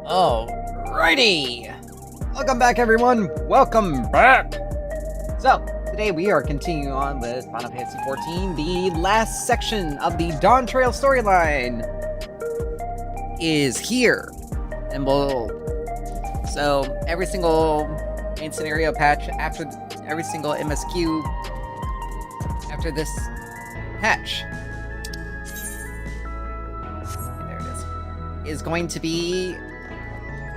Alrighty! Welcome back, everyone! Welcome back! So, today we are continuing on with Final Fantasy XIV. The last section of the Dawntrail storyline is here. And so, every single main scenario patch after every single MSQ after this patch. There it is going to be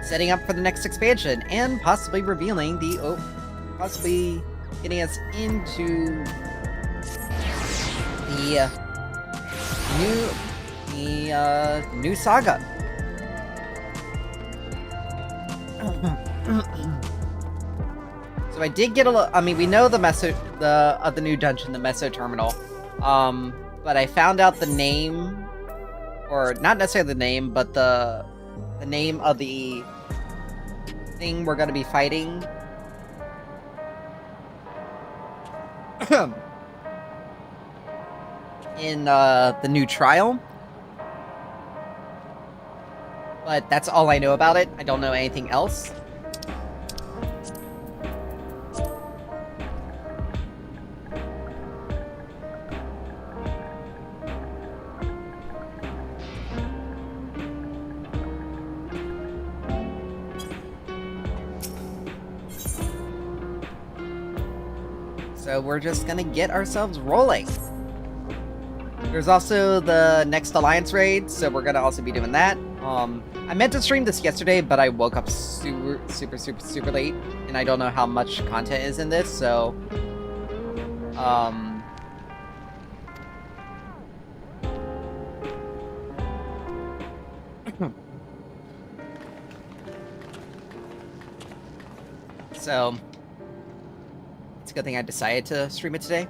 setting up for the next expansion and possibly revealing possibly getting us into the new saga. So I did get we know the new dungeon, the Meso Terminal. But I found out the name, or not necessarily the name, but the name of the thing we're going to be fighting. In the new trial. But that's all I know about it. I don't know anything else. So we're just gonna get ourselves rolling. There's also the next Alliance raid, so we're gonna also be doing that. I meant to stream this yesterday, but I woke up super late, and I don't know how much content is in this, so... So... It's a good thing I decided to stream it today.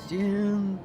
Jim.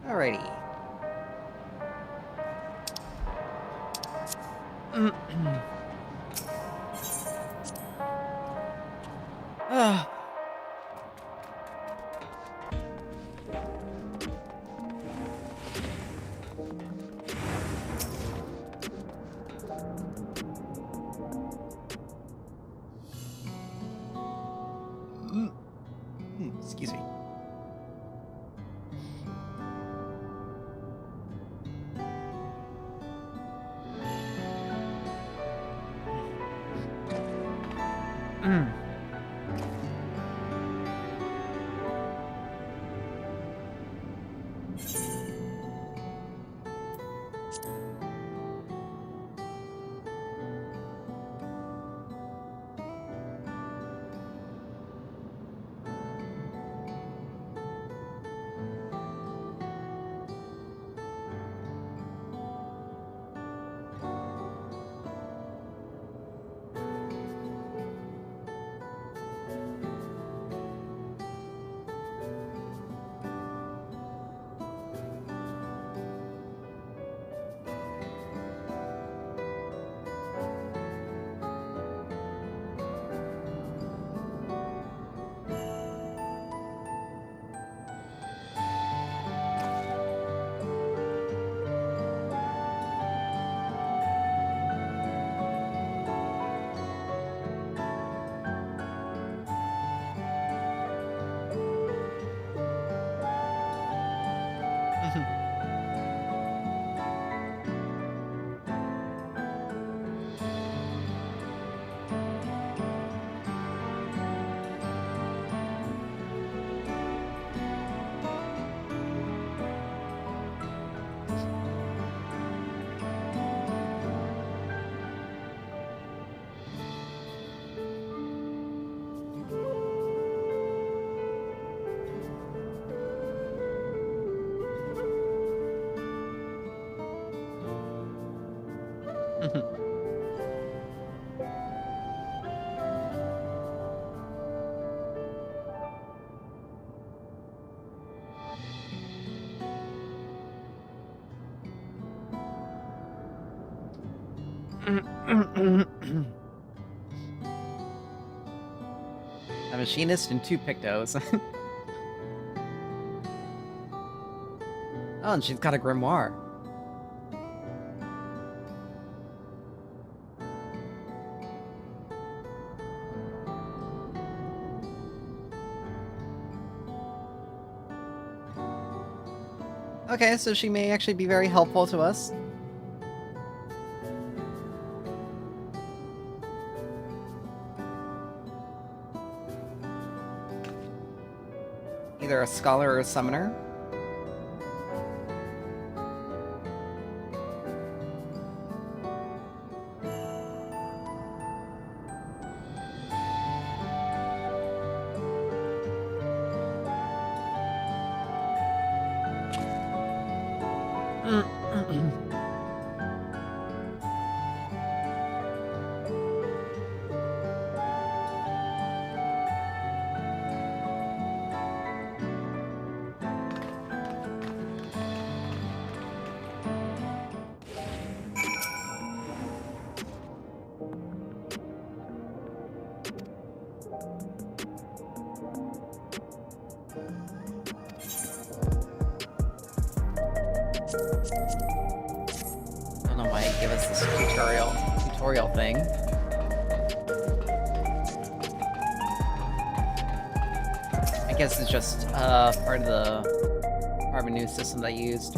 Alrighty. Excuse me. A machinist and 2 pictos. Oh, and she's got a grimoire. Okay, so she may actually be very helpful to us. Either a scholar or a summoner. Don't know why it gave us this tutorial thing. I guess it's just part of a new system that I used.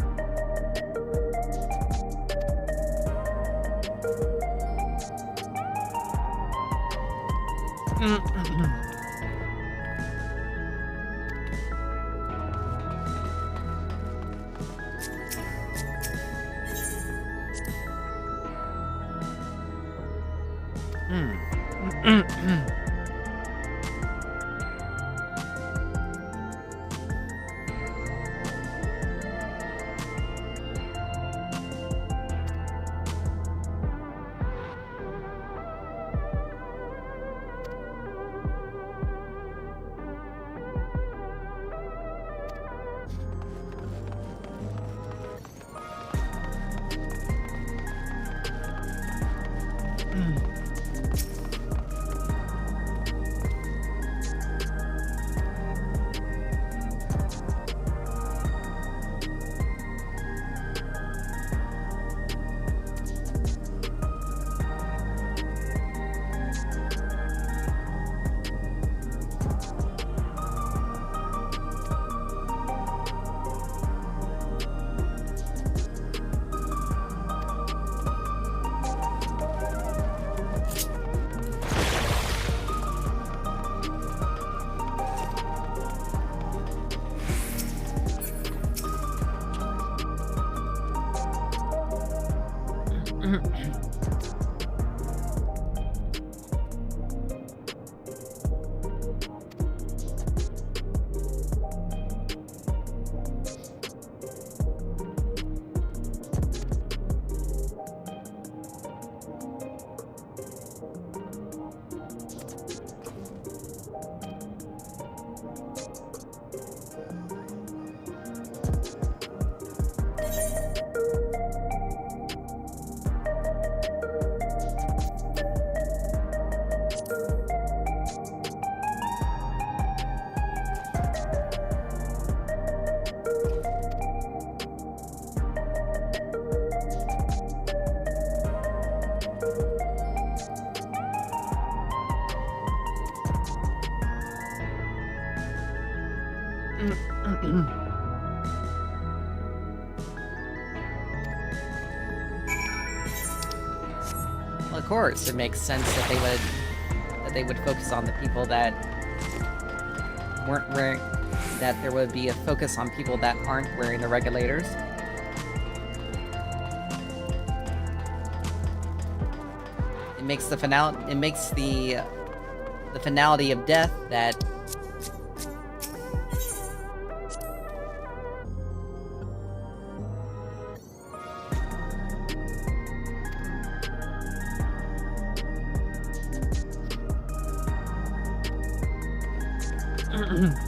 Well, of course, it makes sense that they would focus on the people that weren't wearing. That there would be a focus on people that aren't wearing the regulators. It makes the finality of death that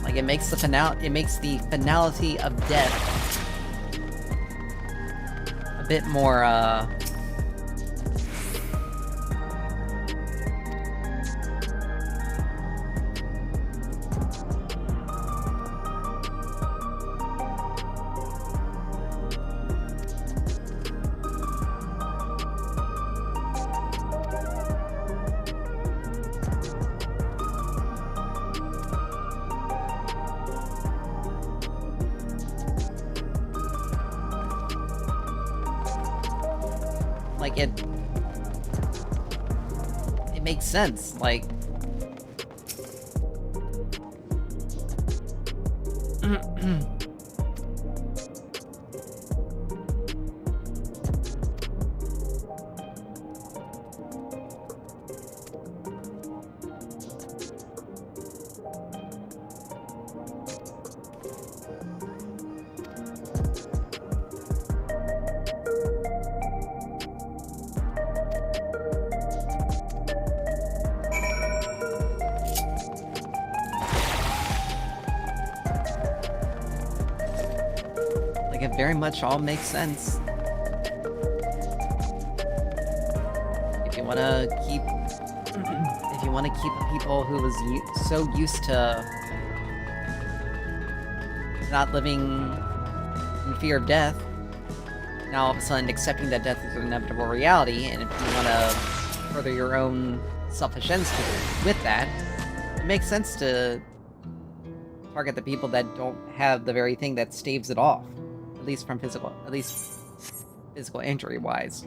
like it makes the finality of death a bit more Like, it makes sense, like... Like, it very much all makes sense. If you want to keep people who was so used to not living in fear of death, now all of a sudden accepting that death is an inevitable reality, and if you want to further your own selfish ends with that, it makes sense to target the people that don't have the very thing that staves it off, at least physical injury wise.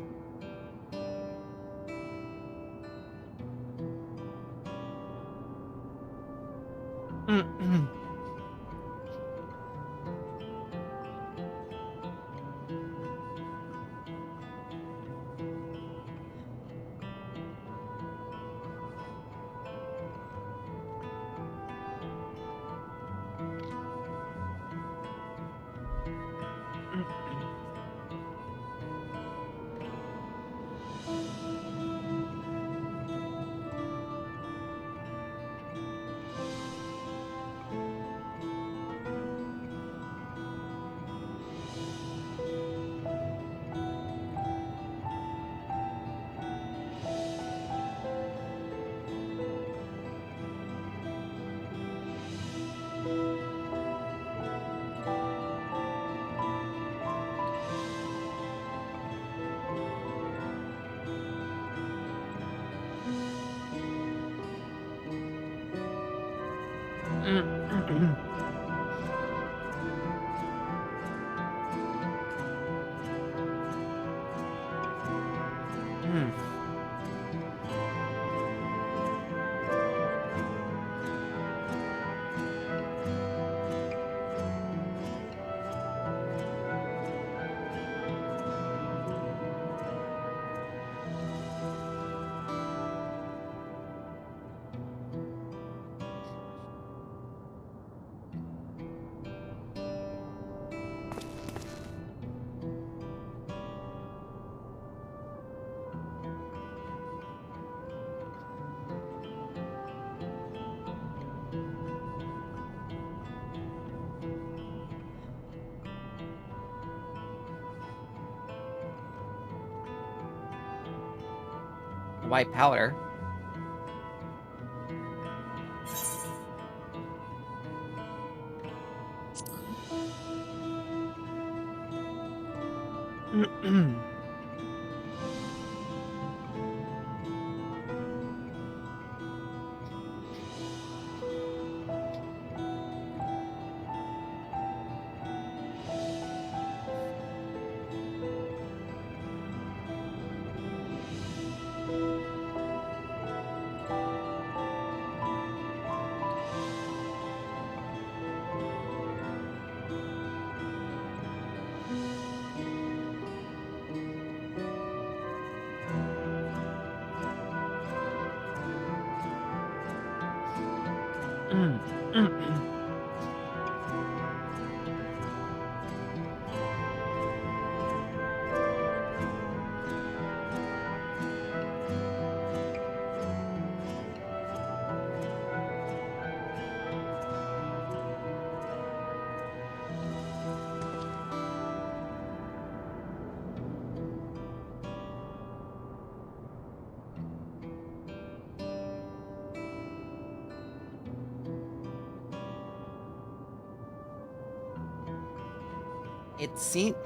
White powder.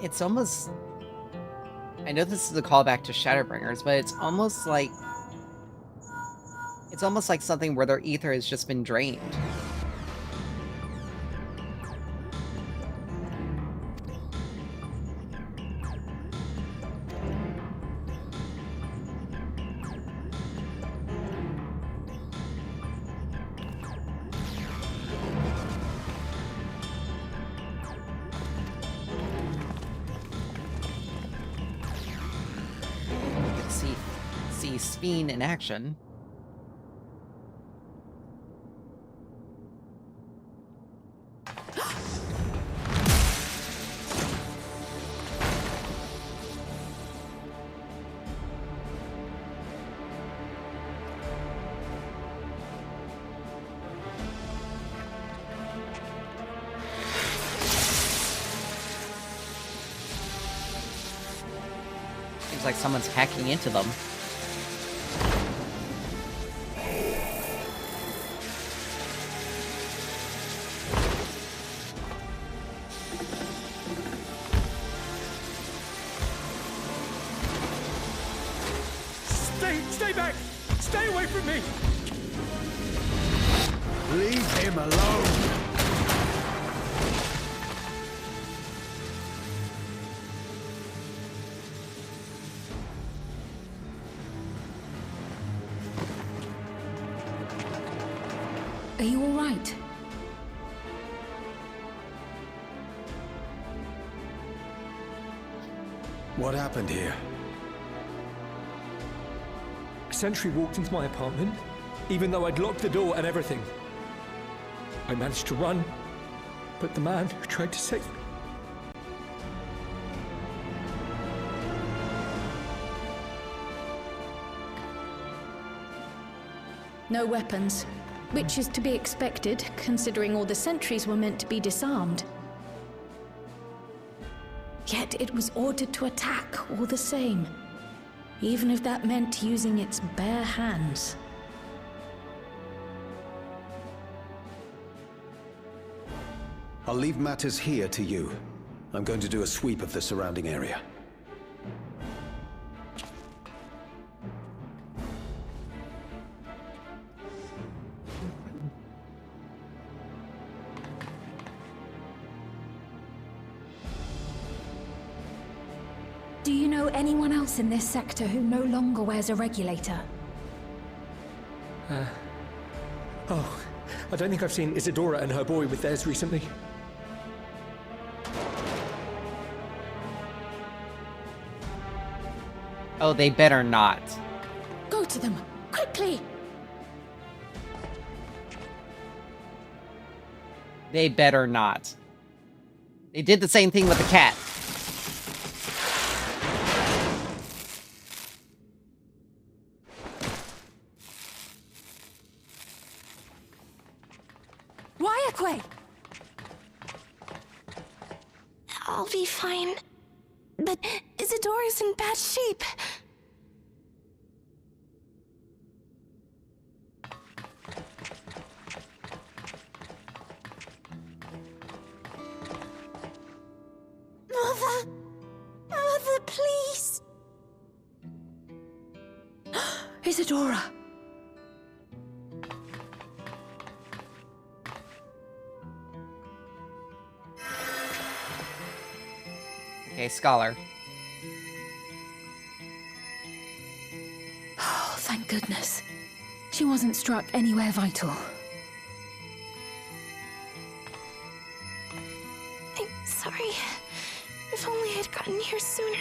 It's almost... I know this is a callback to Shadowbringers, but it's almost like something where their ether has just been drained. XIV in action. Seems like someone's hacking into them. Stay back! Stay away from me! Leave him alone! Are you all right? What happened here? A sentry walked into my apartment, even though I'd locked the door and everything. I managed to run, but the man who tried to save me... No weapons, which is to be expected, considering all the sentries were meant to be disarmed. Yet it was ordered to attack all the same, even if that meant using its bare hands. I'll leave matters here to you. I'm going to do a sweep of the surrounding area. Do you know anyone else in this sector who no longer wears a regulator? Oh, I don't think I've seen Isadora and her boy with theirs recently. Oh, they better not. Go to them, quickly! They better not. They did the same thing with the cat. I'll be fine. But Isadora's in bad shape. Mother! Mother, please! Isadora! Okay, Scholar. Oh, thank goodness. She wasn't struck anywhere vital. I'm sorry. If only I'd gotten here sooner.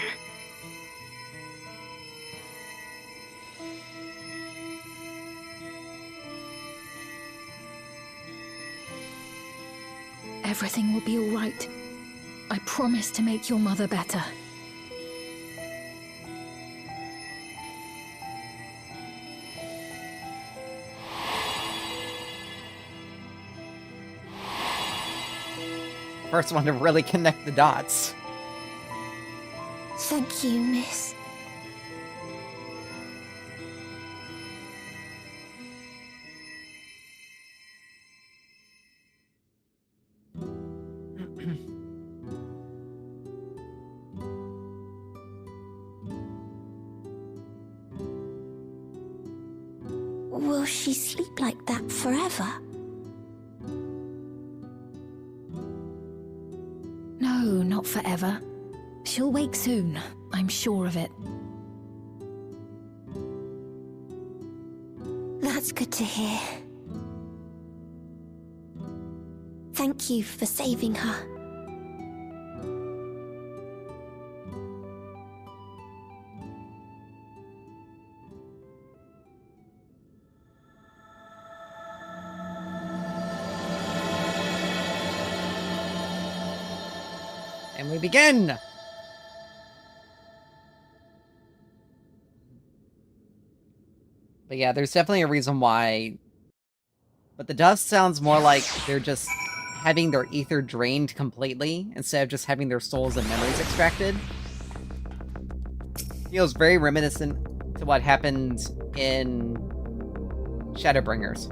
Everything will be all right. I promise to make your mother better. First one to really connect the dots. Thank you, miss. Will she sleep like that forever? No, not forever. She'll wake soon, I'm sure of it. That's good to hear. Thank you for saving her. we begin! But yeah, there's definitely a reason why. But the dust sounds more like they're just having their ether drained completely instead of just having their souls and memories extracted. Feels very reminiscent to what happened in Shadowbringers.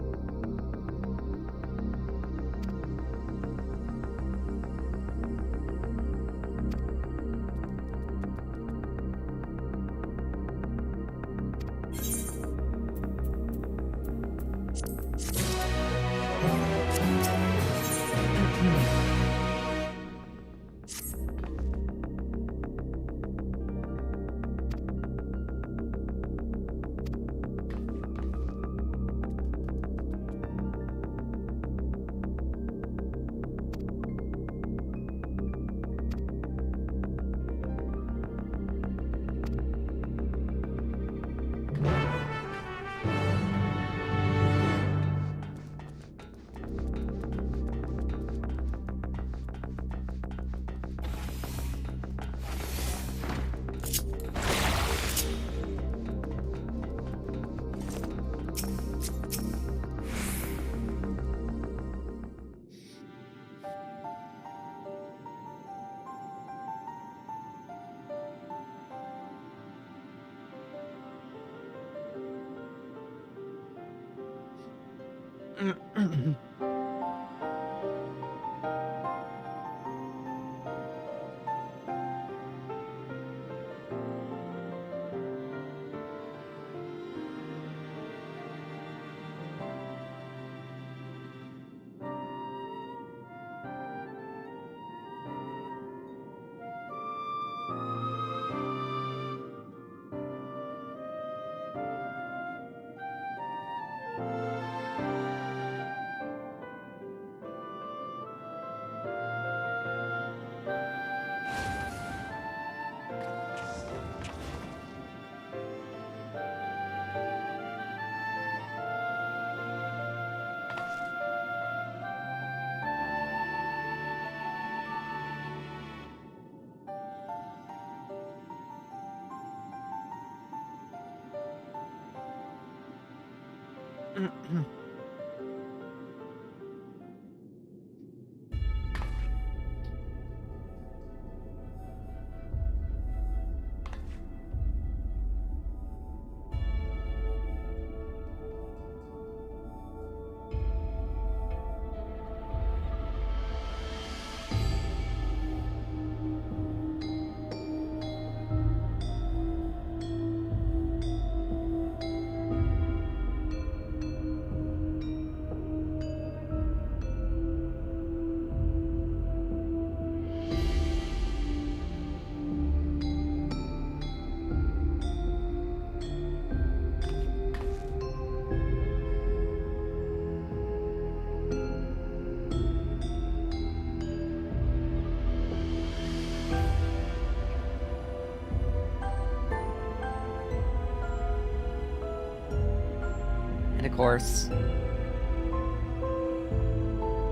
And of course,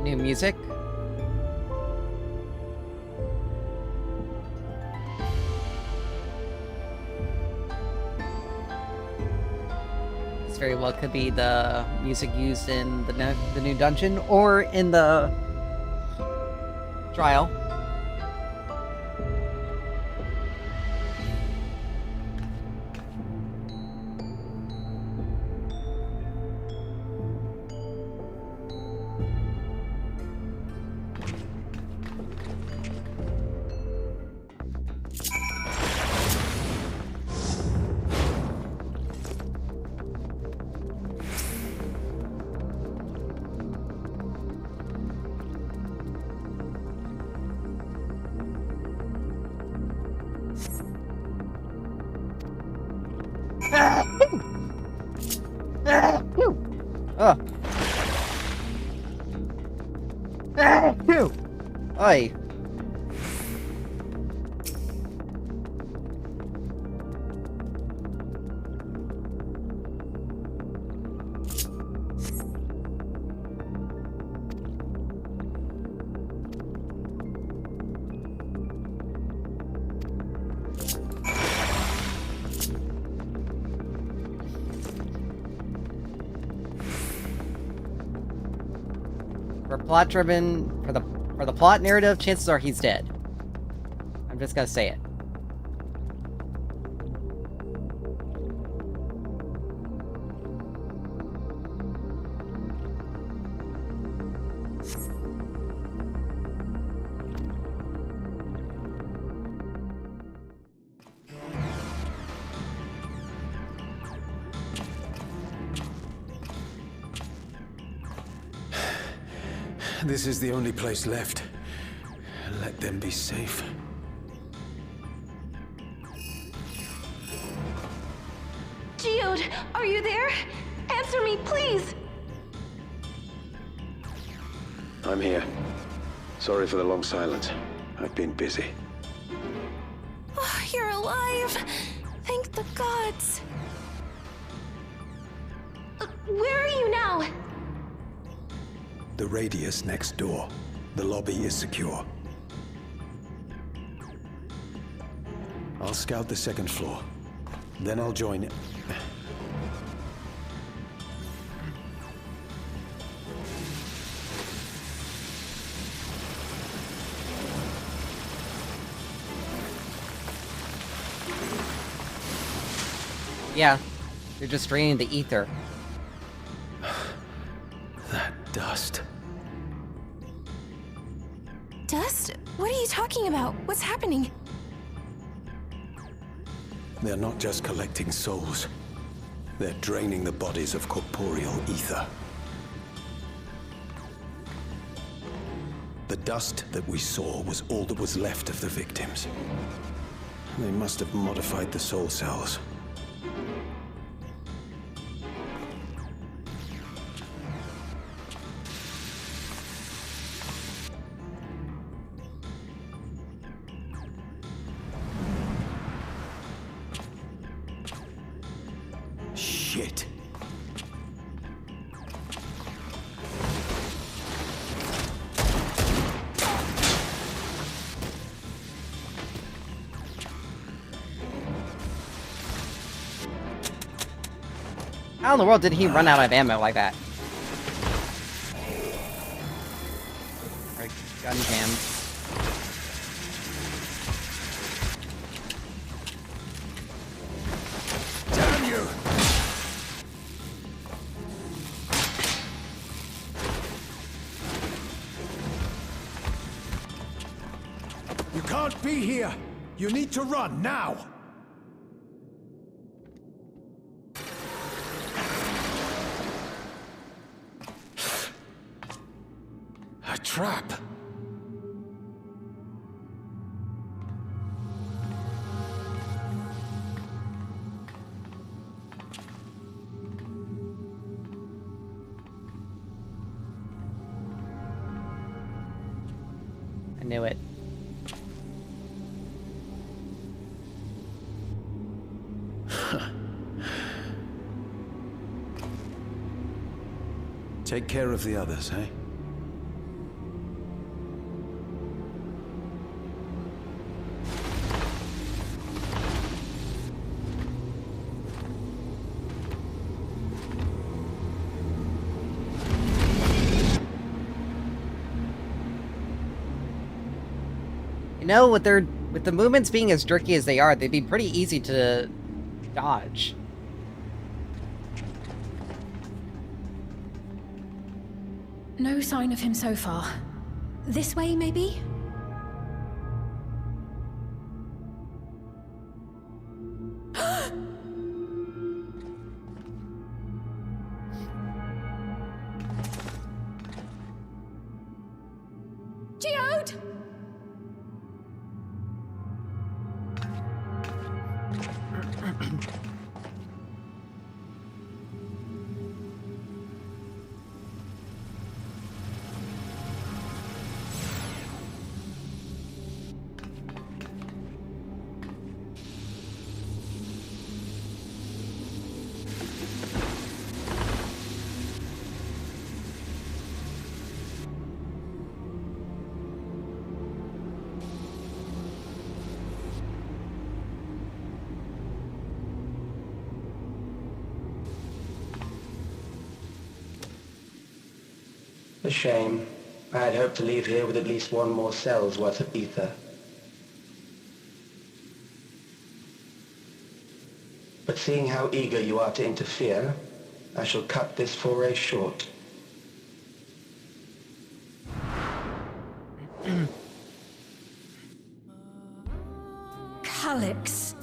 new music. This very well could be the music used in the new dungeon or in the trial. Oi. For plot-driven, for the plot narrative, chances are he's dead. I'm just gonna say it. This is the only place left. Let them be safe. Geode, are you there? Answer me, please! I'm here. Sorry for the long silence. I've been busy. Oh, you're alive! Thank the gods! Where are you now? The radius next door. The lobby is secure. I'll scout the second floor. Then I'll join it. Yeah, you're just draining the ether. That dust. Dust? What are you talking about? What's happening? They're not just collecting souls. They're draining the bodies of corporeal ether. The dust that we saw was all that was left of the victims. They must have modified the soul cells. Shit. How in the world did he run out of ammo like that? Alright, gun jammed. Damn you! You can't be here! You need to run, now! A trap! I knew it. Take care of the others, eh? You know, with the movements being as jerky as they are, they'd be pretty easy to dodge. No sign of him so far. This way, maybe? Geode! A shame. I had hoped to leave here with at least one more cell's worth of ether. But seeing how eager you are to interfere, I shall cut this foray short. Calyx.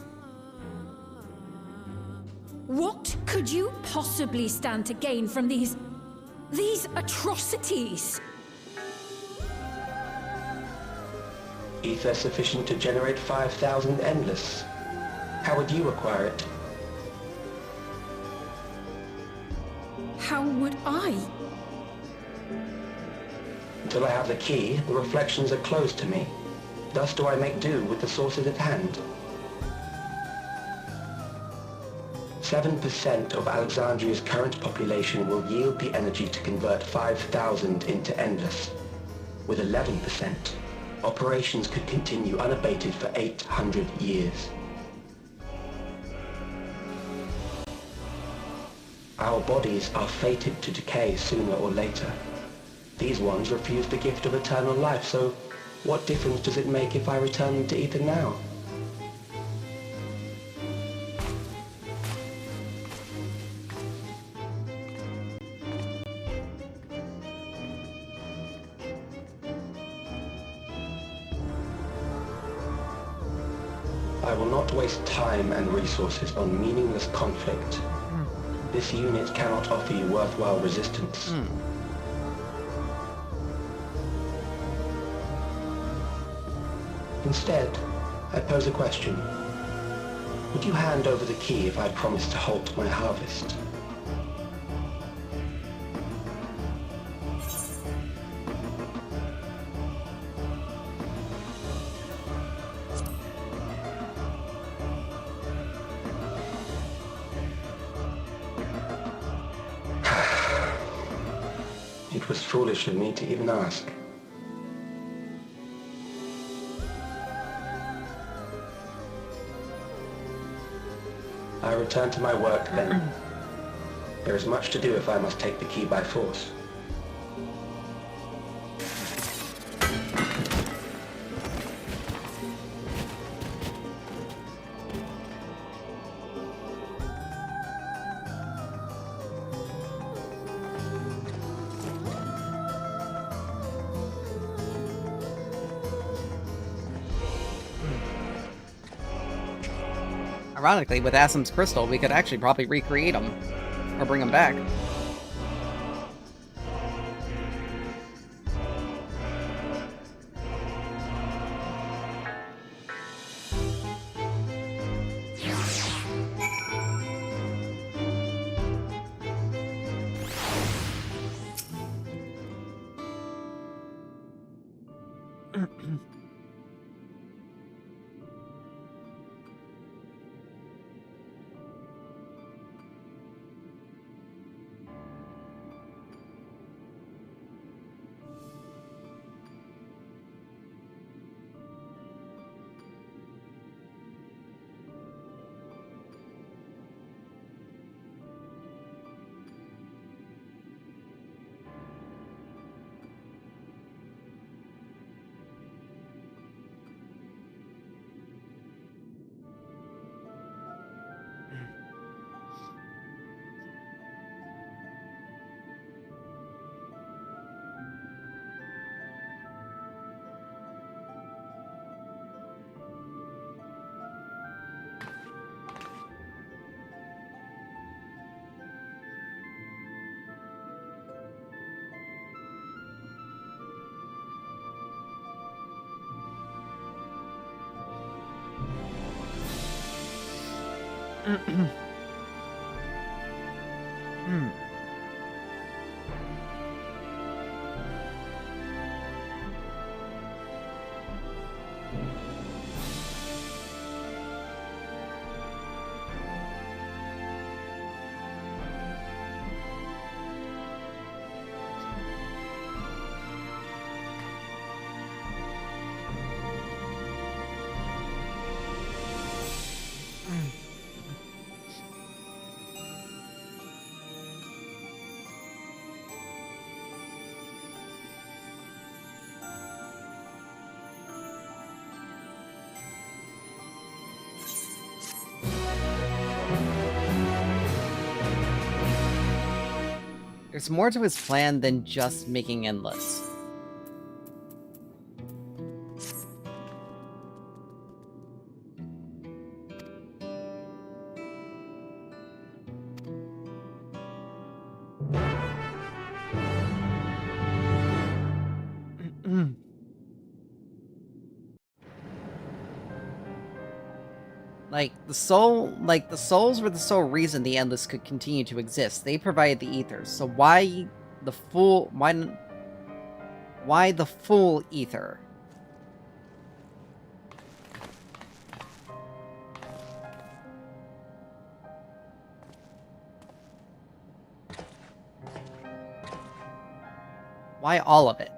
What could you possibly stand to gain from these atrocities? Ether sufficient to generate 5,000 endless. How would you acquire it? How would I? Until I have the key, the reflections are closed to me. Thus do I make do with the sources at hand. 7% of Alexandria's current population will yield the energy to convert 5,000 into endless. With 11%, operations could continue unabated for 800 years. Our bodies are fated to decay sooner or later. These ones refuse the gift of eternal life, so what difference does it make if I return them to ether now? I will not waste time and resources on meaningless conflict. This unit cannot offer you worthwhile resistance. Instead, I pose a question. Would you hand over the key if I promised to halt my harvest? It was foolish of me to even ask. I return to my work then. There is much to do if I must take the key by force. Ironically, with Asim's crystal, we could actually probably recreate them. Or bring them back. There's more to his plan than just making endless. Like the souls were the sole reason the Endless could continue to exist. They provided the ethers. So why the full ether? Why all of it?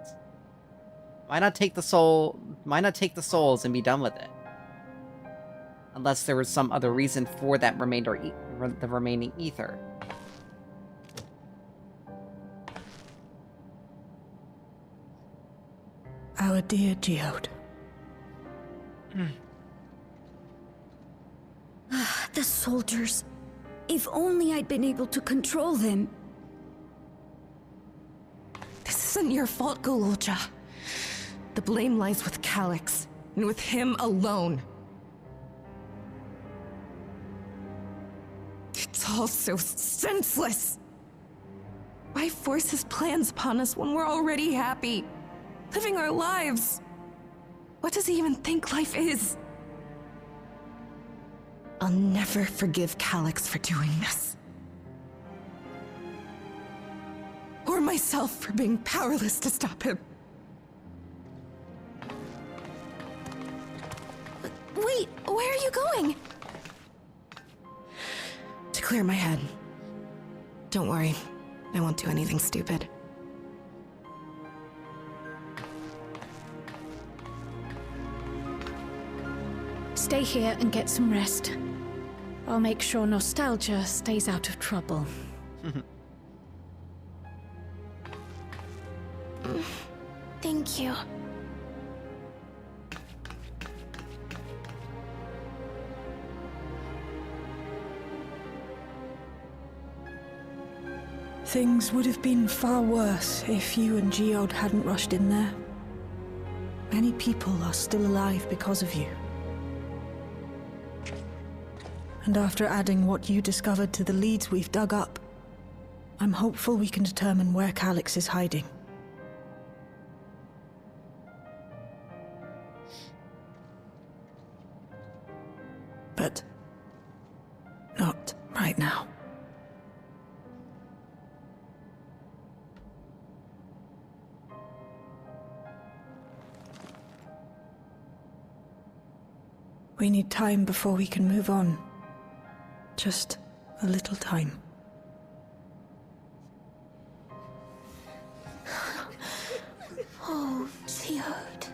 Why not take the souls and be done with it? Unless there was some other reason for that the remaining ether. Our dear Geode. The soldiers. If only I'd been able to control them. This isn't your fault, Gololja. The blame lies with Calyx, and with him alone. It's all so senseless. Why force his plans upon us when we're already happy, living our lives? What does he even think life is? I'll never forgive Calyx for doing this. Or myself for being powerless to stop him. Wait, where are you going? To clear my head. Don't worry, I won't do anything stupid. Stay here and get some rest. I'll make sure nostalgia stays out of trouble. Thank you. Things would have been far worse if you and Geode hadn't rushed in there. Many people are still alive because of you. And after adding what you discovered to the leads we've dug up, I'm hopeful we can determine where Calyx is hiding. But not right now. We need time before we can move on. Just a little time. Oh, Geode.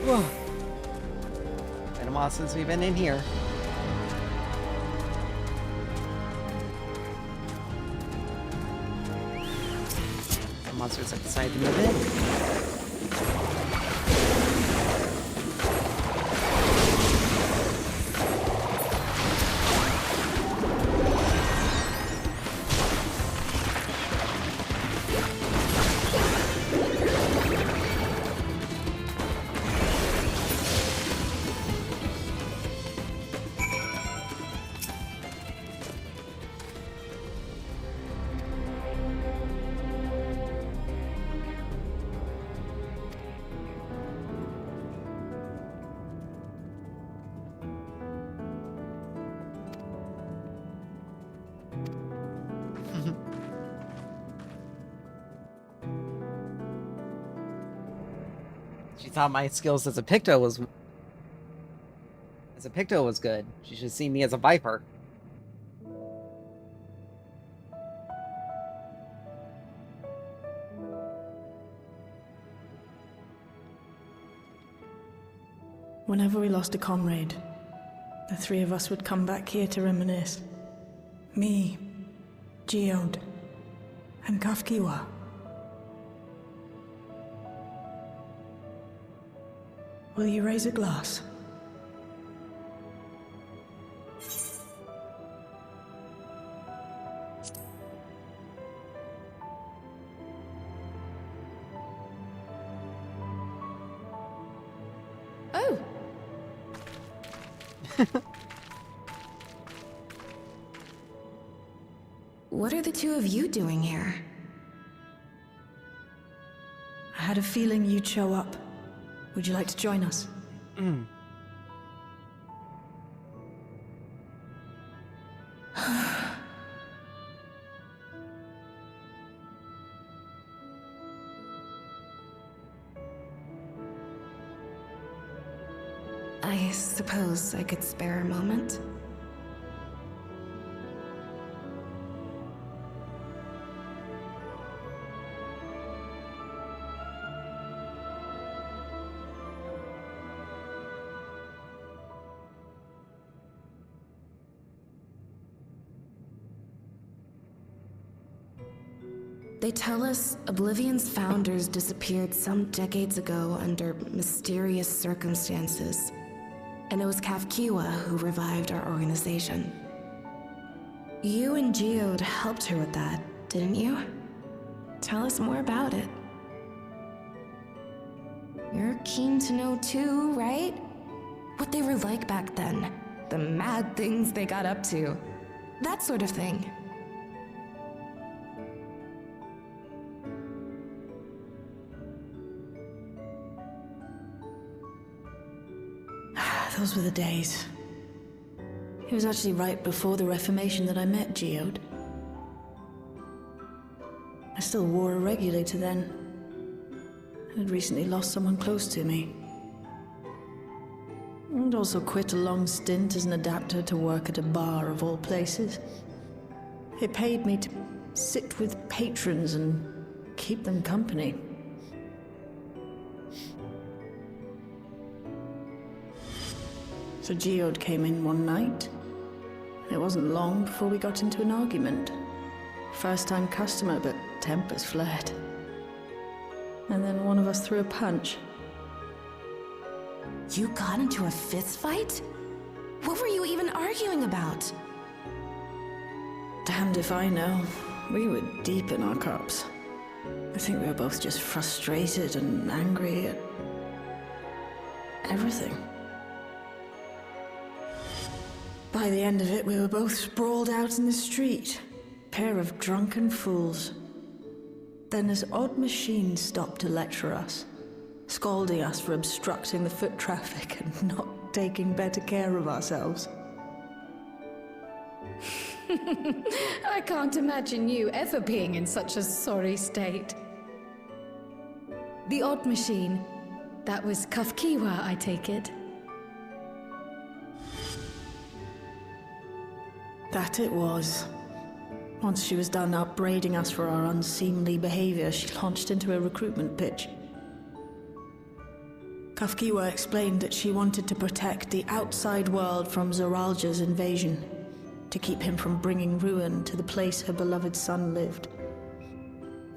Whoa. Been a while since we've been in here. The monsters have decided to move in. She thought my skills as a Picto was good. She should see me as a Viper. Whenever we lost a comrade, the three of us would come back here to reminisce. Me, Geode, and Kafkiwa. Will you raise a glass? Oh! What are the two of you doing here? I had a feeling you'd show up. Would you like to join us? I suppose I could spare a moment. They tell us Oblivion's founders disappeared some decades ago under mysterious circumstances, and it was Kafkiwa who revived our organization. You and Geode helped her with that, didn't you? Tell us more about it. You're keen to know too, right? What they were like back then, the mad things they got up to, that sort of thing. Those were the days. It was actually right before the Reformation that I met Geode. I still wore a regulator then. I had recently lost someone close to me. I'd also quit a long stint as an adapter to work at a bar of all places. It paid me to sit with patrons and keep them company. So Geode came in one night. It wasn't long before we got into an argument. First-time customer, but tempers flared. And then one of us threw a punch. You got into a fist fight? What were you even arguing about? Damned if I know. We were deep in our cups. I think we were both just frustrated and angry at everything. By the end of it, we were both sprawled out in the street. Pair of drunken fools. Then this odd machine stopped to lecture us, scolding us for obstructing the foot traffic and not taking better care of ourselves. I can't imagine you ever being in such a sorry state. The odd machine. That was Kafkiwa, I take it. That it was. Once she was done upbraiding us for our unseemly behavior, she launched into a recruitment pitch. Kafkiwa explained that she wanted to protect the outside world from Zoralja's invasion, to keep him from bringing ruin to the place her beloved son lived.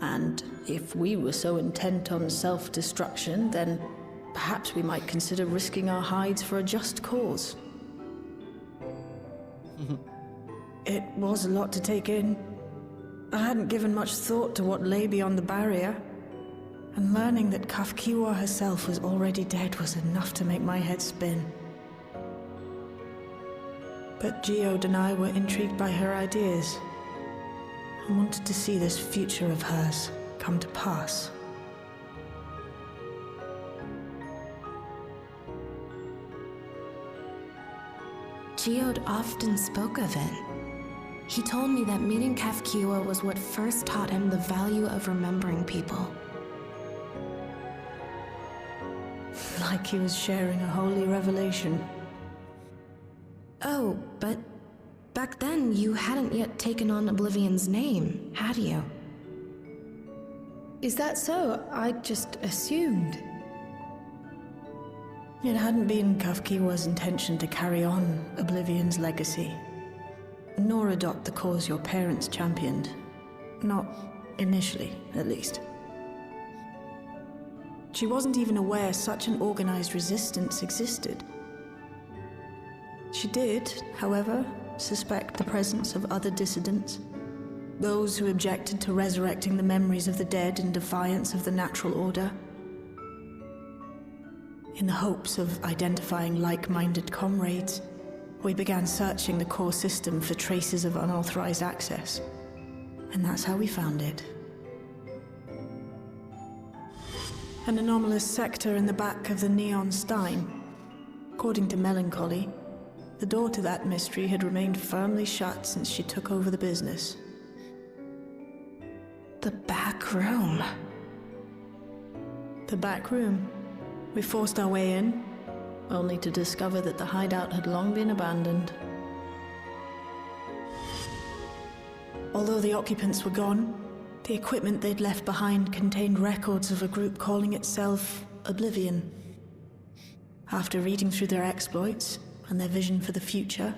And if we were so intent on self-destruction, then perhaps we might consider risking our hides for a just cause. It was a lot to take in. I hadn't given much thought to what lay beyond the barrier, and learning that Kafkiwa herself was already dead was enough to make my head spin. But Geode and I were intrigued by her ideas, and wanted to see this future of hers come to pass. Geode often spoke of it. He told me that meeting Kafkiwa was what first taught him the value of remembering people. Like he was sharing a holy revelation. Oh, but back then you hadn't yet taken on Oblivion's name, had you? Is that so? I just assumed. It hadn't been Kafkiwa's intention to carry on Oblivion's legacy, nor adopt the cause your parents championed. Not initially, at least. She wasn't even aware such an organized resistance existed. She did, however, suspect the presence of other dissidents, those who objected to resurrecting the memories of the dead in defiance of the natural order. In the hopes of identifying like-minded comrades, we began searching the core system for traces of unauthorized access. And that's how we found it. An anomalous sector in the back of the Neon Stein. According to Melancholy, the door to that mystery had remained firmly shut since she took over the business. The back room. The back room. We forced our way in, only to discover that the hideout had long been abandoned. Although the occupants were gone, the equipment they'd left behind contained records of a group calling itself Oblivion. After reading through their exploits and their vision for the future,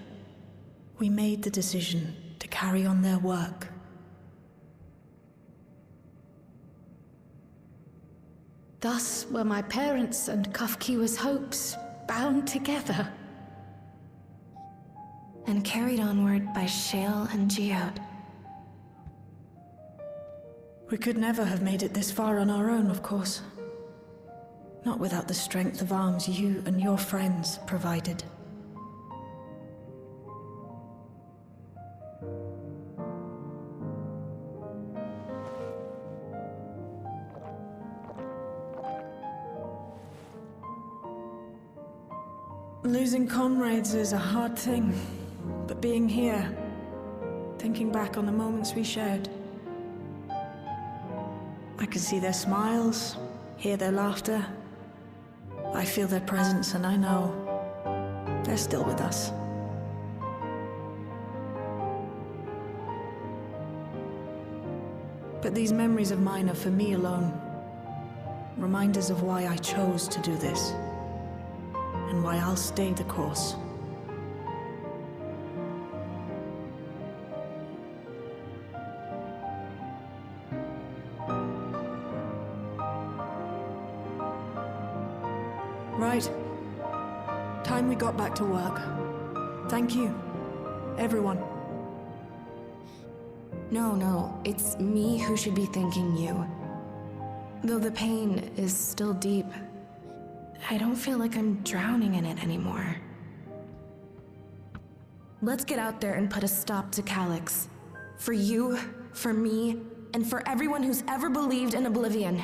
we made the decision to carry on their work. Thus were my parents' and Kafkiwa's hopes bound together. And carried onward by Shale and Geode. We could never have made it this far on our own, of course. Not without the strength of arms you and your friends provided. Losing comrades is a hard thing, but being here, thinking back on the moments we shared, I can see their smiles, hear their laughter. I feel their presence, and I know they're still with us. But these memories of mine are for me alone. Reminders of why I chose to do this, and why I'll stay the course. Right. Time we got back to work. Thank you, everyone. No, it's me who should be thanking you. Though the pain is still deep, I don't feel like I'm drowning in it anymore. Let's get out there and put a stop to Calyx. For you, for me, and for everyone who's ever believed in Oblivion.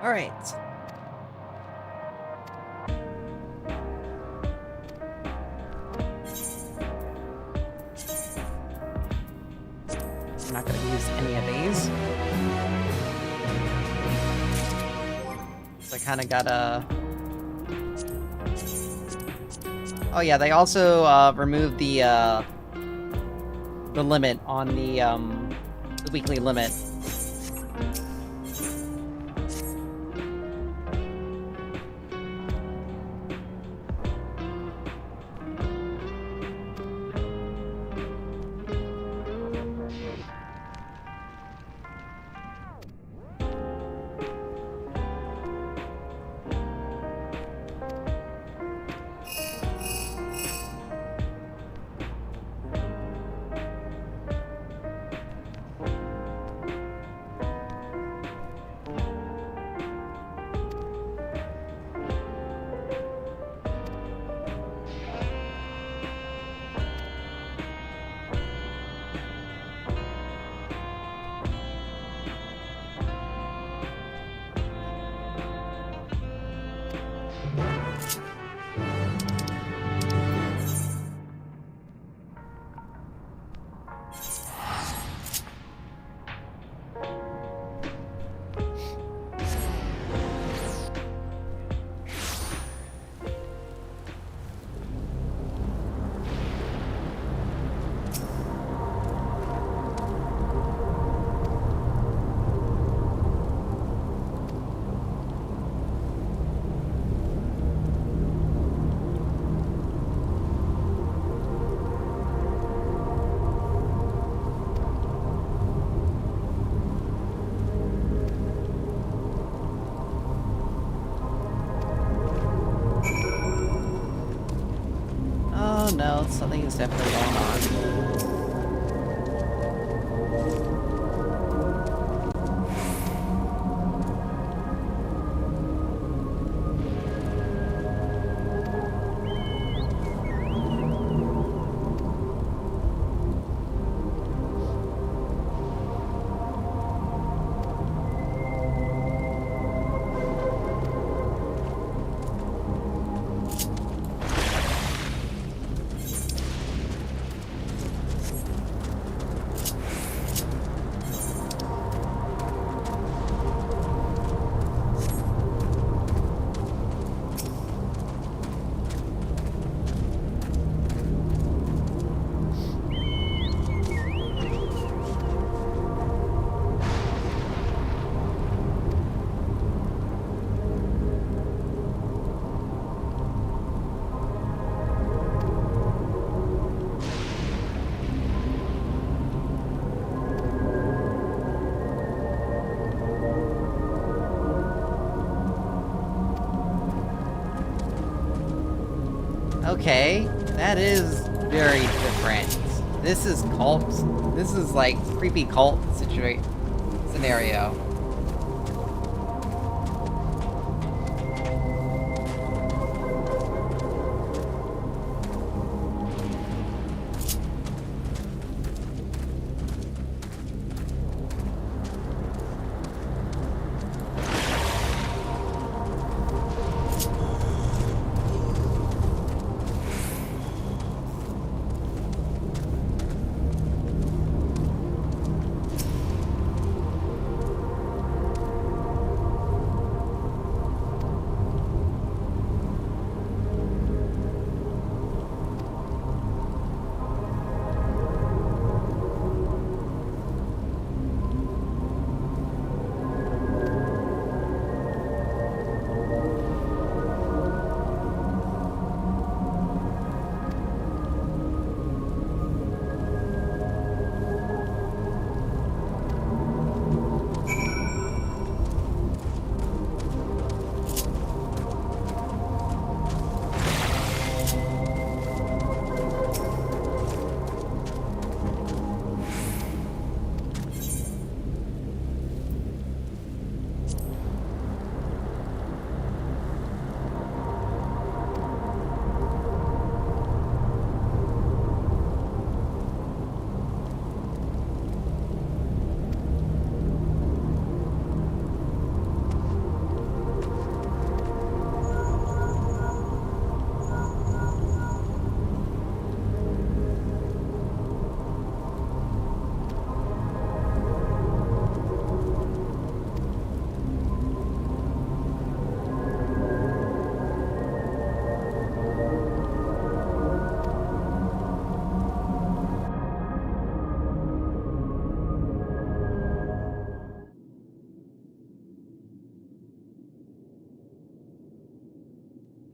All right. I'm not going to use any of these. So I kind of gotta... Oh yeah, they also removed the limit on the weekly limit. No, something is definitely going on. Okay, that is very different. This is cult. This is like creepy cult scenario.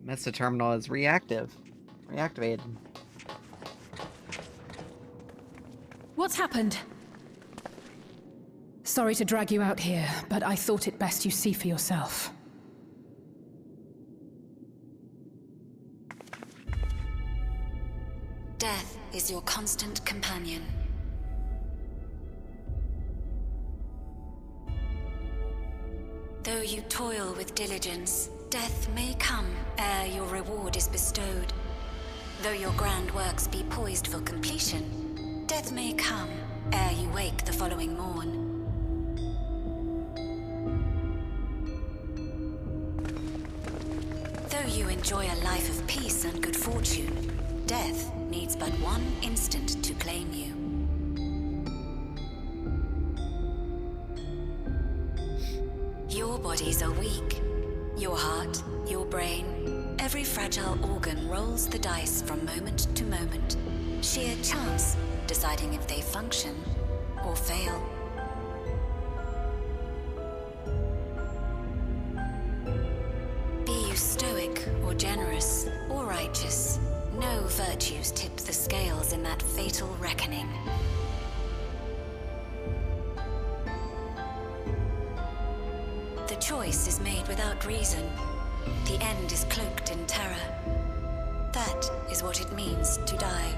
Mesa terminal is reactivated. What's happened? Sorry to drag you out here, but I thought it best you see for yourself. Death is your constant companion. Though you toil with diligence, death may come ere your reward is bestowed. Though your grand works be poised for completion, death may come ere you wake the following morn. Though you enjoy a life of peace and good fortune, death needs but one instant to claim you. Your bodies are weak. Your heart, your brain, every fragile organ rolls the dice from moment to moment. Sheer chance deciding if they function or fail. Be you stoic or generous or righteous, no virtues tip the scales in that fatal reckoning. The choice is made without reason. The end is cloaked in terror. That is what it means to die.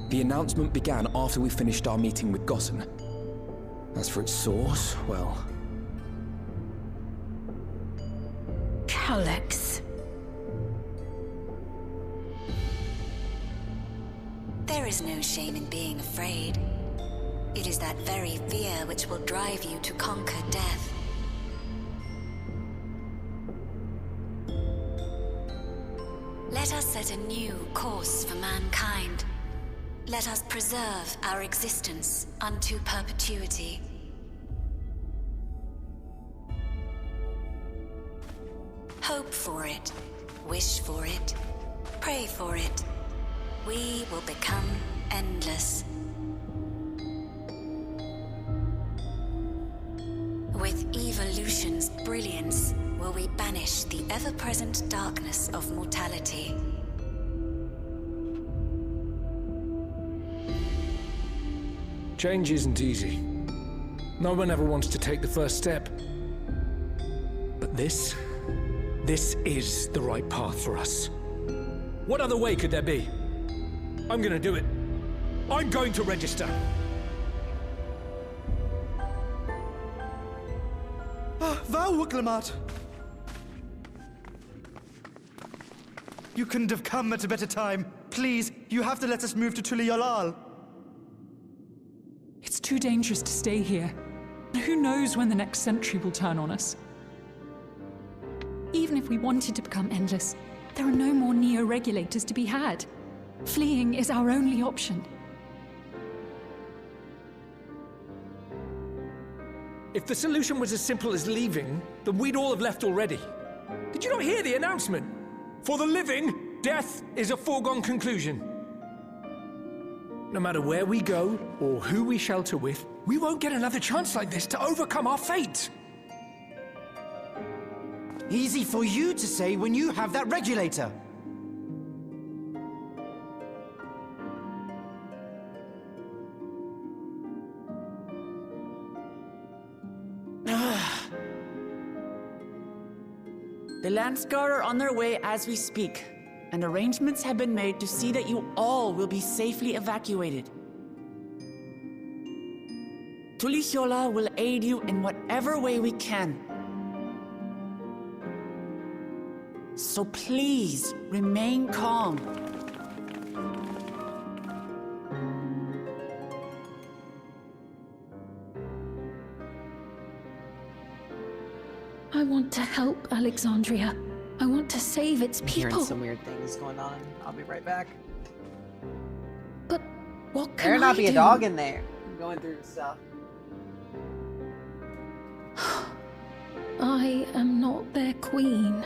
The announcement began after we finished our meeting with Gossen. As for its source, well... Alex. There is no shame in being afraid. It is that very fear which will drive you to conquer death. Let us set a new course for mankind. Let us preserve our existence unto perpetuity. Hope for it, wish for it, pray for it. We will become endless. With evolution's brilliance, will we banish the ever-present darkness of mortality. Change isn't easy. No one ever wants to take the first step. But this This is the right path for us. What other way could there be? I'm gonna do it. I'm going to register. Val Wuklemat! You couldn't have come at a better time. Please, you have to let us move to Tuliolal. It's too dangerous to stay here. Who knows when the next century will turn on us? Even if we wanted to become endless, there are no more neo-regulators to be had. Fleeing is our only option. If the solution was as simple as leaving, then we'd all have left already. Did you not hear the announcement? For the living, death is a foregone conclusion. No matter where we go, or who we shelter with, we won't get another chance like this to overcome our fate. Easy for you to say when you have that regulator. The Landsguard are on their way as we speak, and arrangements have been made to see that you all will be safely evacuated. Tulichola will aid you in whatever way we can. So please, remain calm. I want to help Alexandria. I want to save its I'm hearing people. some weird things going on. I'll be right back. But what can There not I be a do? dog in there. I'm going through stuff. I am not their queen.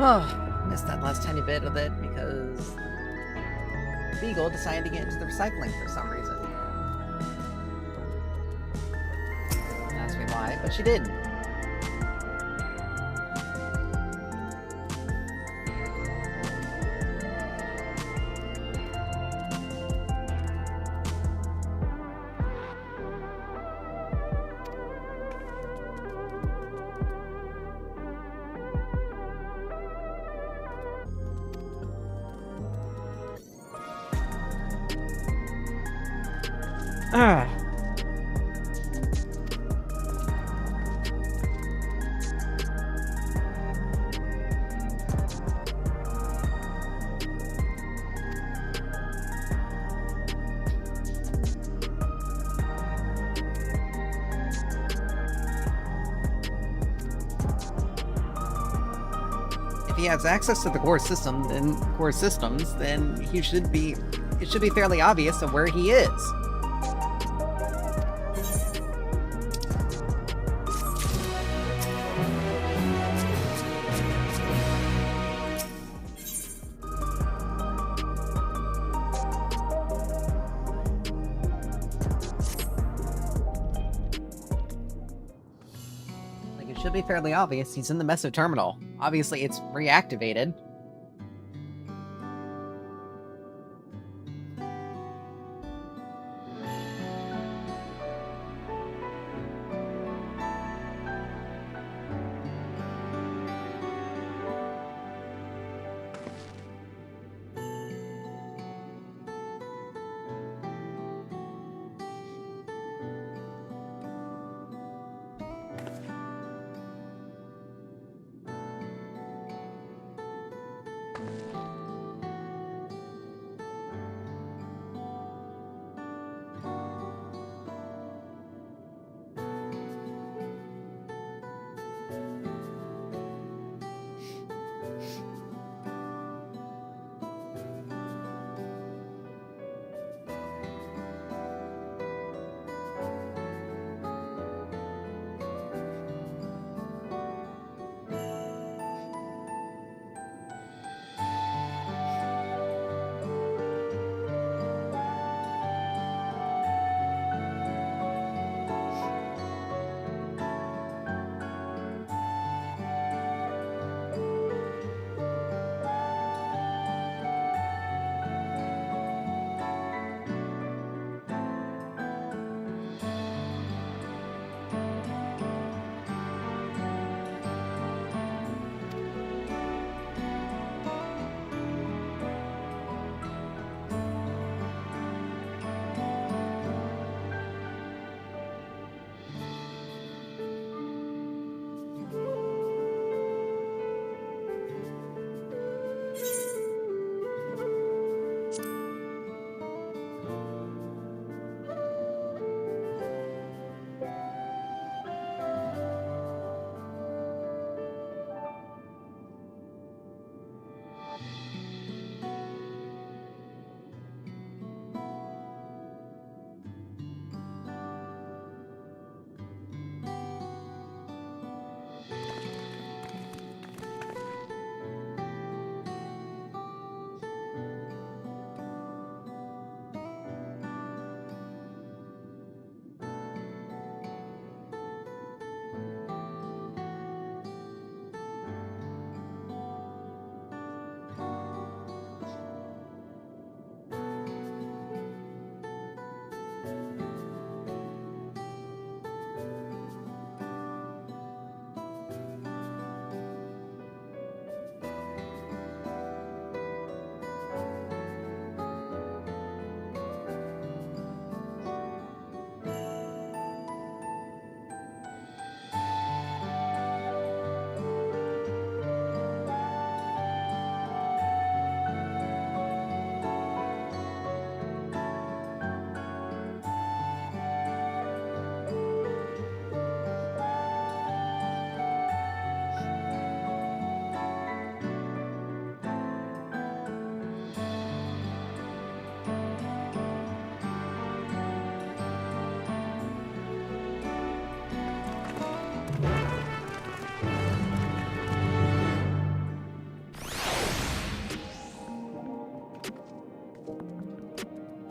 Oh, missed that last tiny bit of it because Beagle decided to get into the recycling for some reason. Don't ask me why, but she did. Ah. If he has access to the core system, then core systems, then he should be. It should be fairly obvious of where he is. Should be fairly obvious. He's in the Meso terminal. Obviously, it's reactivated.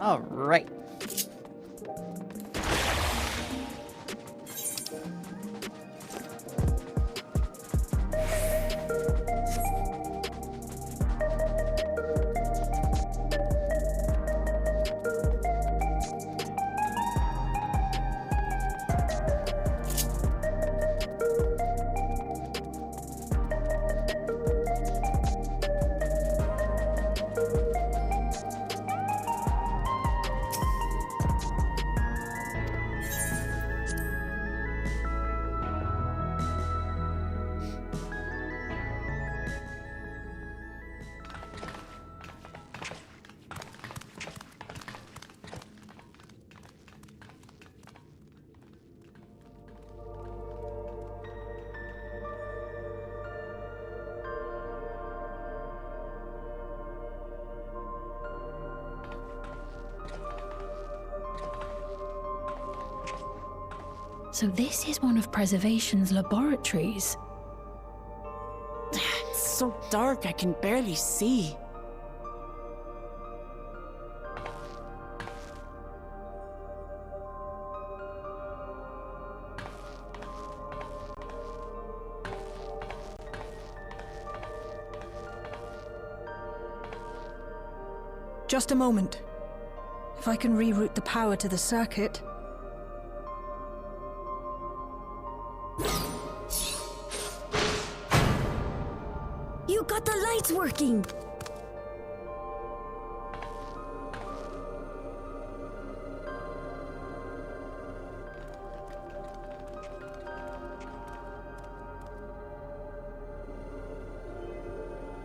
All right. So this is one of Preservation's laboratories. It's so dark I can barely see. Just a moment. If I can reroute the power to the circuit. You got the lights working!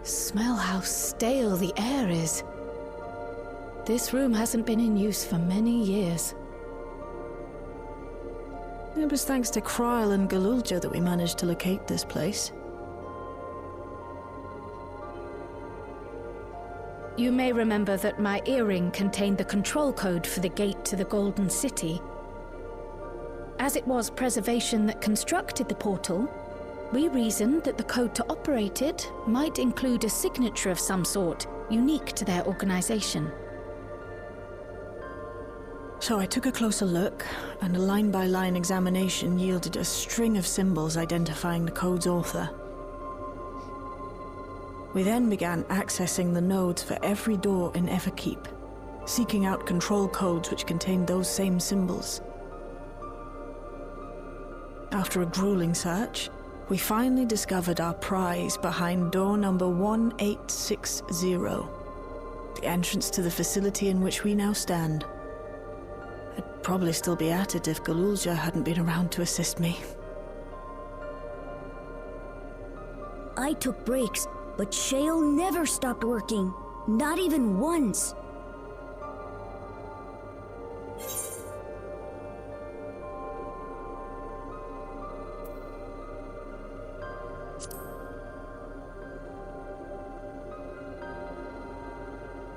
Smell how stale the air is. This room hasn't been in use for many years. It was thanks to Kryl and Galulja that we managed to locate this place. You may remember that my earring contained the control code for the gate to the Golden City. As it was Preservation that constructed the portal, we reasoned that the code to operate it might include a signature of some sort, unique to their organization. So I took a closer look, and a line-by-line examination yielded a string of symbols identifying the code's author. We then began accessing the nodes for every door in Everkeep, seeking out control codes which contained those same symbols. After a grueling search, we finally discovered our prize behind door number 1860, the entrance to the facility in which we now stand. I'd probably still be at it if Galulja hadn't been around to assist me. I took breaks, but Shale never stopped working. Not even once.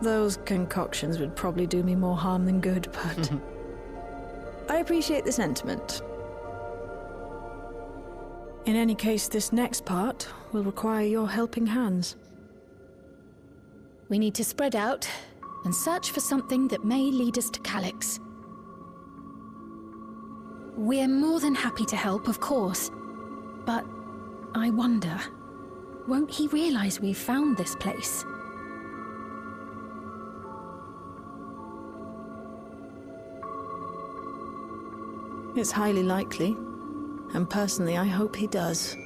Those concoctions would probably do me more harm than good, but... I appreciate the sentiment. In any case, this next part will require your helping hands. We need to spread out and search for something that may lead us to Calyx. We're more than happy to help, of course. But I wonder, won't he realize we've found this place? It's highly likely, and personally I hope he does.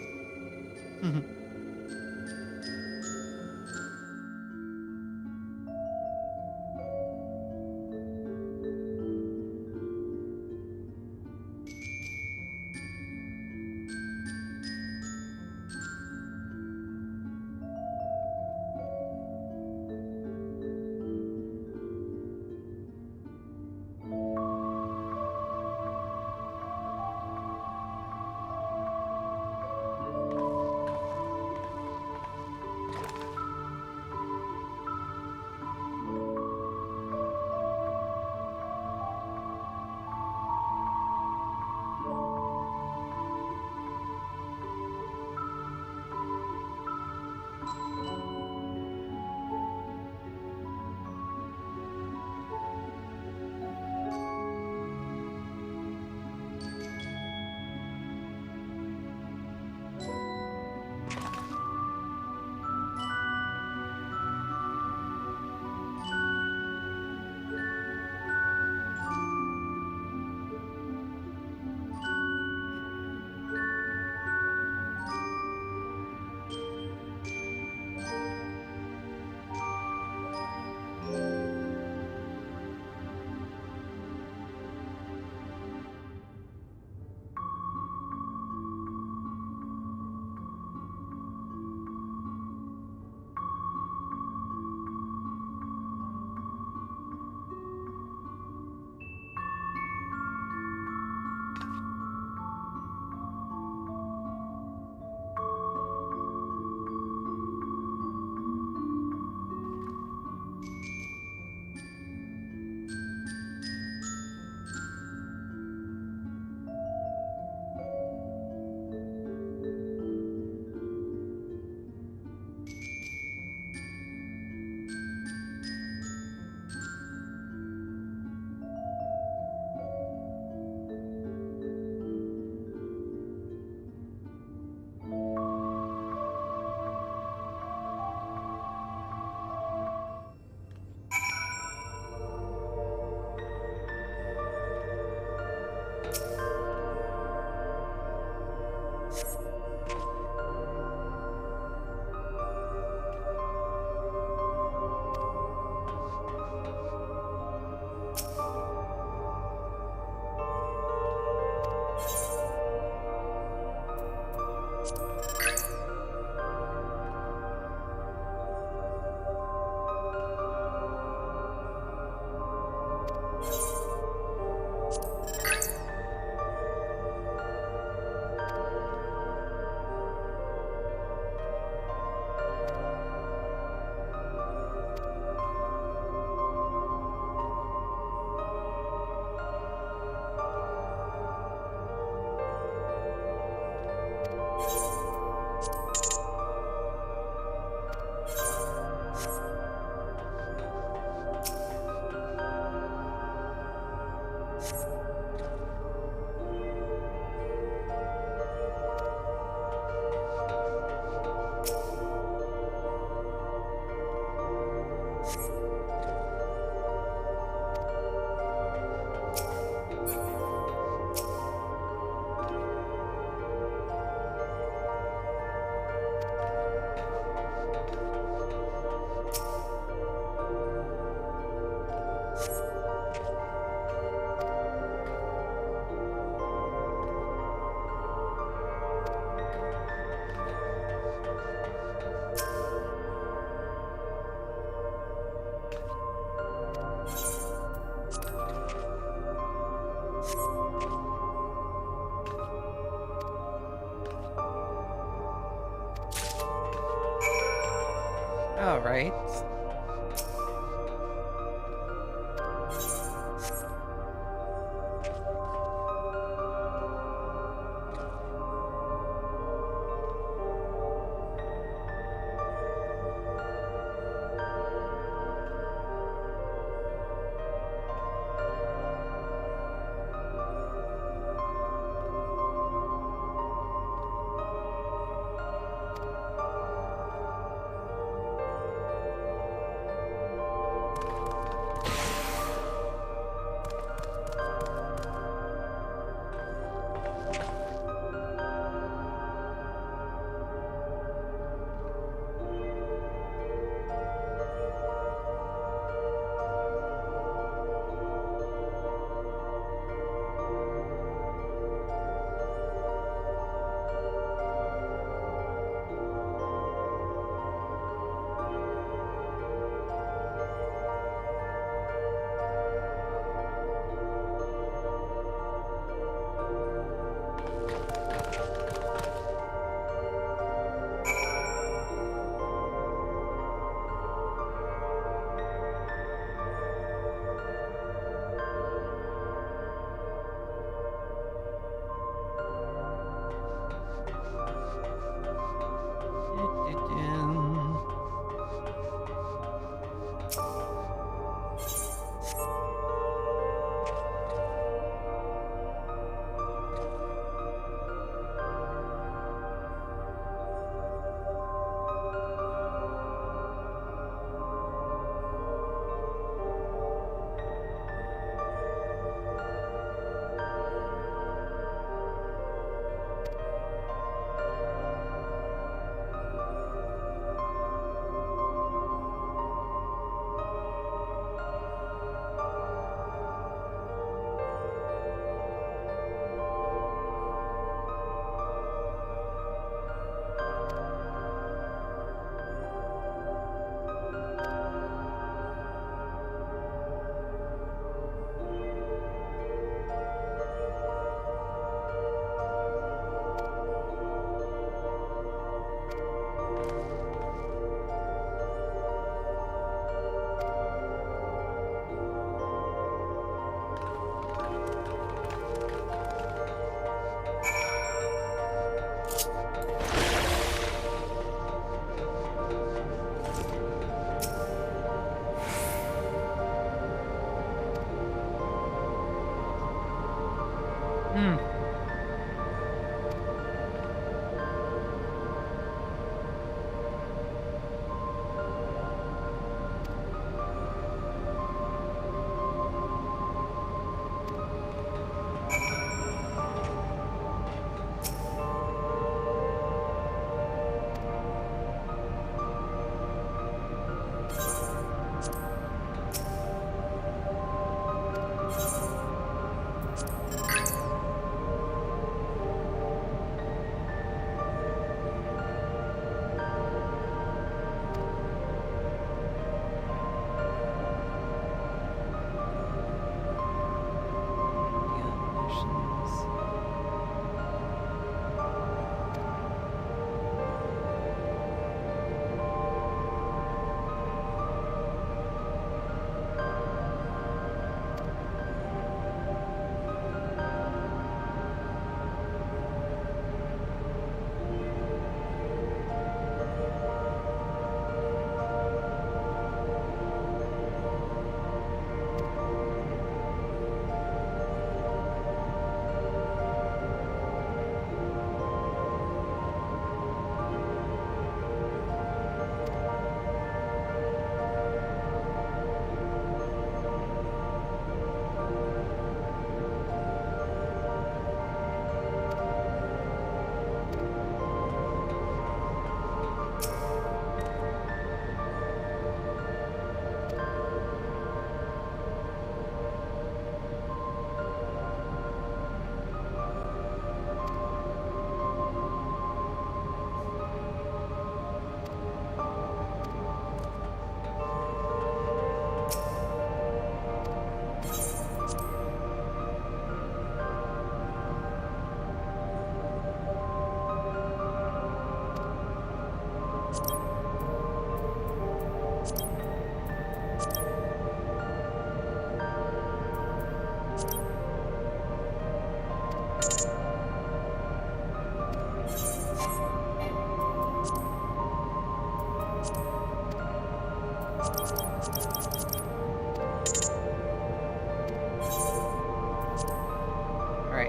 All right.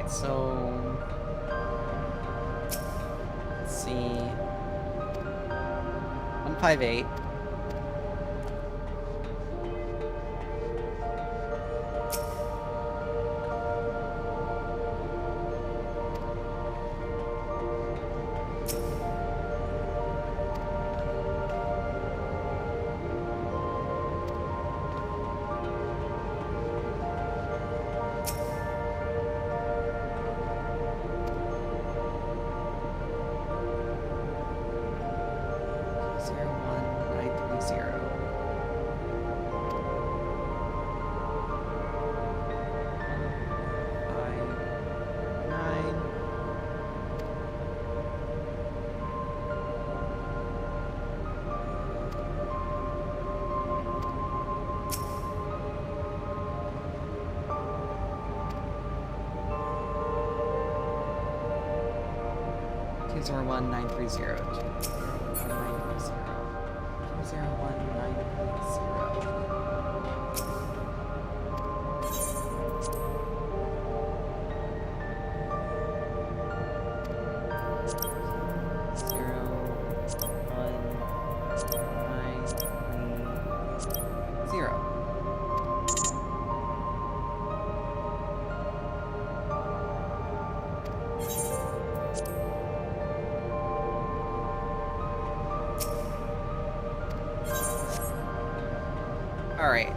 Alright, so... Let's see... 158. Zero one nine three zero 2019330. Alright.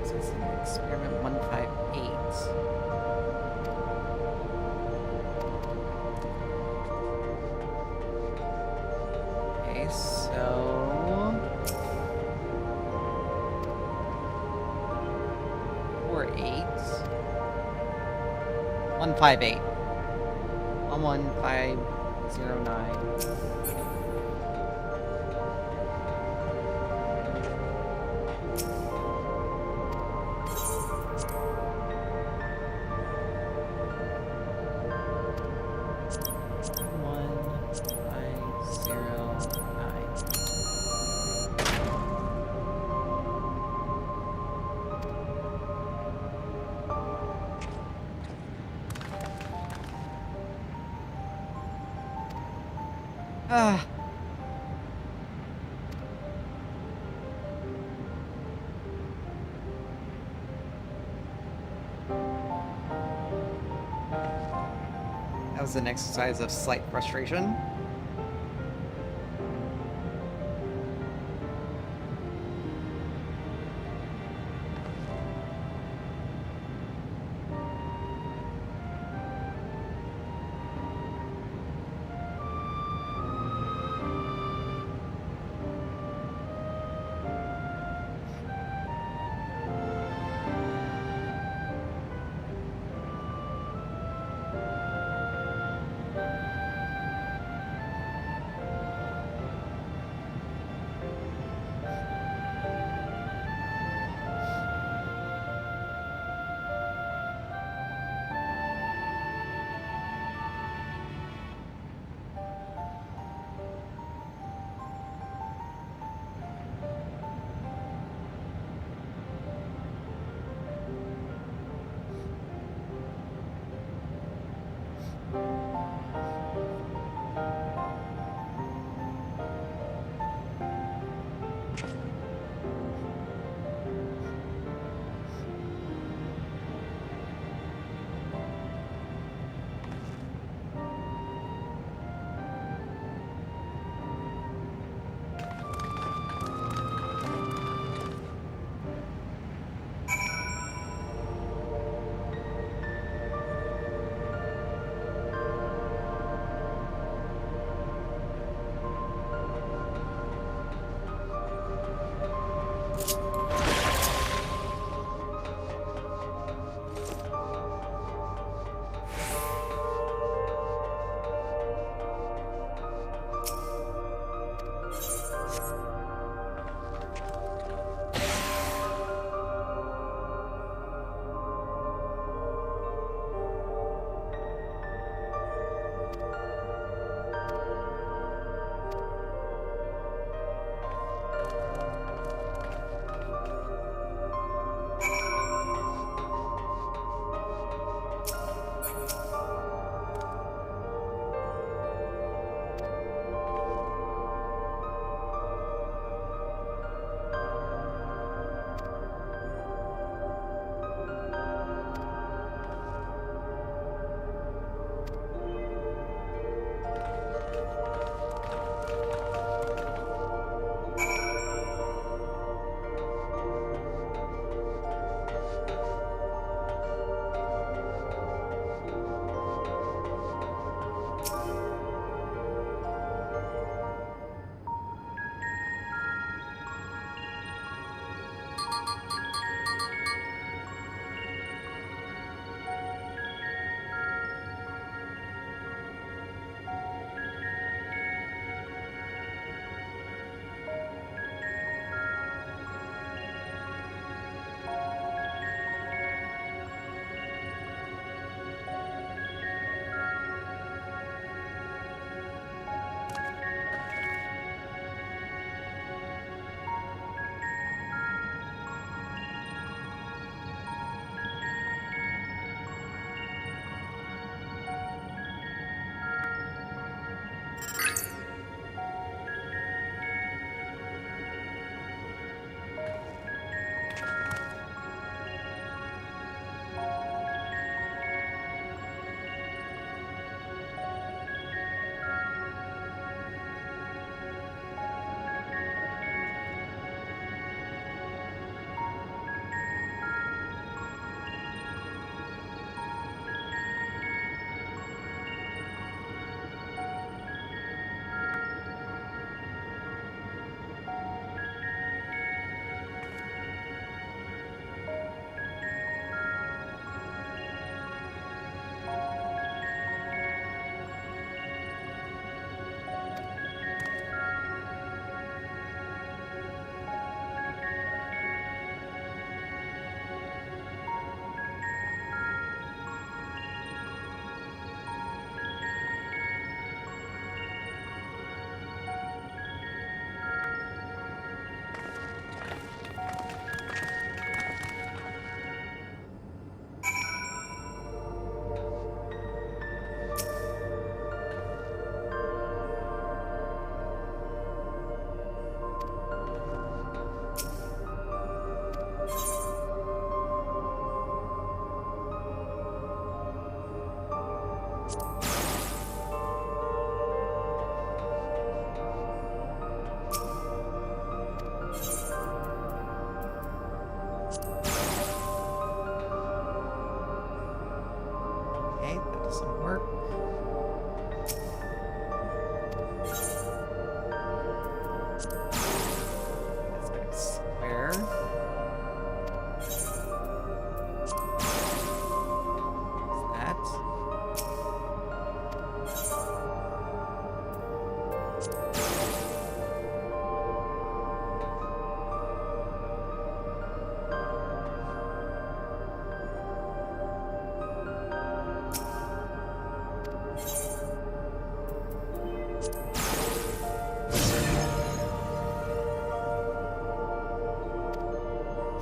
So it's an experiment 158. Okay, so... 48. 158. 11509. Ah. That was an exercise of slight frustration.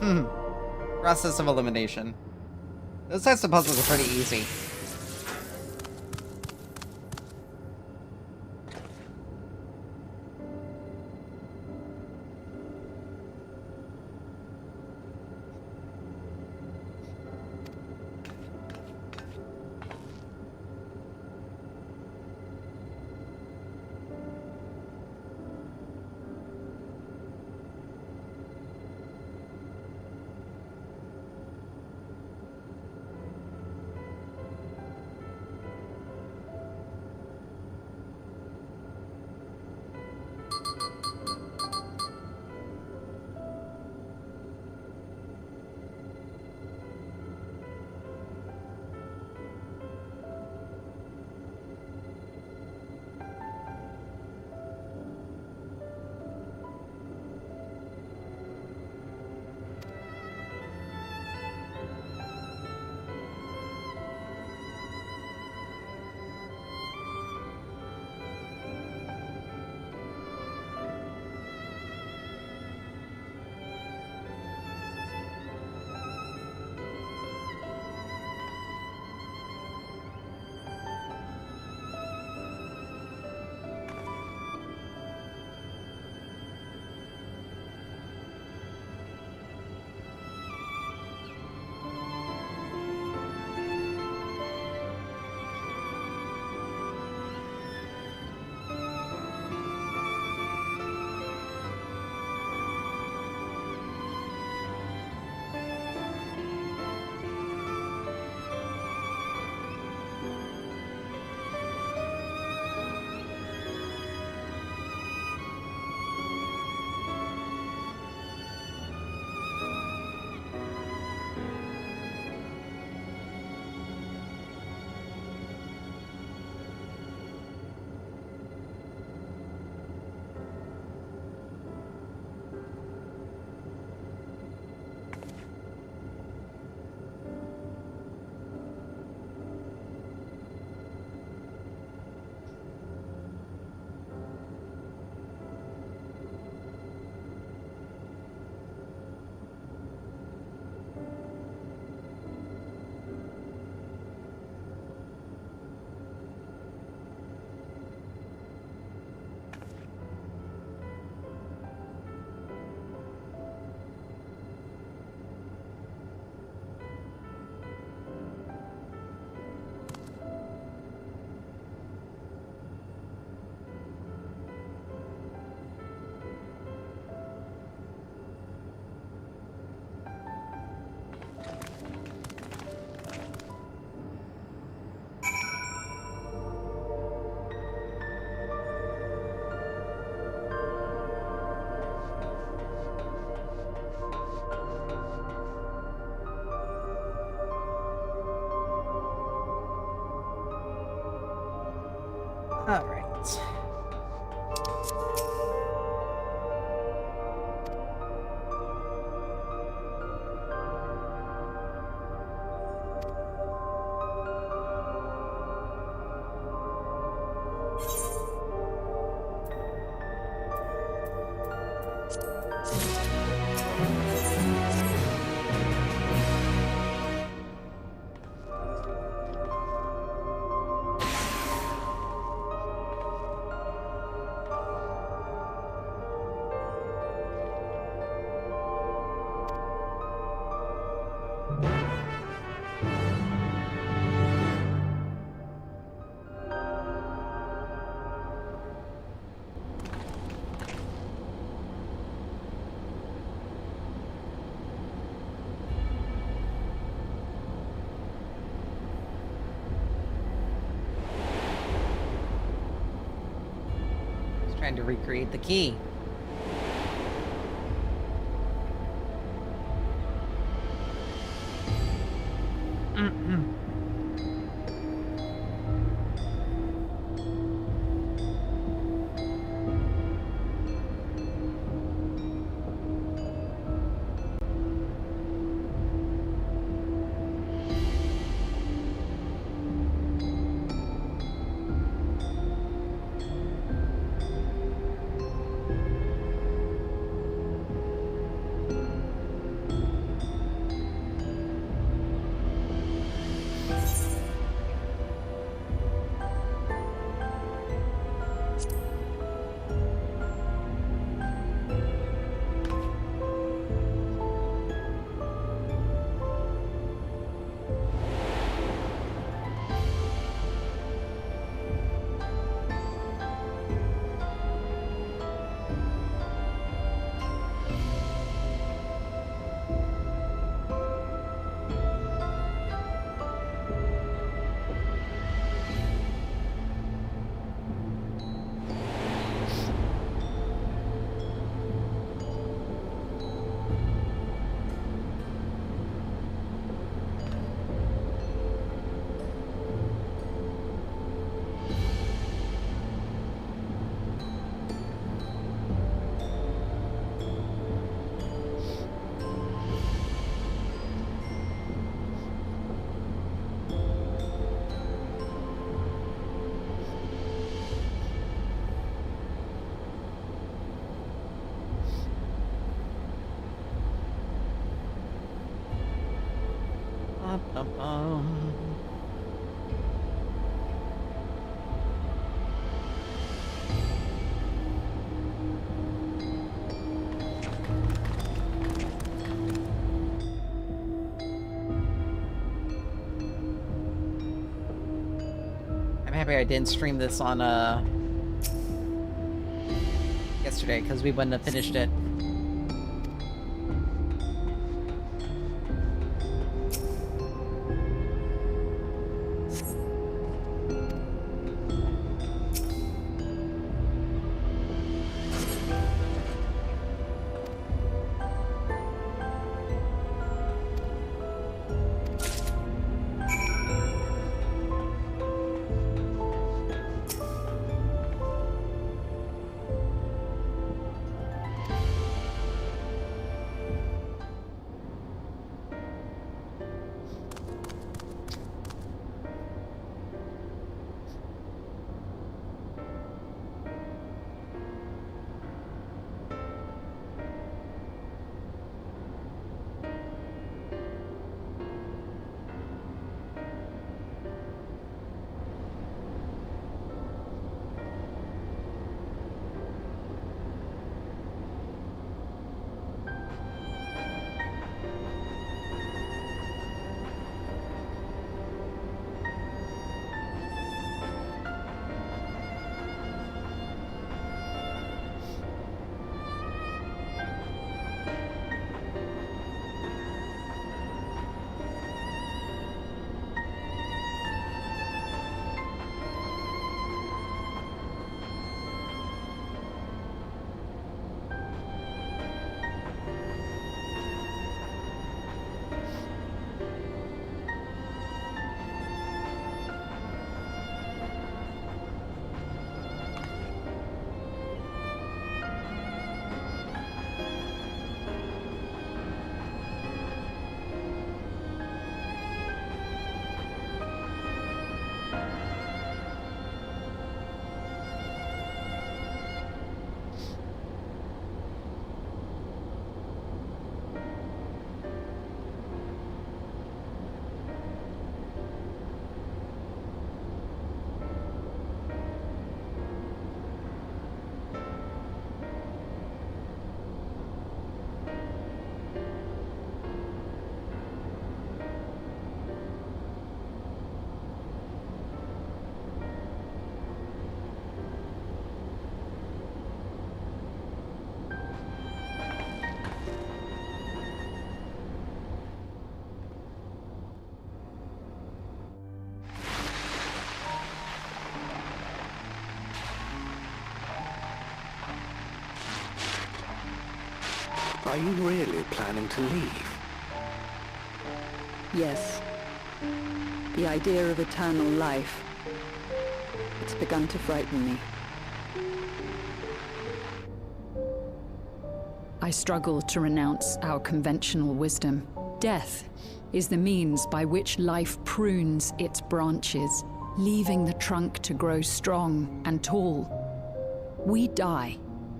Process of elimination. Those types of puzzles are pretty easy. All right. Trying to recreate the key. Ba-ba-bum. I'm happy I didn't stream this on yesterday, because we wouldn't have finished it. Are you really planning to leave? Yes. The idea of eternal life. It's begun to frighten me. I struggle to renounce our conventional wisdom. Death is the means by which life prunes its branches, leaving the trunk to grow strong and tall. We die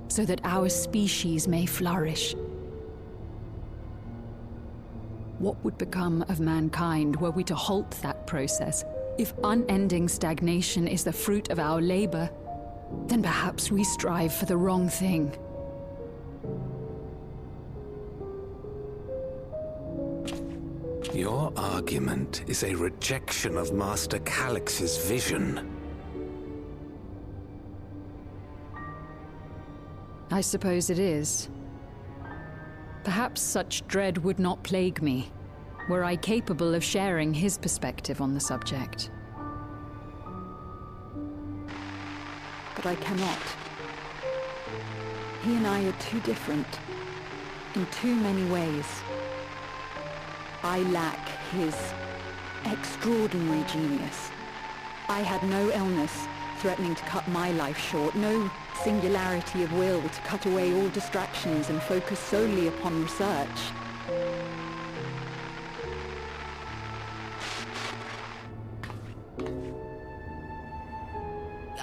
so that our species may flourish. What would become of mankind were we to halt that process? If unending stagnation is the fruit of our labor, then perhaps we strive for the wrong thing. Your argument is a rejection of Master Calix's vision. I suppose it is. Perhaps such dread would not plague me, were I capable of sharing his perspective on the subject. But I cannot. He and I are too different, in too many ways. I lack his extraordinary genius. I had no illness threatening to cut my life short, no singularity of will to cut away all distractions and focus solely upon research.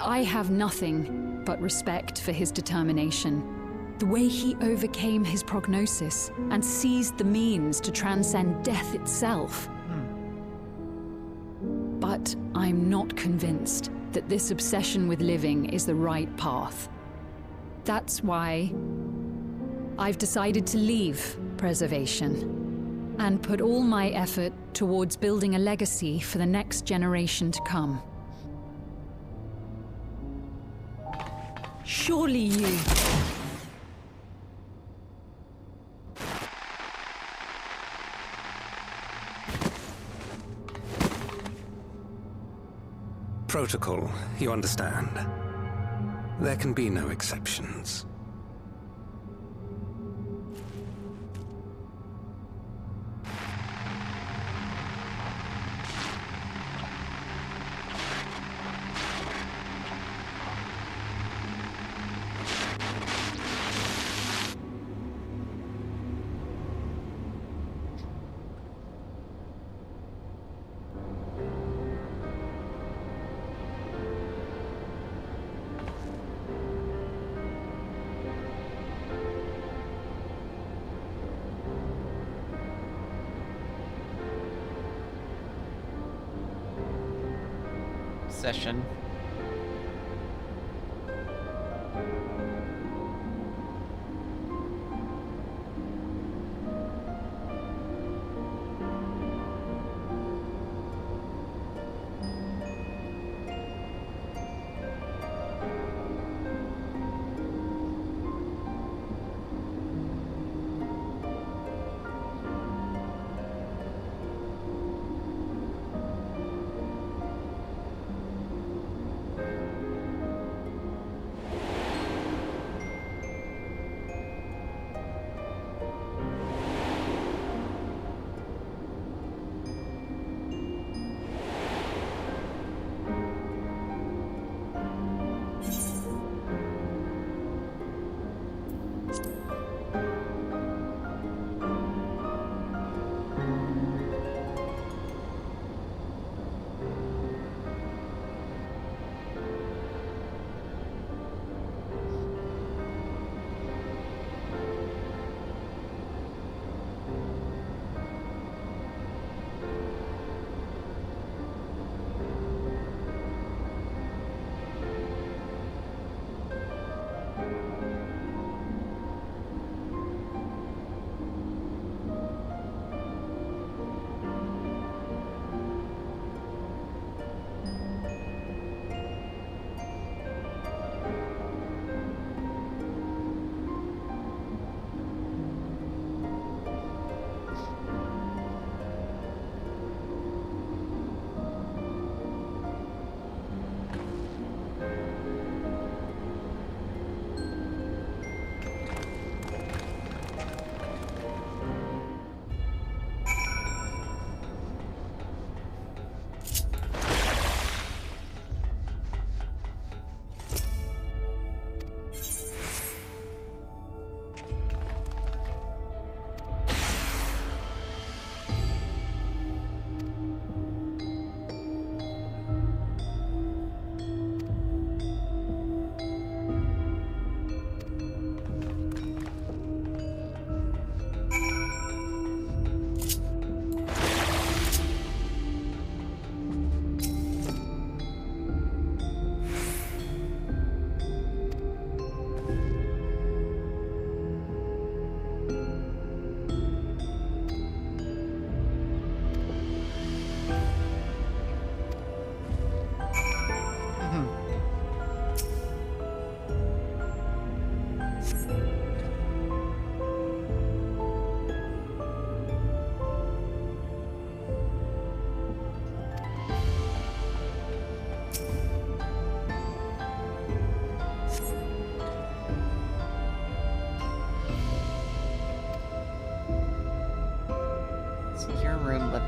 I have nothing but respect for his determination. The way he overcame his prognosis and seized the means to transcend death itself. But I'm not convinced that this obsession with living is the right path. That's why I've decided to leave preservation and put all my effort towards building a legacy for the next generation to come. Surely you... Protocol, you understand. There can be no exceptions. Session.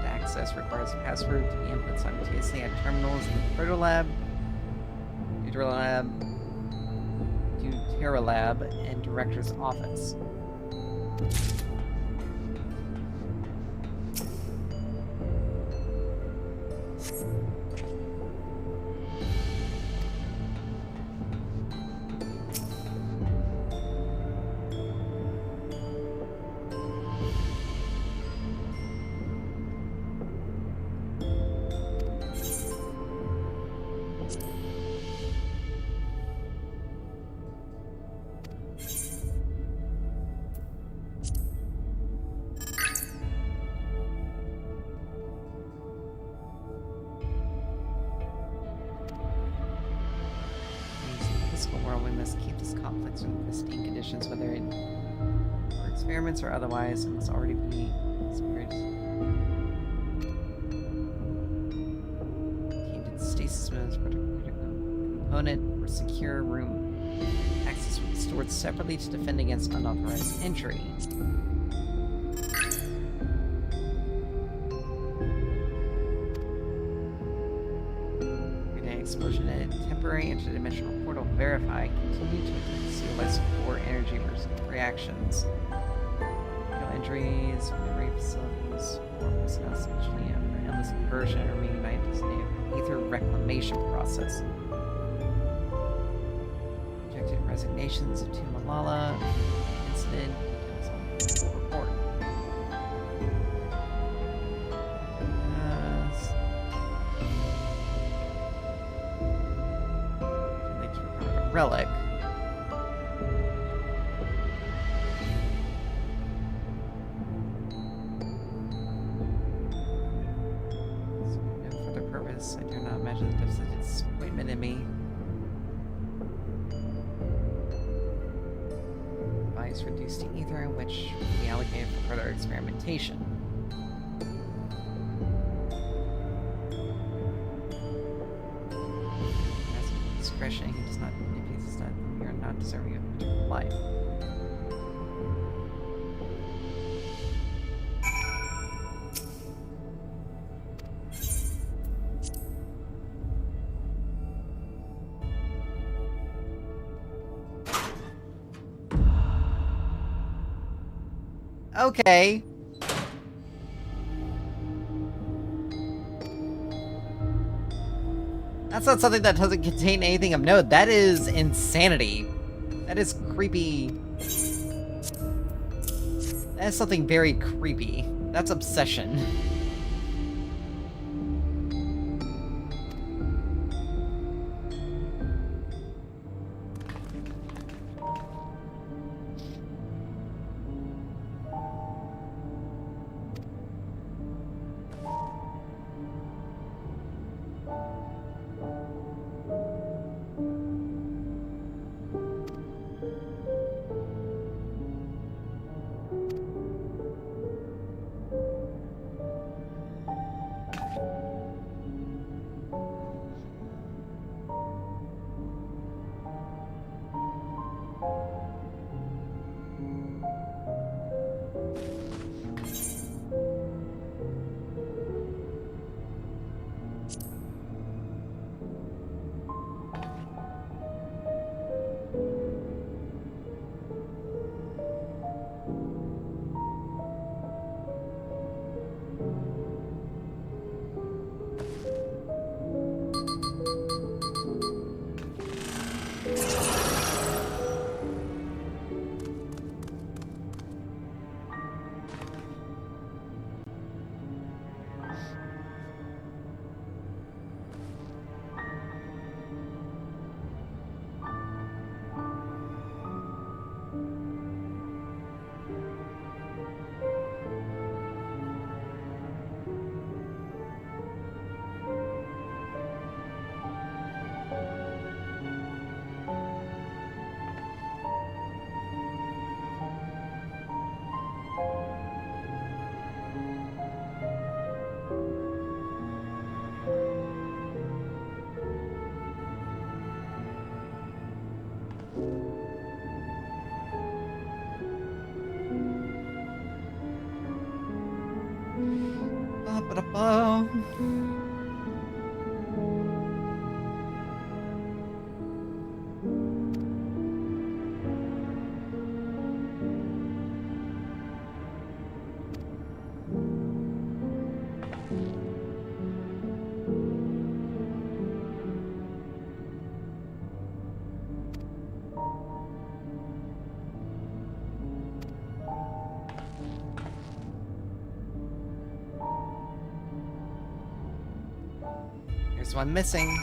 Access requires a password to be input simultaneously at terminals in the Protolab, Deuteralab, and Director's Office. cause conflicts with pristine conditions, whether in for experiments or otherwise, it must already be experienced. Tainted stasis modes, critical component, or secure room. Access will be stored separately to defend against unauthorized entry. Explosion at a temporary interdimensional portal. Verify. Continue to seal by support energy reactions. No injuries, memory facilities, or personnel essentially for endless conversion or reunite this ether reclamation process. Rejected resignations to Malala. Incident. Details on report. Relic. No further purpose. I do not imagine the depths of disappointment in me. Device reduced to ether, in which will be allocated for further experimentation. Discretion, he does not. You're not deserving of eternal life. Okay. That's not something that doesn't contain anything of note. That is insanity. That is creepy. That is something very creepy. That's obsession. Here's one missing.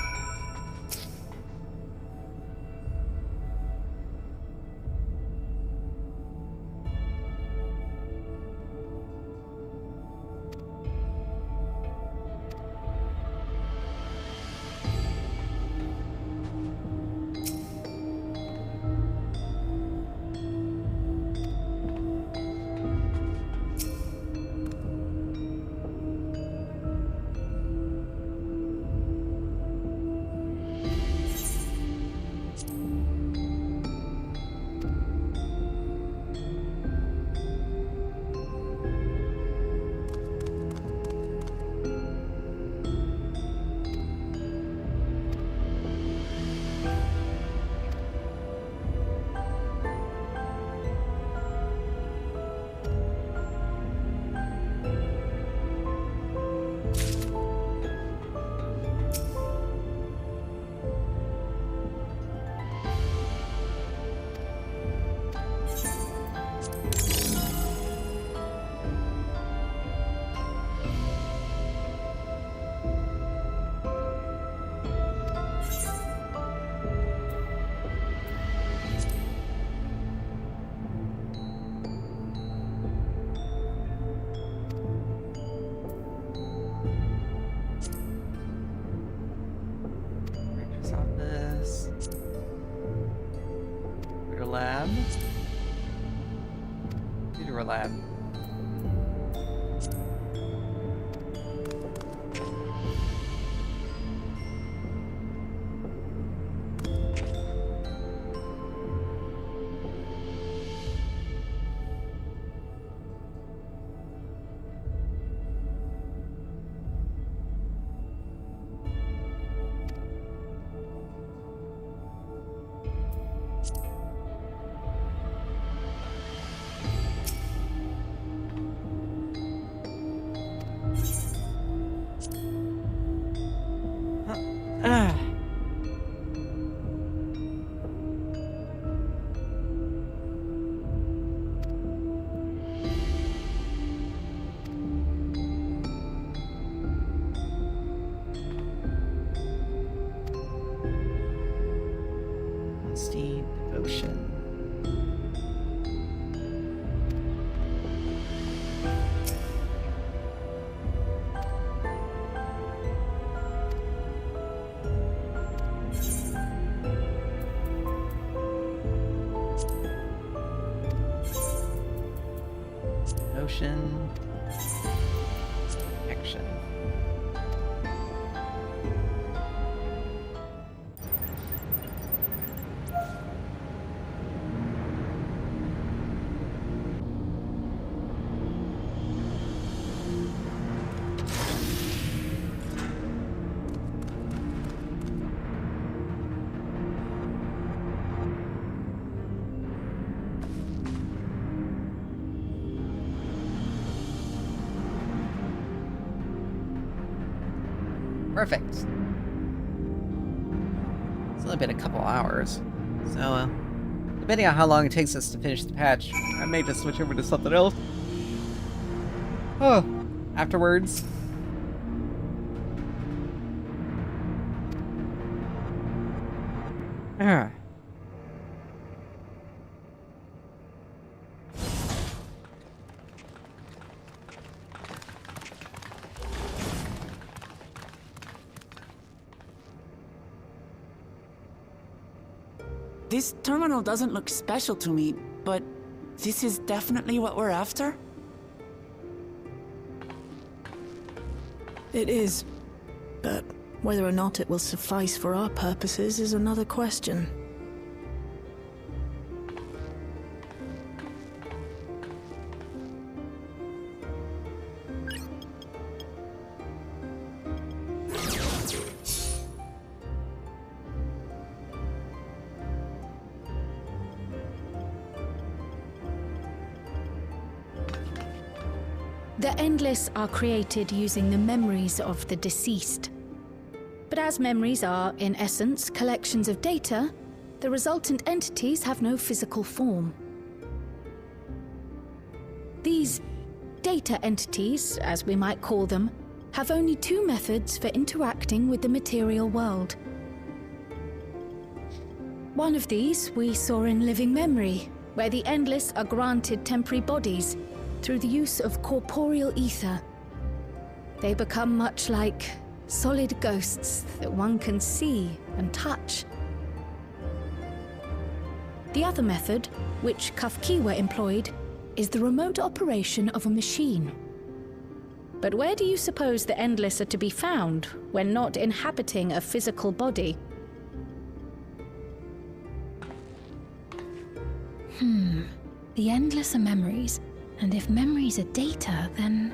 lab. Honesty, devotion. Devotion. Action. Perfect. It's only been a couple hours, so depending on how long it takes us to finish the patch, I may just switch over to something else. Oh, afterwards. This terminal doesn't look special to me, but this is definitely what we're after? It is. But whether or not it will suffice for our purposes is another question. The Endless are created using the memories of the deceased. But as memories are, in essence, collections of data, the resultant entities have no physical form. These data entities, as we might call them, have only two methods for interacting with the material world. One of these we saw in Living Memory, where the Endless are granted temporary bodies through the use of corporeal ether. They become much like solid ghosts that one can see and touch. The other method, which Kafkiwa employed, is the remote operation of a machine. But where do you suppose the Endless are to be found when not inhabiting a physical body? The Endless are memories, and if memories are data, then...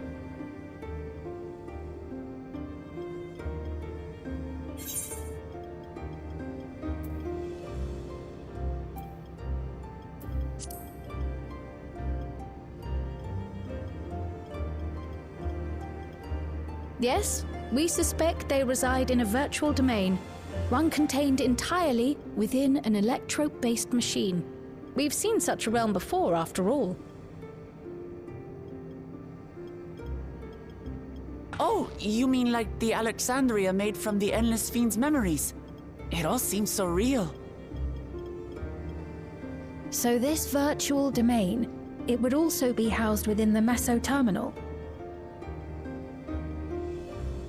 Yes, we suspect they reside in a virtual domain, one contained entirely within an electrope-based machine. We've seen such a realm before, after all. Oh, you mean like the Alexandria made from the Endless Fiend's memories? It all seems so real. So this virtual domain, it would also be housed within the Meso terminal.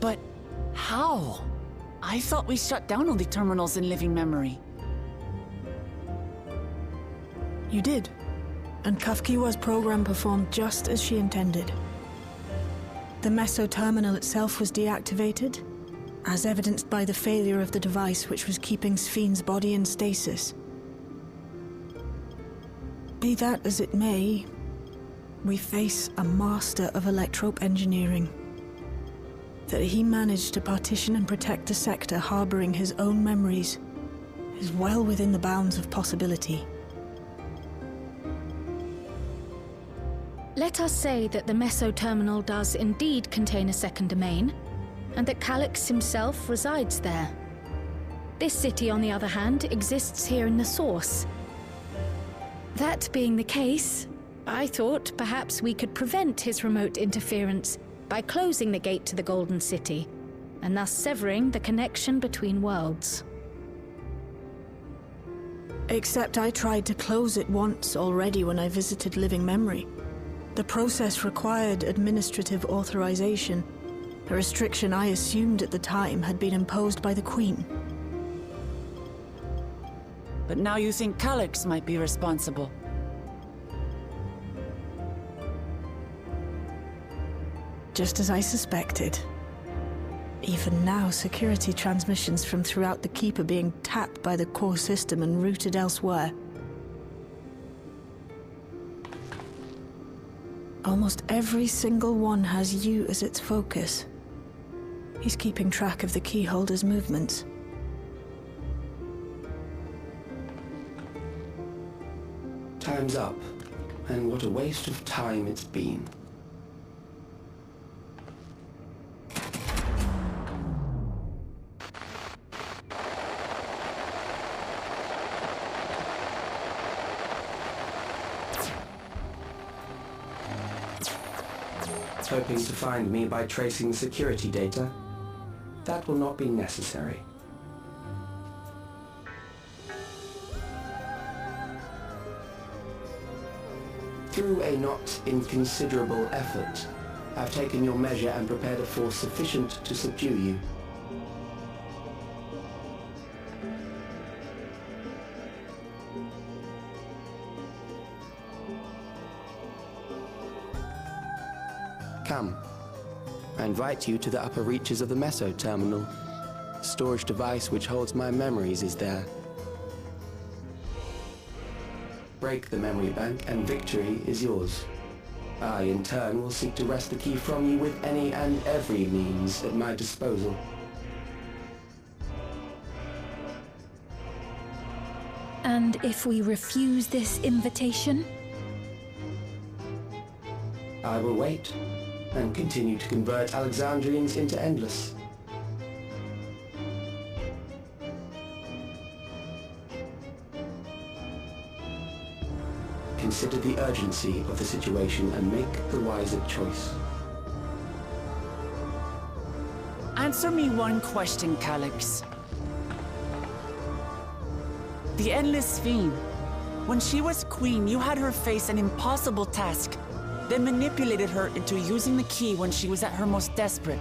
But how? I thought we shut down all the terminals in Living Memory. You did. And Kafkiwa's program performed just as she intended. The meso terminal itself was deactivated, as evidenced by the failure of the device which was keeping Sphne's body in stasis. Be that as it may, we face a master of electrope engineering. That he managed to partition and protect a sector harboring his own memories is well within the bounds of possibility. Let us say that the meso terminal does indeed contain a second domain, and that Calyx himself resides there. This city, on the other hand, exists here in the source. That being the case, I thought perhaps we could prevent his remote interference by closing the gate to the Golden City, and thus severing the connection between worlds. Except I tried to close it once already when I visited Living Memory. The process required administrative authorization, a restriction I assumed at the time had been imposed by the Queen. But now you think Calyx might be responsible. Just as I suspected. Even now, security transmissions from throughout the Keep are being tapped by the core system and routed elsewhere. Almost every single one has you as its focus. He's keeping track of the keyholder's movements. Time's up, and what a waste of time it's been. Hoping to find me by tracing security data? That will not be necessary. Through a not inconsiderable effort, I've taken your measure and prepared a force sufficient to subdue you. Come. I invite you to the upper reaches of the meso terminal. The storage device which holds my memories is there. Break the memory bank and victory is yours. I, in turn, will seek to wrest the key from you with any and every means at my disposal. And if we refuse this invitation? I will wait and continue to convert Alexandrians into Endless. Consider the urgency of the situation and make the wiser choice. Answer me one question, Calyx. The Endless Sphene. When she was queen, you had her face an impossible task, then manipulated her into using the key when she was at her most desperate.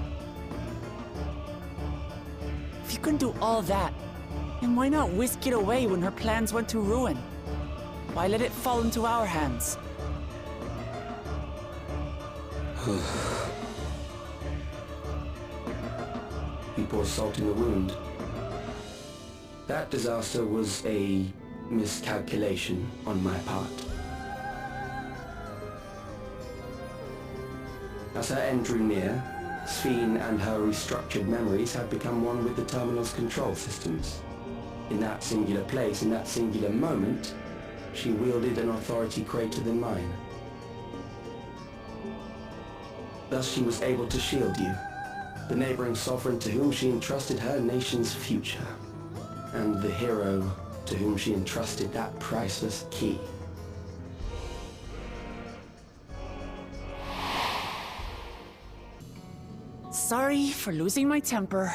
If you can do all that, then why not whisk it away when her plans went to ruin? Why let it fall into our hands? We pour salt in the wound. That disaster was a miscalculation on my part. As her end drew near, Sphene and her restructured memories had become one with the terminal's control systems. In that singular place, in that singular moment, she wielded an authority greater than mine. Thus she was able to shield you, the neighboring sovereign to whom she entrusted her nation's future, and the hero to whom she entrusted that priceless key. Sorry for losing my temper.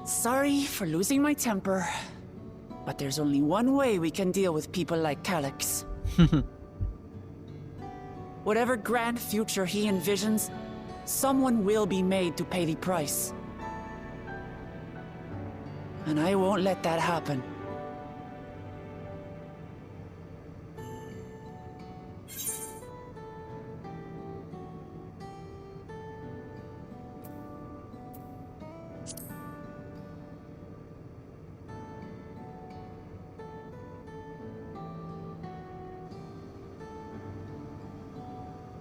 Sorry for losing my temper. But there's only one way we can deal with people like Calyx. Whatever grand future he envisions, someone will be made to pay the price. And I won't let that happen.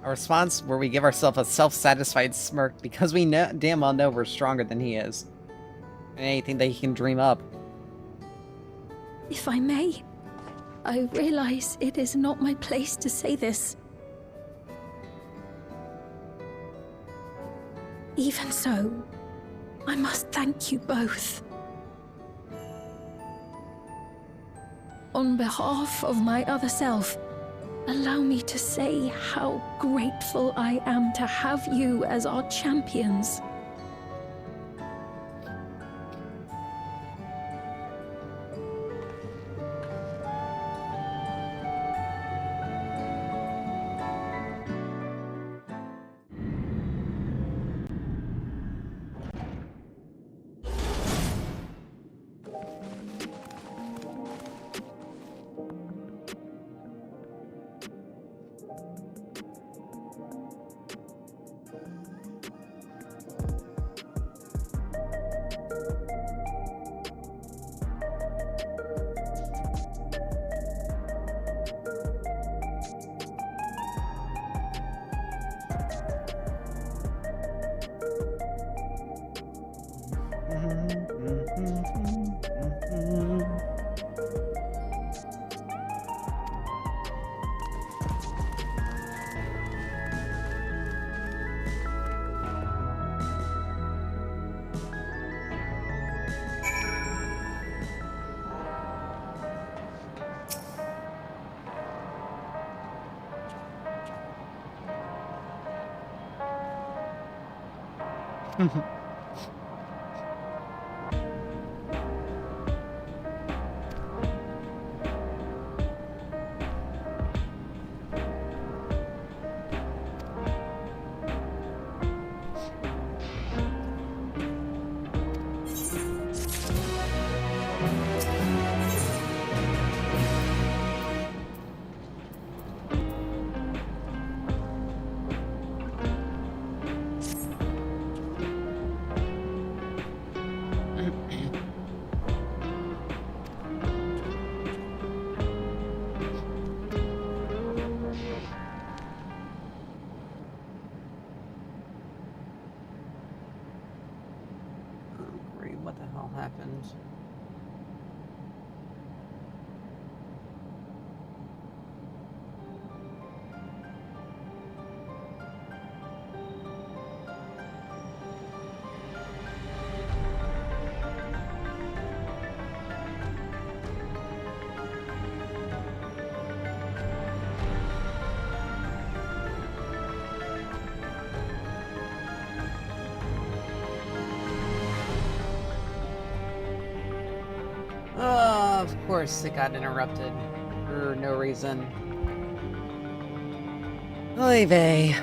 A response where we give ourselves a self-satisfied smirk because we damn well know we're stronger than he is. And anything that he can dream up. If I may, I realize it is not my place to say this. Even so, I must thank you both. On behalf of my other self, allow me to say how grateful I am to have you as our champions. What the hell happened? Of course it got interrupted for no reason. Oy vey.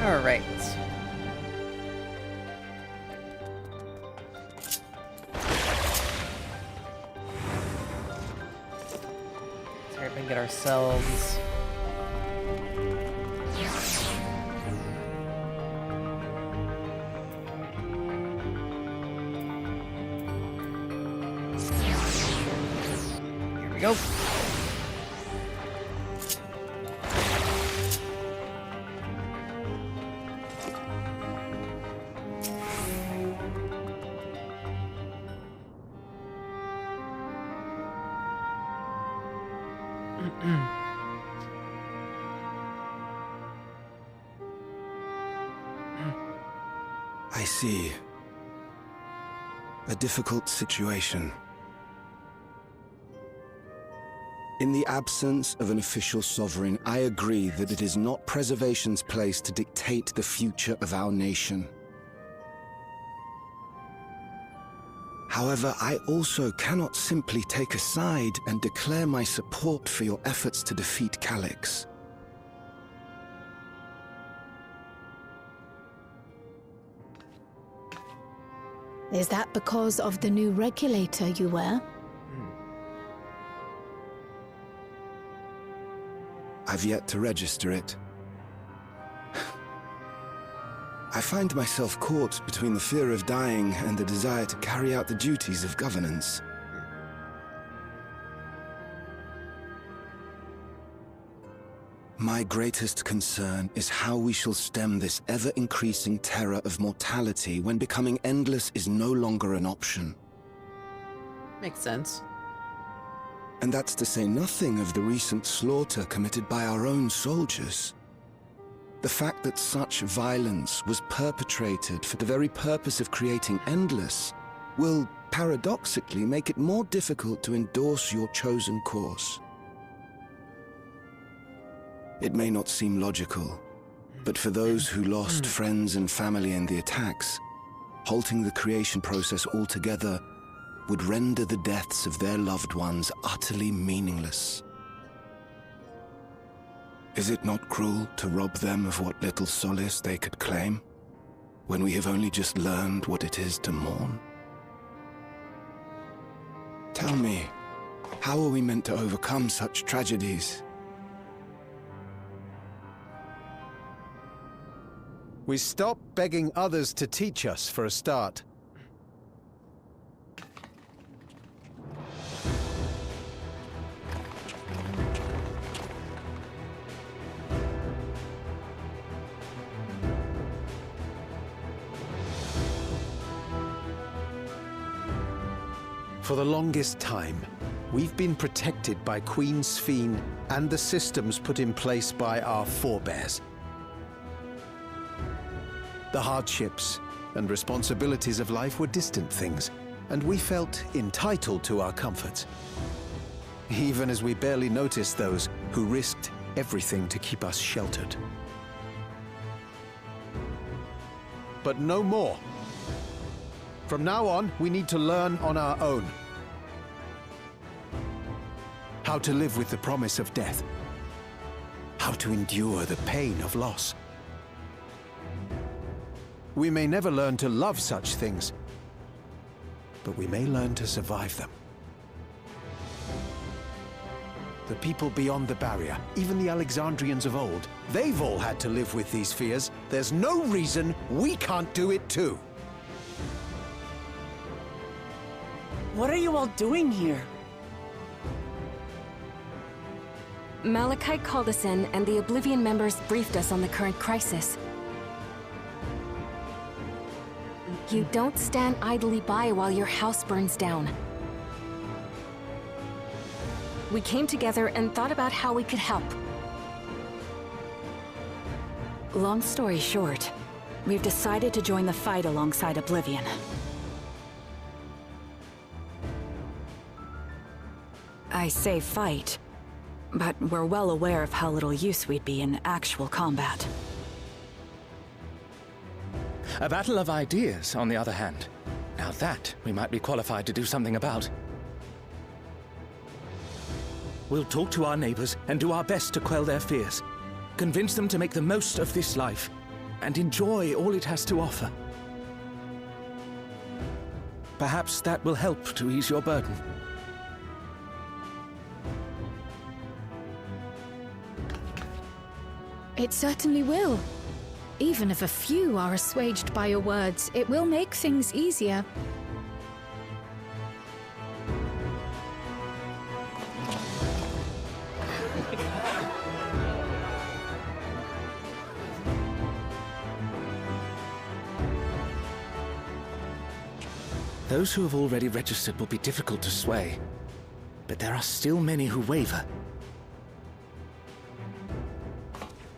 Alright. Let's hurry up and get ourselves... Here we go. I see. A difficult situation. In the absence of an official sovereign, I agree that it is not Preservation's place to dictate the future of our nation. However, I also cannot simply take a side and declare my support for your efforts to defeat Calyx. Is that because of the new regulator you wear? I've yet to register it. I find myself caught between the fear of dying and the desire to carry out the duties of governance. My greatest concern is how we shall stem this ever-increasing terror of mortality when becoming endless is no longer an option. Makes sense. And that's to say nothing of the recent slaughter committed by our own soldiers. The fact that such violence was perpetrated for the very purpose of creating endless will, paradoxically, make it more difficult to endorse your chosen course. It may not seem logical, but for those who lost friends and family in the attacks, halting the creation process altogether would render the deaths of their loved ones utterly meaningless. Is it not cruel to rob them of what little solace they could claim, when we have only just learned what it is to mourn? Tell me, how are we meant to overcome such tragedies? We stop begging others to teach us, for a start. For the longest time, we've been protected by Queen XIV and the systems put in place by our forebears. The hardships and responsibilities of life were distant things, and we felt entitled to our comforts, even as we barely noticed those who risked everything to keep us sheltered. But no more. From now on, we need to learn on our own. How to live with the promise of death. How to endure the pain of loss. We may never learn to love such things, but we may learn to survive them. The people beyond the barrier, even the Alexandrians of old, they've all had to live with these fears. There's no reason we can't do it too. What are you all doing here? Malachite called us in, and the Oblivion members briefed us on the current crisis. You don't stand idly by while your house burns down. We came together and thought about how we could help. Long story short, we've decided to join the fight alongside Oblivion. I say fight, but we're well aware of how little use we'd be in actual combat. A battle of ideas, on the other hand. Now that we might be qualified to do something about. We'll talk to our neighbors and do our best to quell their fears. Convince them to make the most of this life. and enjoy all it has to offer. Perhaps that will help to ease your burden. It certainly will. Even if a few are assuaged by your words, it will make things easier. Those who have already registered will be difficult to sway, but there are still many who waver.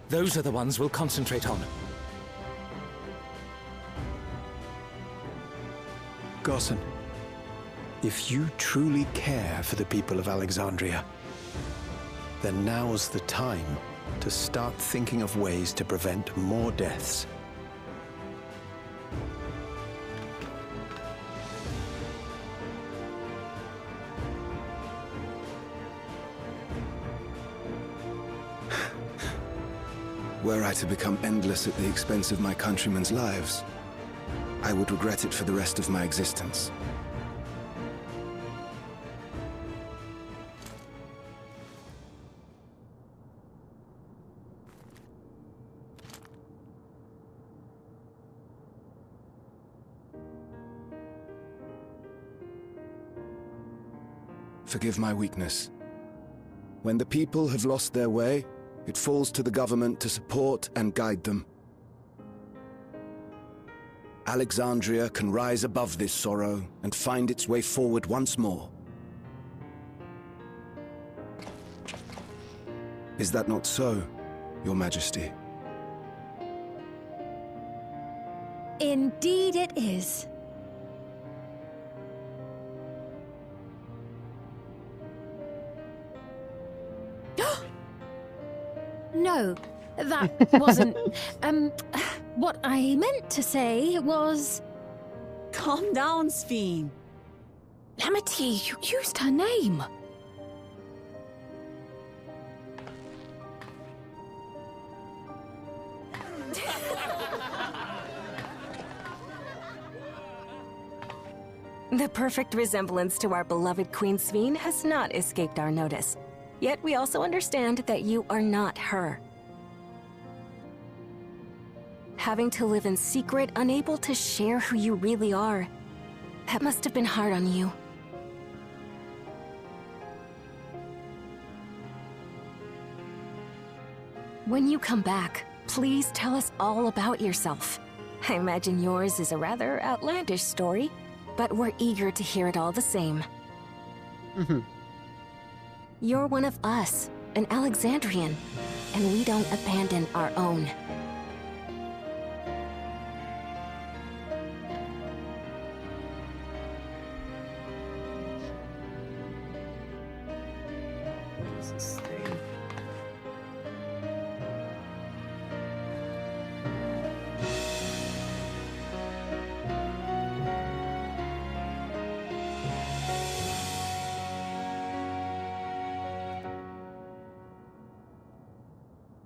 Those are the ones we'll concentrate on. Gossen, if you truly care for the people of Alexandria, then now's the time to start thinking of ways to prevent more deaths. Were I to become endless at the expense of my countrymen's lives, I would regret it for the rest of my existence. Forgive my weakness. When the people have lost their way, it falls to the government to support and guide them. Alexandria can rise above this sorrow and find its way forward once more. Is that not so, Your Majesty? Indeed it is. No, that wasn't... what I meant to say was... Calm down, Sphene. Amity, you used her name. The perfect resemblance to our beloved Queen Sphene has not escaped our notice. Yet we also understand that you are not her. Having to live in secret, unable to share who you really are, that must have been hard on you. When you come back, please tell us all about yourself. I imagine yours is a rather outlandish story, but we're eager to hear it all the same. You're one of us, an Alexandrian, and we don't abandon our own.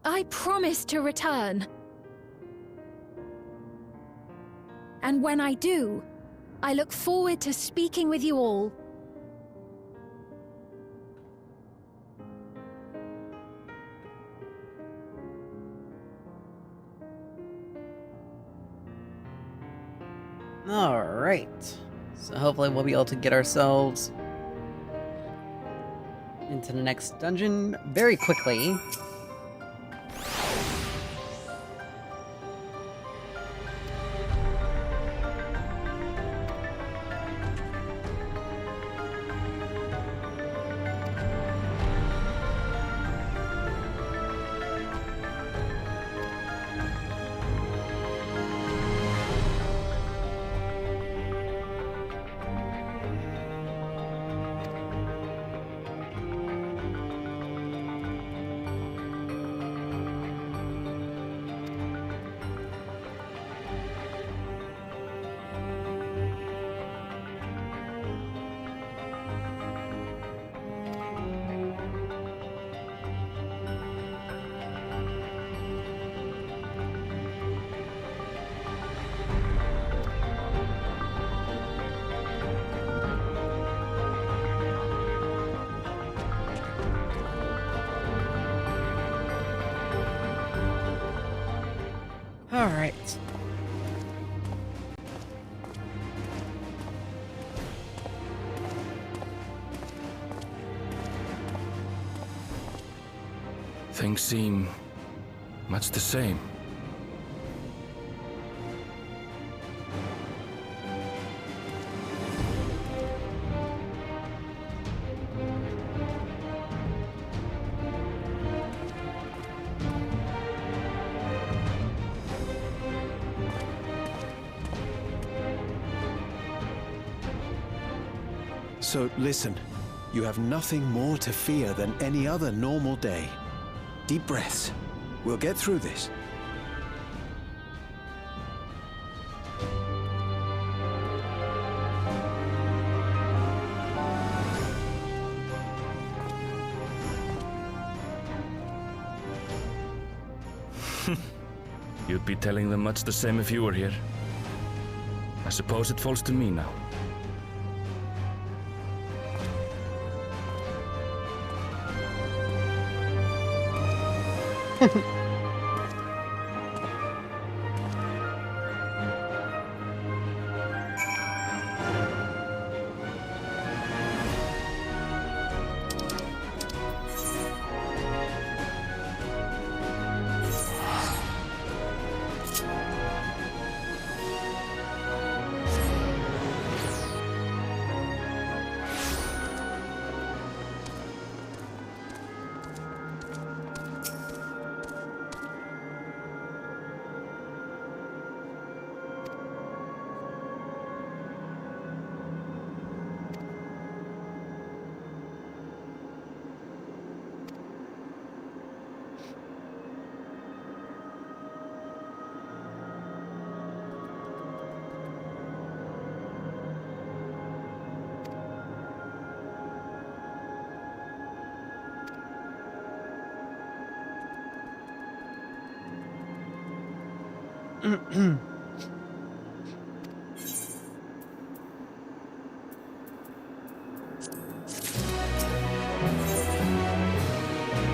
I promise to return. And when I do, I look forward to speaking with you all. Alright. So hopefully we'll be able to get ourselves into the next dungeon very quickly. Alright. Things seem much the same. So listen, you have nothing more to fear than any other normal day. Deep breaths. We'll get through this. You'd be telling them much the same if you were here. I suppose it falls to me now.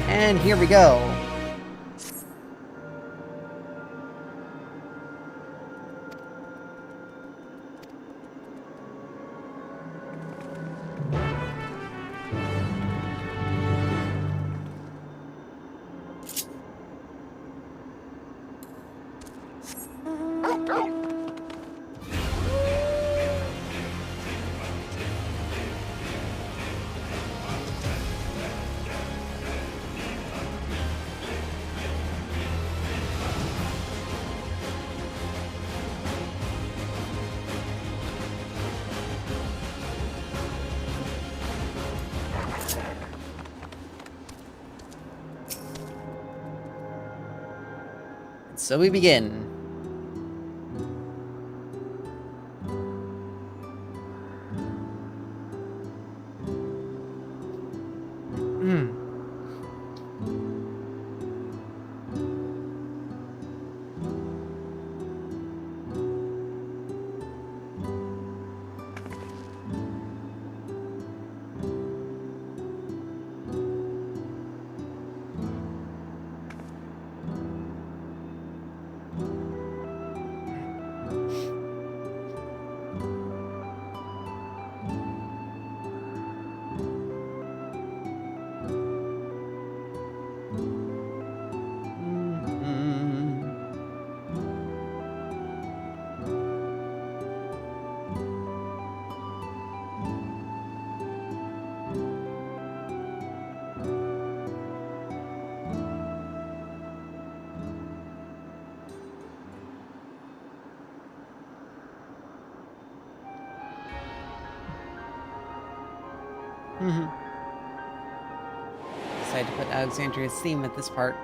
And here we go. So we begin. Decided to put Alexandria's theme at this part.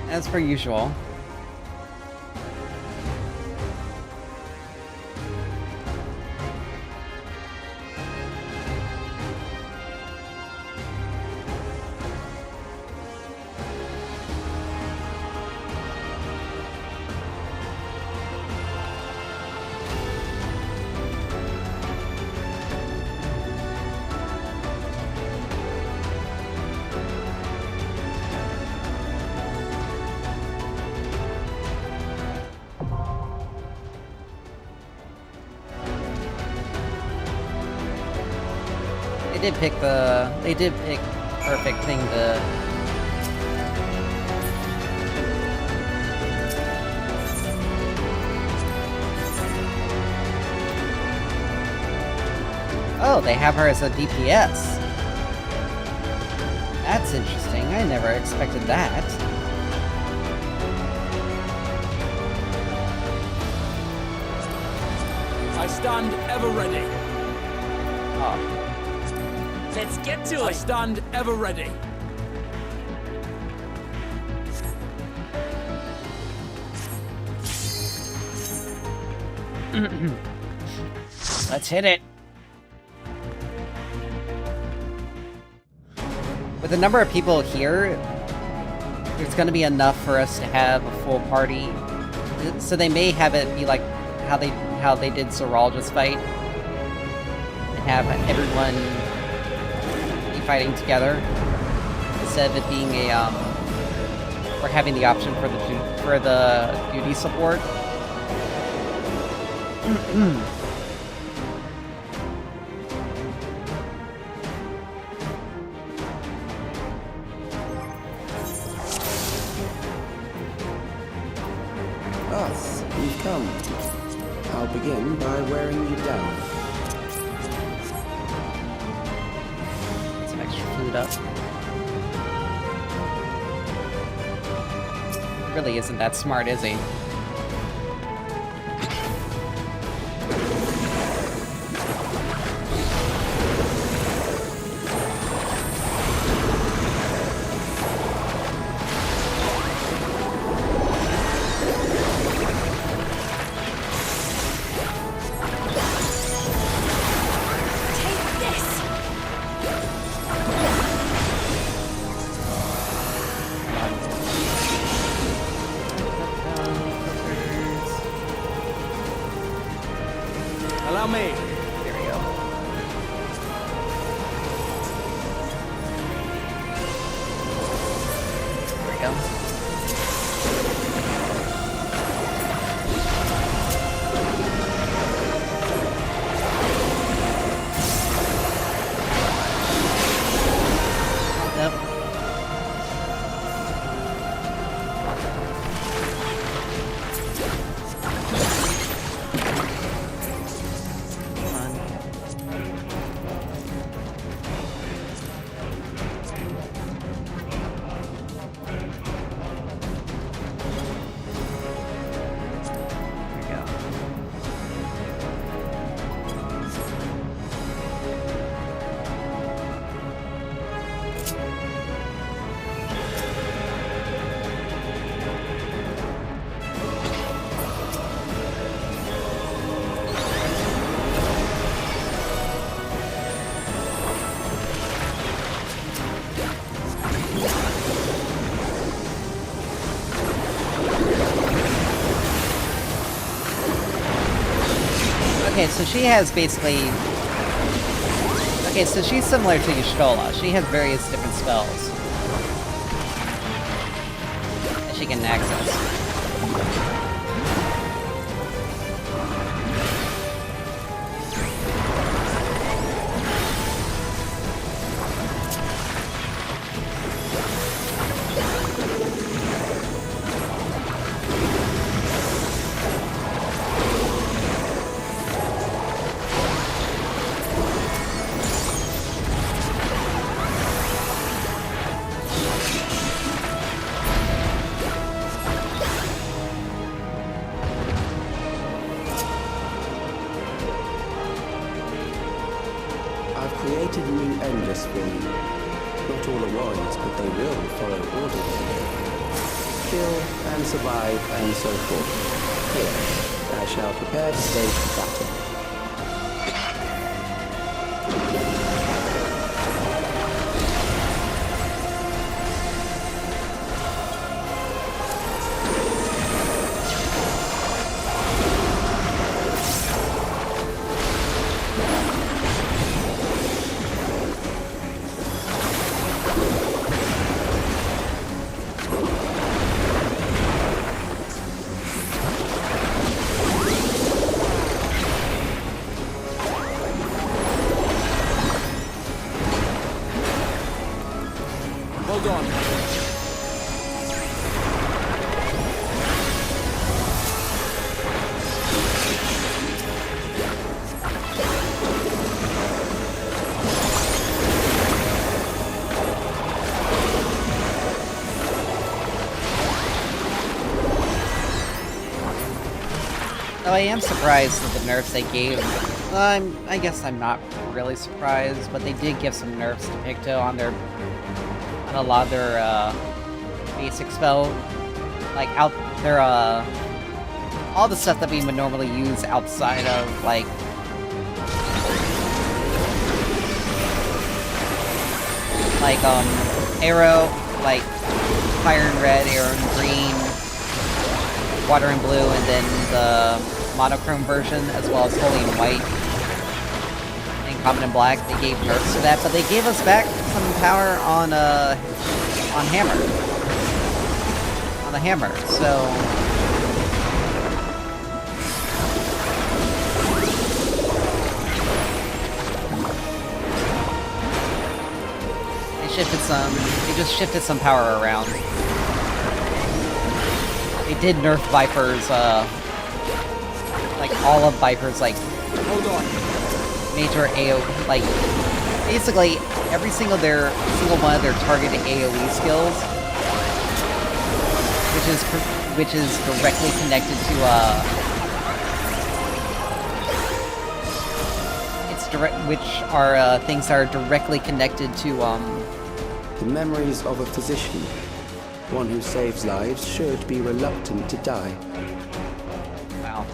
As per usual. They did pick perfect thing to... Oh, they have her as a DPS. That's interesting. I never expected that. I stand ever ready. Oh. Let's get to it! I stand ever ready. Let's hit it. With the number of people here, there's gonna be enough for us to have a full party. So they may have it be like how they did Zoralja's fight. And have everyone fighting together instead of it being a or having the option for the duty support. You've come. I'll begin by wearing you down. Food up. Really isn't that smart, is he? Allow me. There we go. There we go. Nope. Okay, so she has basically... Okay, so she's similar to Y'shtola. She has various different spells that she can access. created new endless for you. Not all at once, but they will follow orders. Kill and survive and so forth. Here, I shall prepare the stage for battle. Hold on. I am surprised at the nerfs they gave. I guess I'm not really surprised, but they did give some nerfs to Picto on a lot of their basic spell, like all the stuff that we would normally use outside of like arrow, like fire and red, arrow and green, water and blue, and then the monochrome version, as well as holy and white, and common and black. They gave nerfs to that, but they gave us back some power on hammer. On the hammer, so they just shifted some power around. They did nerf Viper's like all of Viper's like major AoE, like basically every single one of their targeted AoE skills, which is directly connected to things that are directly connected to The memories of a physician. One who saves lives should be reluctant to die. Wow.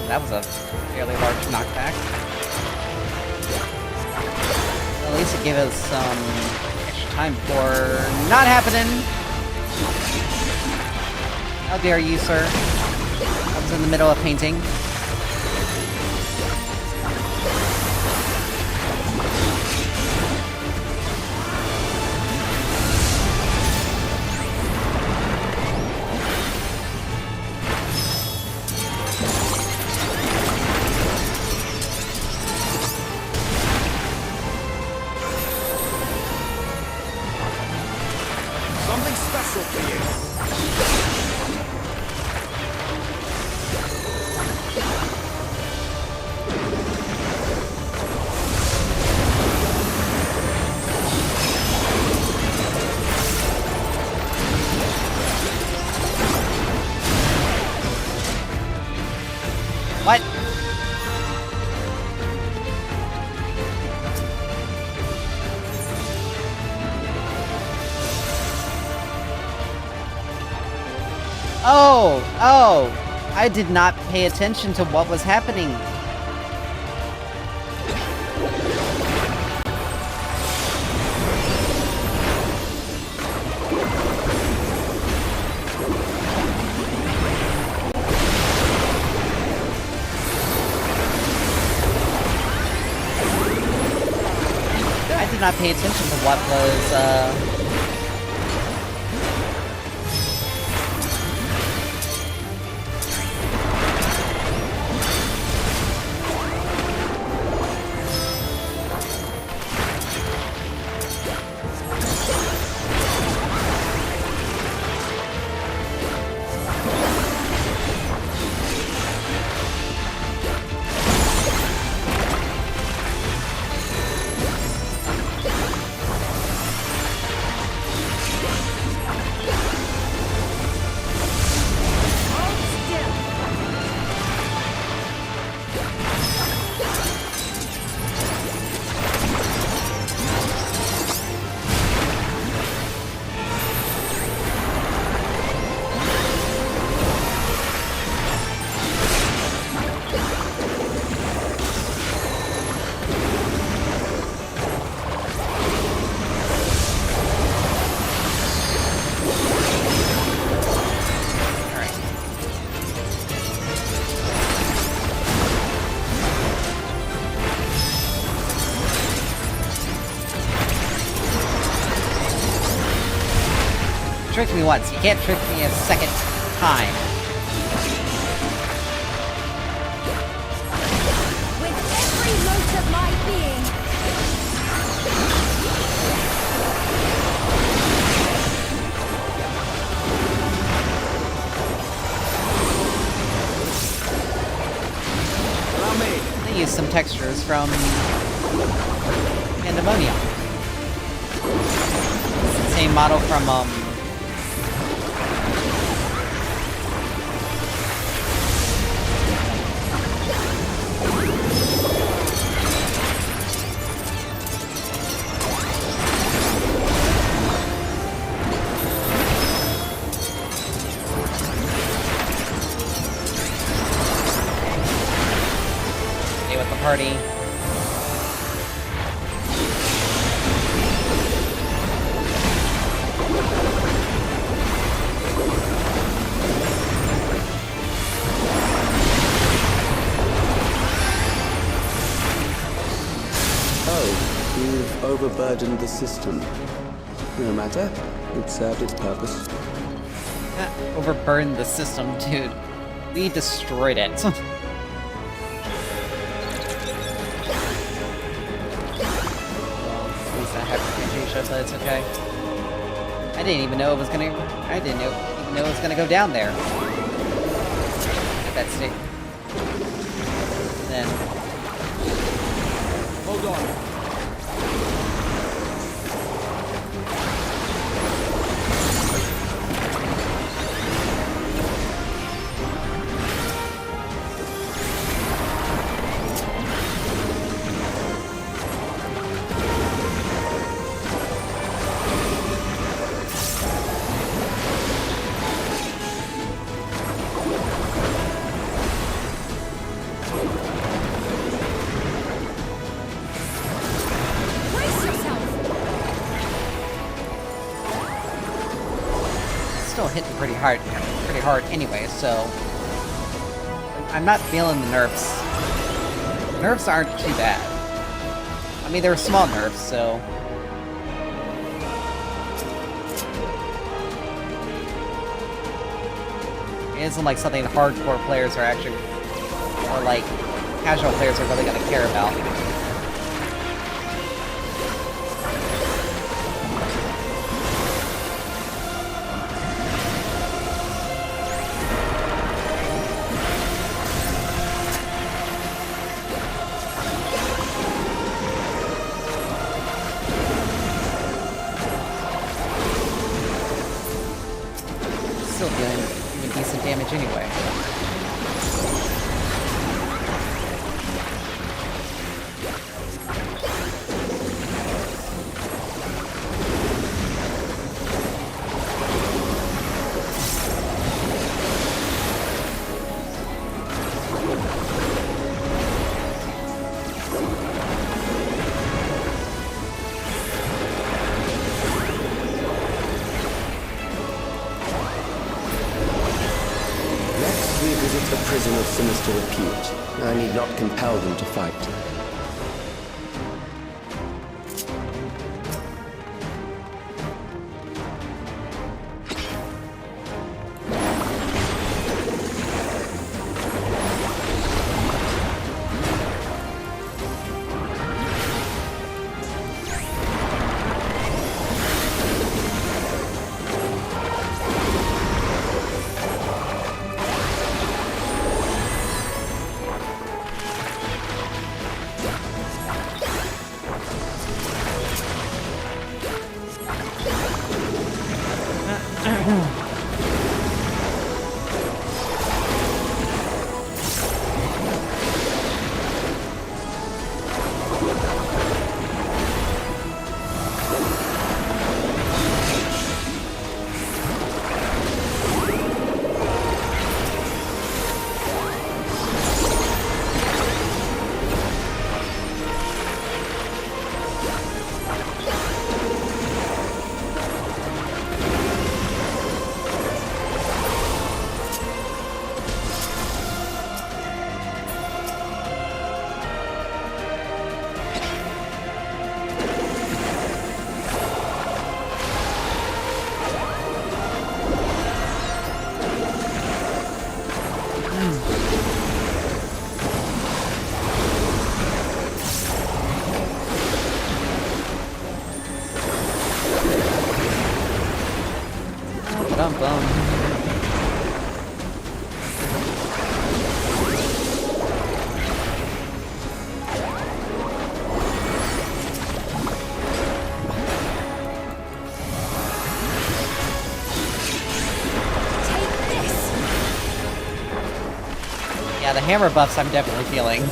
That was a fairly large knockback. At least it gave us some extra time for not happening. How dare you, sir? I was in the middle of painting. What? Oh, I did not pay attention to what was happening. I did not pay attention to what was, tricked me once. You can't trick me a second time. With every mote of my being. They use some textures from Pandemonium. It's the same model from Stay with the party. Oh, you've overburdened the system. No matter. It served its purpose. Overburned the system, dude. We destroyed it. But it's okay. I didn't even know it was gonna. I didn't even know it was gonna go down there. At that state. Then. Hold on. Still hitting pretty hard anyway, so I'm not feeling the nerfs. Nerfs aren't too bad. I mean, they're small nerfs, so it isn't like something hardcore players are actually, or like casual players are really gonna care about. Still doing even decent damage anyway. Revisit a prison of sinister repute. I need not compel them to fight. bone. Yeah, the hammer buffs I'm definitely feeling.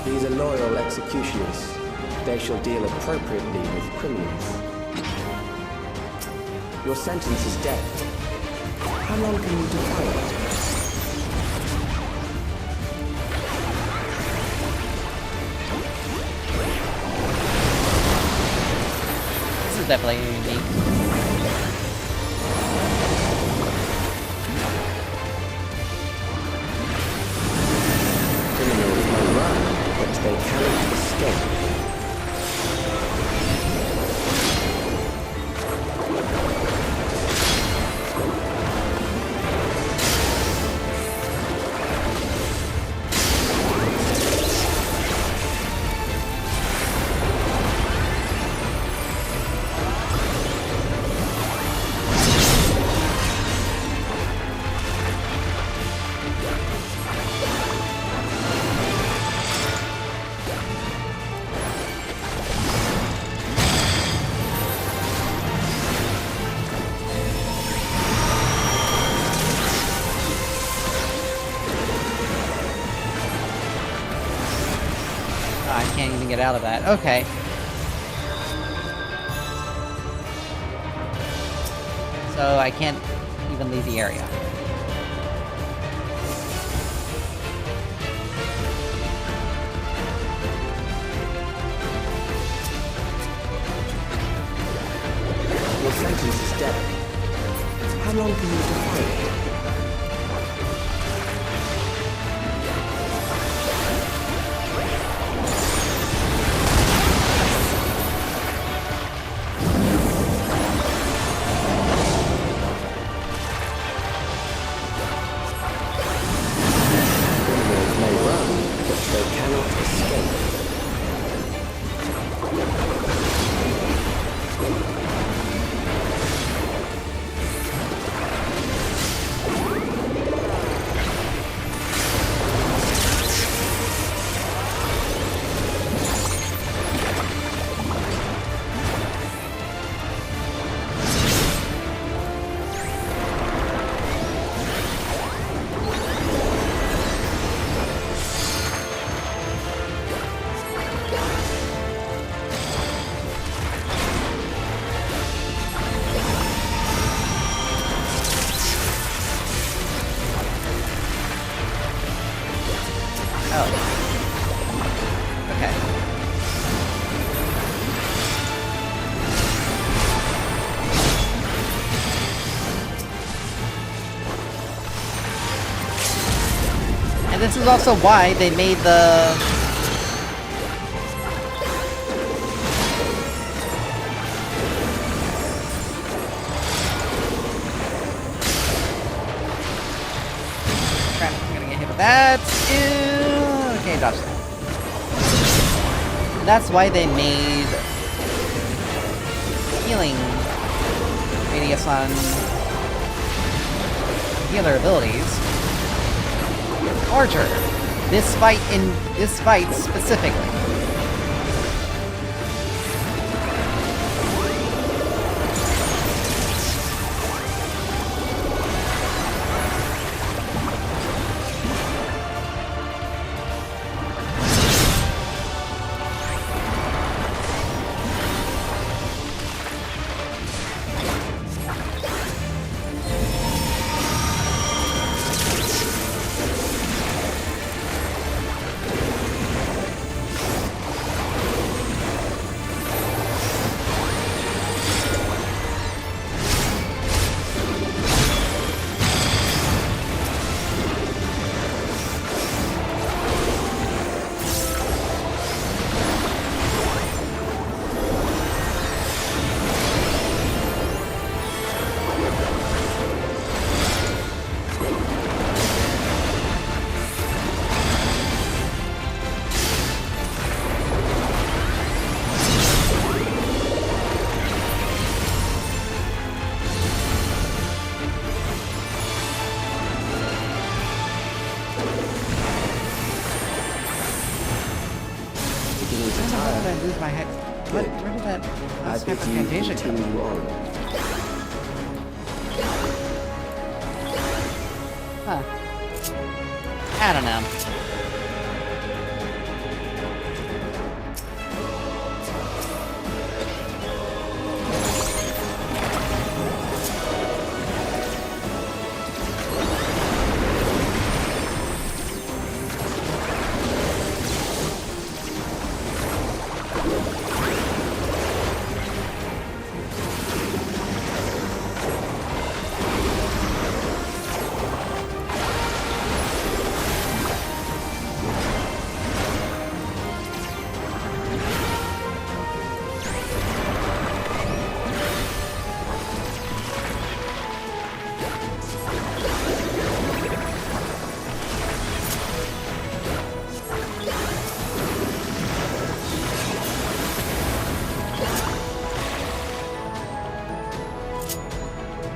These are loyal executioners. They shall deal appropriately with criminals. Your sentence is death. How long can you defy it? This is definitely unique. Criminals may run, but they cannot escape. I can't even get out of that. Okay. So I can't even leave the area. Your sentence is death. How long can you defy it? This is also why they made the... Crap, I'm gonna get hit with that. Ew. Okay, dodge that. That's why they made healing radius on healer abilities larger. This fight specifically. did I lose my head? What? Where did that hypercantation come from? Huh. I don't know.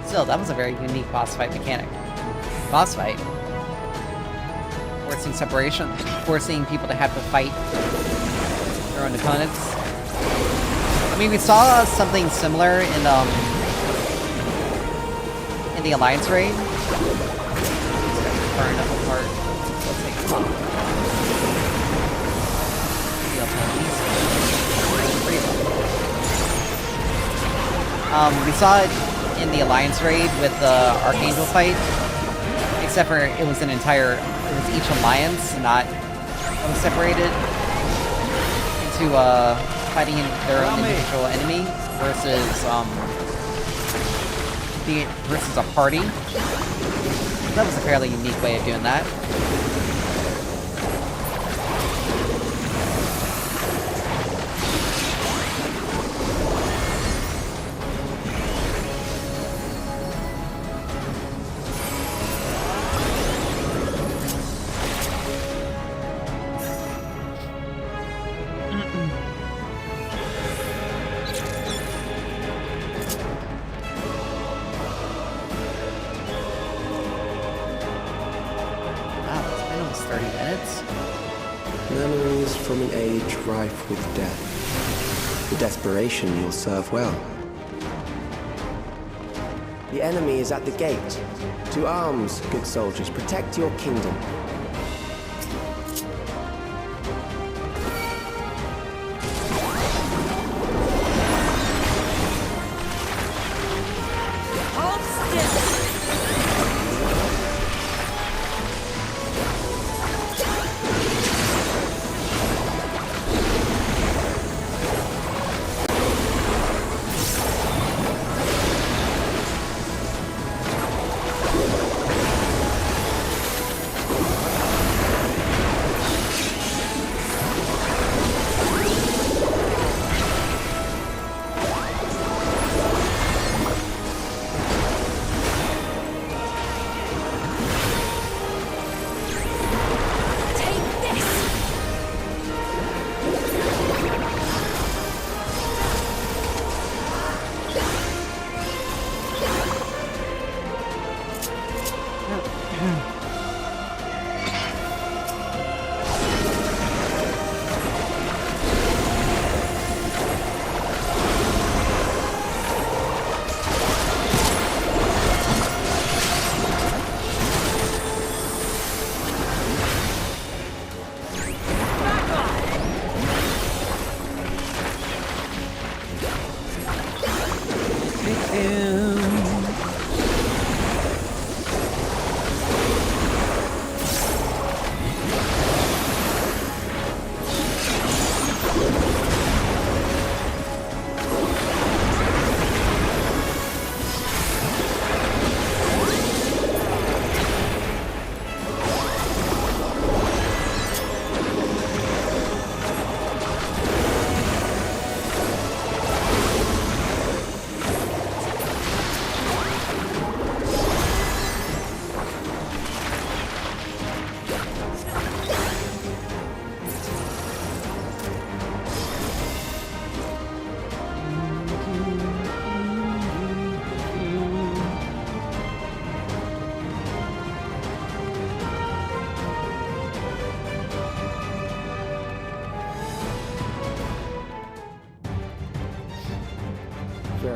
Still, that was a very unique boss fight mechanic. Boss fight. Forcing separation. Forcing people to have to fight their own opponents. I mean, we saw something similar in the Alliance raid. Burn up apart. Let's take them off. We saw it in the Alliance raid with the Archangel fight, except for it was each alliance, not it was separated into fighting their own individual enemy versus a party. That was a fairly unique way of doing that. Memories from an age rife with death. The desperation will serve well. The enemy is at the gate. To arms, good soldiers, protect your kingdom.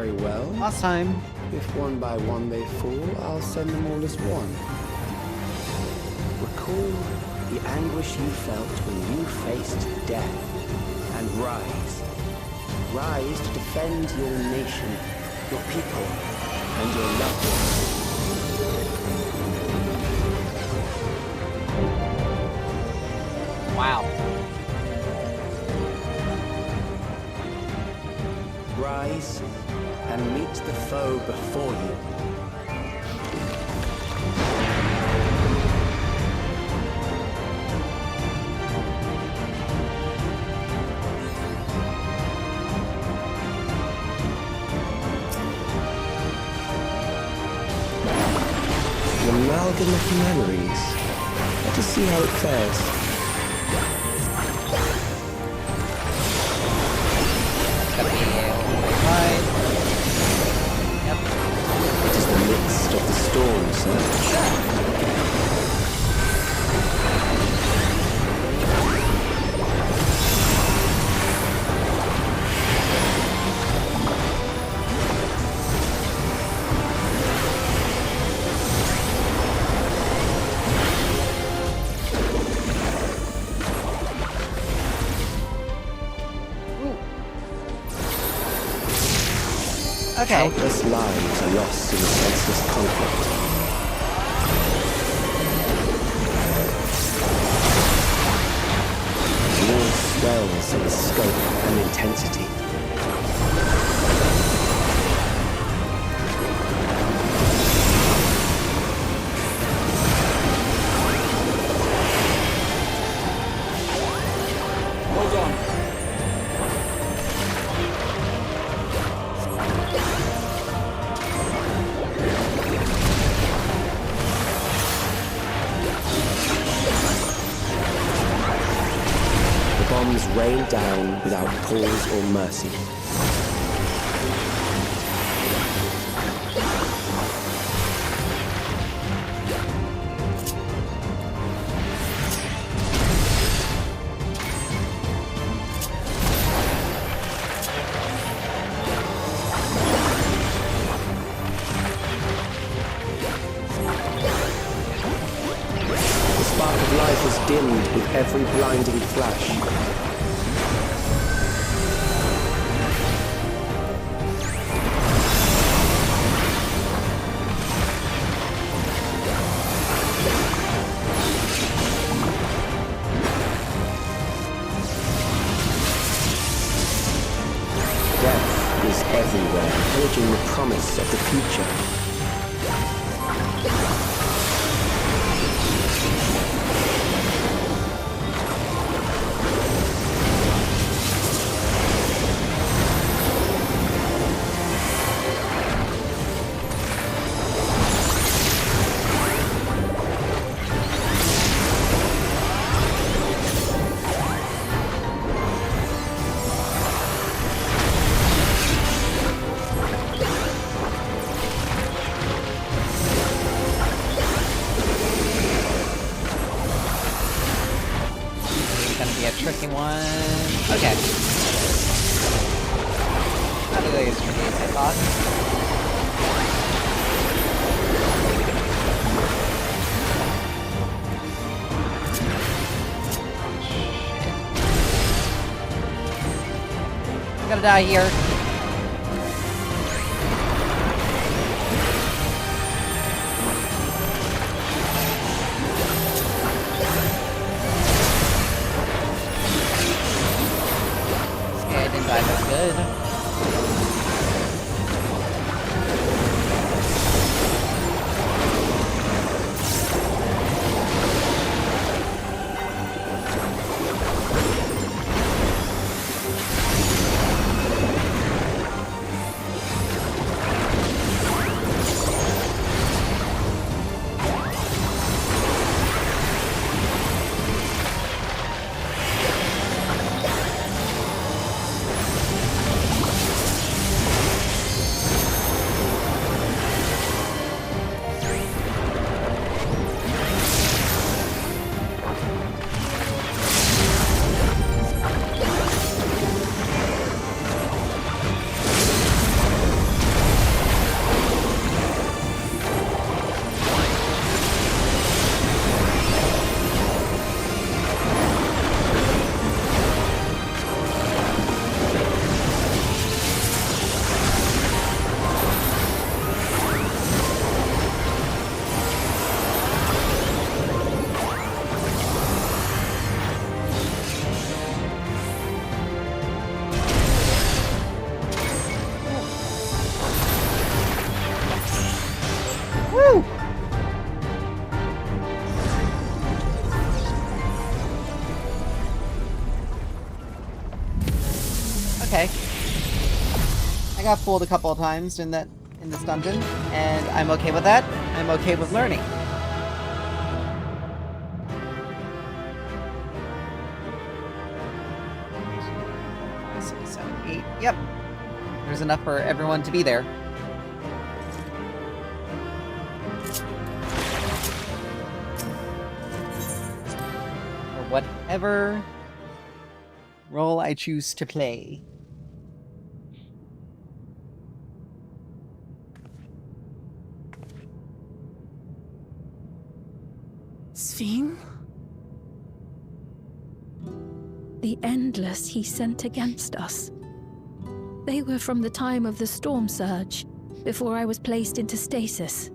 Very well. Last time. If one by one they fall, I'll send them all as one. Recall the anguish you felt when you faced death, and rise. Rise to defend your nation, your people, and your loved ones. Wow. Rise and meet the foe before you. An amalgam of memories. Let us see how it fares. It is the midst of the storm, sir. Okay. Countless lives are lost in the senseless conflict. The war swells in scope and intensity. Hold on. Bombs rain down without pause or mercy. The spark of life is dimmed with every blinding flash. Death is everywhere, pillaging the promise of the future. Tricky one. Okay. I don't think it's tricky as I thought. I'm gonna die here. That's good. okay. I got fooled a couple of times in this dungeon, and I'm okay with that. I'm okay with learning. 6, 7, 8. Yep. There's enough for everyone to be there. For whatever role I choose to play. Sphene? The Endless he sent against us. They were from the time of the storm surge, before I was placed into stasis.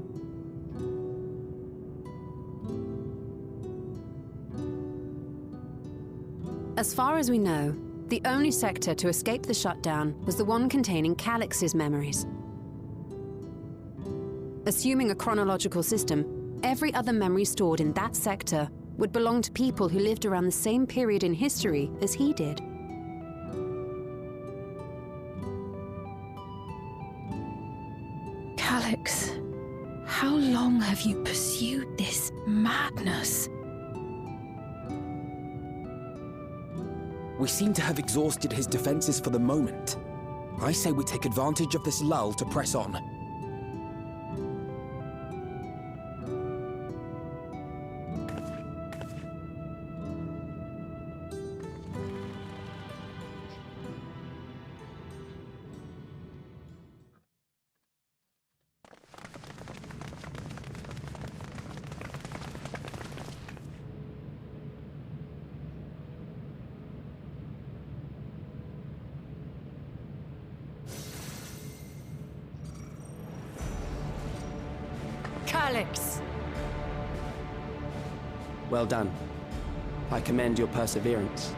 As far as we know, the only sector to escape the shutdown was the one containing Calix's memories. Assuming a chronological system, every other memory stored in that sector would belong to people who lived around the same period in history as he did. Calix, how long have you pursued this madness? We seem to have exhausted his defenses for the moment. I say we take advantage of this lull to press on. Calix! Well done. I commend your perseverance.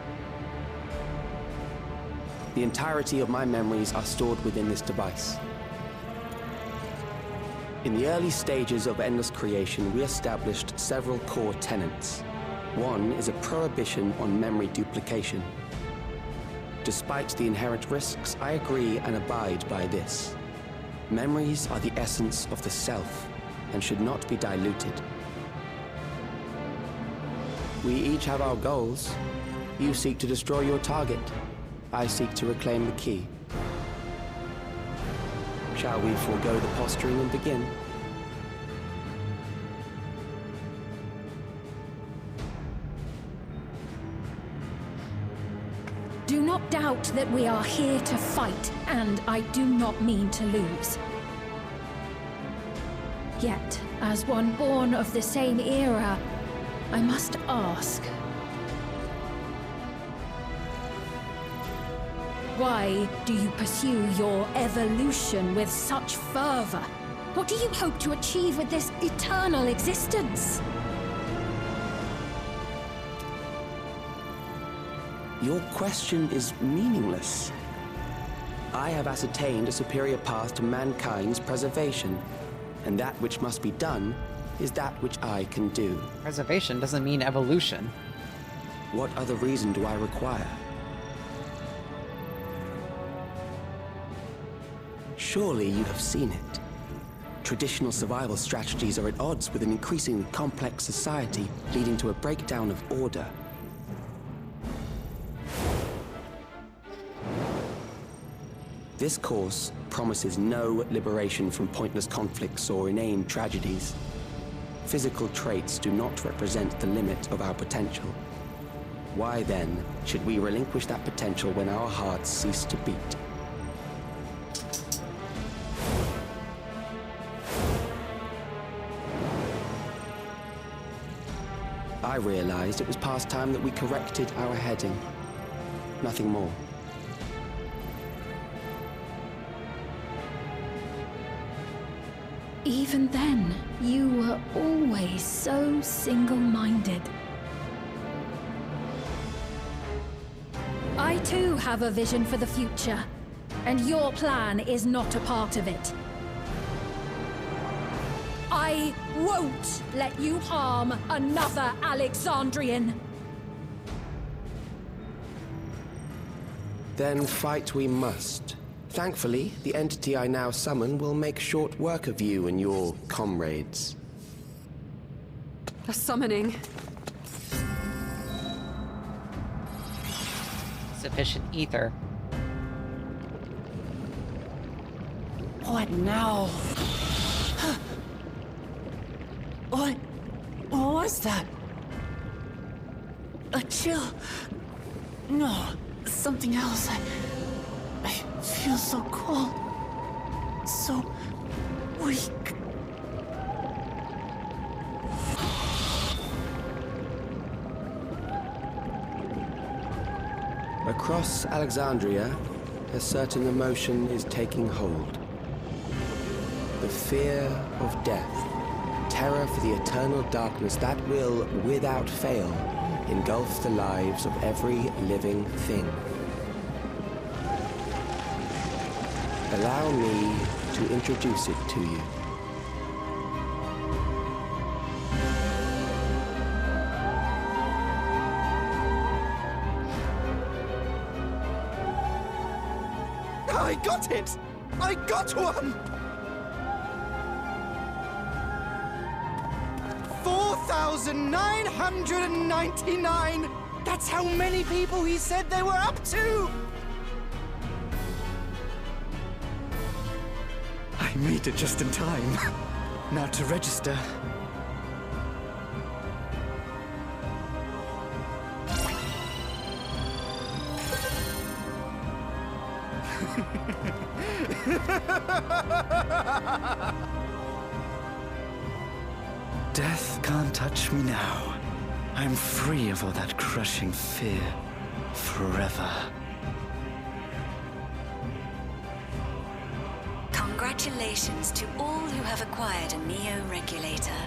The entirety of my memories are stored within this device. In the early stages of Endless creation, we established several core tenets. One is a prohibition on memory duplication. Despite the inherent risks, I agree and abide by this. Memories are the essence of the self, and should not be diluted. We each have our goals. You seek to destroy your target. I seek to reclaim the key. Shall we forego the posturing and begin? Do not doubt that we are here to fight, and I do not mean to lose. Yet, as one born of the same era, I must ask, why do you pursue your evolution with such fervor? What do you hope to achieve with this eternal existence? Your question is meaningless. I have ascertained a superior path to mankind's preservation, and that which must be done is that which I can do. Preservation doesn't mean evolution. What other reason do I require? Surely you have seen it. Traditional survival strategies are at odds with an increasingly complex society, leading to a breakdown of order. This course promises no liberation from pointless conflicts or inane tragedies. Physical traits do not represent the limit of our potential. Why then should we relinquish that potential when our hearts cease to beat? I realized it was past time that we corrected our heading. Nothing more. Even then, you were always so single-minded. I too have a vision for the future, and your plan is not a part of it. I won't let you harm another Then fight we must. Thankfully, the entity I now summon will make short work of you and your comrades. A summoning. Sufficient ether. What now? What was that? A chill? No, something else. I feel so cold. So weak. Across Alexandria, a certain emotion is taking hold. The fear of death. Terror for the eternal darkness that will, without fail, engulf the lives of every living thing. Allow me to introduce it to you. I got it! I got one! 4,999! That's how many people he said they were up to! I made it just in time. Now to register. Death can't touch me now. I'm free of all that crushing fear. Forever. Congratulations to all who have acquired a Neo-Regulator.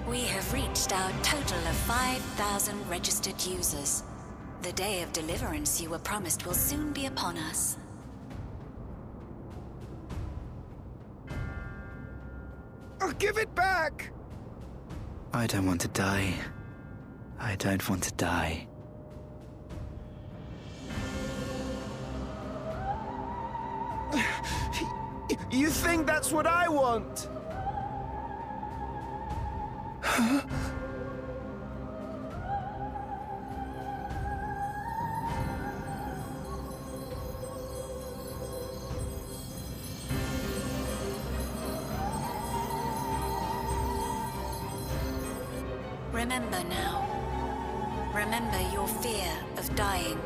We have reached our total of 5,000 registered users. The day of deliverance you were promised will soon be upon us. I'll give it back! I don't want to die. I don't want to die. You think that's what I want? Remember now. Remember your fear of dying.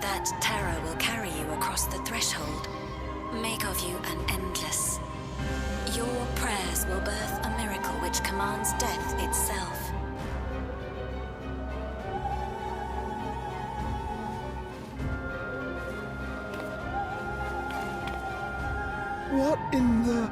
That terror will carry you across the threshold, make of you an endless. Your prayers will birth a miracle which commands death itself. What in the...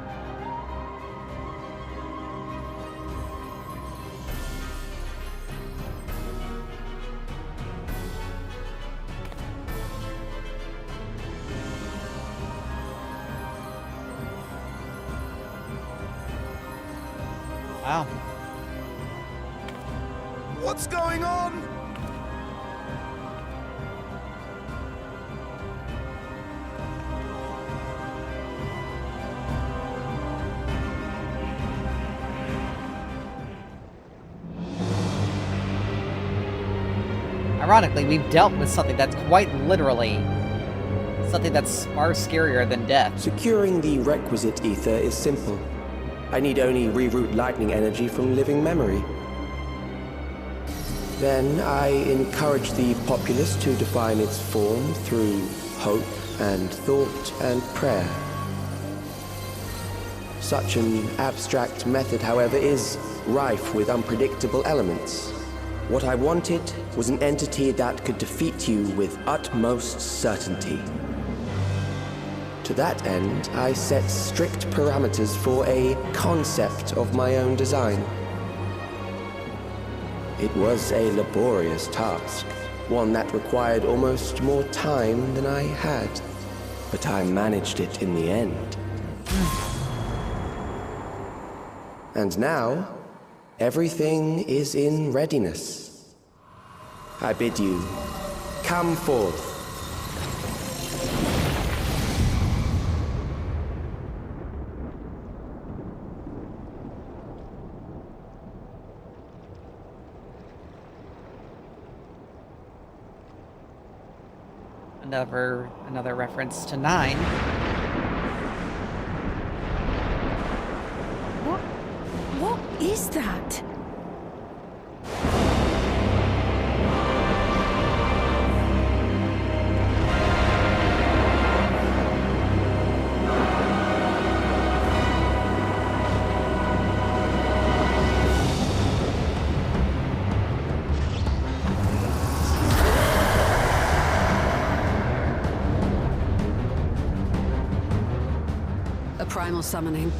Wow. What's going on? Ironically, we've dealt with something that's quite literally something that's far scarier than death. Securing the requisite ether is simple. I need only reroute lightning energy from living memory. Then I encourage the populace to define its form through hope and thought and prayer. Such an abstract method, however, is rife with unpredictable elements. What I wanted was an entity that could defeat you with utmost certainty. To that end, I set strict parameters for a concept of my own design. It was a laborious task, one that required almost more time than I had, but I managed it in the end. And now, Everything is in readiness. I bid you, come forth. Another reference to 9. What is that? Primal summoning,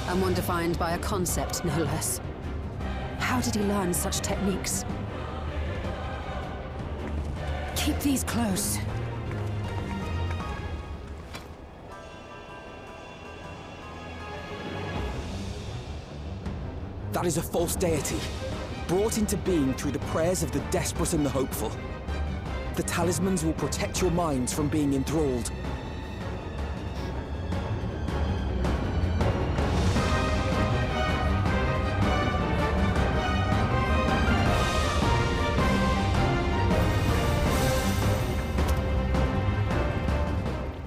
and one defined by a concept, no less. How did he learn such techniques? Keep these close. That is a false deity, brought into being through the prayers of the desperate and the hopeful. The talismans will protect your minds from being enthralled.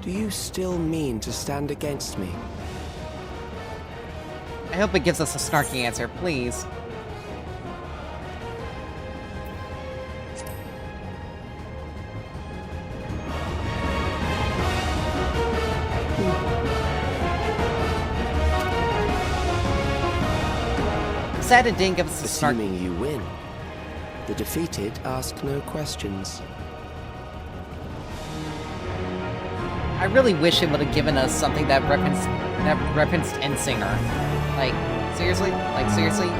Do you still mean to stand against me? I hope it gives us a snarky answer, please. Sad it didn't give us a snark. Assuming you win, the defeated ask no questions. I really wish it would have given us something that referenced Endsinger. Like, seriously?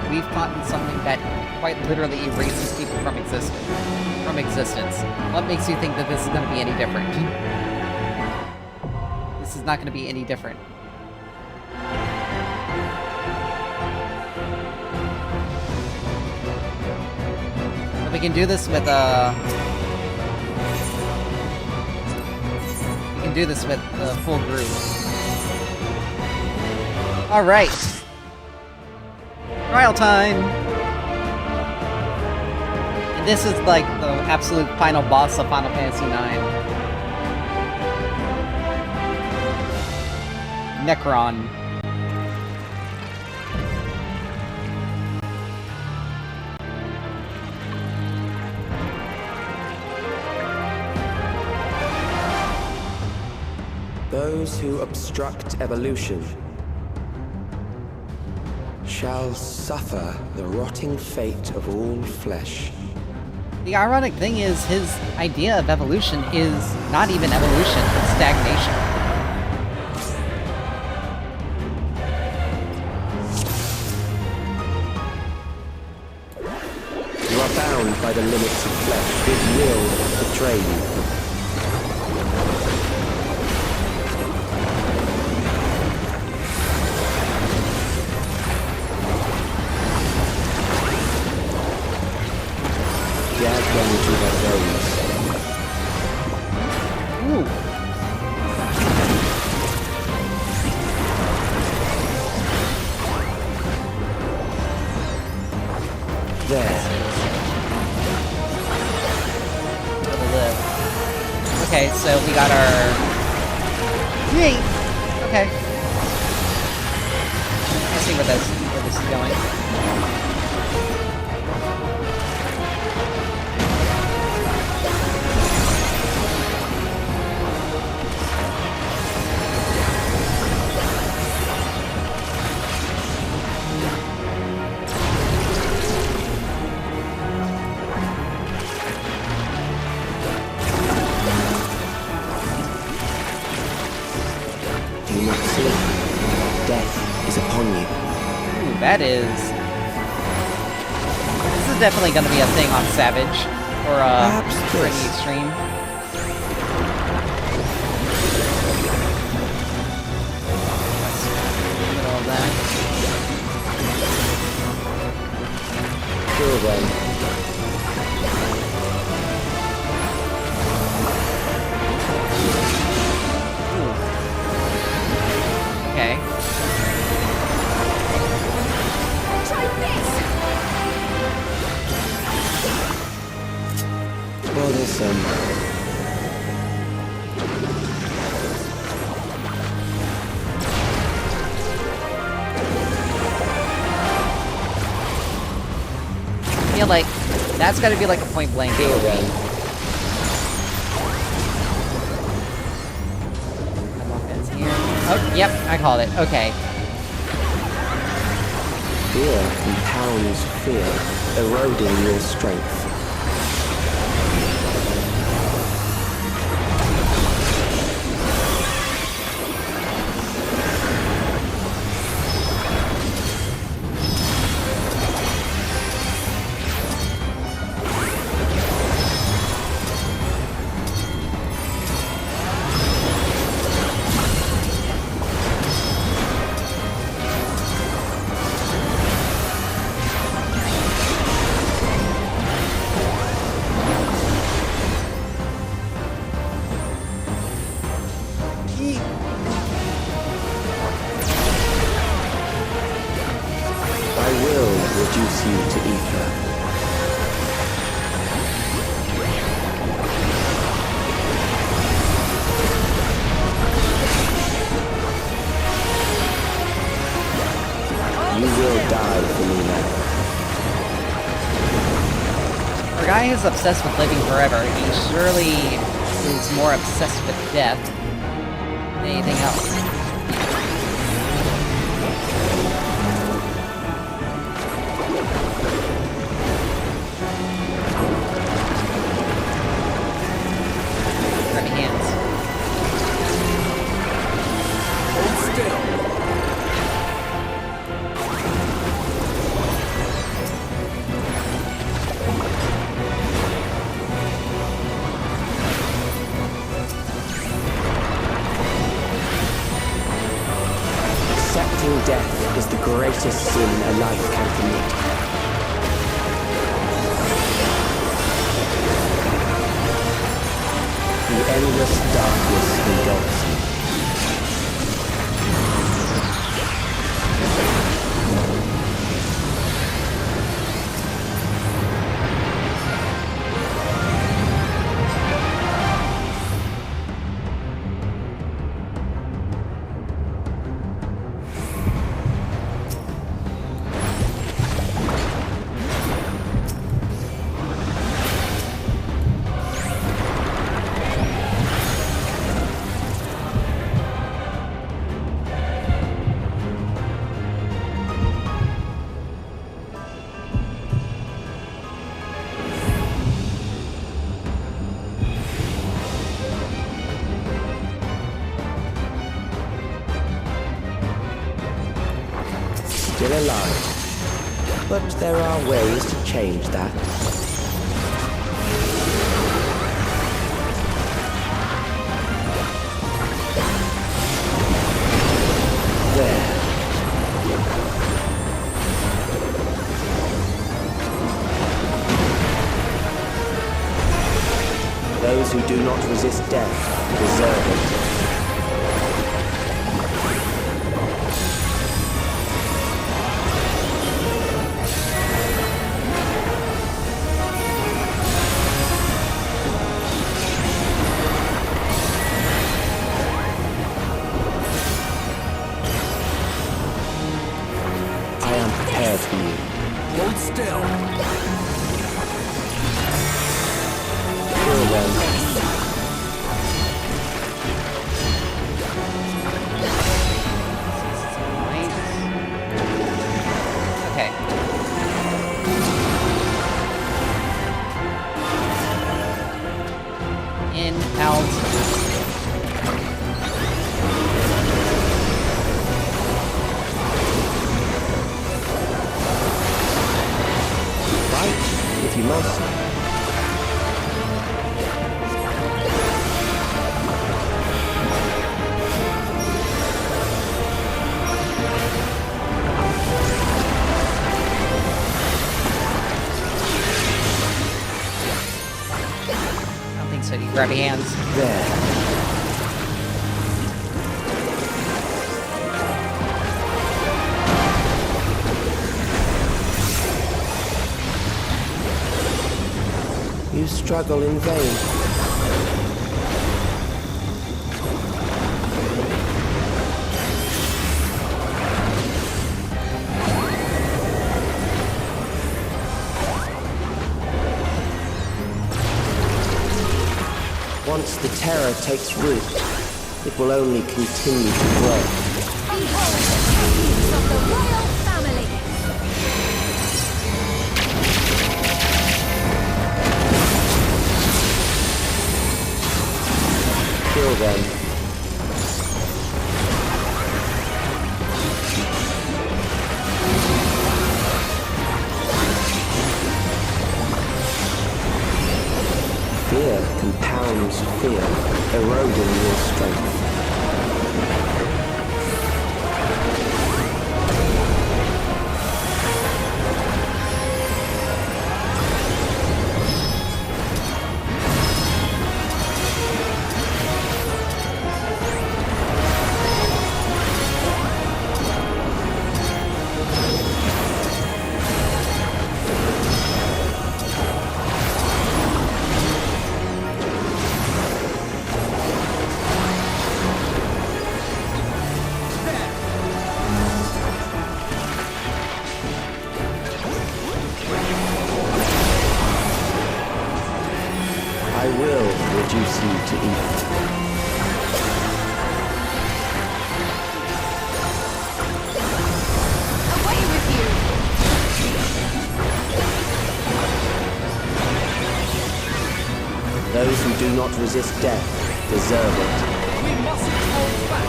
We've fought in something that quite literally erases people from existence. What makes you think that this is going to be any different? This is not going to be any different. But we can do this with, do this with the full group. Alright. Trial time! And this is like the absolute final boss of Final Fantasy IX. Necron. Those who obstruct evolution shall suffer the rotting fate of all flesh. The ironic thing is, his idea of evolution is not even evolution, it's stagnation. You are bound by the limits of flesh. It will betray you. Drag them to their bones. Ooh. There. Okay, so we got our... Yay! Okay. Let's see where this is going. That is... This is definitely going to be a thing on Savage, or pretty extreme. Middle of that. Feel them. Okay. Try this! Bothersome. I feel like that's got to be like a point blank AoE. Oh, yep, I called it. Okay. Fear compounds fear, eroding your strength. Reduce you to ether. You will die for me now. For a guy who's obsessed with living forever, he surely is more obsessed with death than anything else. Death is the greatest sin a life can commit. The endless darkness engulfs you. Still alive. But there are ways to change that. There. Those who do not resist death deserve it. For you. Hold still. Kill them. Okay. In, out. If you must. grabby hands. There. You struggle in vain. Once the terror takes root, it will only continue to grow. Behold the keys of the royal family! Kill them. Fear compounds fear, eroding your strength. Reduce you to ether. Away with you! Those who do not resist death deserve it. We mustn't hold back.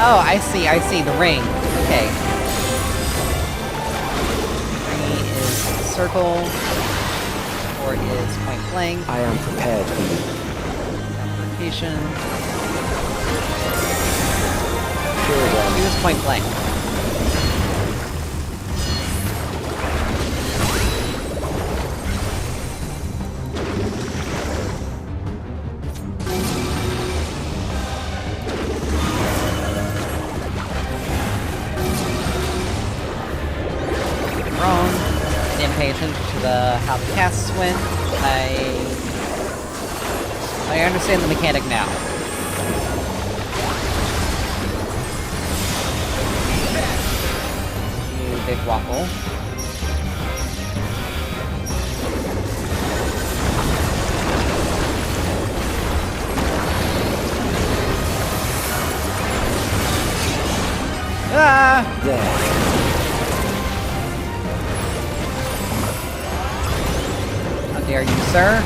Oh, I see, the ring. Okay. 3 is circle. 4 is point blank. I am prepared for you. Application. Kill them. 2 is point blank. To how the casts went. I understand the mechanic now. You big waffle. Ah! There. Dare you, sir?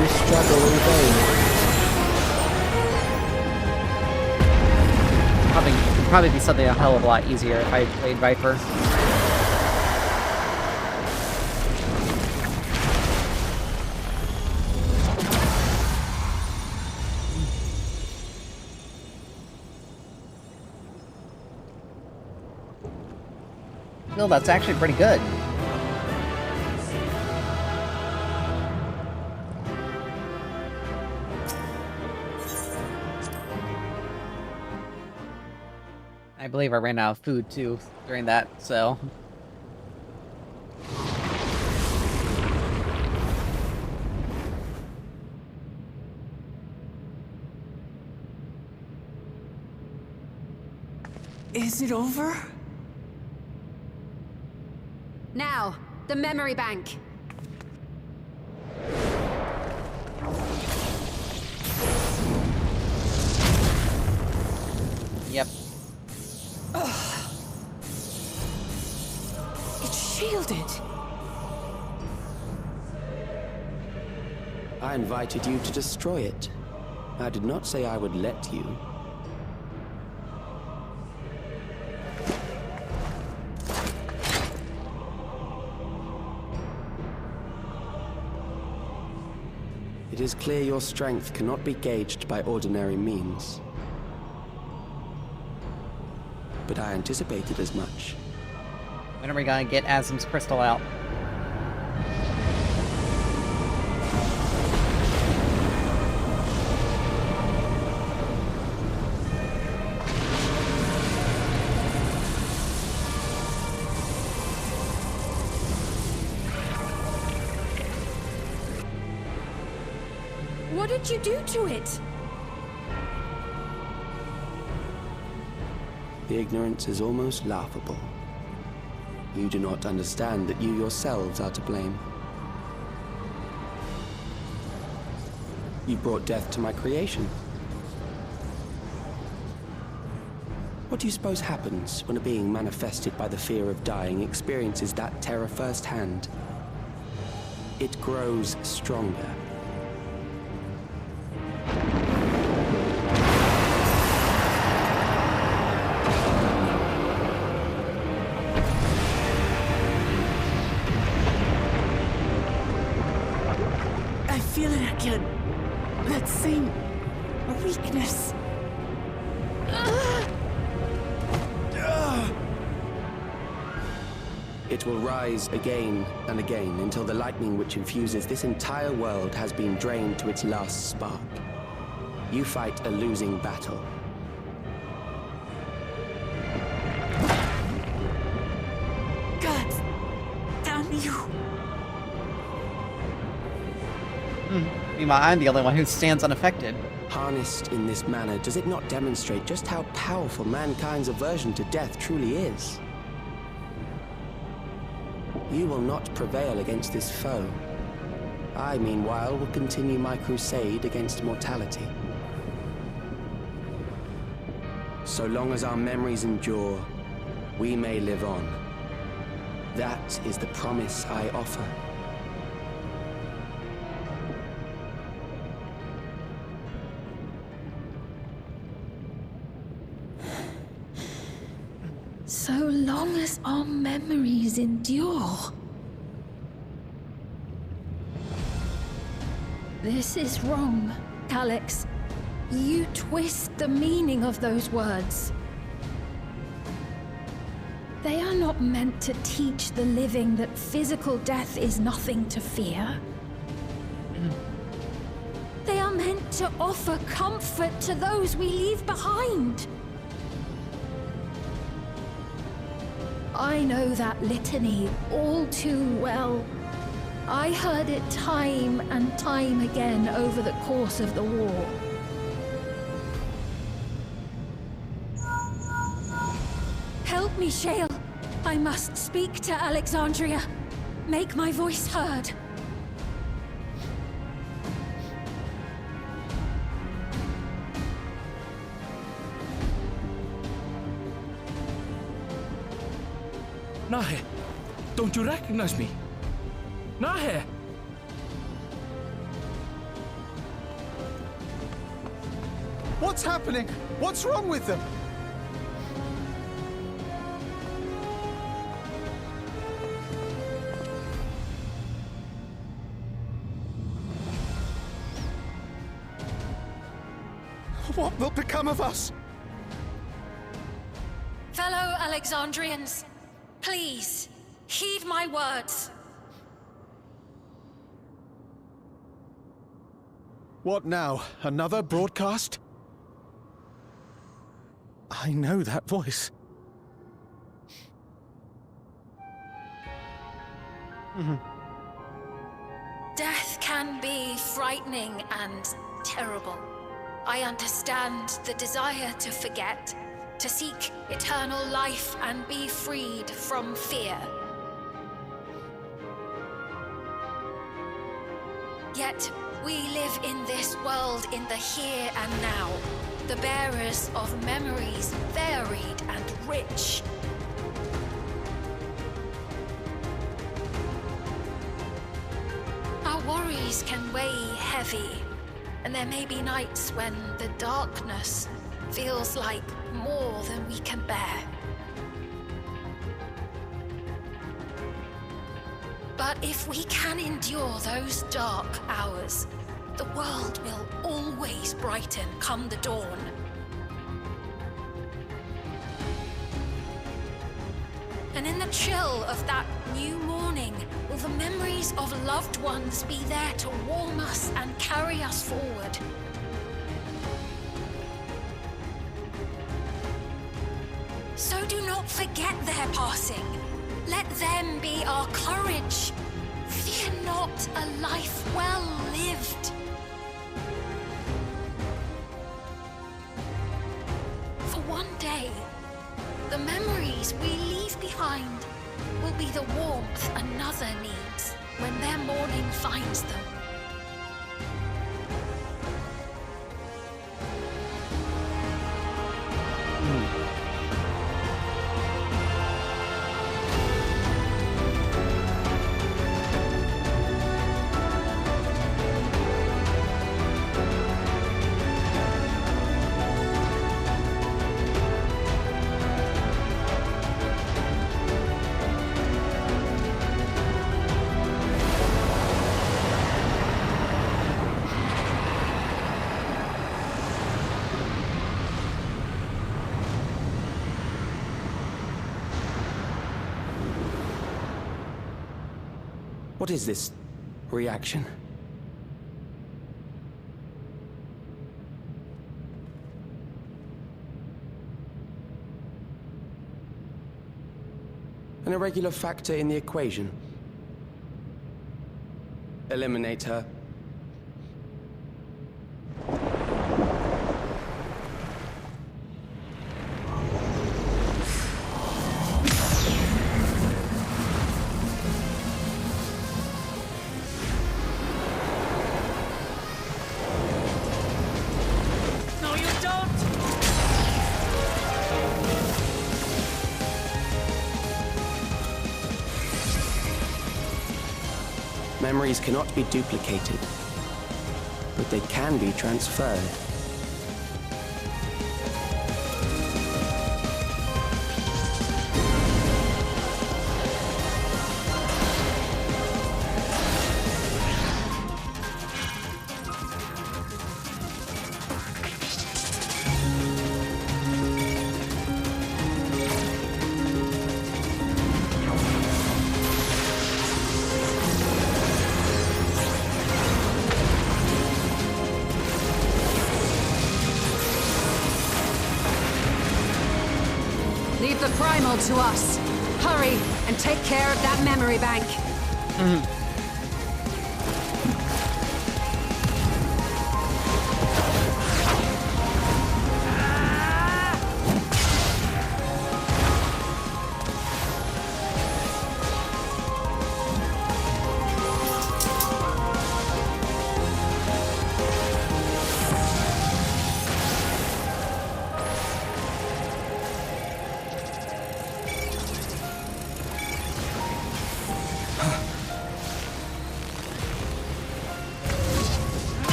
You struggle in vain. Probably be something a hell of a lot easier if I played Viper. No, that's actually pretty good. I believe I ran out of food too during that, so. Is it over? Now, the memory bank. Yep. It's shielded. I invited you to destroy it. I did not say I would let you. It is clear your strength cannot be gauged by ordinary means. But I anticipated as much. When are we gonna get Azim's crystal out? What did you do to it? The ignorance is almost laughable. You do not understand that you yourselves are to blame. You brought death to my creation. What do you suppose happens when a being manifested by the fear of dying experiences that terror firsthand? It grows stronger. I feel it again. That same weakness. It will rise again and again until the lightning which infuses this entire world has been drained to its last spark. You fight a losing battle. God damn you. Meanwhile, I'm the only one who stands unaffected. Harnessed in this manner, does it not demonstrate just how powerful mankind's aversion to death truly is? You will not prevail against this foe. I, meanwhile, will continue my crusade against mortality. So long as our memories endure, we may live on. That is the promise I offer. So long as our memories endure. This is wrong, Alex. You twist the meaning of those words. They are not meant to teach the living that physical death is nothing to fear. They are meant to offer comfort to those we leave behind. I know that litany all too well. I heard it time and time again over the course of the war. Help me, Shale. I must speak to Alexandria. Make my voice heard. Nahe, don't you recognize me? Nahe! What's happening? What's wrong with them? What will become of us? Fellow Alexandrians, please, heed my words. What now? Another broadcast? I know that voice. Death can be frightening and terrible. I understand the desire to forget, to seek eternal life and be freed from fear. Yet, we live in this world in the here and now, the bearers of memories varied and rich. Our worries can weigh heavy, and there may be nights when the darkness feels like more than we can bear. But if we can endure those dark hours, The world will always brighten come the dawn. And in the chill of that new morning, will the memories of loved ones be there to warm us and carry us forward? So do not forget their passing. Let them be our courage. Fear not a life well lived. For one day, the memories we leave behind will be the warmth another needs when their morning finds them. What is this reaction? An irregular factor in the equation. Eliminate her. Memories cannot be duplicated, but they can be transferred. Leave the primal to us. Hurry and take care of that memory bank.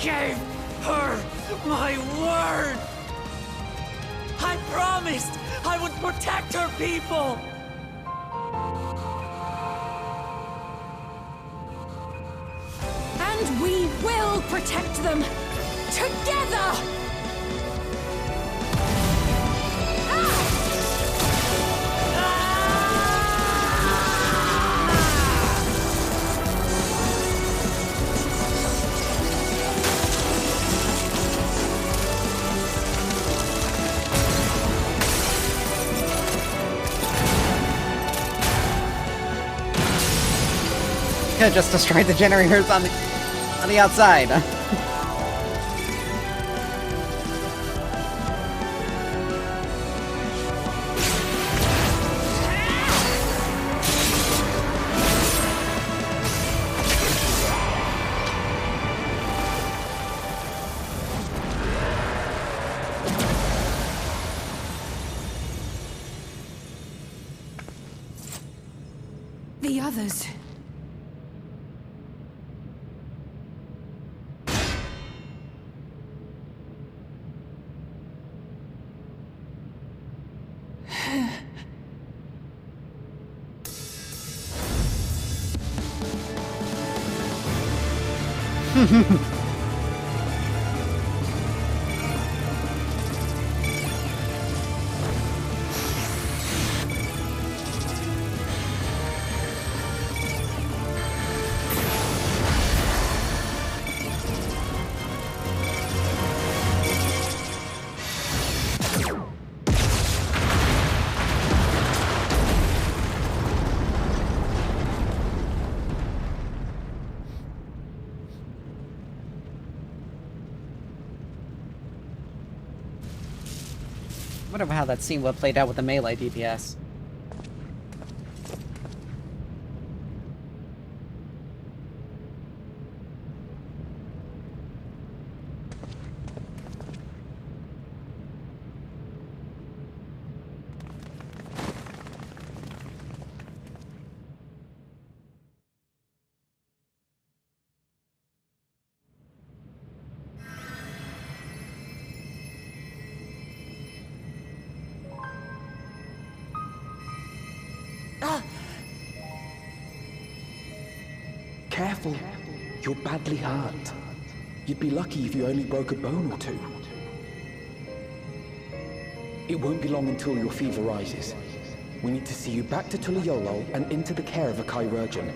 Gave her my word! I promised I would protect her people! And we will protect them! Together! Could just destroy the generators on the outside. The others. I wonder how that scene would have played out with the melee DPS. Careful. You're badly hurt. You'd be lucky if you only broke a bone or two. It won't be long until your fever rises. We need to see you back to Tuliolol and into the care of a chirurgeon.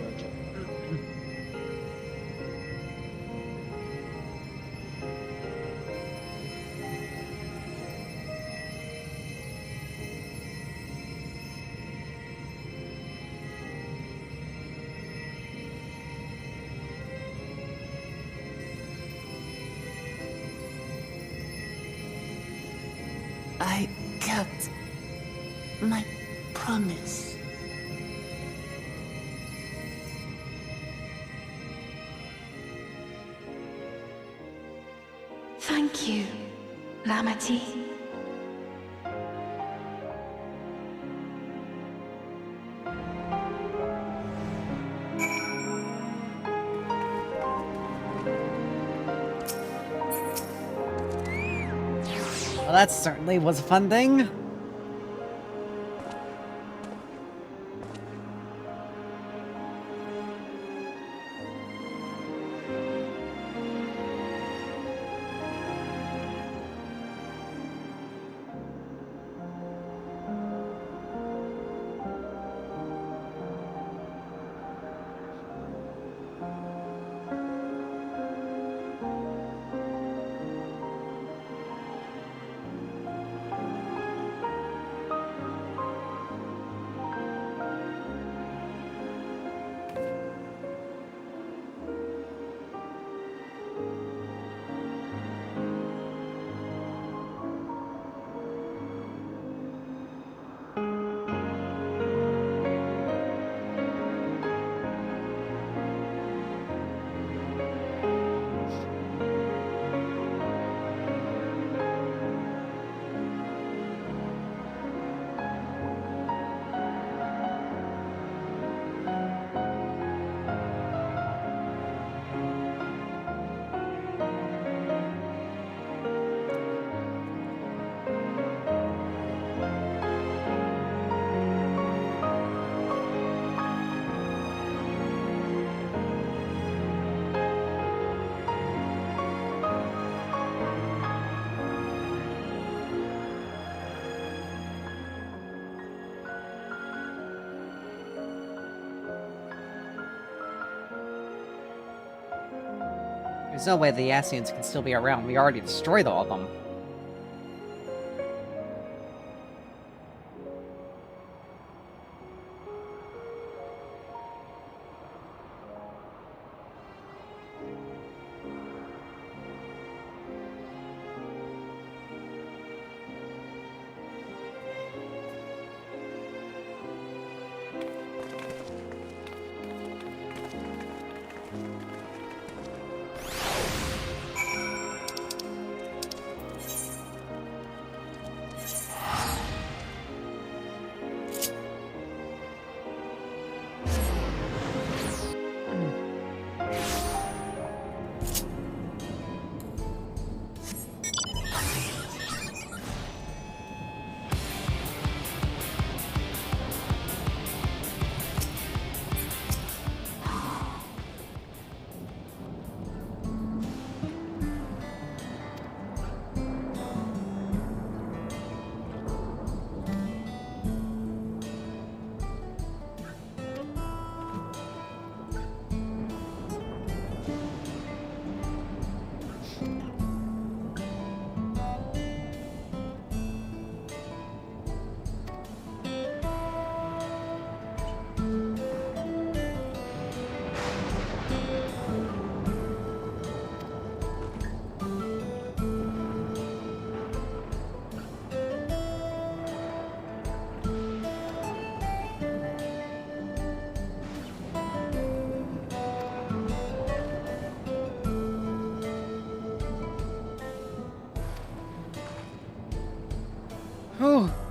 I kept my promise. Thank you, Lamati. Well, that certainly was a fun thing. There's no way the Ascians can still be around. We already destroyed all of them. Oh.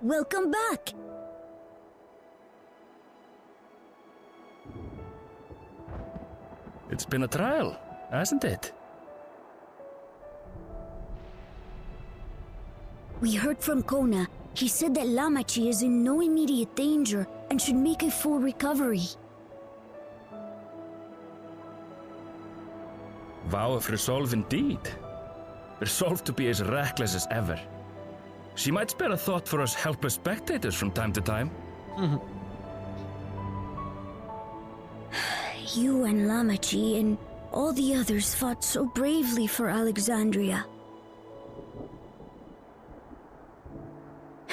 welcome back. It's been a trial, hasn't it? We heard from Kona. He said that Lamachi is in no immediate danger and should make a full recovery. Vow of resolve indeed. Resolved to be as reckless as ever. She might spare a thought for us helpless spectators from time to time. You and Lamachi and all the others fought so bravely for Alexandria.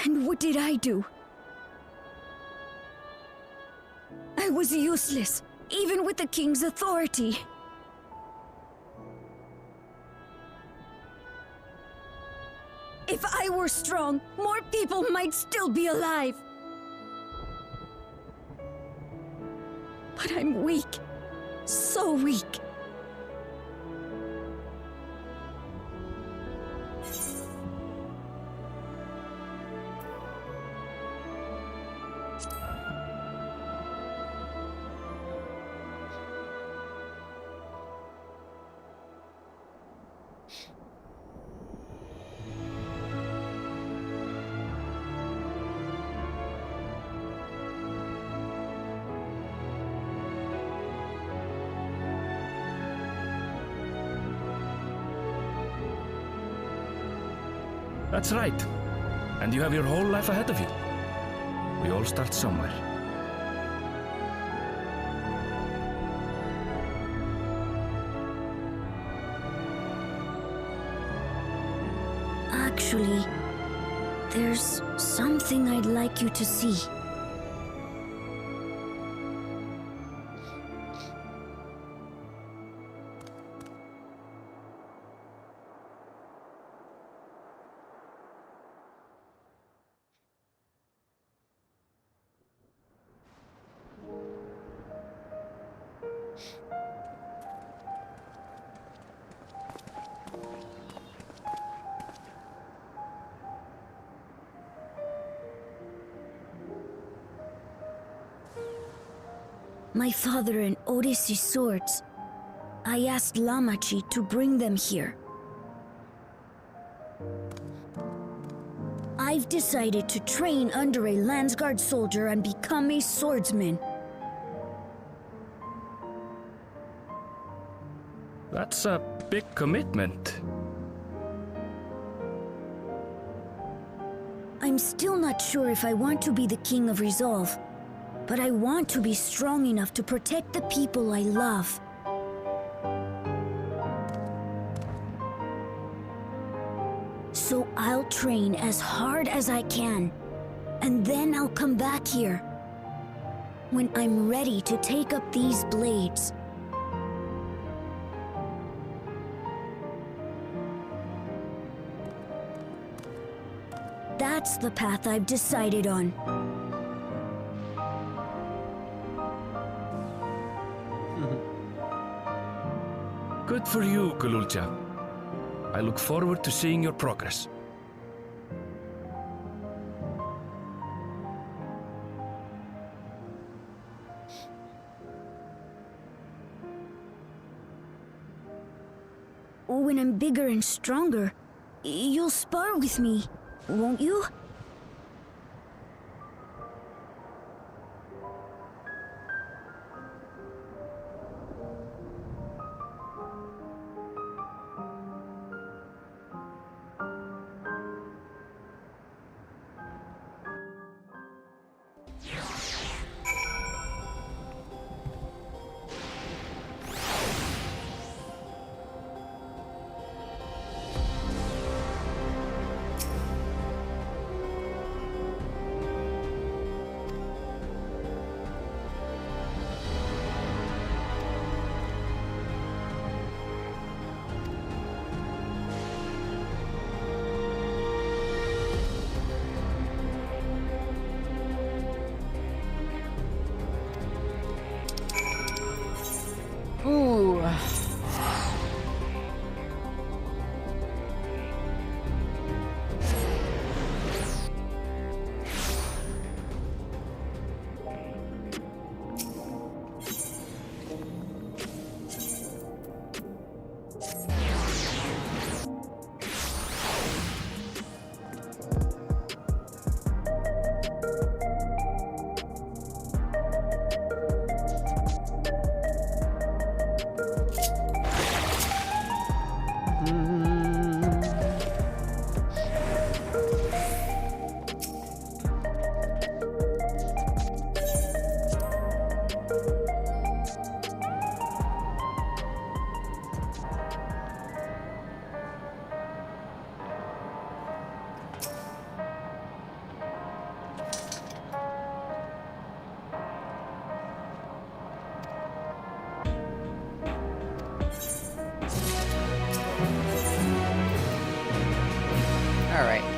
And what did I do? I was useless, even with the king's authority. If I were strong, more people might still be alive. But I'm weak. So weak. That's right. And you have your whole life ahead of you. We all start somewhere. Actually, there's something I'd like you to see. My father and Odyssey's swords. I asked Lamachi to bring them here. I've decided to train under a Landsguard soldier and become a swordsman. That's a big commitment. I'm still not sure if I want to be the King of Resolve, but I want to be strong enough to protect the people I love. So I'll train as hard as I can, and then I'll come back here when I'm ready to take up these blades. That's the path I've decided on. Good for you, Kululcha. I look forward to seeing your progress. When I'm bigger and stronger, you'll spar with me, won't you?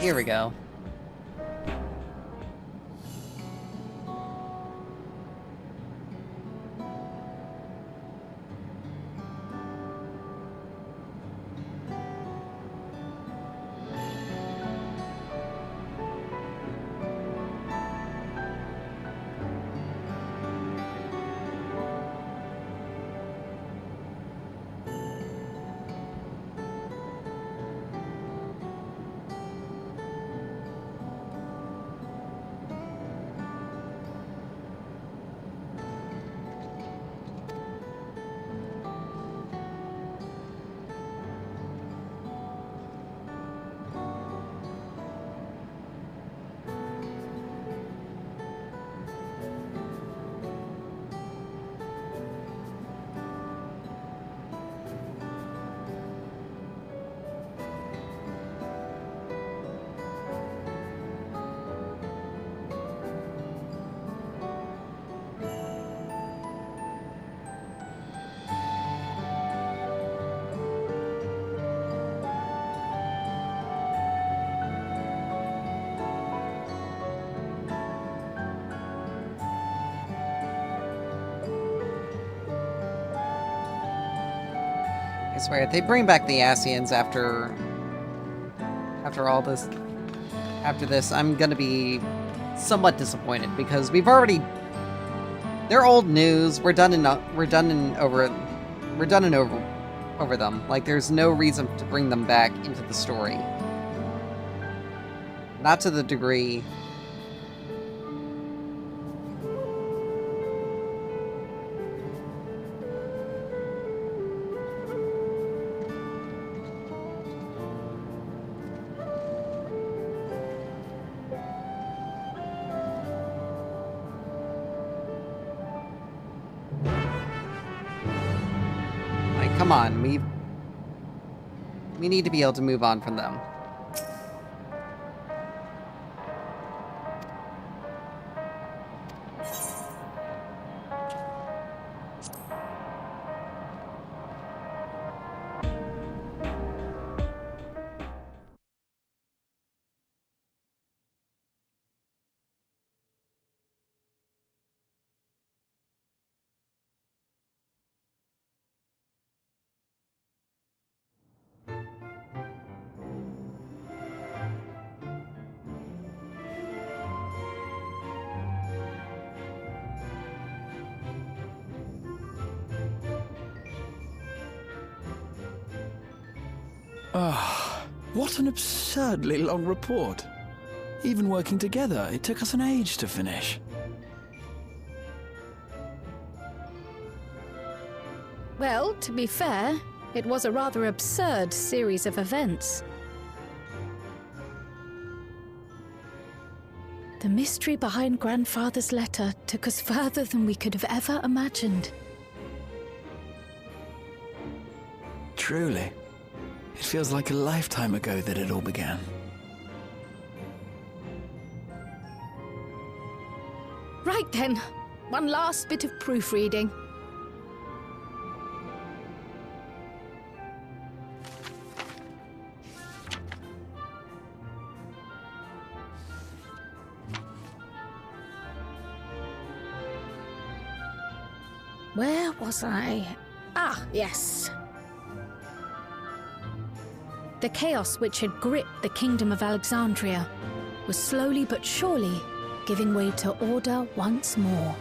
Here we go. I swear, if they bring back the Asians after all this, after this, I'm gonna be somewhat disappointed because we've already, they're old news. We're done and over them. Like, there's no reason to bring them back into the story. Not to the degree. Come on, we need to be able to move on from them. Ah, what an absurdly long report. Even working together, it took us an age to finish. Well, to be fair, it was a rather absurd series of events. The mystery behind Grandfather's letter took us further than we could have ever imagined. Truly. It feels like a lifetime ago that it all began. Right then, one last bit of proofreading. Where was I? Ah, yes. The chaos which had gripped the kingdom of Alexandria was slowly but surely giving way to order once more.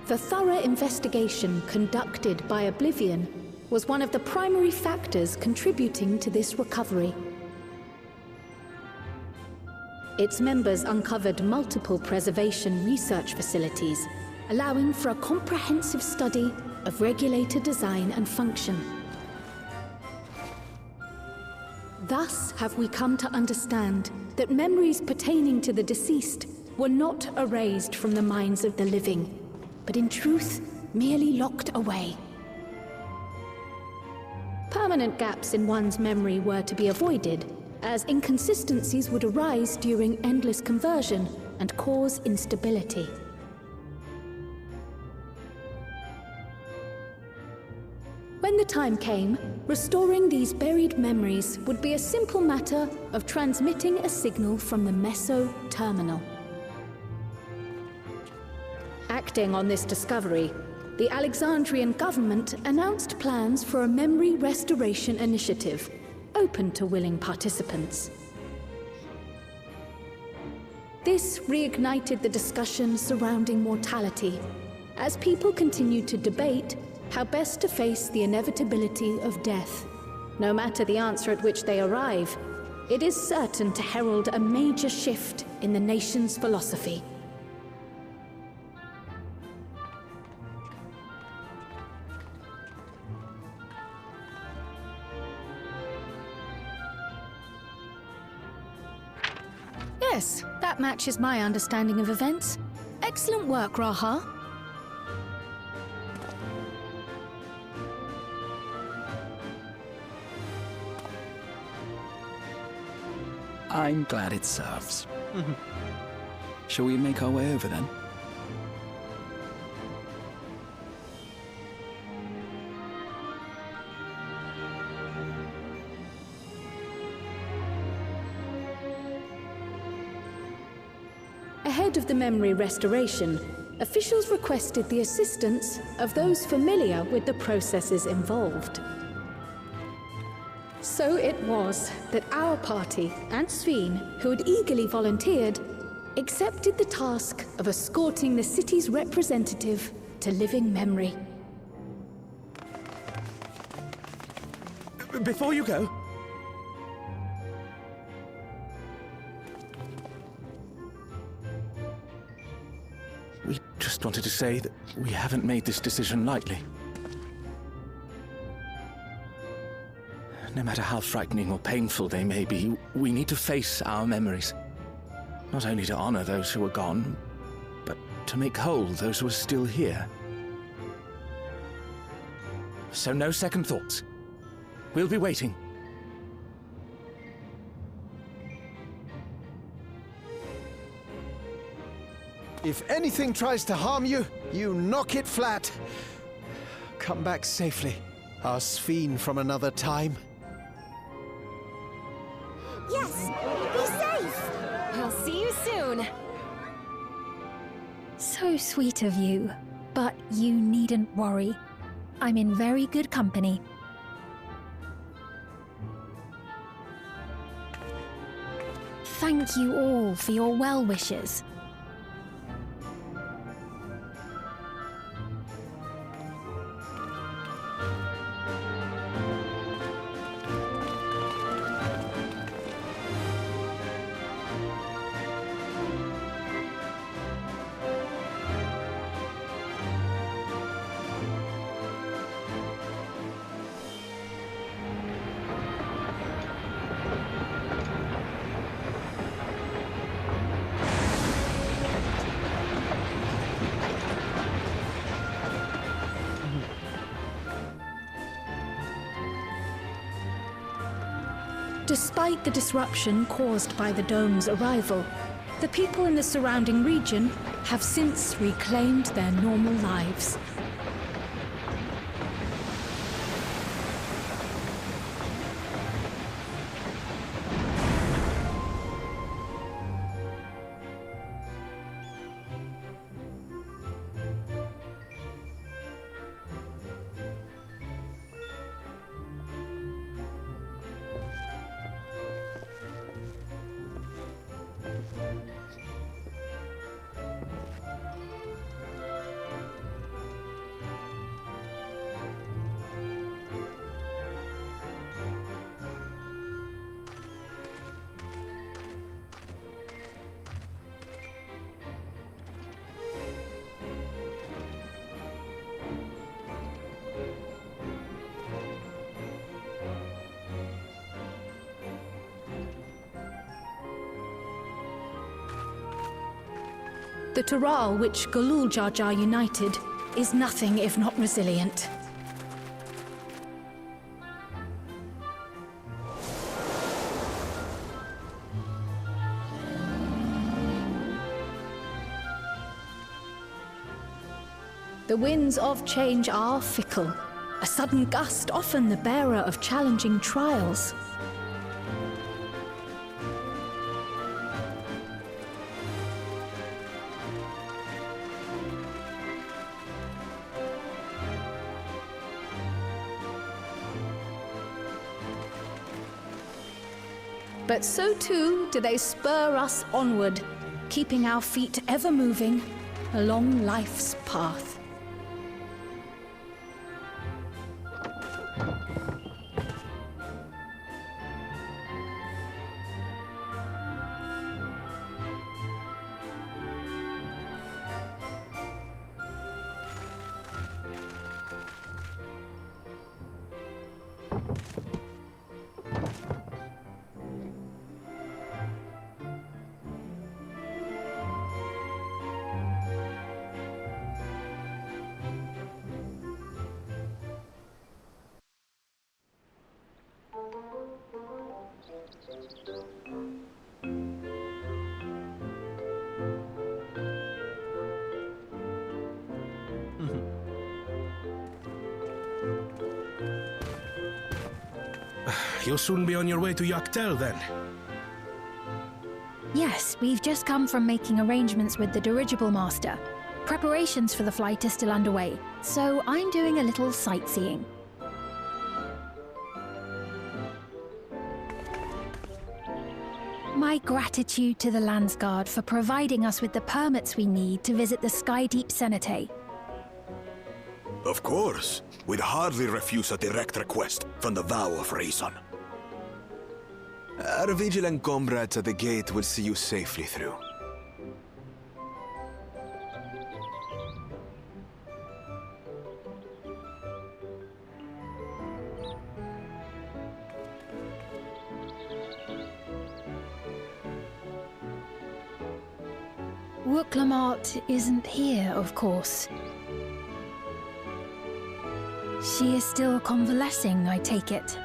The thorough investigation conducted by Oblivion was one of the primary factors contributing to this recovery. Its members uncovered multiple preservation research facilities, allowing for a comprehensive study of regulator design and function. Thus have we come to understand that memories pertaining to the deceased were not erased from the minds of the living, but in truth, merely locked away. Permanent gaps in one's memory were to be avoided, as inconsistencies would arise during endless conversion and cause instability. When the time came, restoring these buried memories would be a simple matter of transmitting a signal from the Meso terminal. Acting on this discovery, the Alexandrian government announced plans for a memory restoration initiative, open to willing participants. This reignited the discussion surrounding mortality, as people continued to debate how best to face the inevitability of death. No matter the answer at which they arrive, it is certain to herald a major shift in the nation's philosophy. Yes, that matches my understanding of events. Excellent work, Raha. I'm glad it serves. Shall we make our way over then? Ahead of the memory restoration, officials requested the assistance of those familiar with the processes involved. So it was that our party and Sveen, who had eagerly volunteered, accepted the task of escorting the city's representative to living memory. Before you go, we just wanted to say that we haven't made this decision lightly. No matter how frightening or painful they may be, we need to face our memories. Not only to honor those who are gone, but to make whole those who are still here. So no second thoughts. We'll be waiting. If anything tries to harm you, you knock it flat. Come back safely, our Sveen from another time. Yes! Be safe! I'll see you soon! So sweet of you, but you needn't worry. I'm in very good company. Thank you all for your well wishes. Despite the disruption caused by the dome's arrival, the people in the surrounding region have since reclaimed their normal lives. The Taral which Galul Jar Jar united is nothing if not resilient. The winds of change are fickle. A sudden gust often the bearer of challenging trials. But so too do they spur us onward, keeping our feet ever moving along life's path. You'll soon be on your way to XIV then. Yes, we've just come from making arrangements with the dirigible master. Preparations for the flight are still underway, so I'm doing a little sightseeing. My gratitude to the Landsguard for providing us with the permits we need to visit the Skydeep Cenote. Of course. We'd hardly refuse a direct request from the vow of reason. Our vigilant comrades at the gate will see you safely through. Wooklamart isn't here, of course. She is still convalescing, I take it.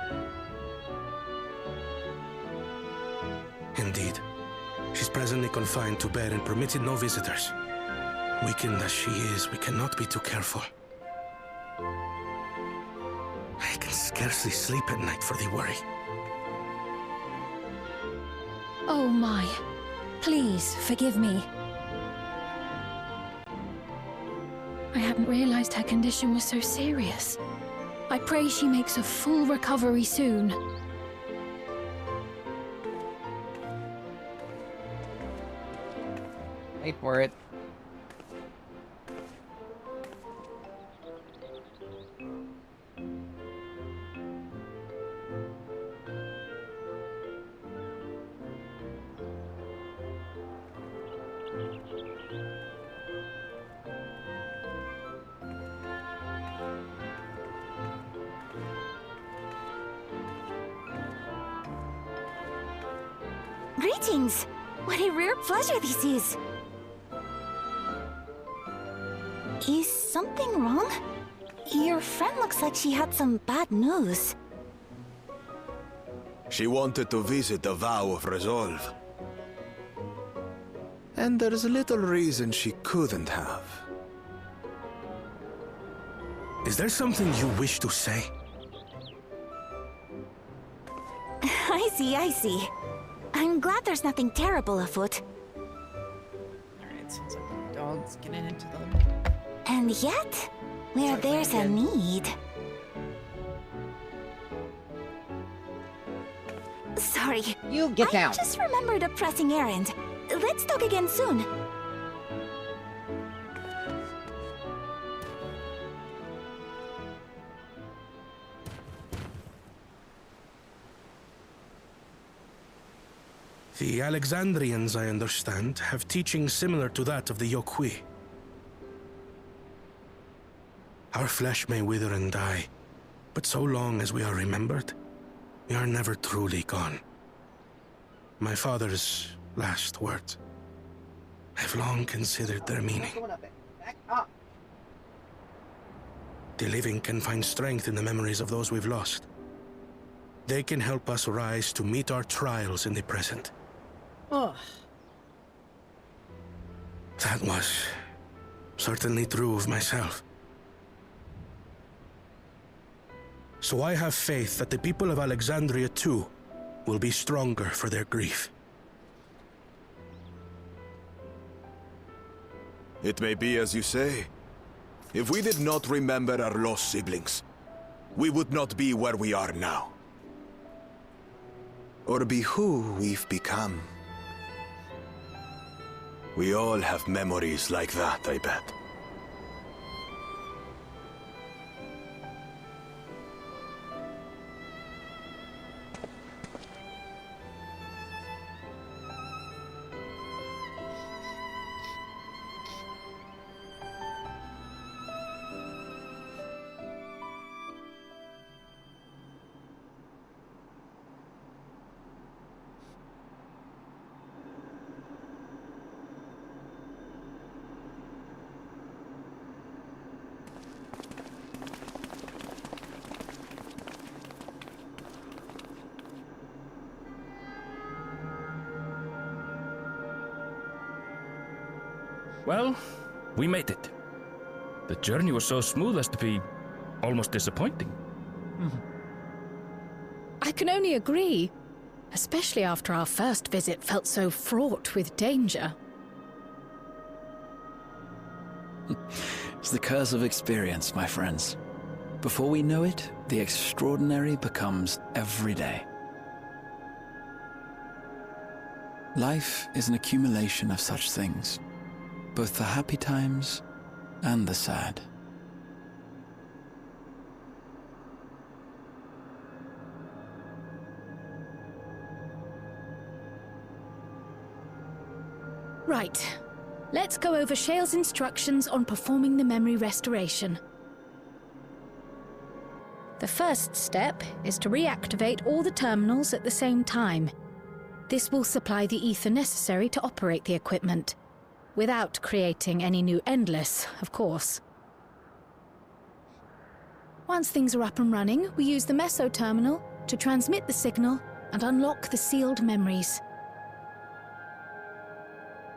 Indeed. She's presently confined to bed and permitted no visitors. Weakened as she is, we cannot be too careful. I can scarcely sleep at night for the worry. Oh my. Please, forgive me. I hadn't realized her condition was so serious. I pray she makes a full recovery soon. Wait for it. Greetings! What a rare pleasure this is! Is something wrong? Your friend looks like she had some bad news. She wanted to visit the vow of resolve. And there's little reason she couldn't have. Is there something you wish to say? I see. I'm glad there's nothing terrible afoot. Alright, sounds like the dog's getting into them. And yet, where there's a need... Sorry. You get down. I just remembered a pressing errand. Let's talk again soon. The Alexandrians, I understand, have teaching similar to that of the Yokui. Our flesh may wither and die, but so long as we are remembered, we are never truly gone. My father's last words. I've long considered their meaning. Back up. The living can find strength in the memories of those we've lost. They can help us rise to meet our trials in the present. Oh. That was certainly true of myself. So I have faith that the people of Alexandria too will be stronger for their grief. It may be as you say. If we did not remember our lost siblings, we would not be where we are now. Or be who we've become. We all have memories like that, I bet. Well, we made it. The journey was so smooth as to be almost disappointing. I can only agree, especially after our first visit felt so fraught with danger. It's the curse of experience, my friends. Before we know it, the extraordinary becomes everyday. Life is an accumulation of such things, both the happy times and the sad. Right. Let's go over Shale's instructions on performing the memory restoration. The first step is to reactivate all the terminals at the same time. This will supply the ether necessary to operate the equipment, without creating any new Endless, of course. Once things are up and running, we use the Meso terminal to transmit the signal and unlock the sealed memories.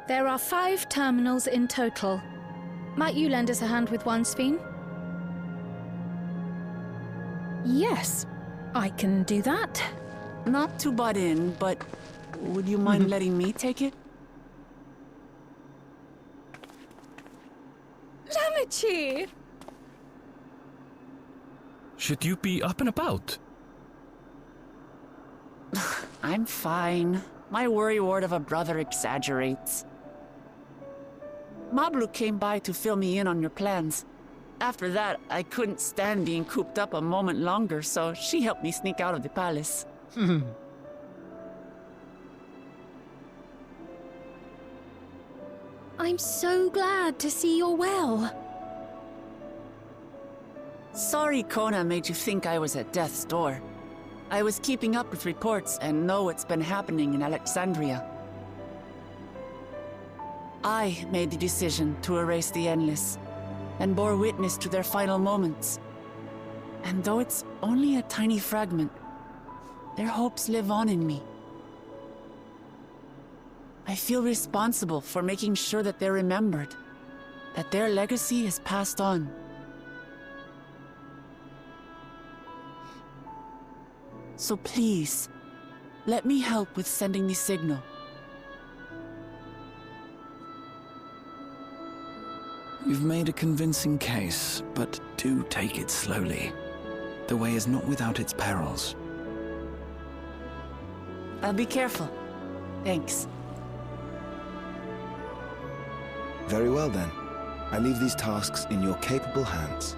There are 5 terminals in total. Might you lend us a hand with one, Sphene? Yes, I can do that. Not to butt in, but would you mind letting me take it? Lamachi! Should you be up and about? I'm fine. My worrywart of a brother exaggerates. Mablu came by to fill me in on your plans. After that, I couldn't stand being cooped up a moment longer, so she helped me sneak out of the palace. I'm so glad to see you're well. Sorry Kona made you think I was at death's door. I was keeping up with reports and know what's been happening in Alexandria. I made the decision to erase the Endless, and bore witness to their final moments. And though it's only a tiny fragment, their hopes live on in me. I feel responsible for making sure that they're remembered, that their legacy is passed on. So please, let me help with sending the signal. You've made a convincing case, but do take it slowly. The way is not without its perils. I'll be careful. Thanks. Very well then. I leave these tasks in your capable hands.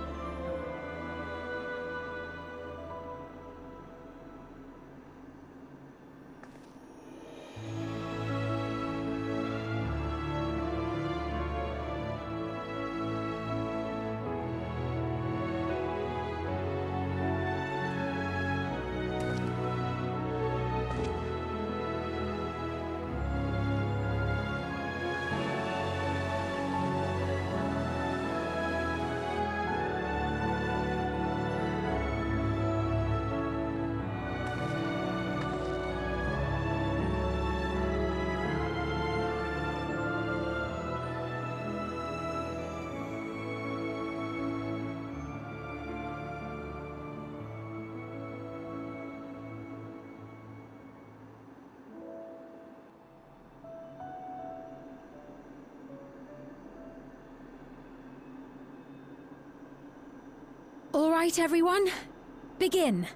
right, everyone. Begin.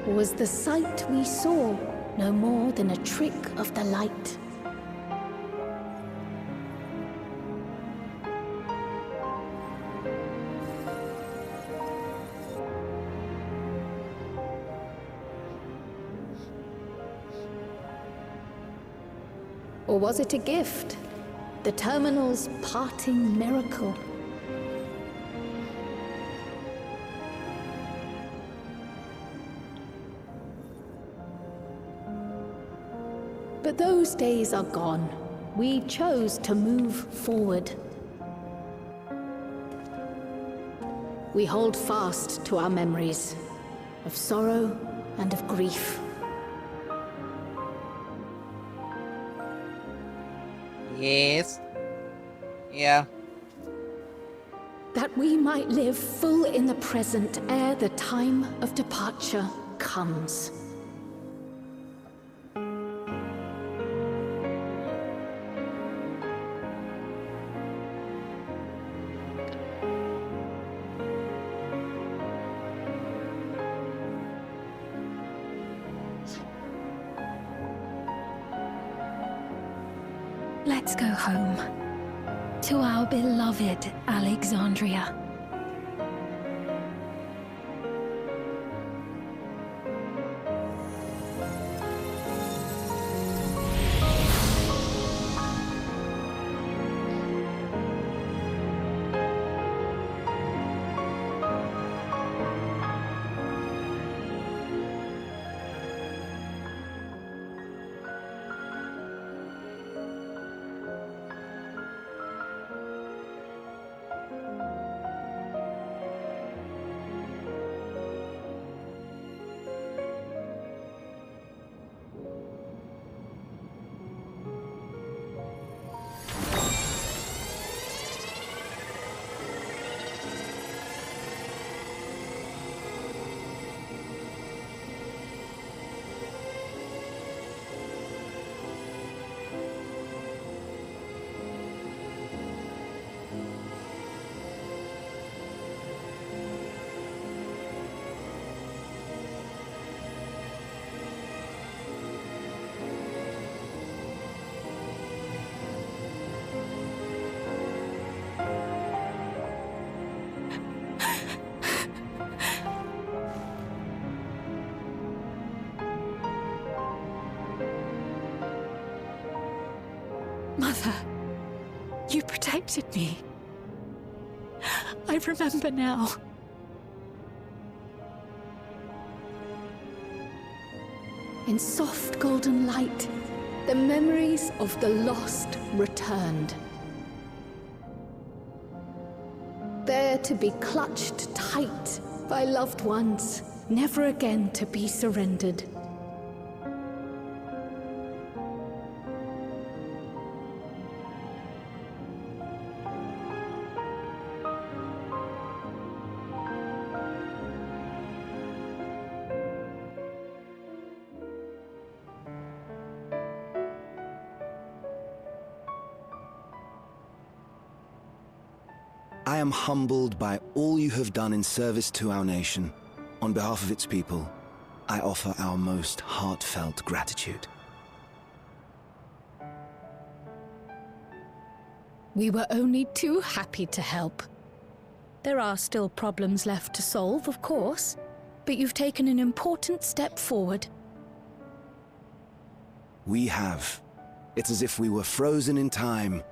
Was the sight we saw no more than a trick of the light? Or was it a gift? The Terminal's parting miracle? But those days are gone. We chose to move forward. We hold fast to our memories of sorrow and of grief. Yes. Yeah. That we might live full in the present ere the time of departure comes. Let's go home. To our beloved Alexandria. Mother, you protected me. I remember now. In soft golden light, the memories of the lost returned. There to be clutched tight by loved ones, never again to be surrendered. I am humbled by all you have done in service to our nation. On behalf of its people, I offer our most heartfelt gratitude. We were only too happy to help. There are still problems left to solve, of course, but you've taken an important step forward. We have. It's as if we were frozen in time,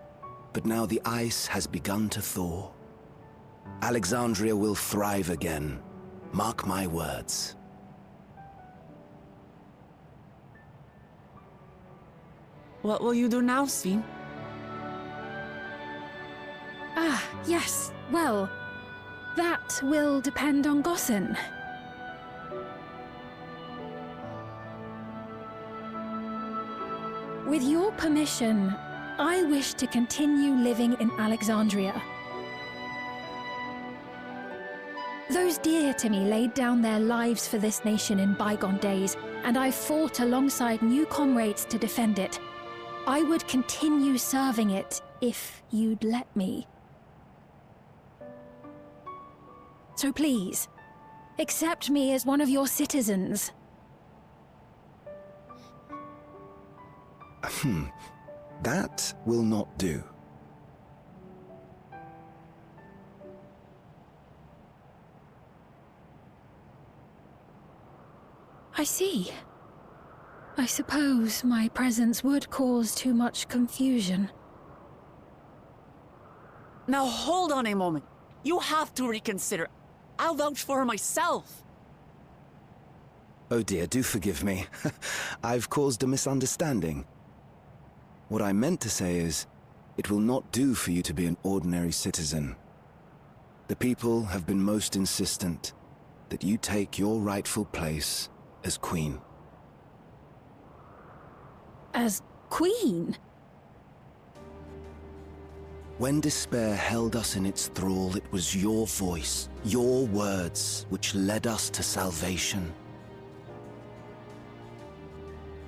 but now the ice has begun to thaw. Alexandria will thrive again. Mark my words. What will you do now, Sven? Ah, yes. Well, that will depend on Gossen. With your permission, I wish to continue living in Alexandria. Those dear to me laid down their lives for this nation in bygone days, and I fought alongside new comrades to defend it. I would continue serving it if you'd let me. So please, accept me as one of your citizens. That will not do. I see. I suppose my presence would cause too much confusion. Now hold on a moment. You have to reconsider. I'll vouch for her myself. Oh dear, do forgive me. I've caused a misunderstanding. What I meant to say is, it will not do for you to be an ordinary citizen. The people have been most insistent that you take your rightful place as queen. As queen? When despair held us in its thrall, it was your voice, your words, which led us to salvation.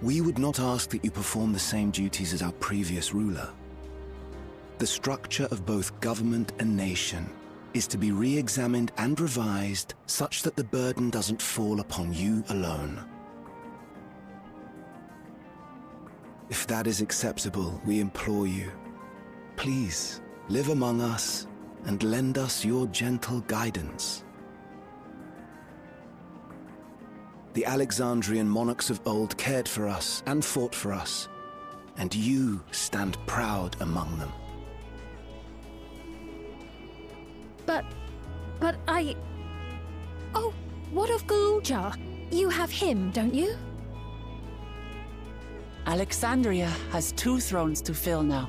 We would not ask that you perform the same duties as our previous ruler. The structure of both government and nation is to be re-examined and revised such that the burden doesn't fall upon you alone. If that is acceptable, we implore you, please live among us and lend us your gentle guidance. The Alexandrian monarchs of old cared for us and fought for us, and you stand proud among them. But I... Oh, what of Galuja? You have him, don't you? Alexandria has 2 thrones to fill now.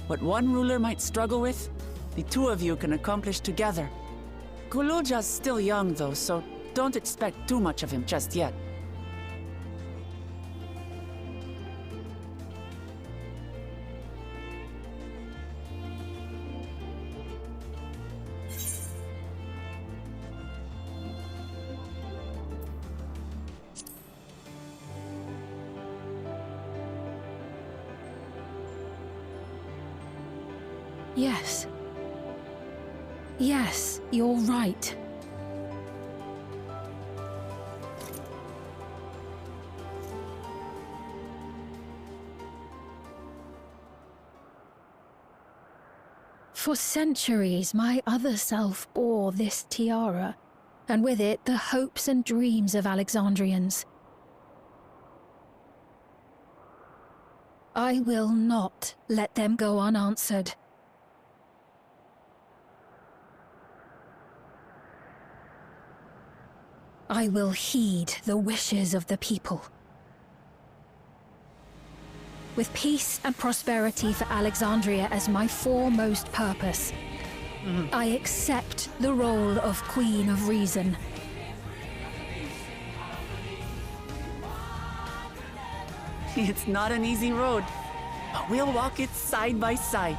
What one ruler might struggle with, the 2 of you can accomplish together. Galuja's still young though, so don't expect too much of him just yet. Yes. Yes, you're right. For centuries, my other self bore this tiara, and with it the hopes and dreams of Alexandrians. I will not let them go unanswered. I will heed the wishes of the people. With peace and prosperity for Alexandria as my foremost purpose, I accept the role of Queen of Reason. It's not an easy road, but we'll walk it side by side.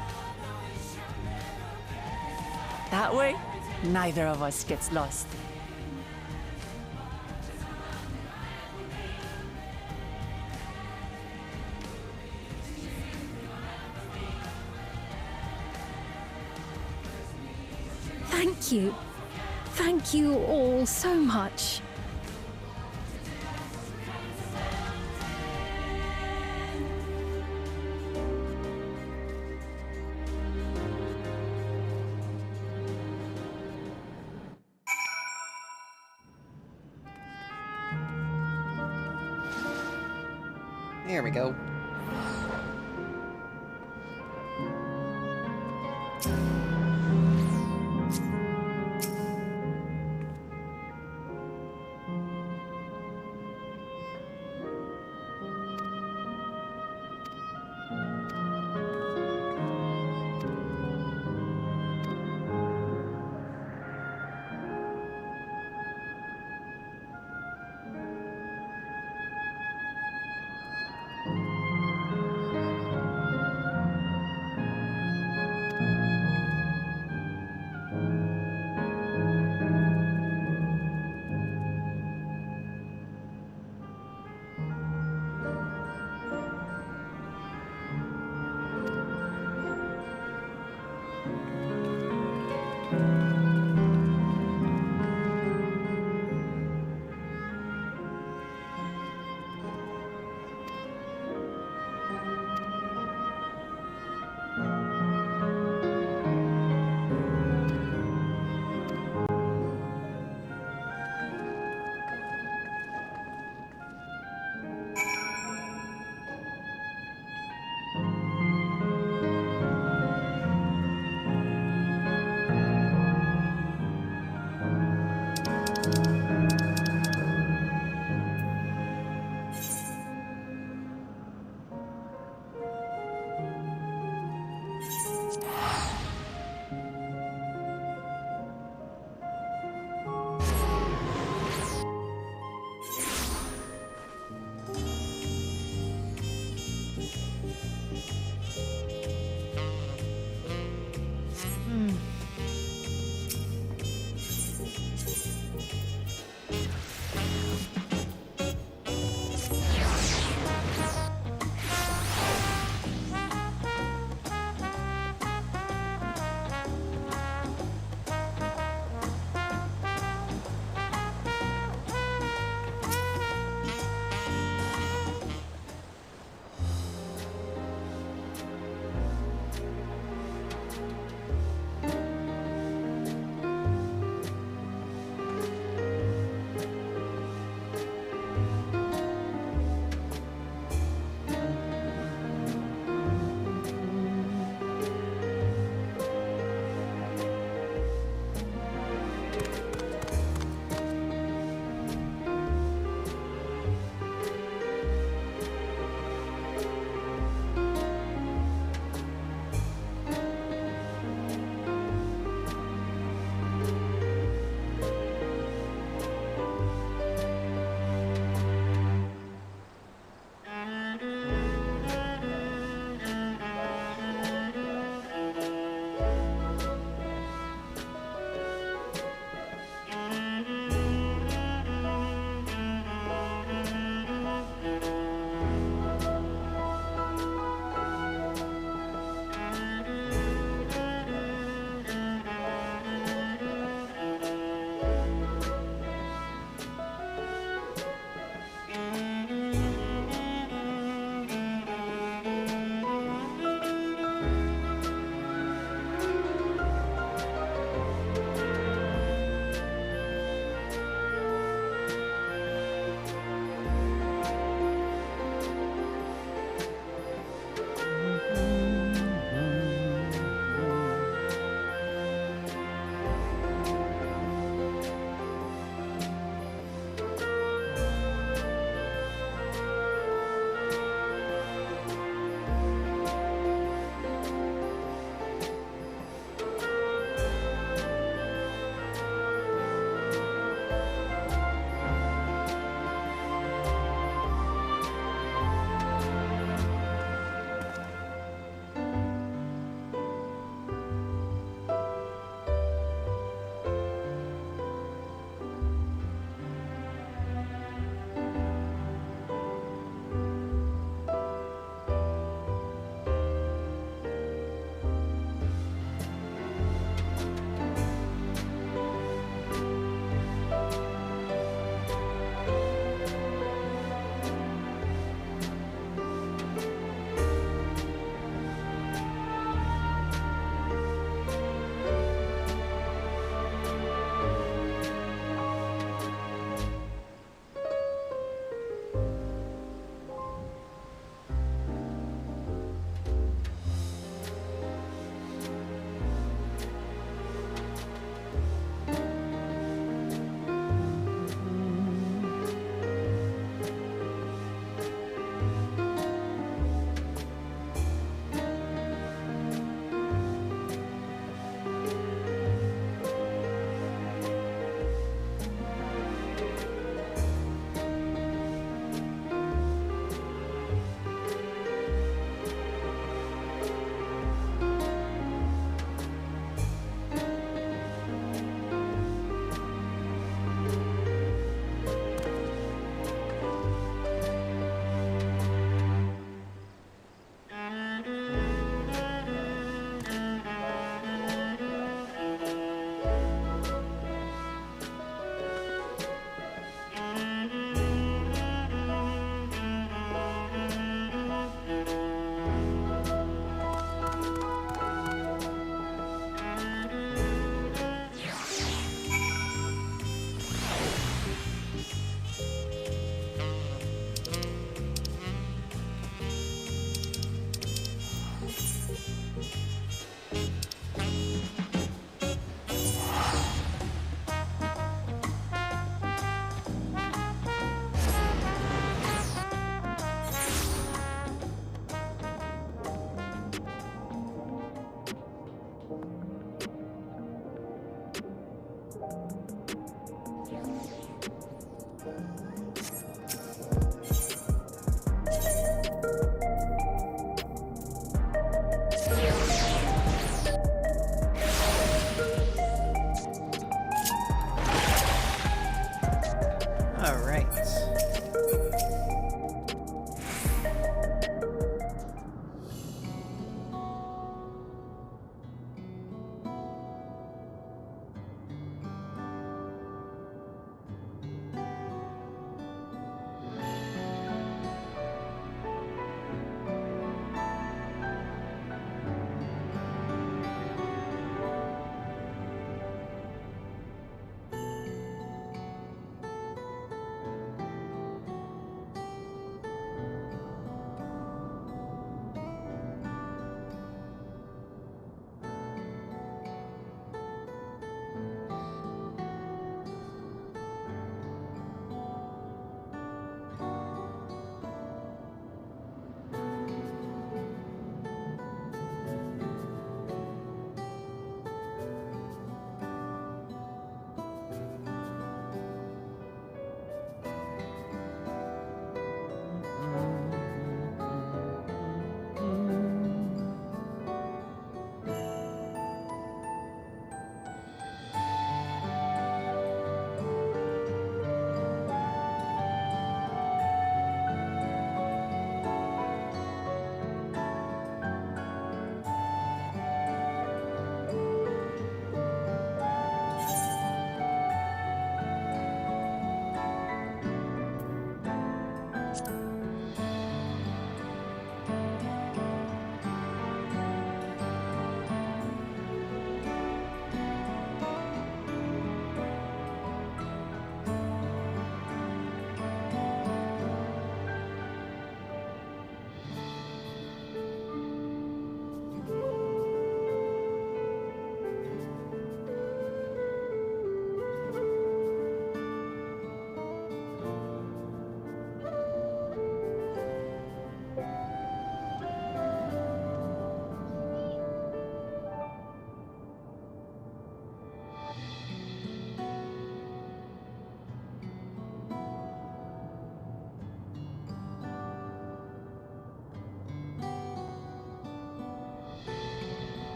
That way, neither of us gets lost. Thank you. Thank you all so much. There we go.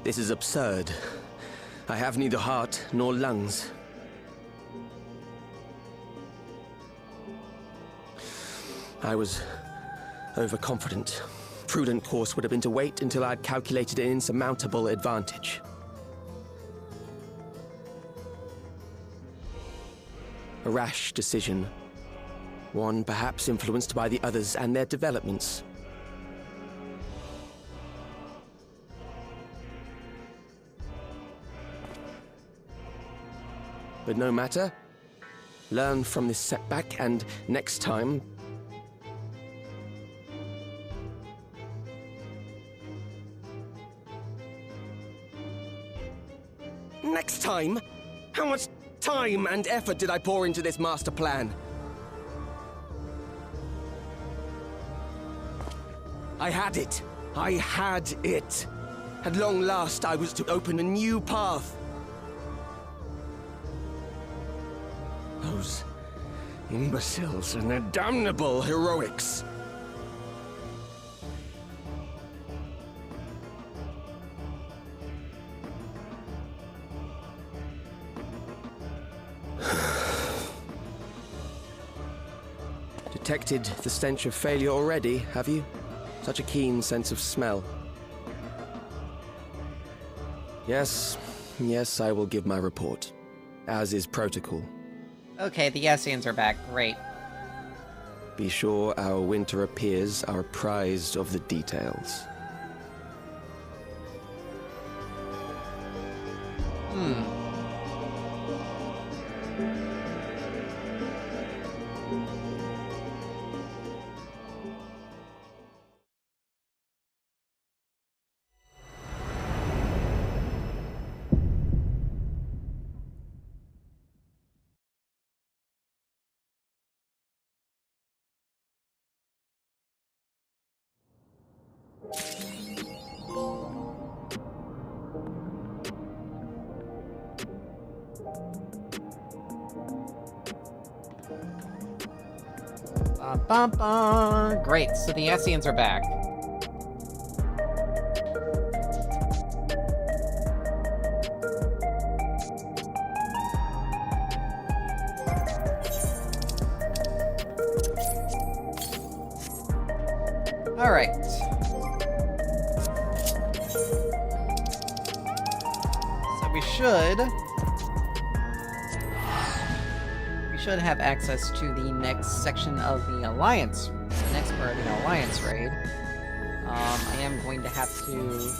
This is absurd. I have neither heart nor lungs. I was overconfident. Prudent course would have been to wait until I'd calculated an insurmountable advantage. A rash decision. One perhaps influenced by the others and their developments. But no matter. Learn from this setback, and next time... Next time? How much time and effort did I pour into this master plan? I had it. I had it. At long last, I was to open a new path. Those imbeciles and their damnable heroics. Detected the stench of failure already, have you? Such a keen sense of smell. Yes, I will give my report, as is protocol. Okay, the Yessians are back. Great. Be sure our winter peers are apprised of the details. Great, so the Yessians are back. Alright. So we should have access to the next section of the Alliance, the next part of the Alliance raid. I am going to have to...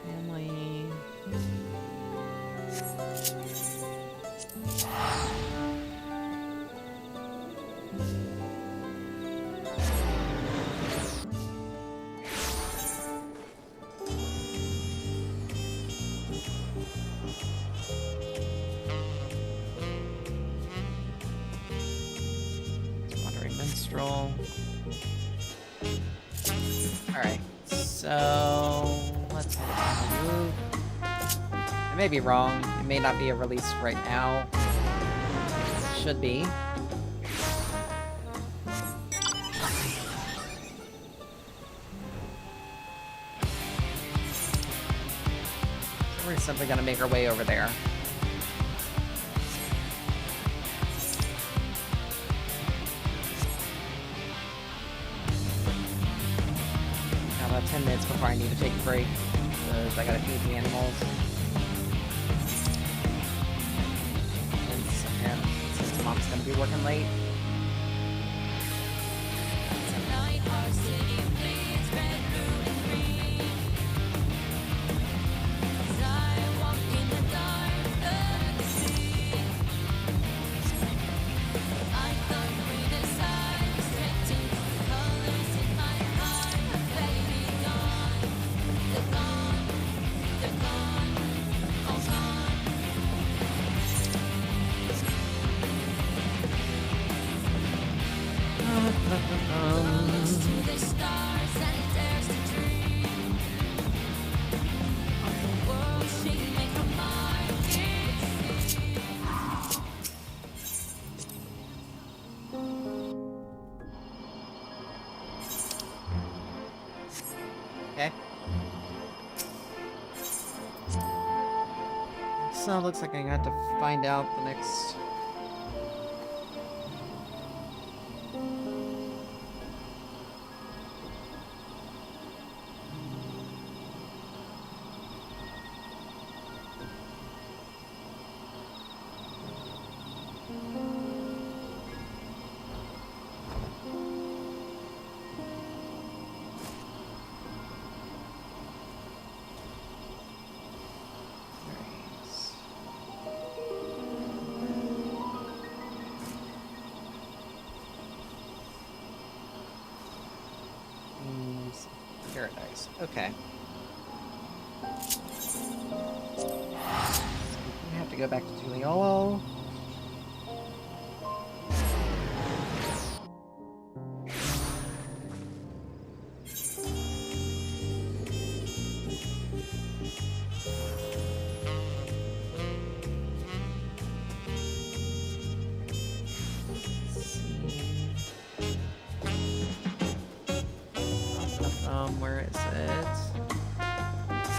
Family... Minstrel. Alright, so let's move. I may be wrong. It may not be a release right now. It should be. So we're simply gonna make our way over there. About 10 minutes before I need to take a break, because I gotta feed the animals. Since Mom's gonna be working late. Okay. So it looks like I got to find out the next... Paradise. Okay. So we have to go back to Tuliolo. Where is it?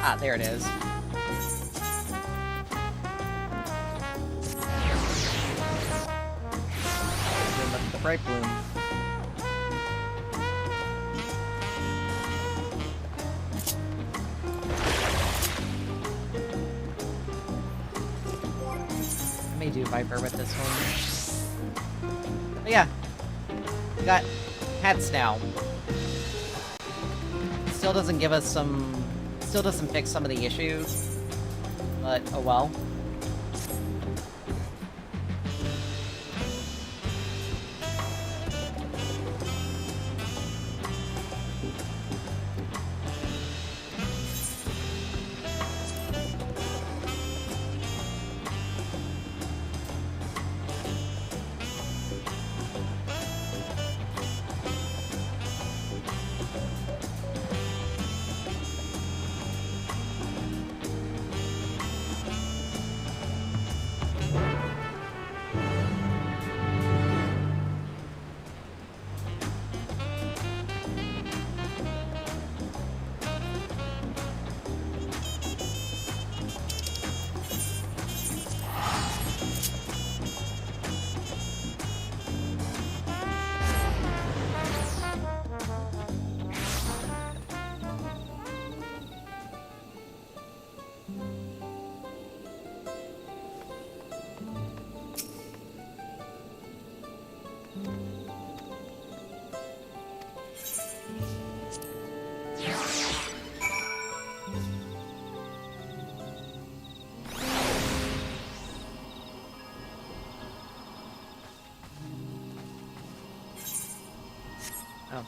Ah, there it is. Look at the bright bloom. I may do Viper with this one. But yeah. We got hats now. Still doesn't give us some... Still doesn't fix some of the issues. But, oh well. Oh.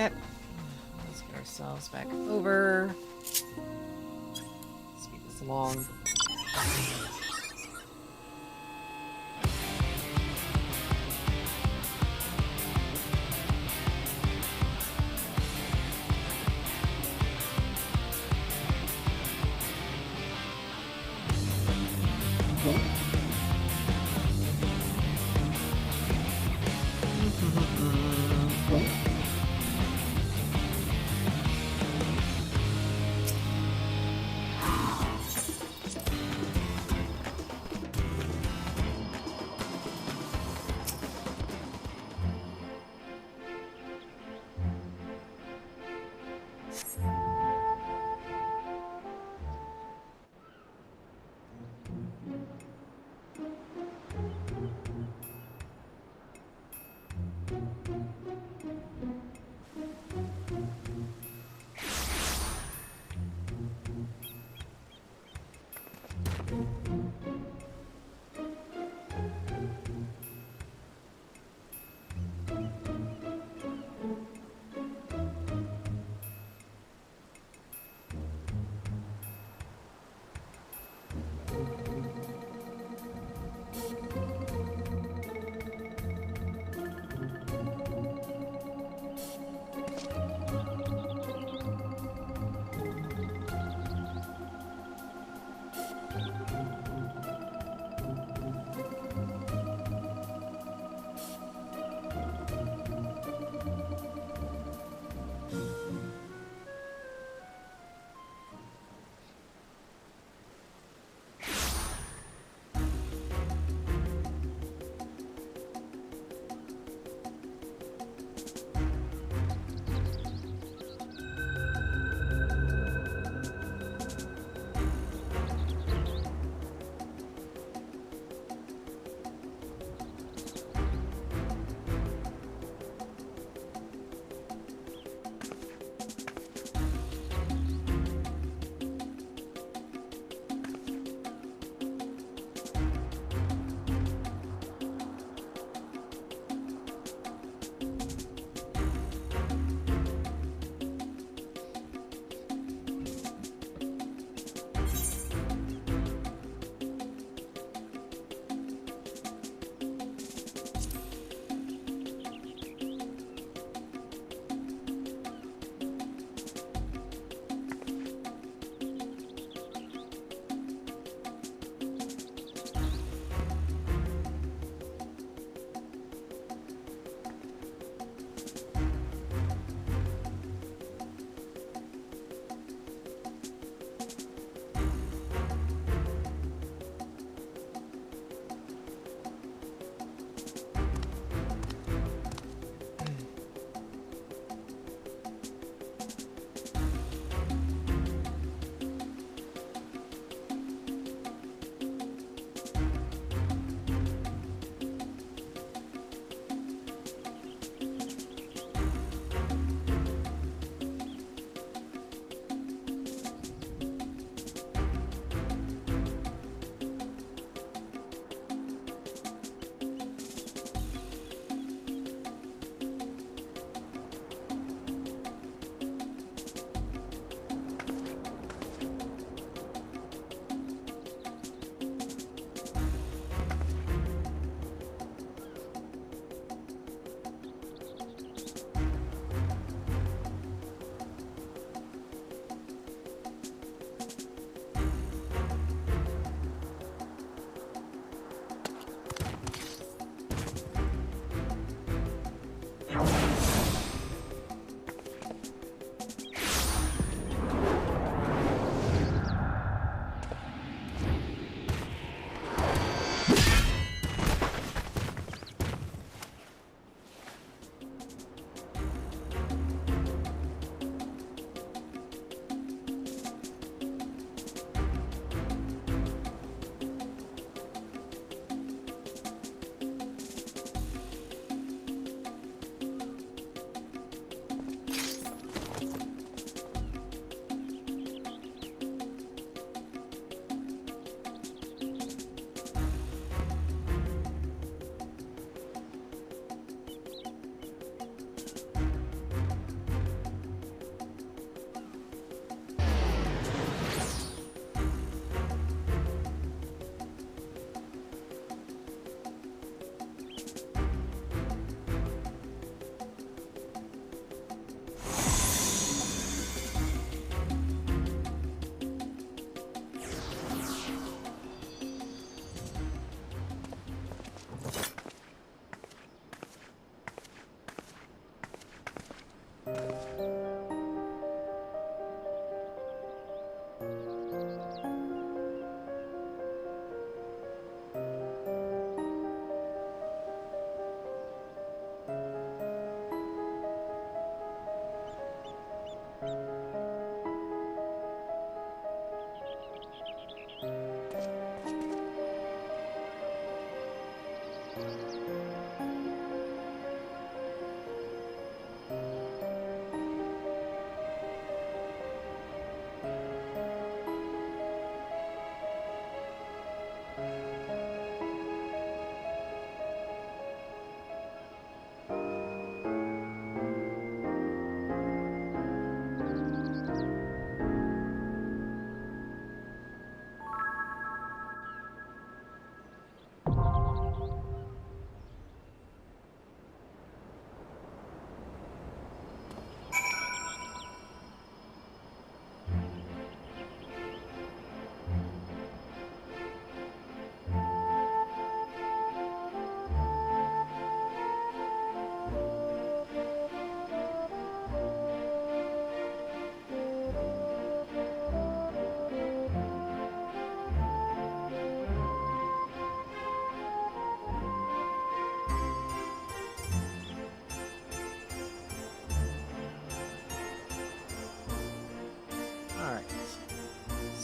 Okay. Let's get ourselves back over. Speed this along.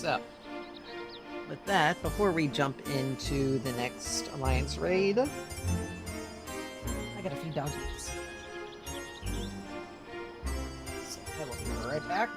So, with that, before we jump into the next Alliance raid, I got a few doggies. So I will be right back.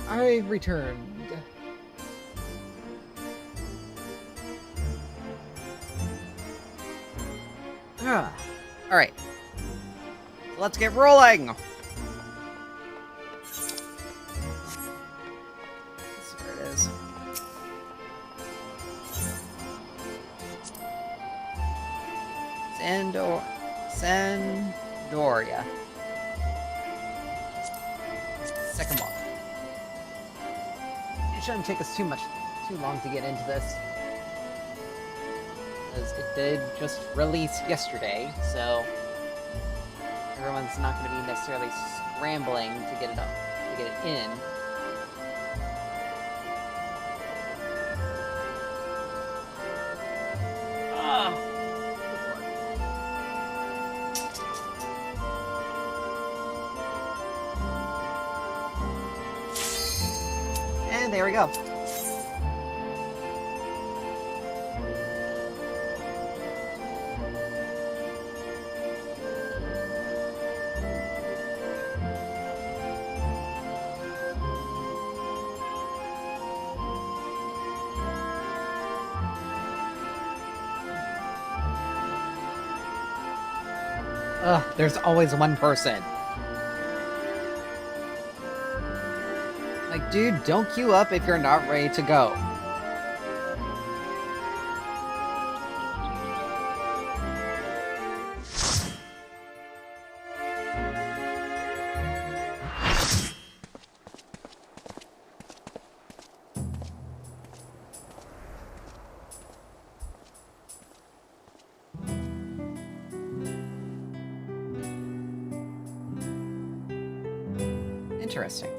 I returned. Alright. So let's get rolling! Let's see where it is. Sandoria. Second walk. It shouldn't take us too long to get into this. Because it did just release yesterday, so everyone's not going to be necessarily scrambling to get it up, to get it in. And there we go. Ugh, there's always one person. Like, dude, don't queue up if you're not ready to go. Interesting.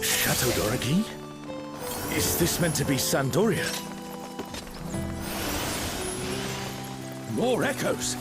Chateau d'Origny? Is this meant to be Sandoria? More echoes!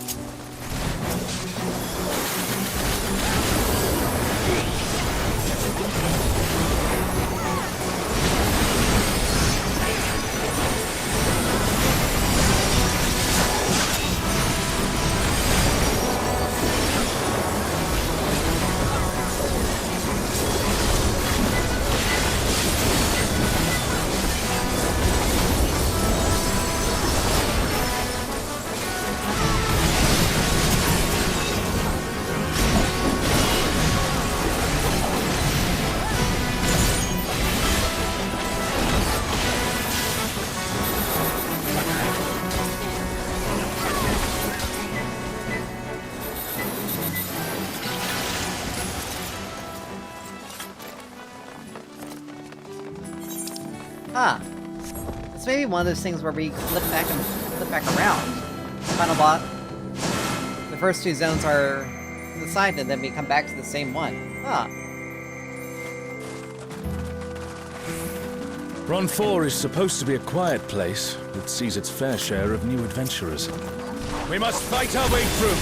Huh. It's maybe one of those things where we flip back around. Final bot. The first two zones are to the side, and then we come back to the same one. Huh. Ron 4 is supposed to be a quiet place that sees its fair share of new adventurers. We must fight our way through!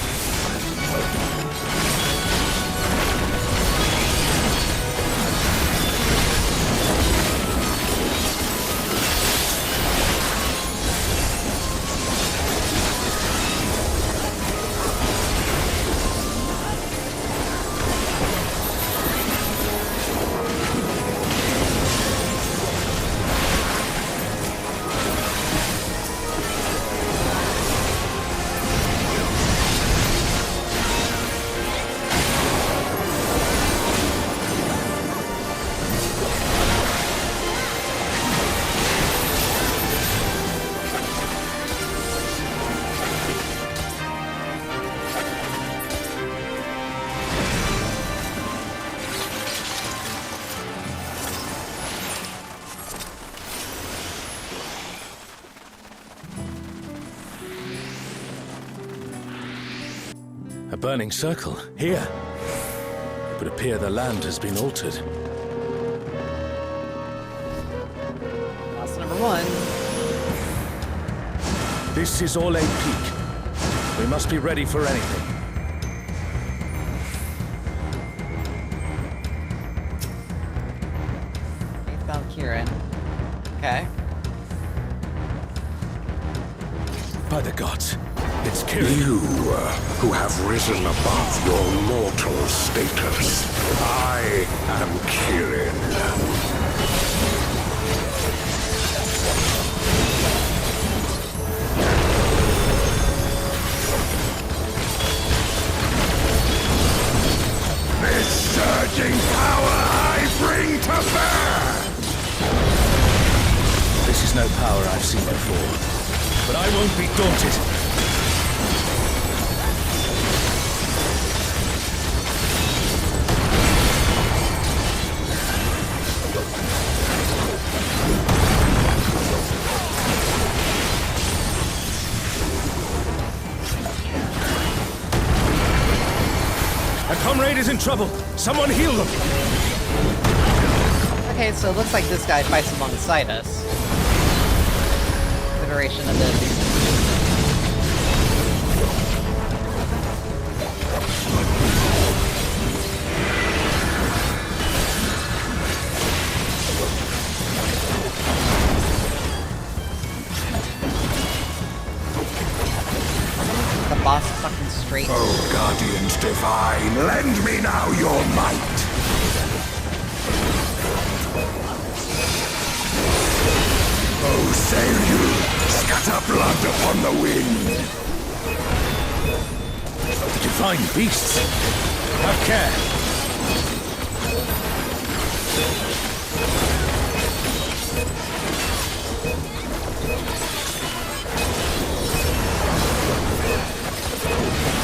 A burning circle, here. It would appear the land has been altered. Loss number one. This is all a peak. We must be ready for anything. Faith Valkyrin. Okay. By the gods, it's Kirin. You, who have risen above your mortal status. I am Kirin. This surging power I bring to bear! This is no power I've seen before, but I won't be daunted. A comrade is in trouble. Someone heal them. Okay, so it looks like this guy fights alongside us. Consideration of this. The boss fucking straight. Oh, Guardians Divine, lend me now your might. Oh, sail you, scatter blood upon the wind. The divine beasts. Have care.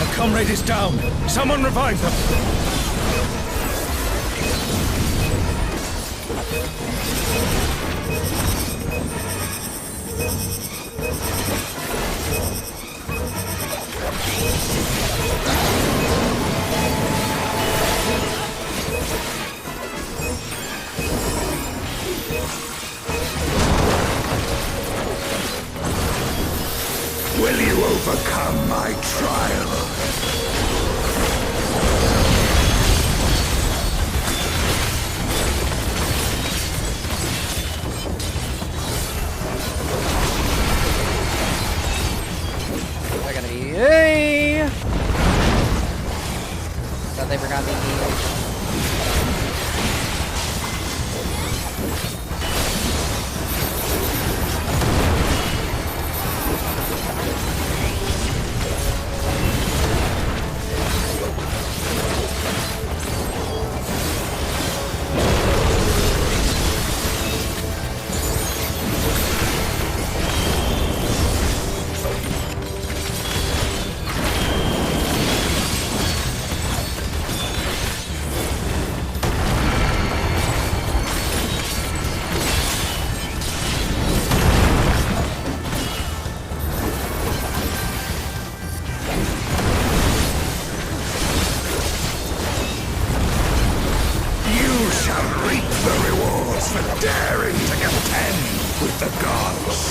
A comrade is down. Someone revive them. Will you overcome my trial? They're gonna be hey! Thought they were gonna be daring to contend with the gods.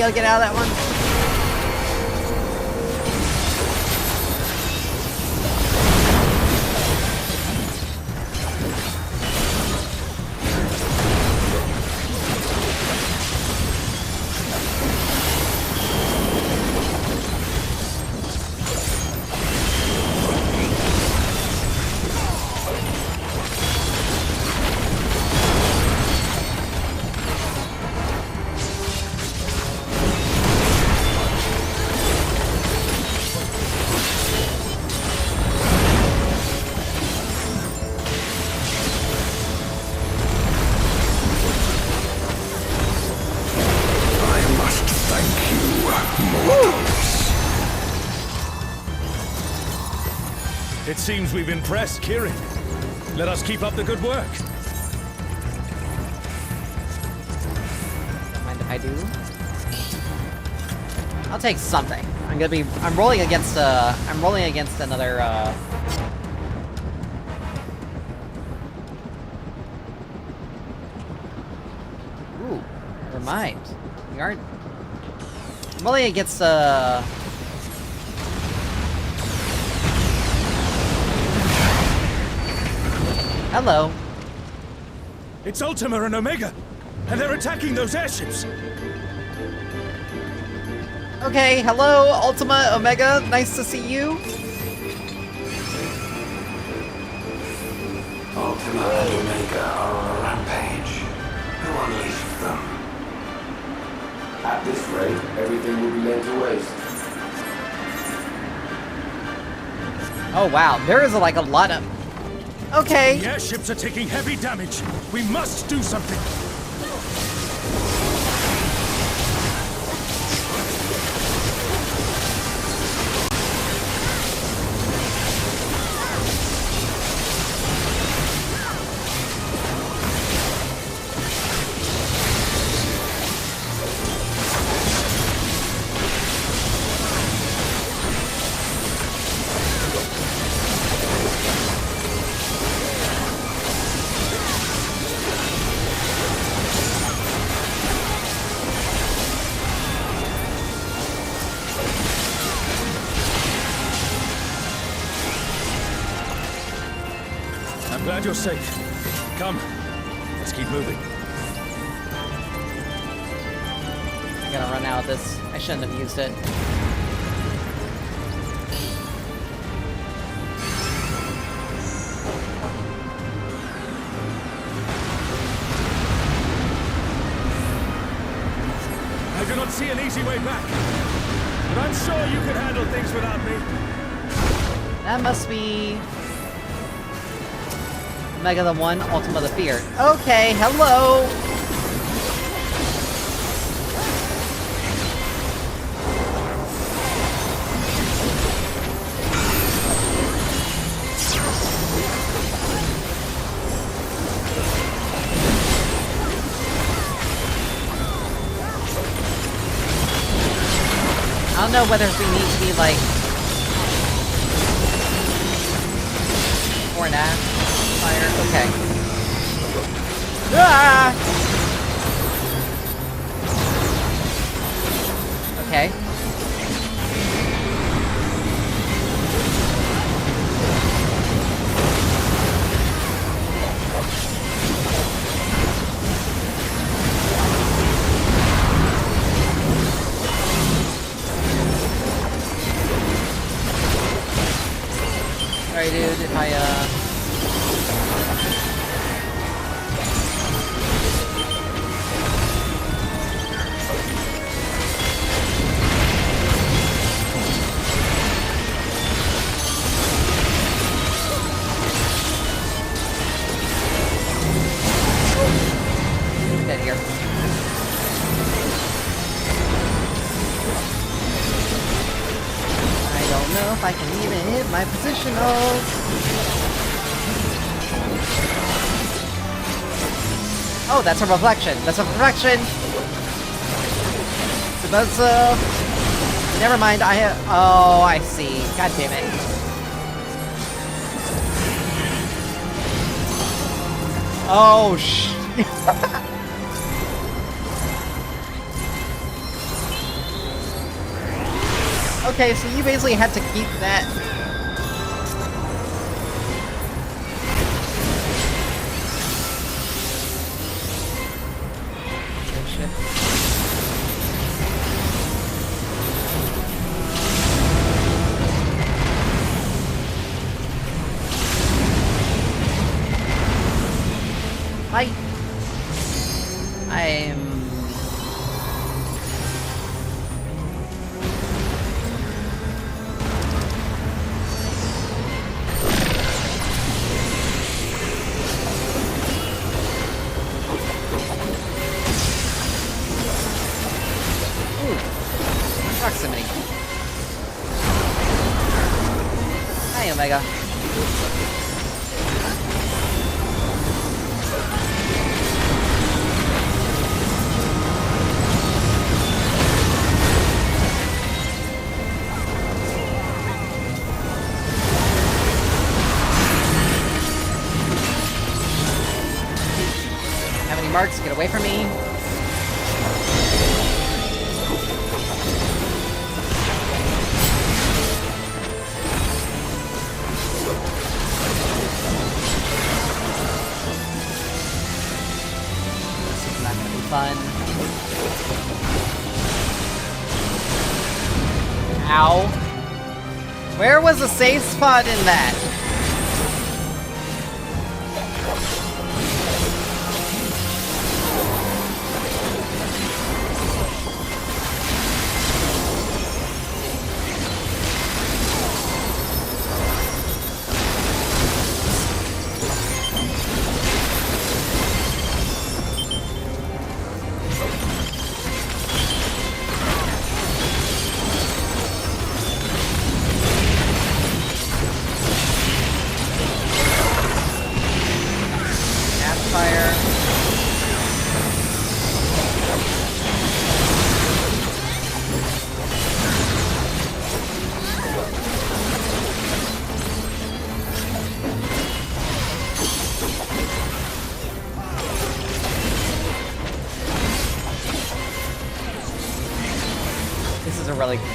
be able to get out of that one? It seems we've impressed Kirin. Let us keep up the good work. Don't mind if I do. I'll take something. I'm rolling against another, Ooh, never mind. We aren't... I'm rolling against, Hello. It's Ultima and Omega, and they're attacking those airships. Okay, hello, Ultima, Omega. Nice to see you. Ultima and Omega are on a rampage. Who unleashed them? At this rate, everything will be laid to waste. Oh wow, there is like a lot of... Okay. The airships are taking heavy damage. We must do something. I'm glad you're safe. Come, let's keep moving. I gotta run out of this. I shouldn't have used it. I do not see an easy way back, but I'm sure you can handle things without me. That must be... Omega the One, Ultima the Feared. Okay, hello! I don't know whether we need to be like... or not. Fire. Okay. Ah! Okay. Sorry, dude, if I, Get here. I don't know if I can even hit my positionals. Oh, that's a reflection. That's a reflection. So that's never mind. I have. Oh, I see. God damn it. Oh sh. Okay, so you basically had to keep that. Fight! I'm... Proximity. Hi, Omega. Have any marks? Get away from me. Fun. Ow. Where was the safe spot in that?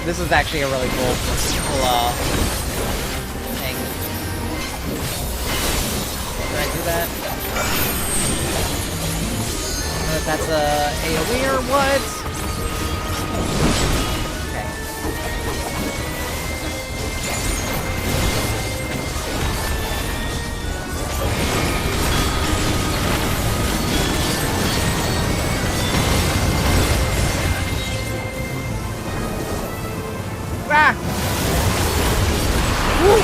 This is actually a really cool thing. Did I do that? That's a AoE or what? Okay. Ah! Woo!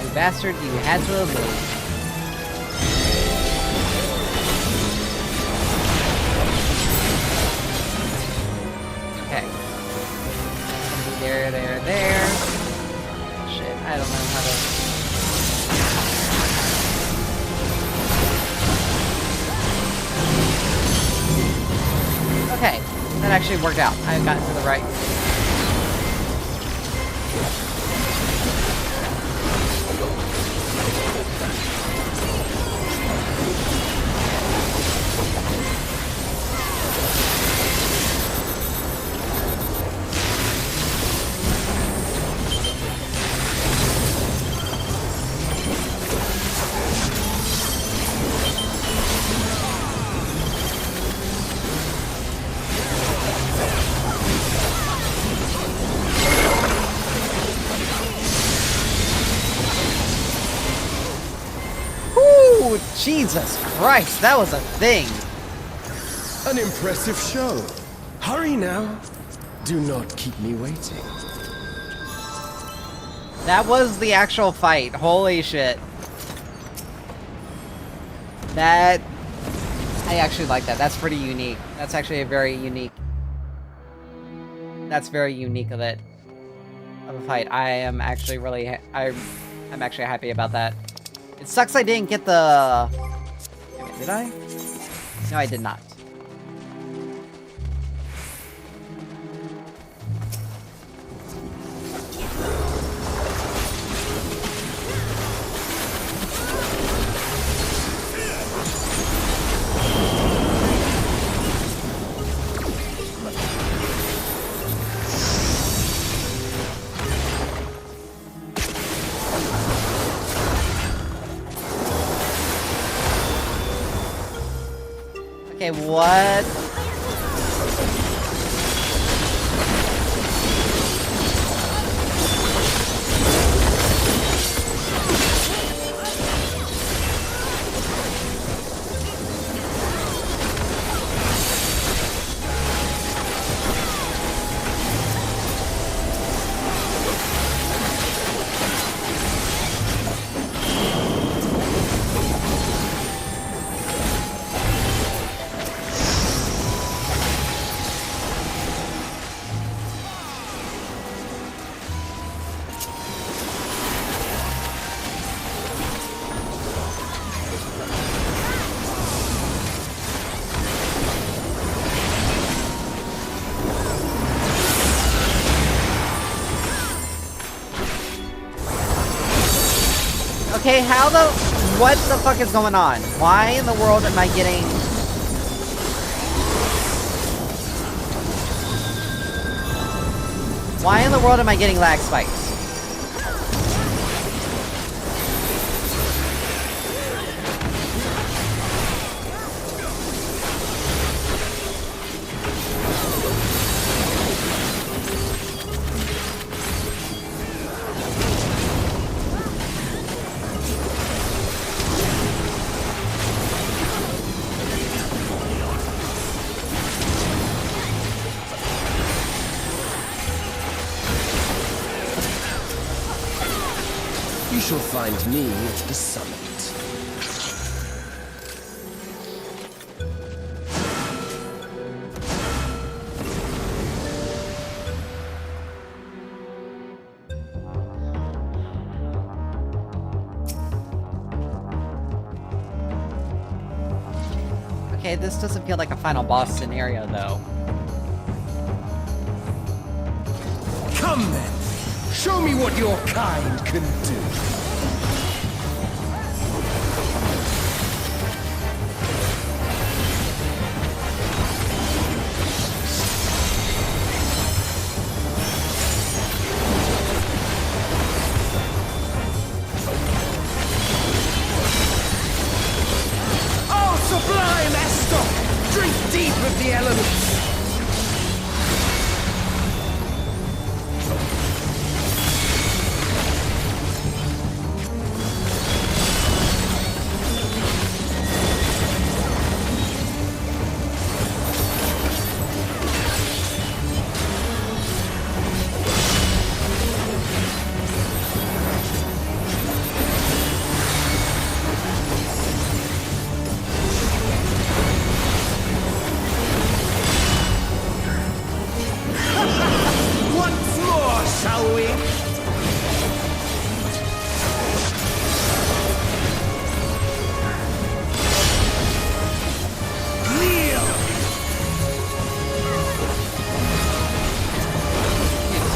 You bastard, you had to have moved. Okay. There. Shit, I don't know how to... Okay. That actually worked out. I got to the right. Jesus Christ, that was a thing! An impressive show. Hurry now. Do not keep me waiting. That was the actual fight. Holy shit. That... I actually like that. That's pretty unique. That's actually a very unique... That's very unique of it. Of a fight. I am actually really... I'm actually happy about that. It sucks I didn't get the... Wait, did I? No, I did not. Okay, what? Okay, what the fuck is going on? Why in the world am I getting... Why in the world am I getting lag spikes? You shall find me at the summit. Okay, this doesn't feel like a final boss scenario, though. Come then! Show me what your kind can do! Oh, sublime Estok! Drink deep of the elements!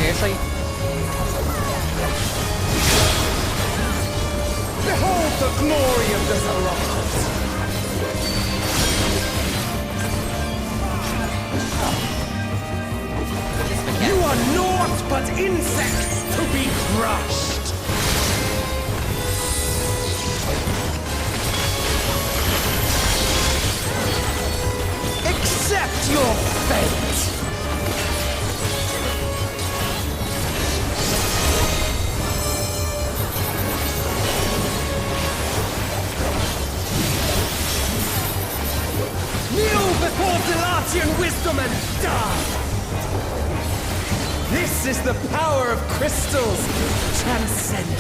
Seriously? Behold the glory of the Zarathos! You are naught but insects to be crushed! Accept your fate! Kneel before Delatian wisdom and die! This is the power of crystals, transcendent,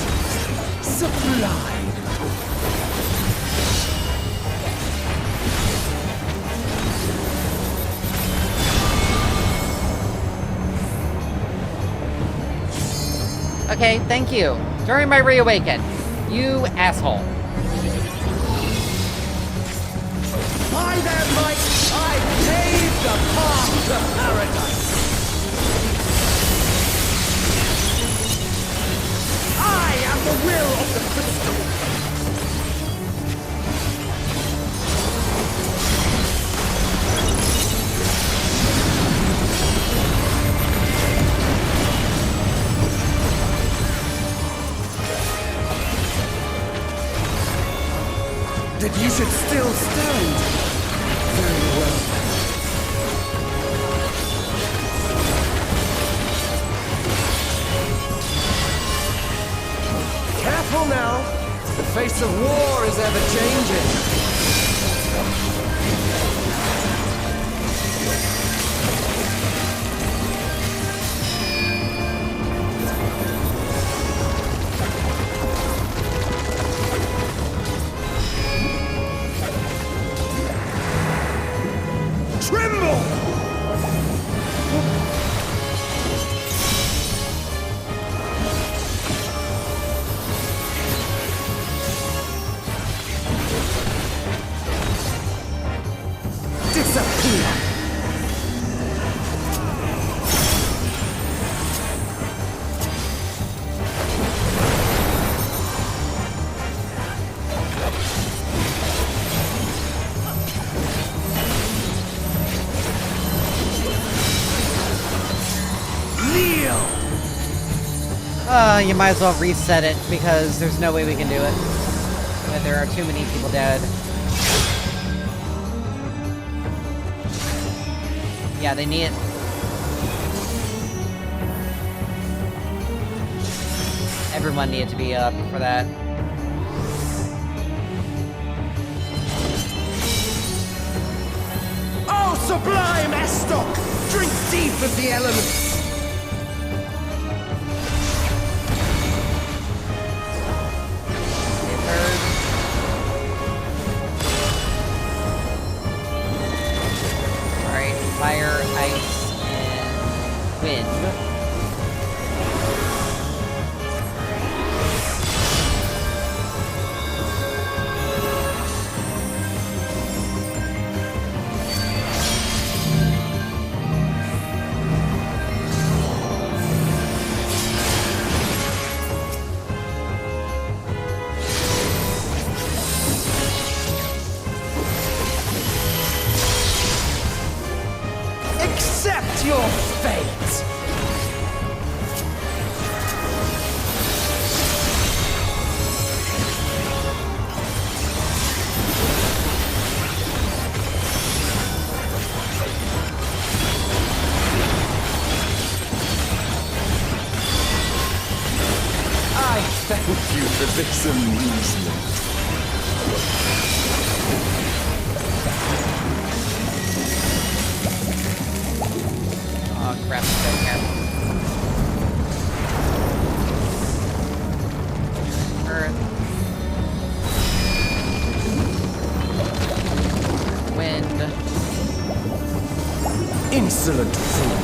sublime. Okay, thank you. During my reawaken. You asshole. By their might, I pave the path to paradise. I am the will of the crystal. That you should still stand. Very well. Careful now! The face of war is ever changing. You might as well reset it, because there's no way we can do it. But there are too many people dead. Yeah, they need it. Everyone needed to be up for that. Oh, sublime Estoc! Drink deep of the elements! Fire, ice, and wind. Your fate! I thank you for this amusement. Oh crap, it's right here. Earth. Wind. Insolent fool.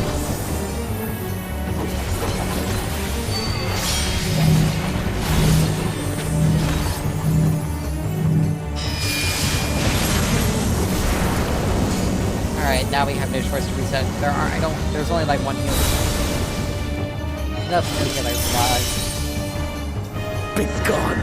Alright, now we have no choice to reset. There's only like one healer. Nope, no healers alive. Be gone!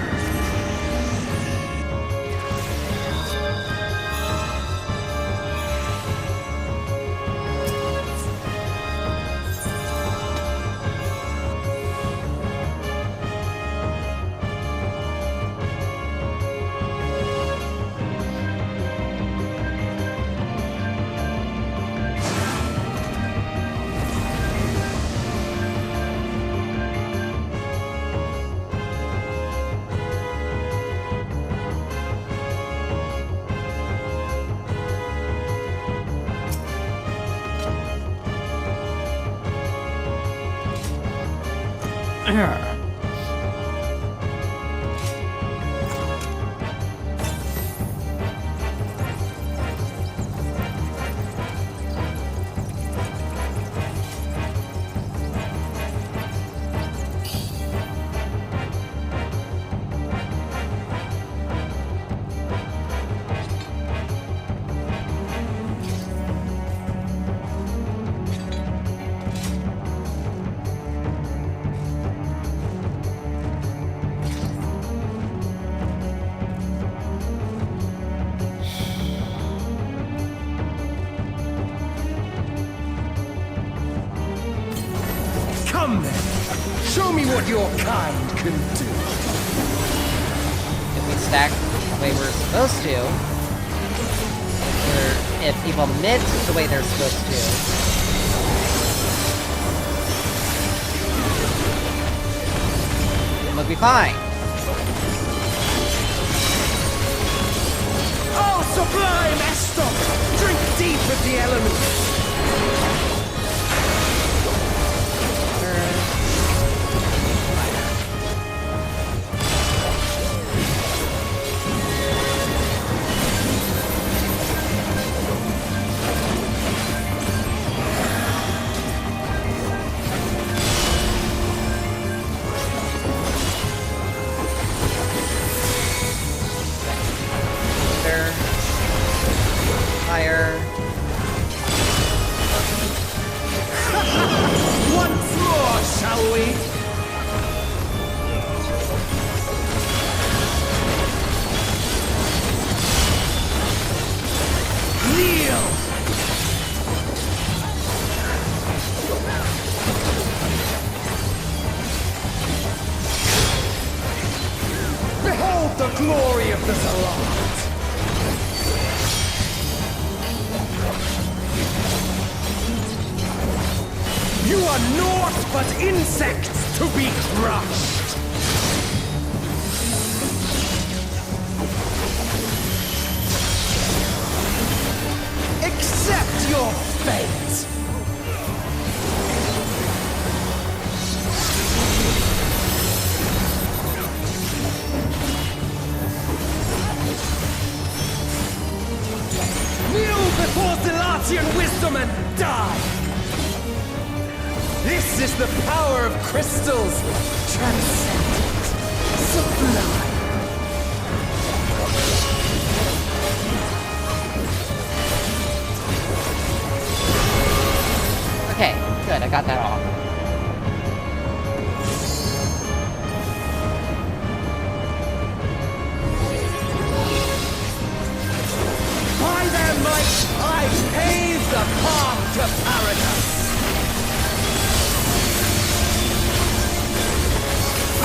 Come then, show me what your kind can do. If we stack the way we're supposed to, if people knit the way they're supposed to. We'll be fine. Oh, sublime Estok! Drink deep of the elements! Fire. Once more, shall we? Kneel! Behold the glory of the Zalat! You are naught but insects to be crushed! Accept your fate! Kneel before Zalatian wisdom and die! This is the power of crystals! Transcendent! Sublime! Okay, good, I got that all. By their might, I pave the path to paradise!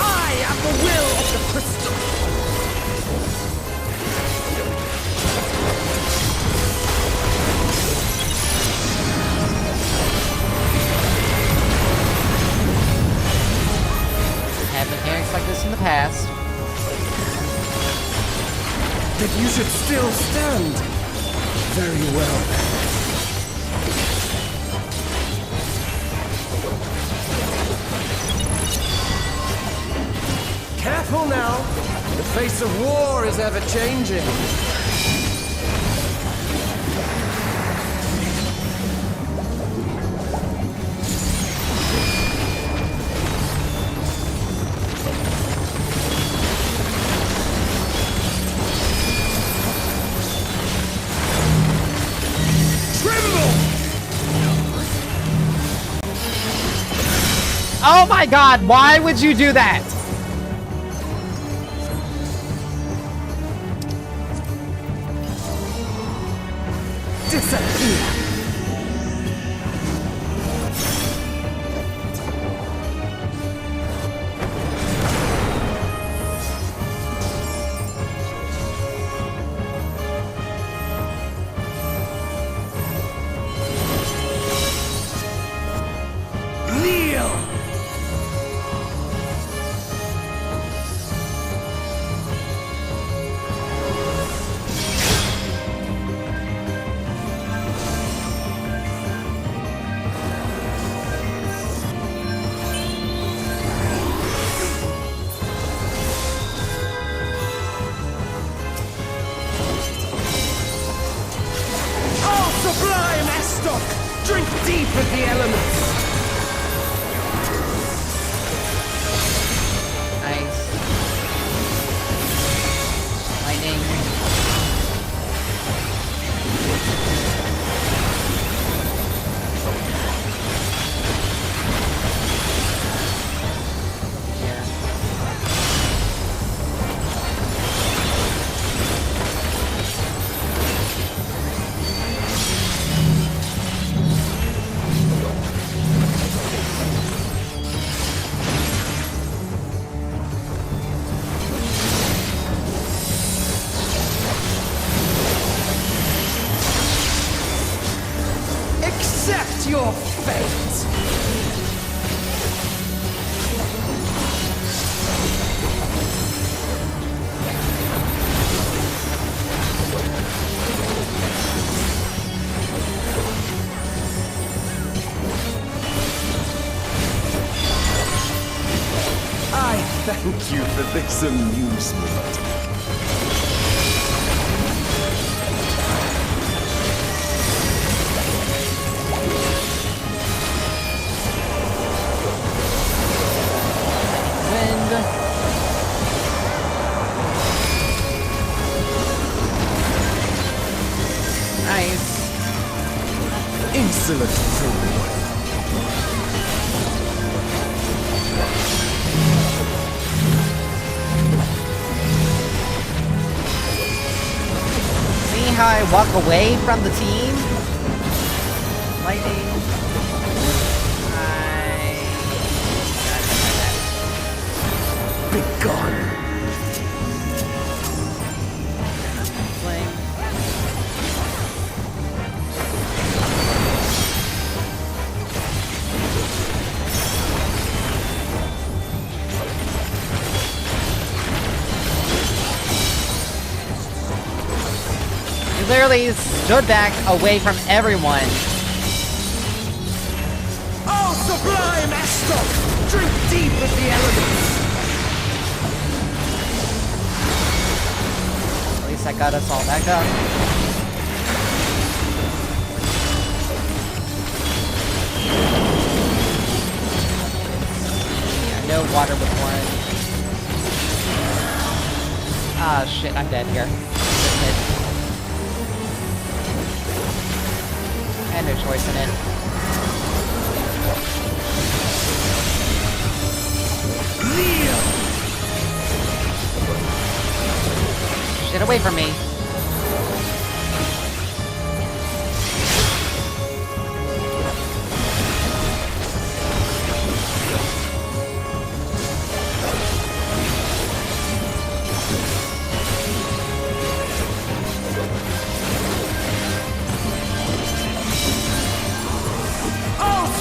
I am the will of the crystal! Had mechanics like this in the past. That you should still stand. Very well. Careful now. The face of war is ever changing. Oh my god, why would you do that? Disappear! Kneel! Sublime Estok! Drink deep of the elements! Nice. Lightning. fate! I thank you for this amusement. Nice. Insolent fool. See how I walk away from the team? Lightning. Be gone. Literally stood back away from everyone. Oh, sublime Astok! Drink deep of the elements! At least I got us all back up. Yeah, no water with one. Ah, shit, I'm dead here. I had no choice in it. Shit away from me.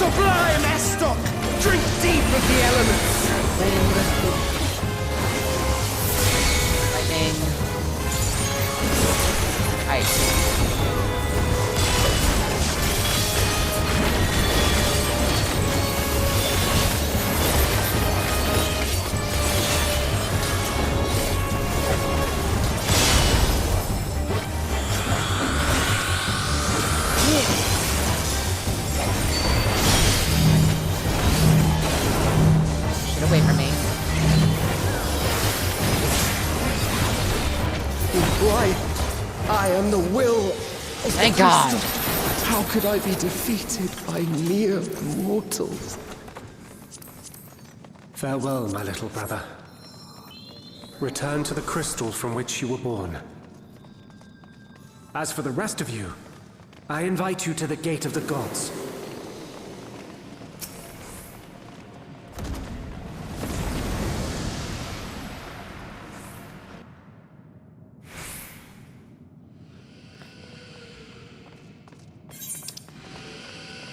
Sublime Astok! Drink deep of the elements! Lightning. Ice. Away from me. Why? I am the will of Thank the God. crystal. How could I be defeated by mere mortals? Farewell, my little brother. Return to the crystal from which you were born. As for the rest of you, I invite you to the Gate of the Gods.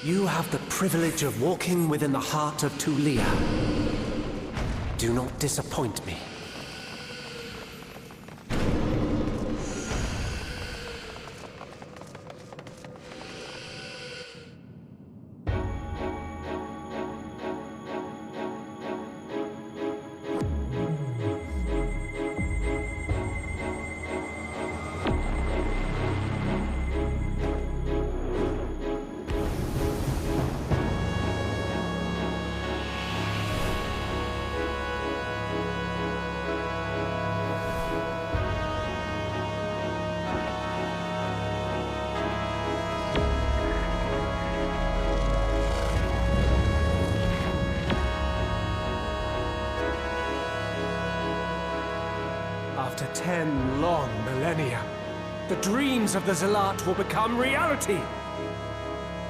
You have the privilege of walking within the heart of Tulia. Do not disappoint me. After 10 long millennia, the dreams of the Zealot will become reality.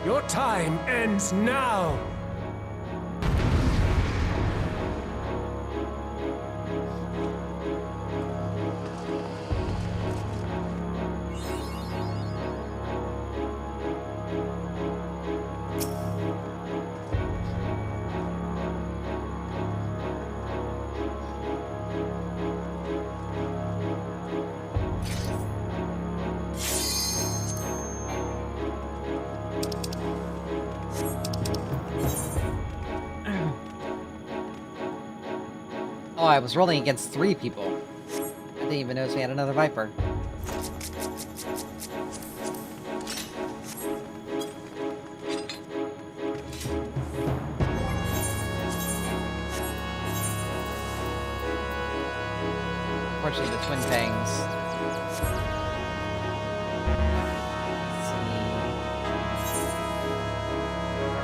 Your time ends now. I was rolling against 3 people. I didn't even notice we had another Viper. Unfortunately, the twin fangs. Let's see.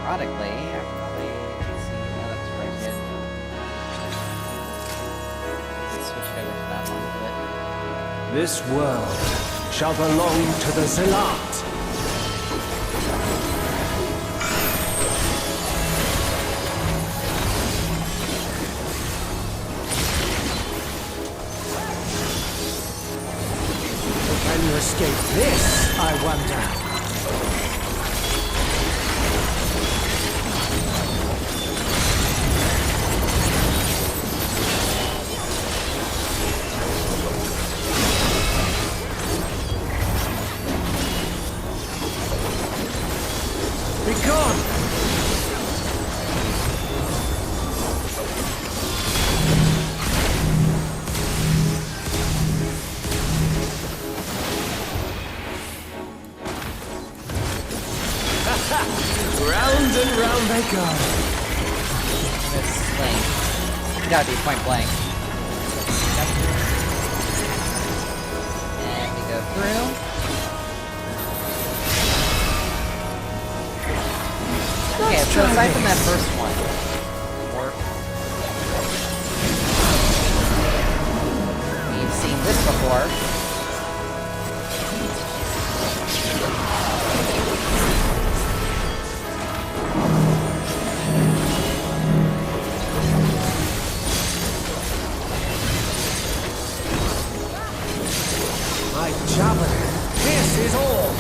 Ironically, let's see, no, that's right here. Let's switch over to that one a bit. This world shall belong to the Zealot. Can you escape this, I wonder? Be gone! Round and round they go. This lane. It's gotta be point blank. Yep. And we go through. Okay, so aside from that first one, we've seen this before. My javelin pierces all.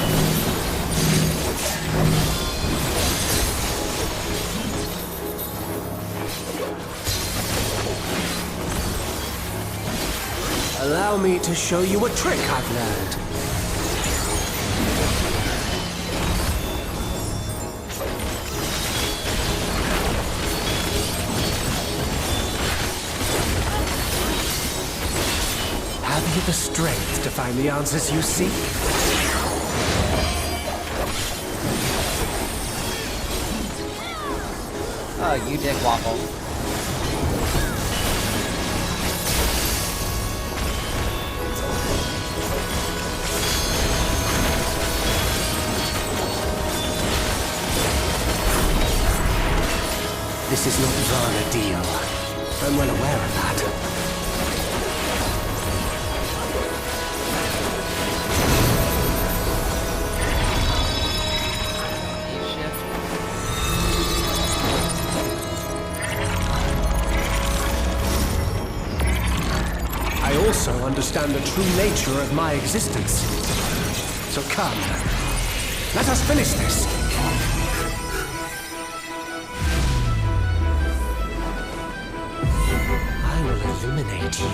Allow me to show you a trick I've learned. Have you the strength to find the answers you seek? Oh, you dick waffle. This is not Varna deal. I'm well aware of that. I also understand the true nature of my existence. So come, let us finish this. I will eliminate you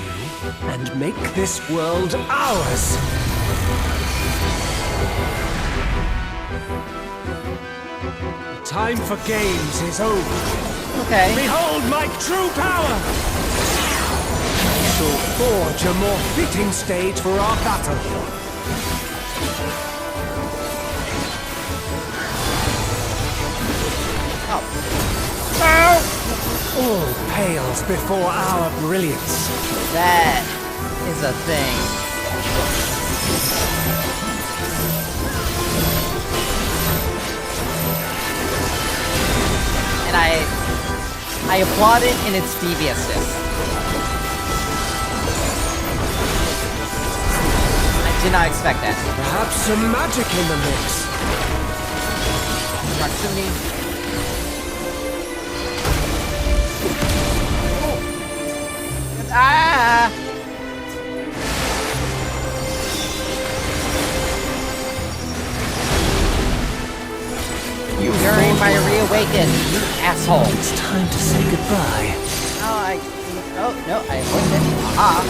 and make this world ours. The time for games is over. Okay. Behold my true power! Shall forge a more fitting stage for our battle. All pales before our brilliance. That is a thing. And I applaud it in its deviousness. Did not expect that. Perhaps some magic in the mix. Proximity. Oh. Ah! During my reawaken, you asshole. It's time to say goodbye. Oh no, I avoided it. Aha.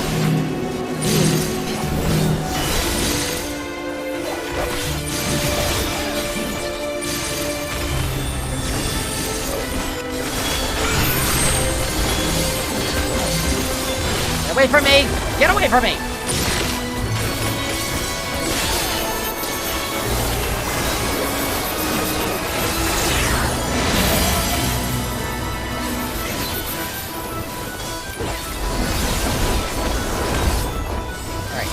away from me! Get away from me! Alright.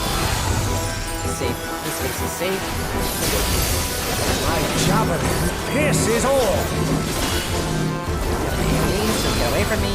Safe. This space is safe. My javelin pierces all! So get away from me.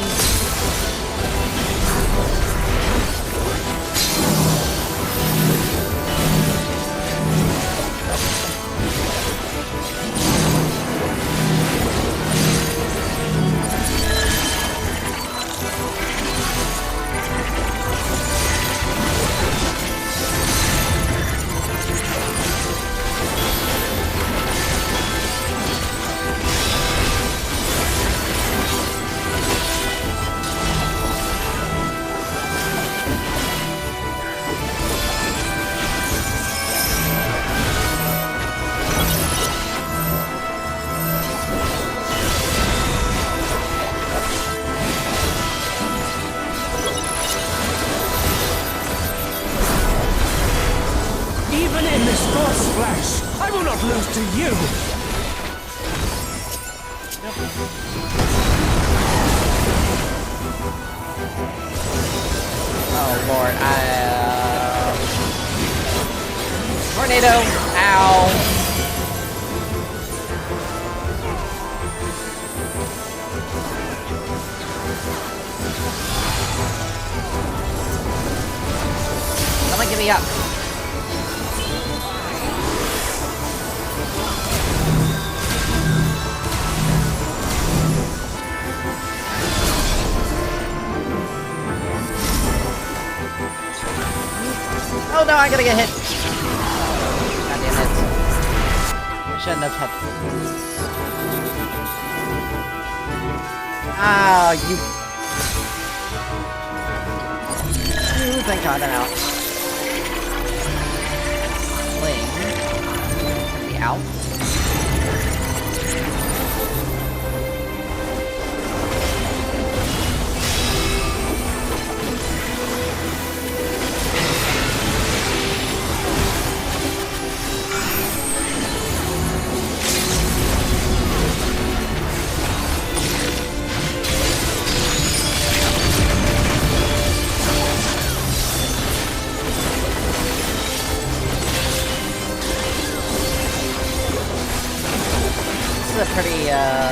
Even in this God's flesh, I will not lose to you! Oh lord, Tornado! Ow! Someone give me up! Oh no, I'm gonna get hit! God damn it. Shouldn't have touched it. Ah, you... Ooh, thank God I'm out. Sling. Gonna be out.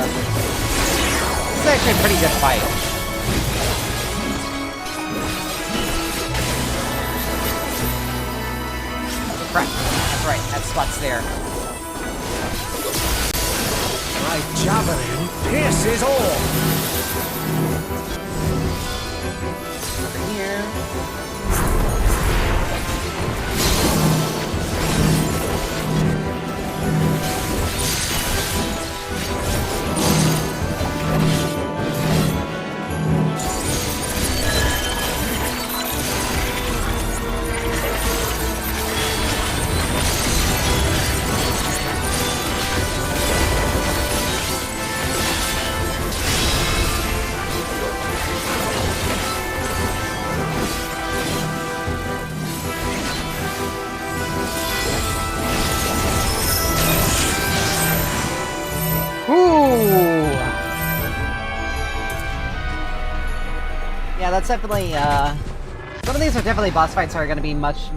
This is actually a pretty good fight. Oh, crap. That's right, that spot's there. My javelin pierces all! Over here. Yeah, that's definitely, some of these are definitely boss fights are gonna be much...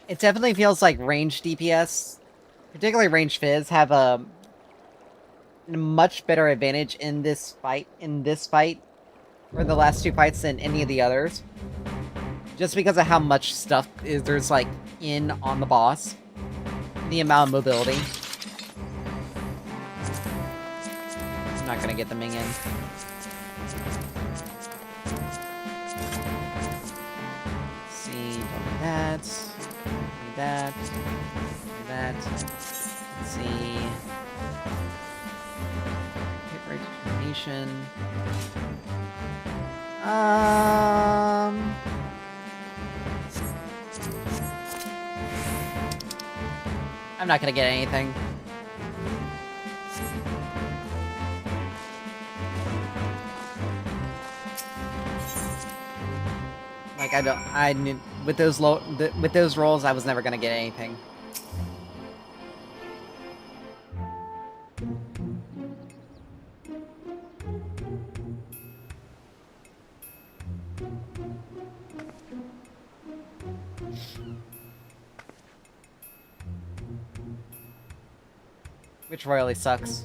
It definitely feels like ranged DPS, particularly ranged Fizz, have a much better advantage in this fight, or the last two fights than any of the others. Just because of how much stuff there's, like, on the boss. The amount of mobility. I'm not gonna get the minion. Let's see, don't do that. Do that. Do that. Let's see. Hit rate determination. I'm not gonna get anything. Like, I knew, with those with those rolls, I was never gonna get anything. Which royally sucks.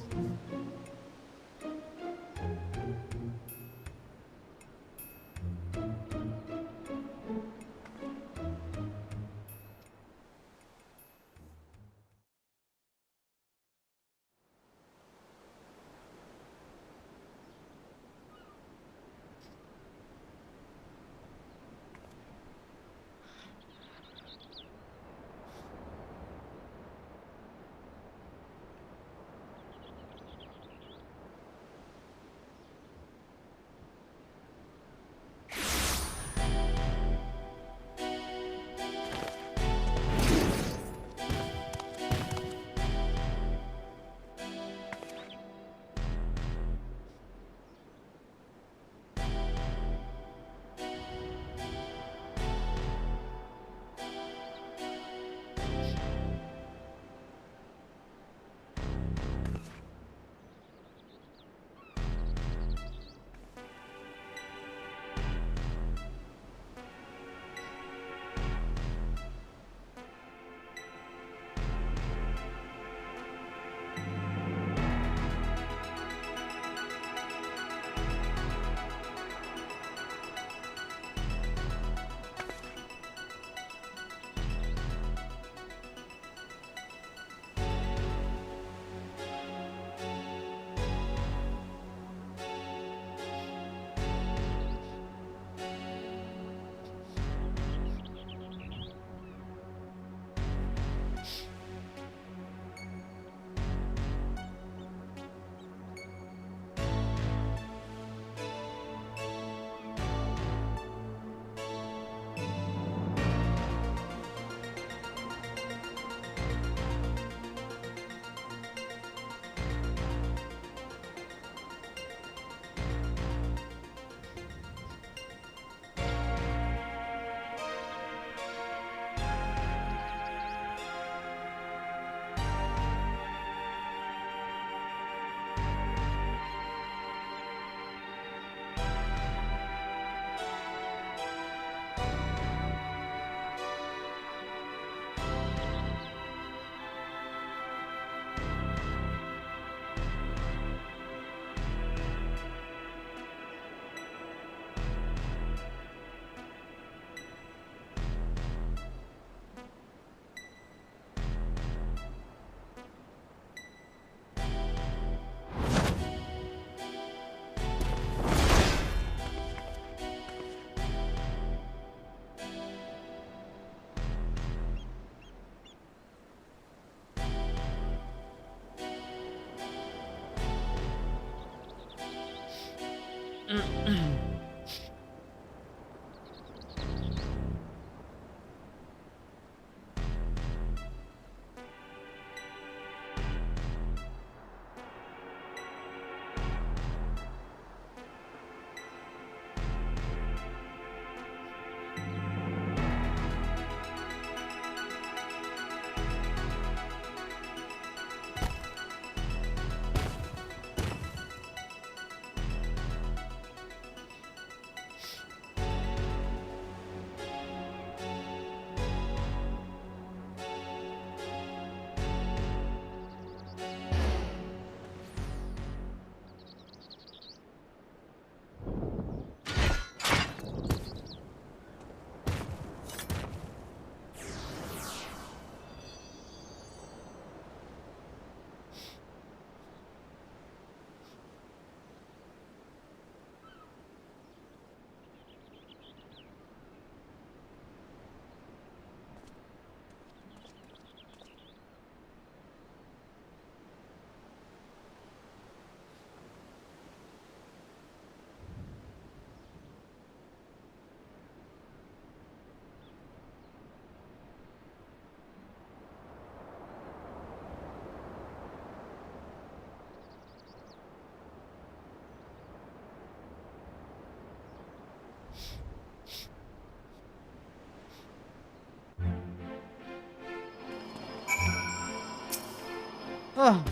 Oh.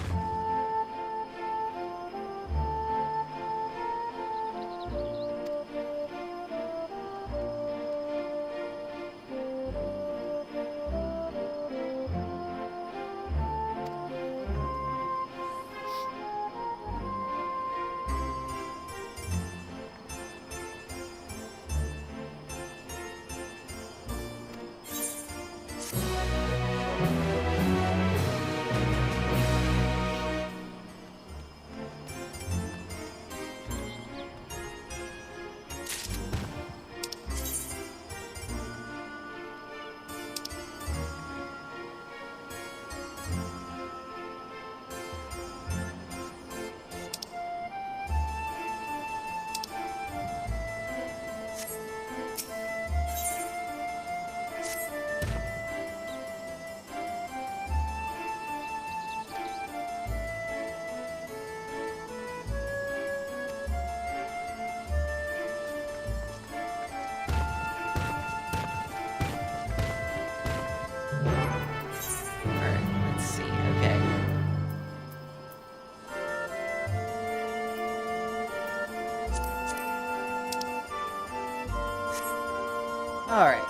Alright,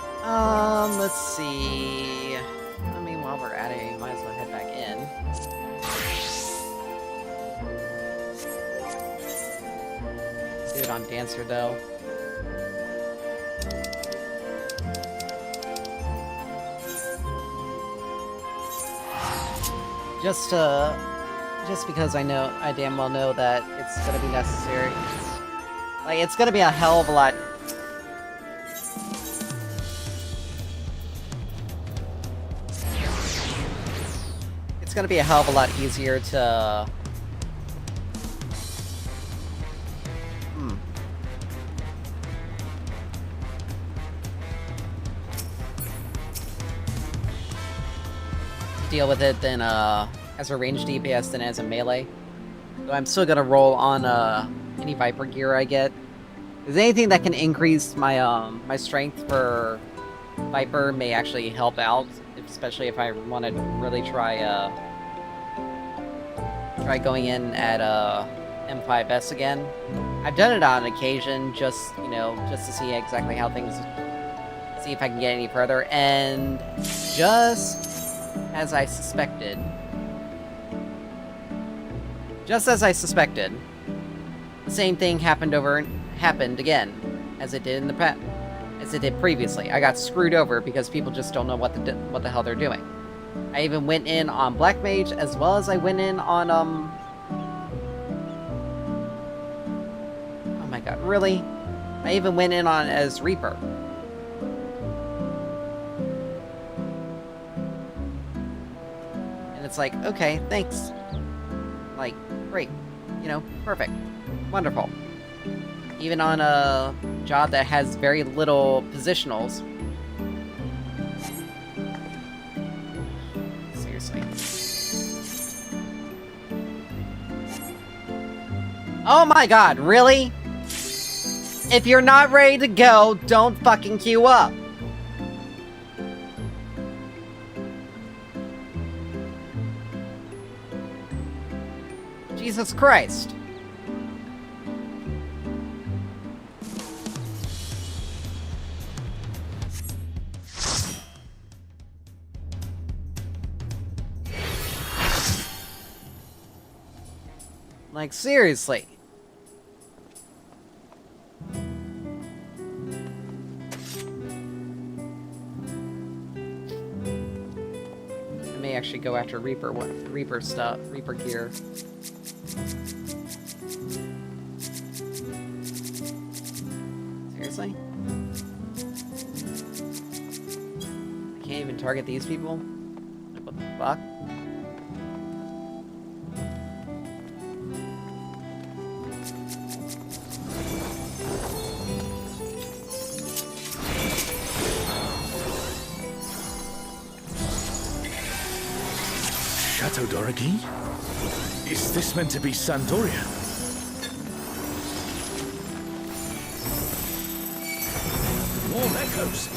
let's see. I mean, while we're at it, might as well head back in. Let's do it on Dancer, though. Just because I damn well know that it's gonna be necessary. Like, it's gonna be a hell of a lot. It's gonna be a hell of a lot easier to... deal with it than, as a ranged DPS than as a melee. So I'm still gonna roll on, any Viper gear I get. If there's anything that can increase my, my strength for Viper may actually help out, especially if I want to really try going in at M5S again. I've done it on occasion, just to see exactly how things, see if I can get any further, and just as I suspected, the same thing happened again as it did in the past. As it did previously. I got screwed over because people just don't know what the hell they're doing. I even went in on Black Mage as well as I went in on oh my god, really? I even went in on as Reaper. And it's like, okay, thanks. Like, great. Perfect. Wonderful. Even on a job that has very little positionals. Seriously. Oh my god, really? If you're not ready to go, don't fucking queue up. Jesus Christ. Like, seriously. I may actually go after Reaper stuff, Reaper gear. Seriously? I can't even target these people? Like, what the fuck? Chateau d'Origny? Is this meant to be Sandoria? Warm echoes!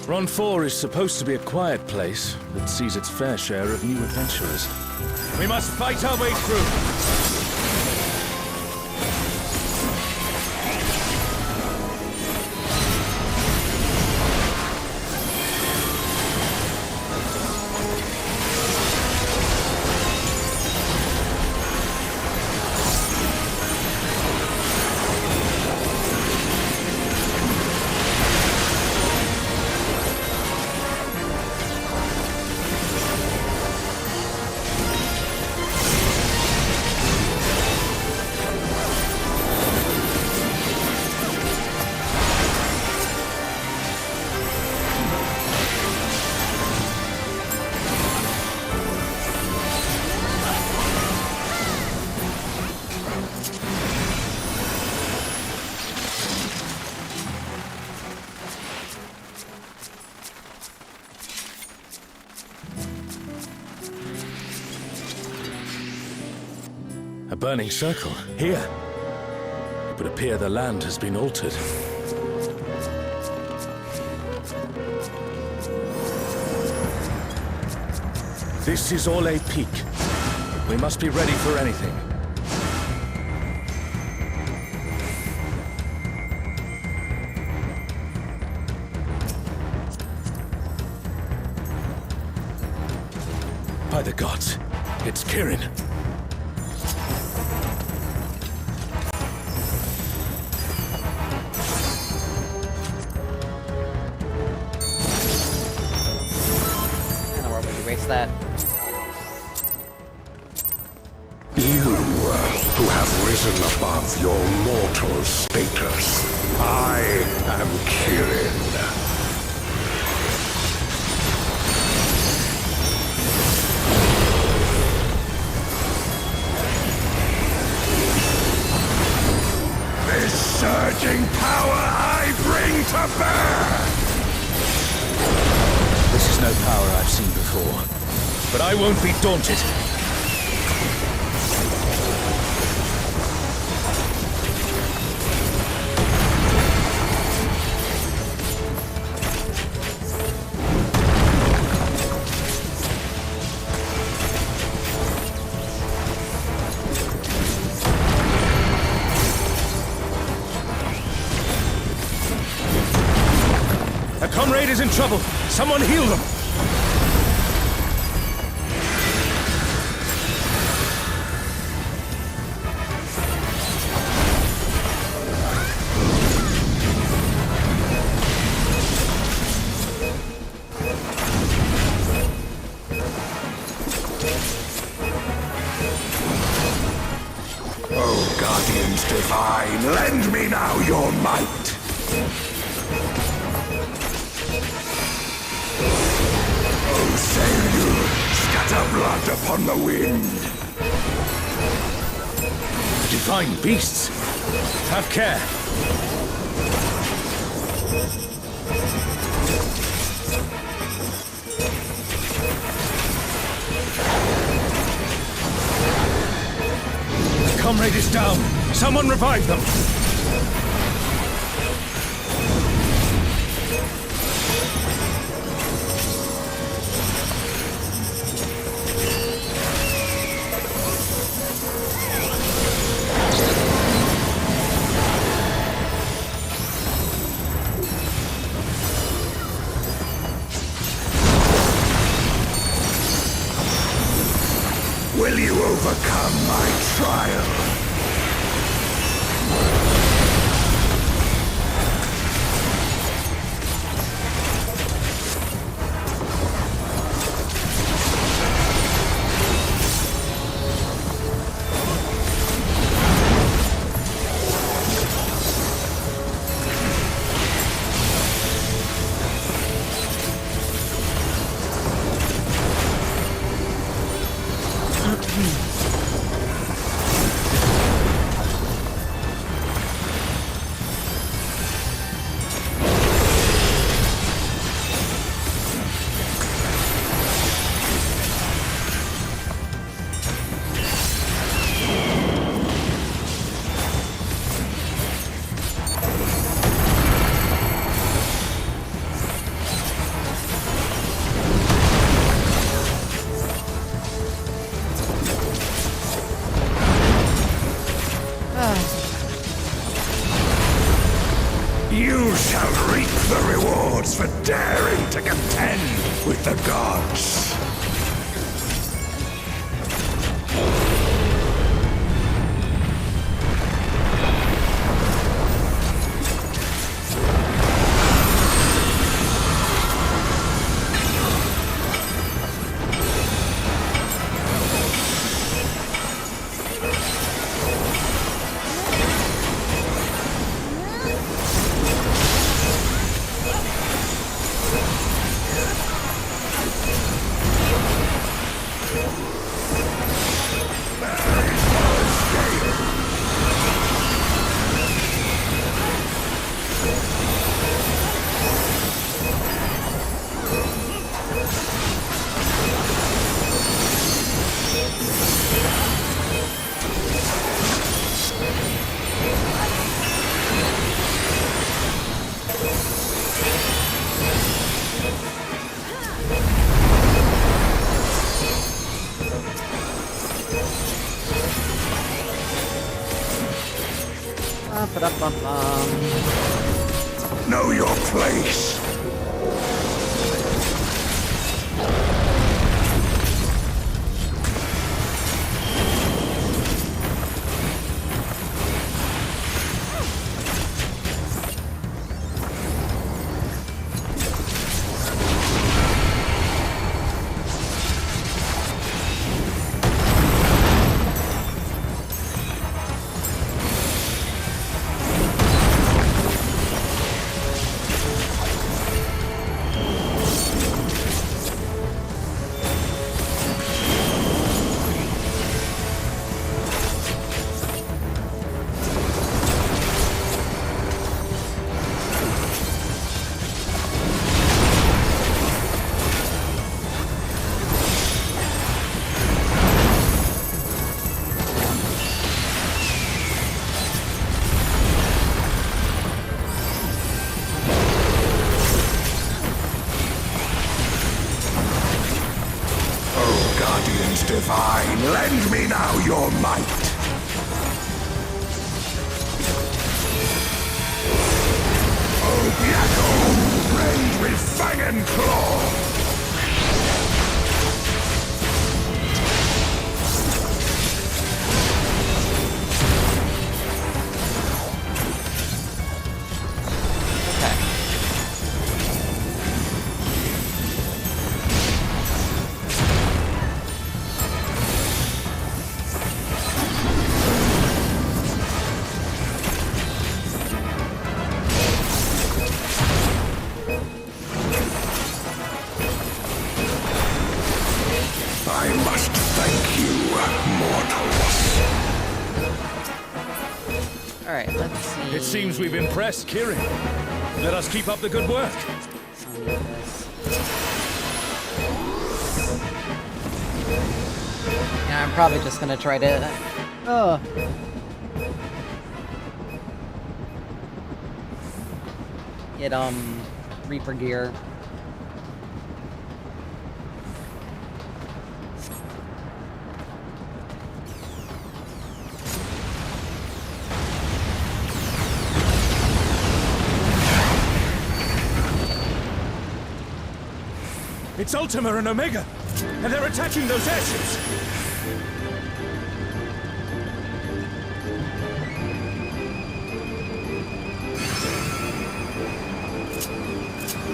Ron 4 is supposed to be a quiet place that sees its fair share of new adventurers. We must fight our way through. A burning circle, here. It would appear the land has been altered. This is Orlais Peak. We must be ready for anything. By the gods, it's Kirin. That. You, who have risen above your mortal status. I am Kirin. This surging power I bring to bear! This is no power I've seen before, but I won't be daunted. A comrade is in trouble. Someone heal them. Oh, guardians divine, lend me now your might. Oh, sail you, scatter blood upon the wind. Divine beasts! Have care! The comrade is down! Someone revive them! Will you overcome my trial? strength to contend with the gods. Know your place. Divine, lend me now your might. Oh, Biako, rend with fang and claw. I must thank you, mortals. Alright, let's see. It seems we've impressed Kirin. Let us keep up the good work. Yeah, I'm probably just gonna try to... get, Reaper gear. It's Ultima and Omega, and they're attacking those airships.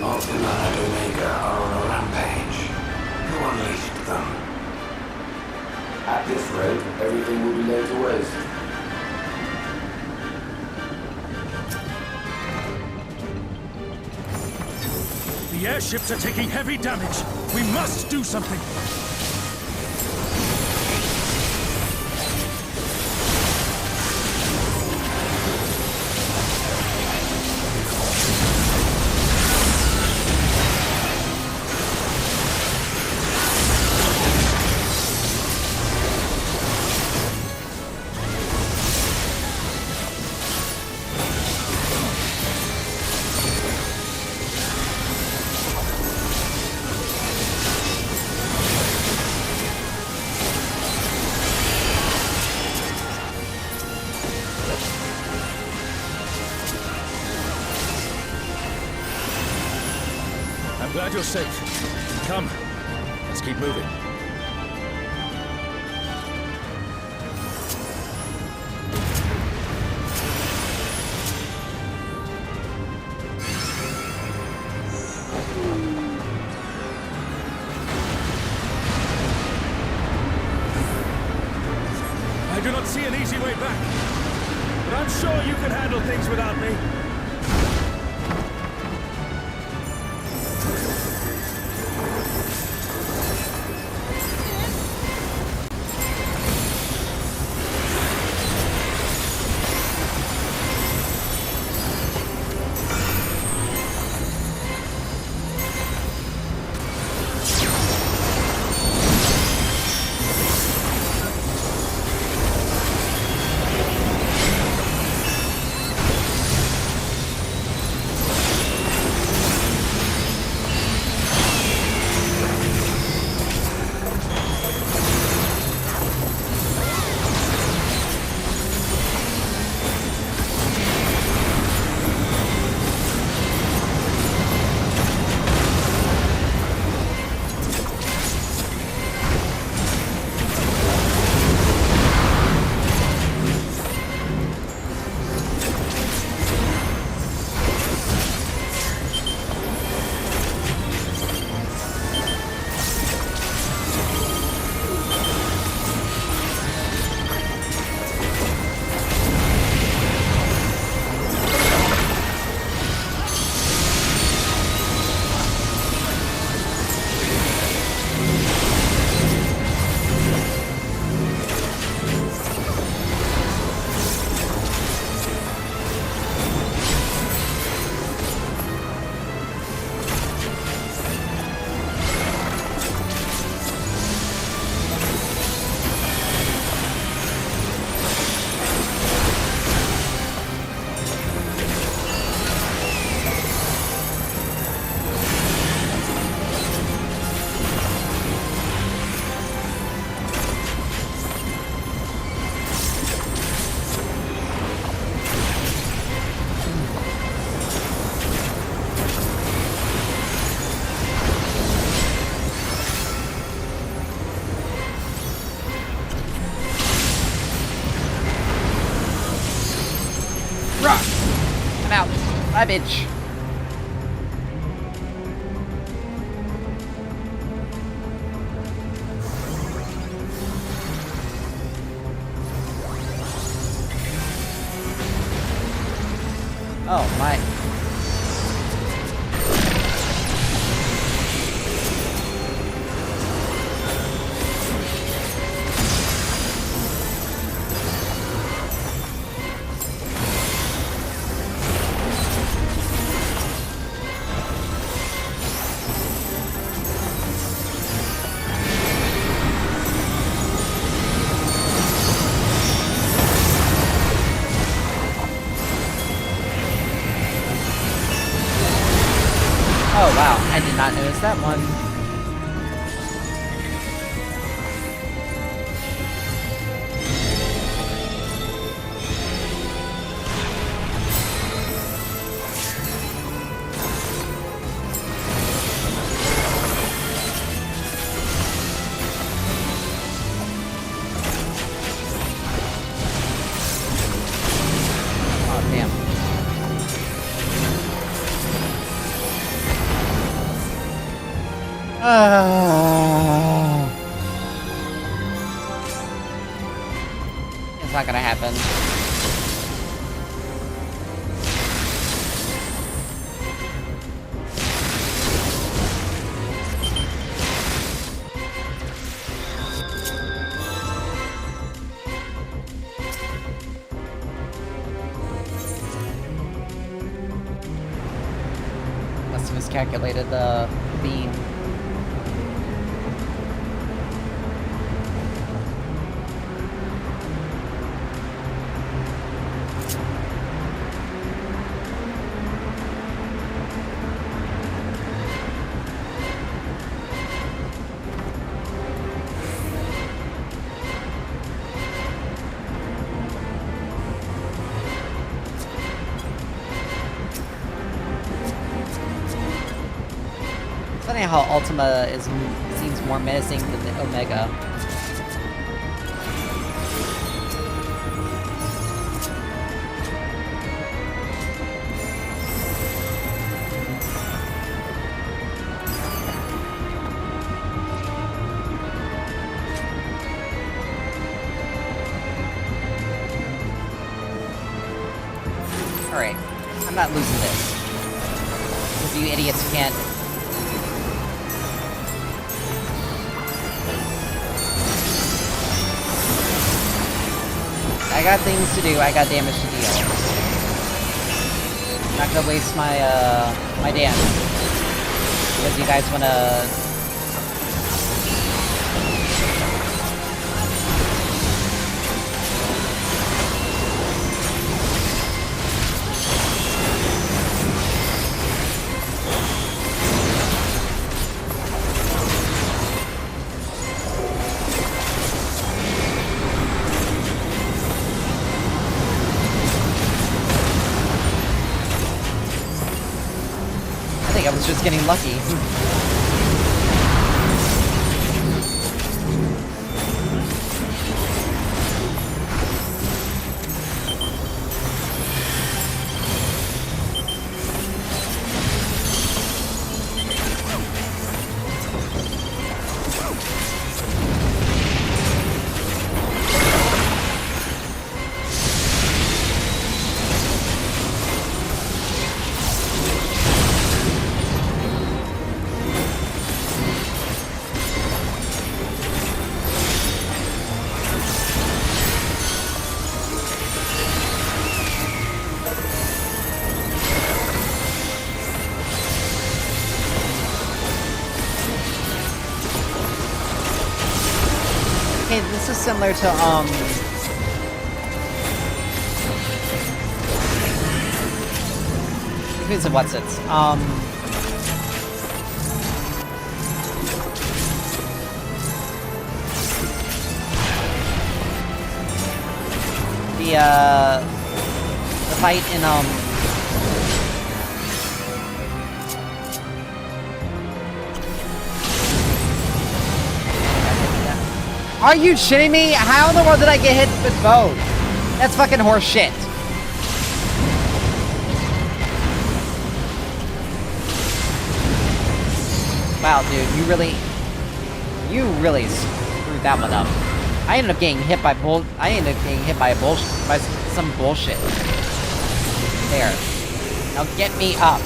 Ultima and Omega are on a rampage. Who unleashed them? At this rate, everything will be laid to waste. The airships are taking heavy damage. We must do something. glad you're safe. Come, let's keep moving. I do not see an easy way back, but I'm sure you can handle things without me. Bye, bitch. Oh, my. Oh wow, I did not notice that one. Oh damn. It's not gonna happen. Must have miscalculated the beam. Funny how Ultima seems more menacing than the Omega. Alright, I'm not losing this. Because you idiots can't. I got things to do, I got damage to deal. I'm not gonna waste my, my dance. Because you guys wanna... I was just getting lucky. Okay, this is similar to, who's it, what's it? The fight in, Are you shitting me? How in the world did I get hit with both? That's fucking horse shit. Wow, dude, you really screwed that one up. I ended up getting hit by some bullshit. There. Now get me up.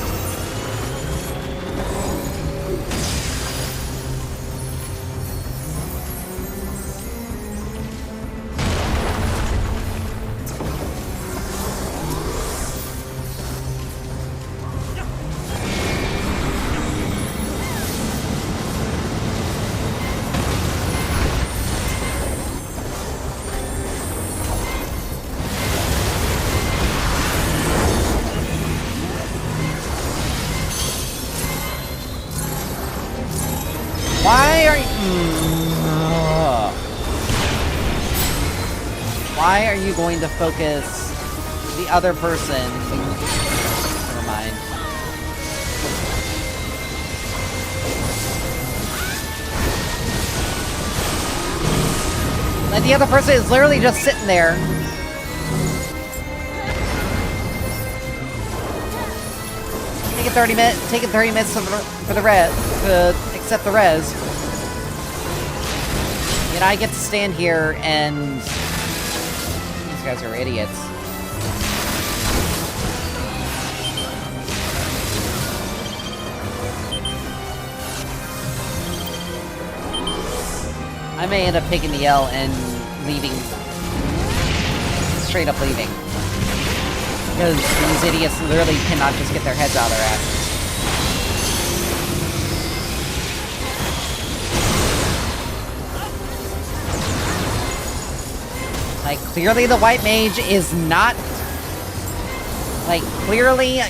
Why are you going to focus the other person? Never mind. Like the other person is literally just sitting there. Taking 30 minutes for the res to accept the res. And I get to stand here and these guys are idiots. I may end up taking the L and leaving. Straight up leaving. Because these idiots literally cannot just get their heads out of their asses. Like, clearly the white mage is not... Like, clearly...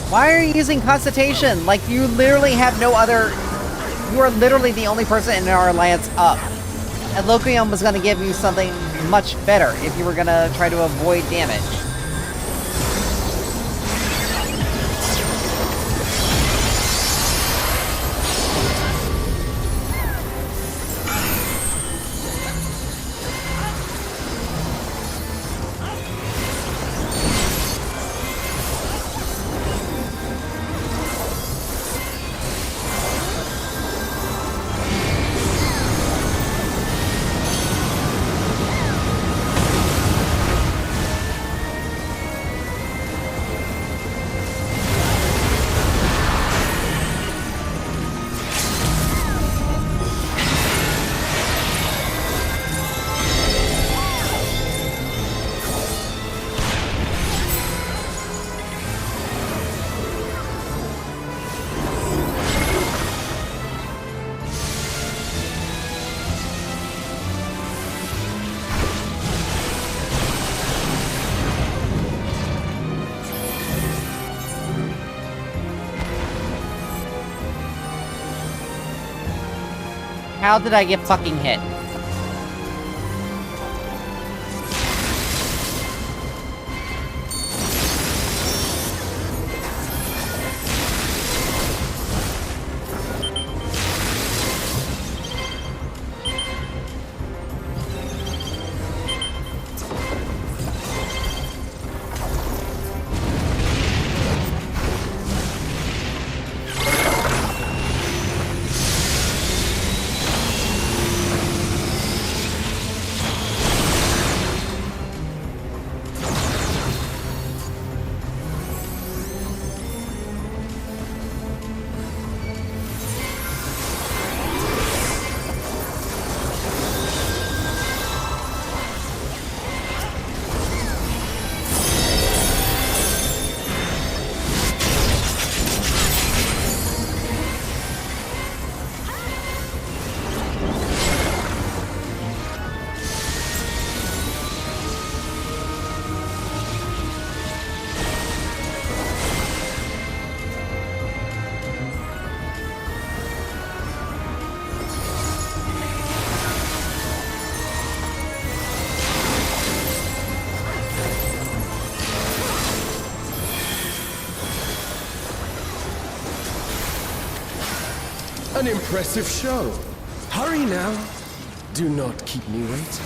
Why are you using Constitution? Like, you literally have no other... You are literally the only person in our alliance up. And Lokium was gonna give you something much better if you were gonna try to avoid damage. How did I get fucking hit? An impressive show. Hurry now. Do not keep me waiting.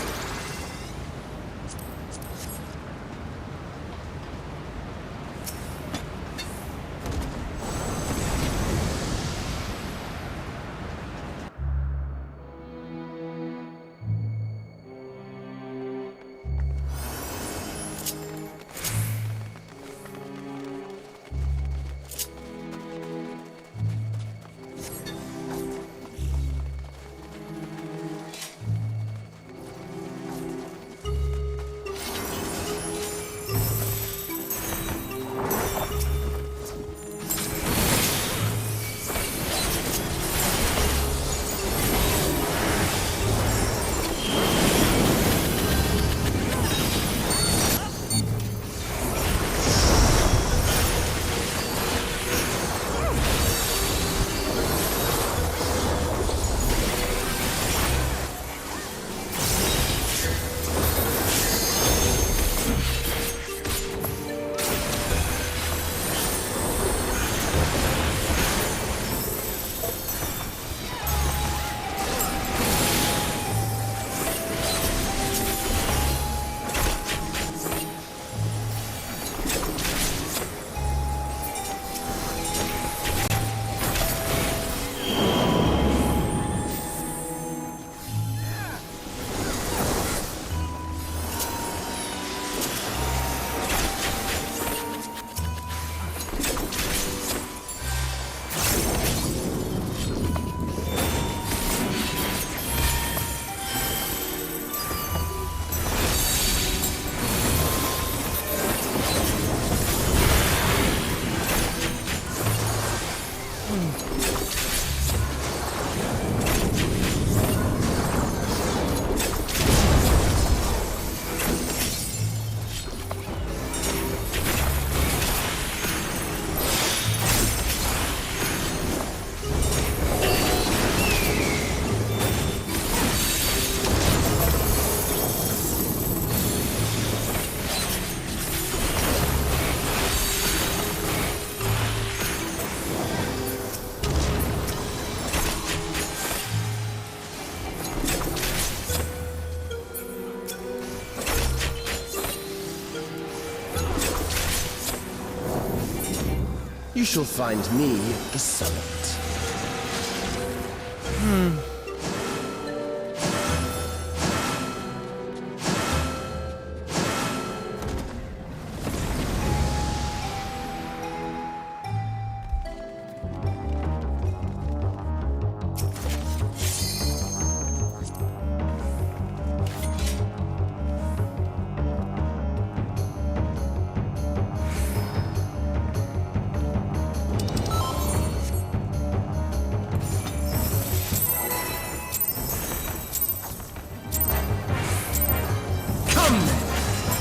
you shall find me at the summit.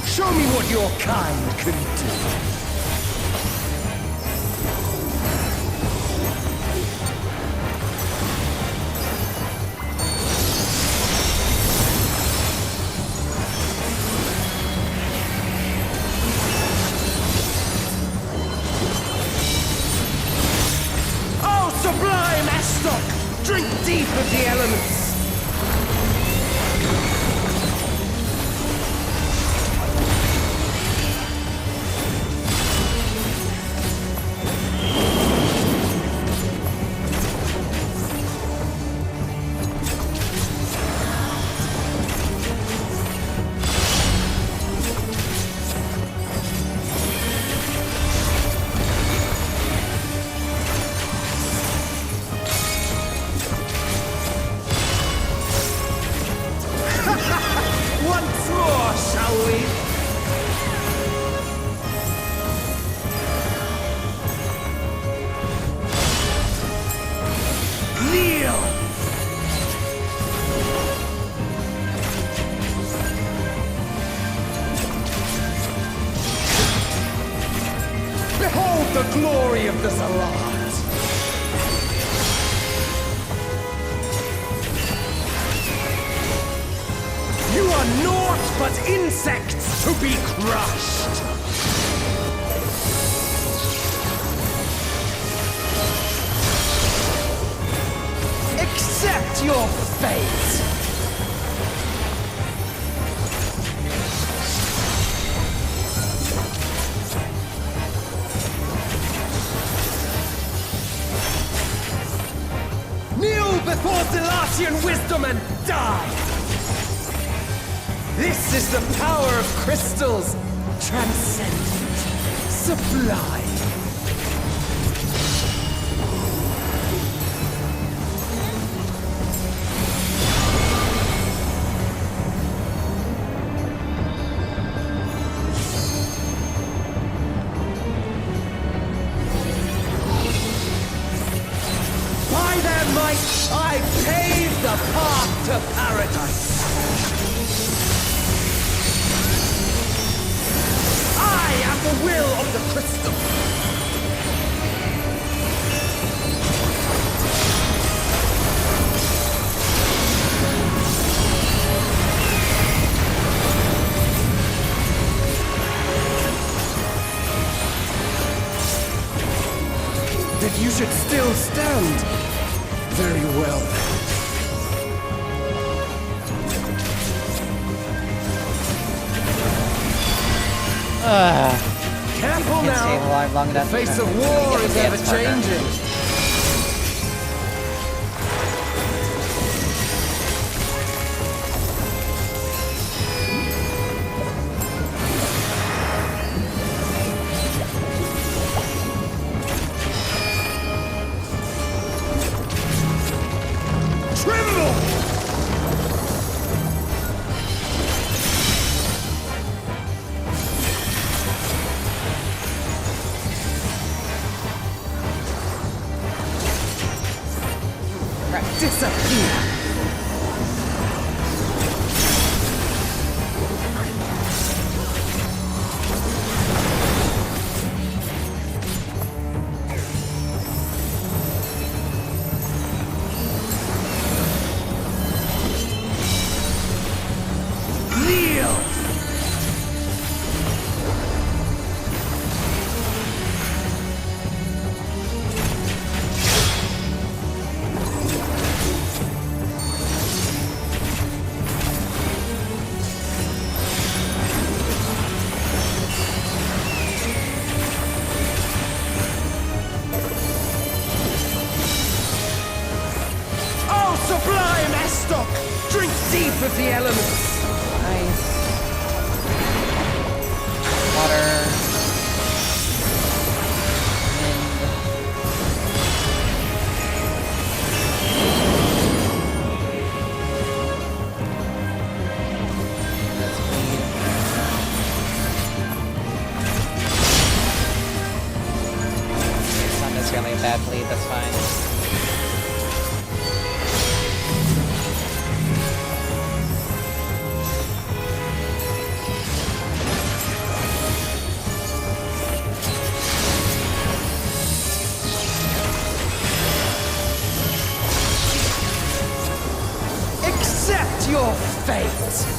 Show me what your kind can do. Oh, sublime Astok! Drink deep of the elements! The glory of the Zalat! You are naught but insects to be crushed! Accept your fate! Before Zalatian wisdom and die! This is the power of crystals, transcendent, sublime. By their might, I pave the path to paradise! I am the will of the crystal! That you should still stand. Very well. Careful now. The face of war is ever changing. Disappear! Kneel! of the elements. Nice. Water. Necessarily a bad bleed, that's fine. Accept your fate!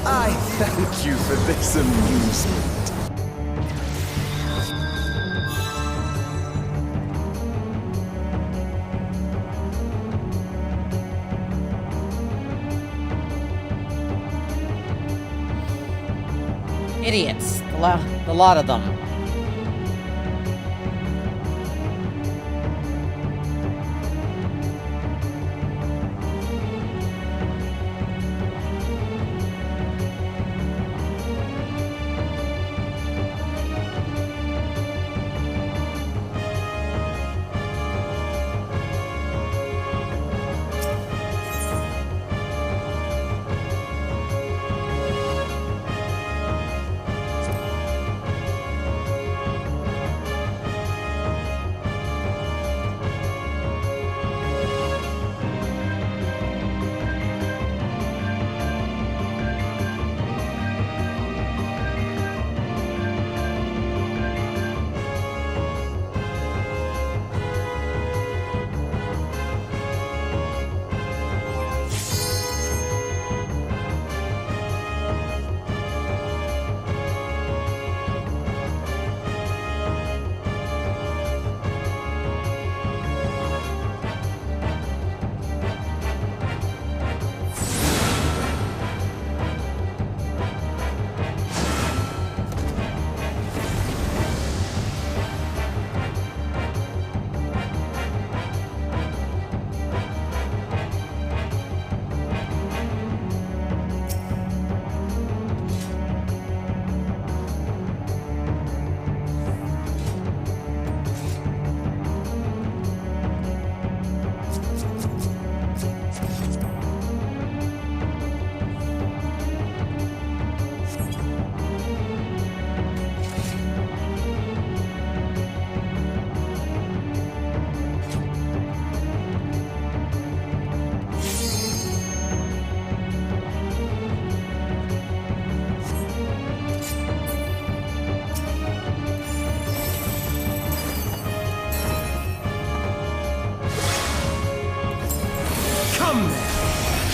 I thank you for this amusement. Idiots. The lot of them.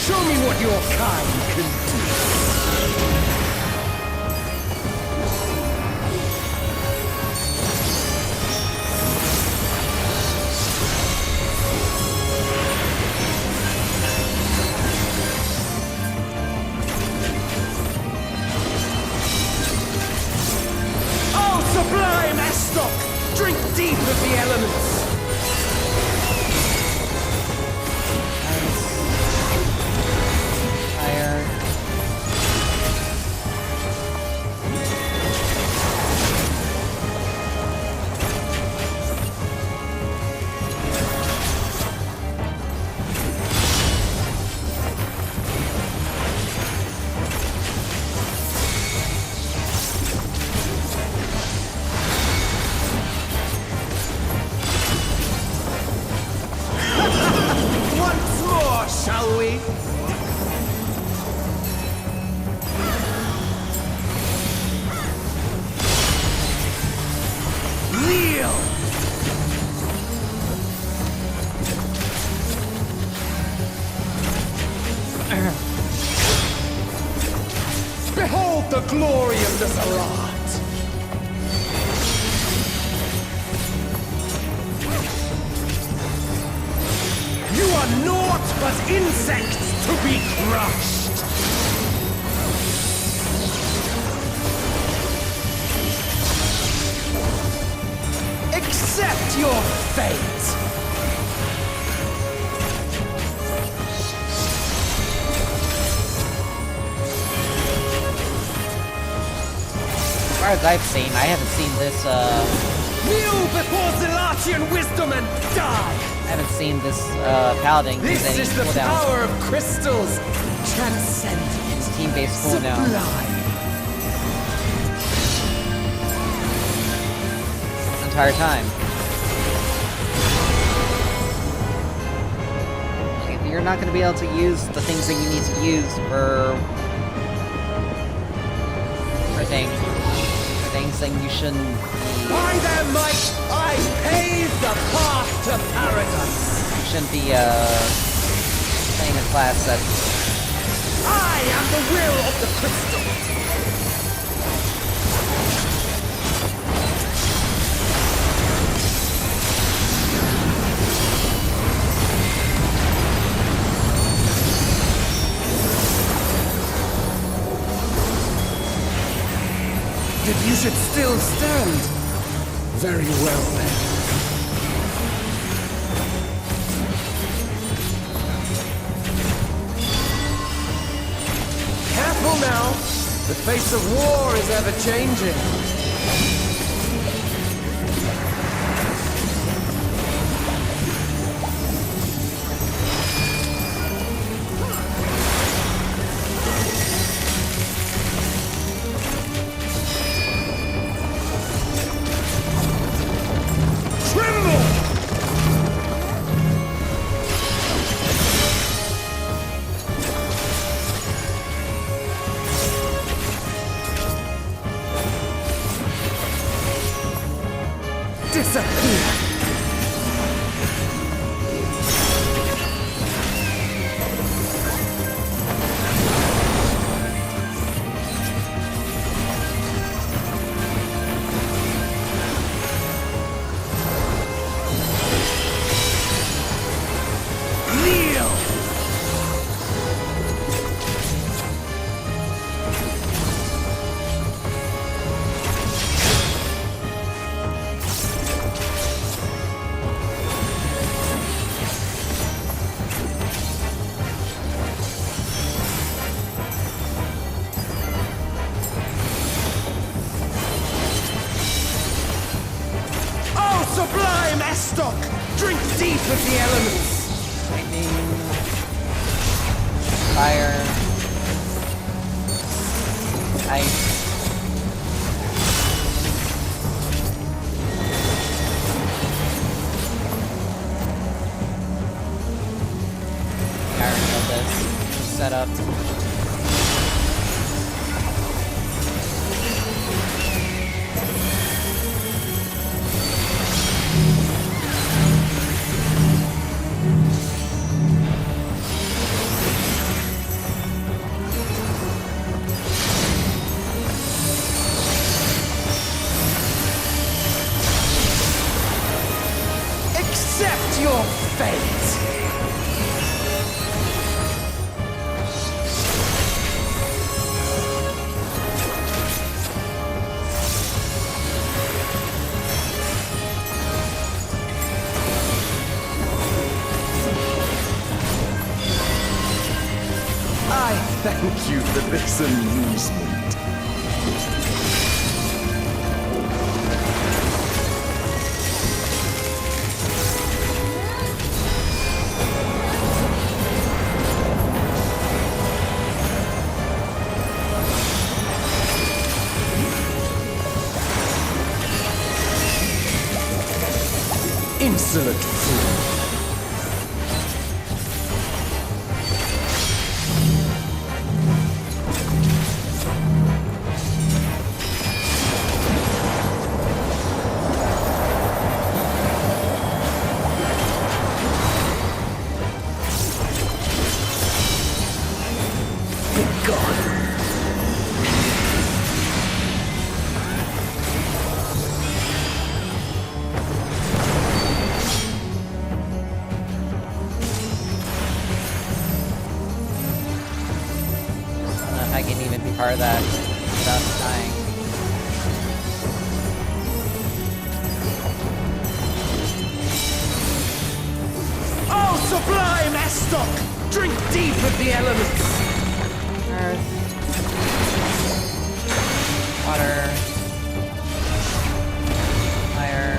Show me what your kind can do. Oh, sublime Estok! Drink deep of the elements! Shall we? Kneel! Behold the glory of the Zarat! You are naught but insects to be crushed! Accept your fate! As far as I've seen, I haven't seen this, Kneel before Zilatian wisdom and die! I haven't seen this, paladin use This any is the cooldowns. power of crystals! Transcendent! It's team-based cooldown. Sublime! This entire time. If you're not gonna be able to use the things that you need to use for things, then you shouldn't be... By their might, I pave the path to paradise! You shouldn't be, playing a class that... I am the will of the crystal! If you should still stand, very well then. Careful now! The face of war is ever changing. Disappear! Sublime Estok! Drink deep of the elements! Lightning... Fire... Ice... I already know this. Set up. Accept your fate! I thank you for this amusement. Insolent fool! Good God! that without dying. Oh, sublime Estoc! Drink deep of the elements! Earth. Water. Fire.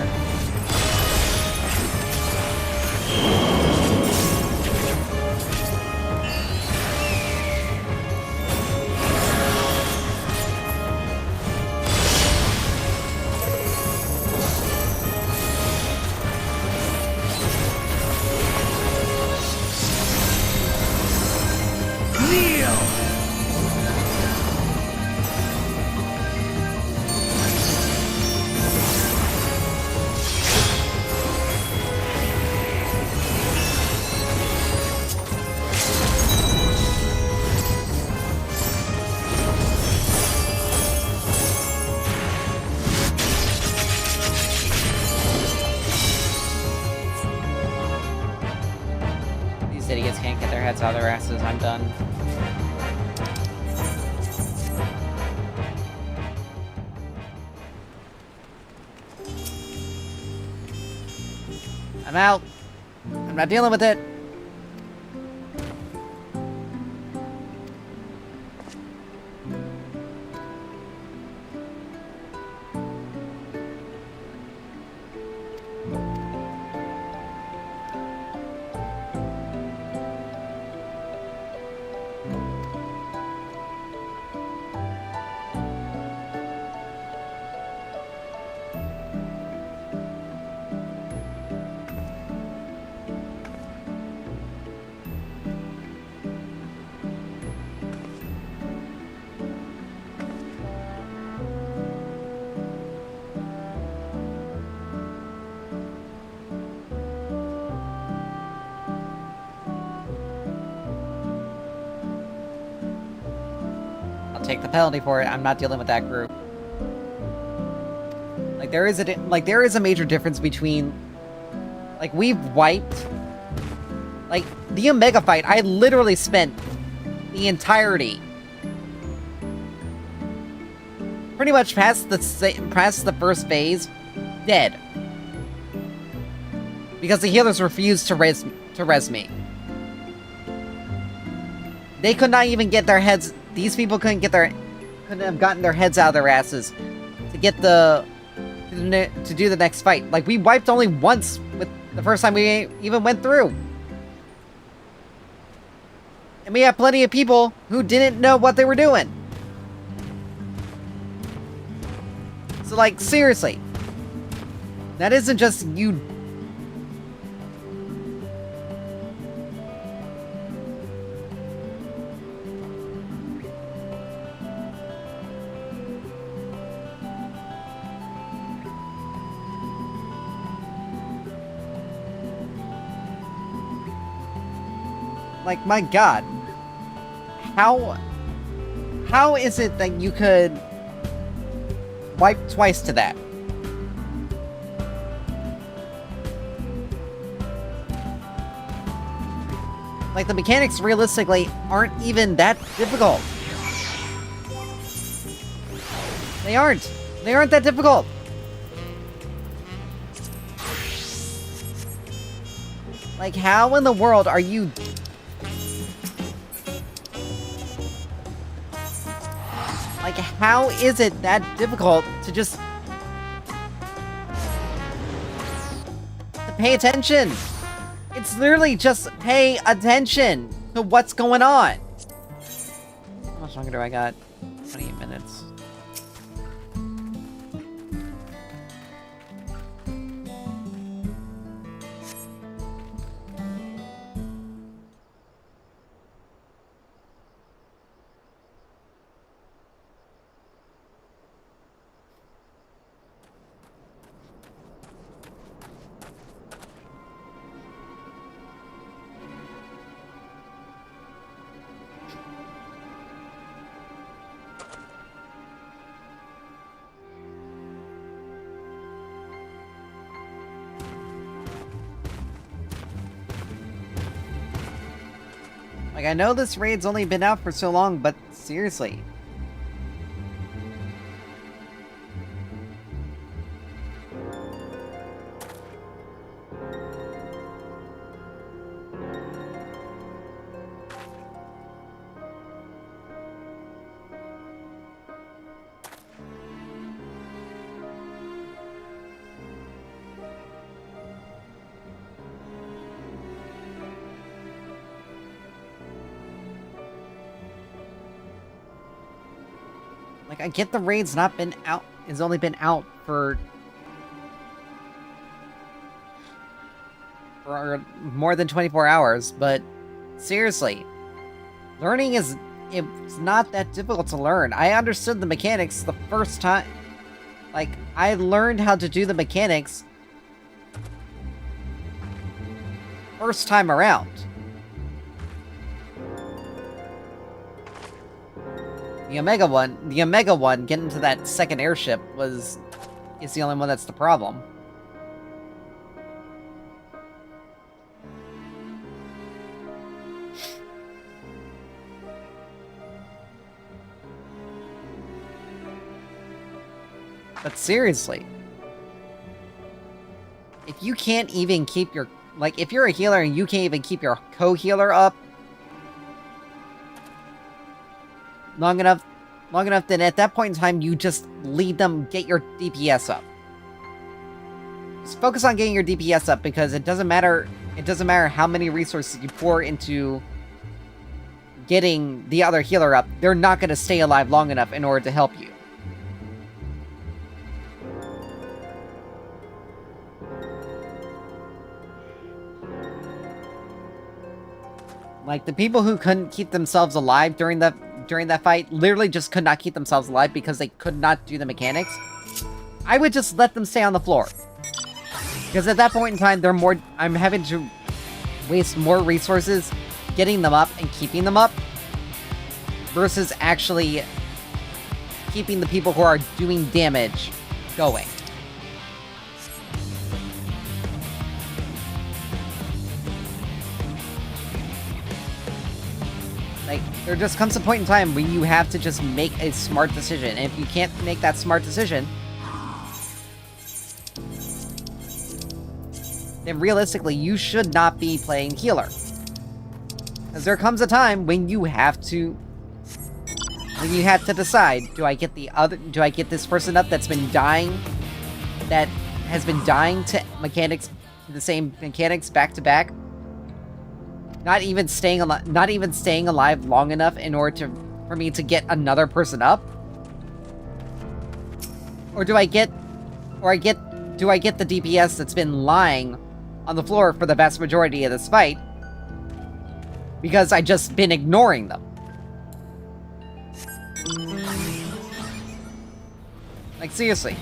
Idiots can't get their heads out of their asses. I'm done. I'm out. I'm not dealing with it. Take the penalty for it. I'm not dealing with that group. Like there is a major difference between, like, we've wiped, like, the Omega fight. I literally spent the entirety, pretty much past the first phase, dead, because the healers refused to res me. They could not even get their heads. These people couldn't have gotten their heads out of their asses to get to do the next fight. Like, we wiped only once with the first time we even went through. And we have plenty of people who didn't know what they were doing. So, like, seriously. That isn't just you. Like, my god. How is it that you could wipe twice to that? Like, the mechanics realistically aren't even that difficult. They aren't. They aren't that difficult. Like, how in the world are you... Like, how is it that difficult to just... to pay attention? It's literally just pay attention to what's going on. How much longer do I got? 28 minutes. Like, I know this raid's only been out for so long, but seriously. Like, I get the raid's not been out, it's only been out for more than 24 hours, but seriously, learning is, it's not that difficult to learn. I understood the mechanics the first time. Like, I learned how to do the mechanics first time around. The Omega one, getting to that second airship is the only one that's the problem. But seriously, if you can't even keep your, like, if you're a healer and you can't even keep your co-healer up long enough, then at that point in time, you just lead them, get your DPS up. Just focus on getting your DPS up, because it doesn't matter how many resources you pour into getting the other healer up, they're not going to stay alive long enough in order to help you. Like, the people who couldn't keep themselves alive during that fight literally just could not keep themselves alive because they could not do the mechanics. I would just let them stay on the floor. Because at that point in time, I'm having to waste more resources getting them up and keeping them up versus actually keeping the people who are doing damage going. Like, there just comes a point in time when you have to just make a smart decision. And if you can't make that smart decision, then realistically, you should not be playing healer. Because there comes a time when you have to decide, do I get this person up that's been dying, that has been dying to the same mechanics back to back? Not even staying alive long enough in order for me to get another person up? Or do I get the DPS that's been lying on the floor for the vast majority of this fight because I just been ignoring them? Like, seriously.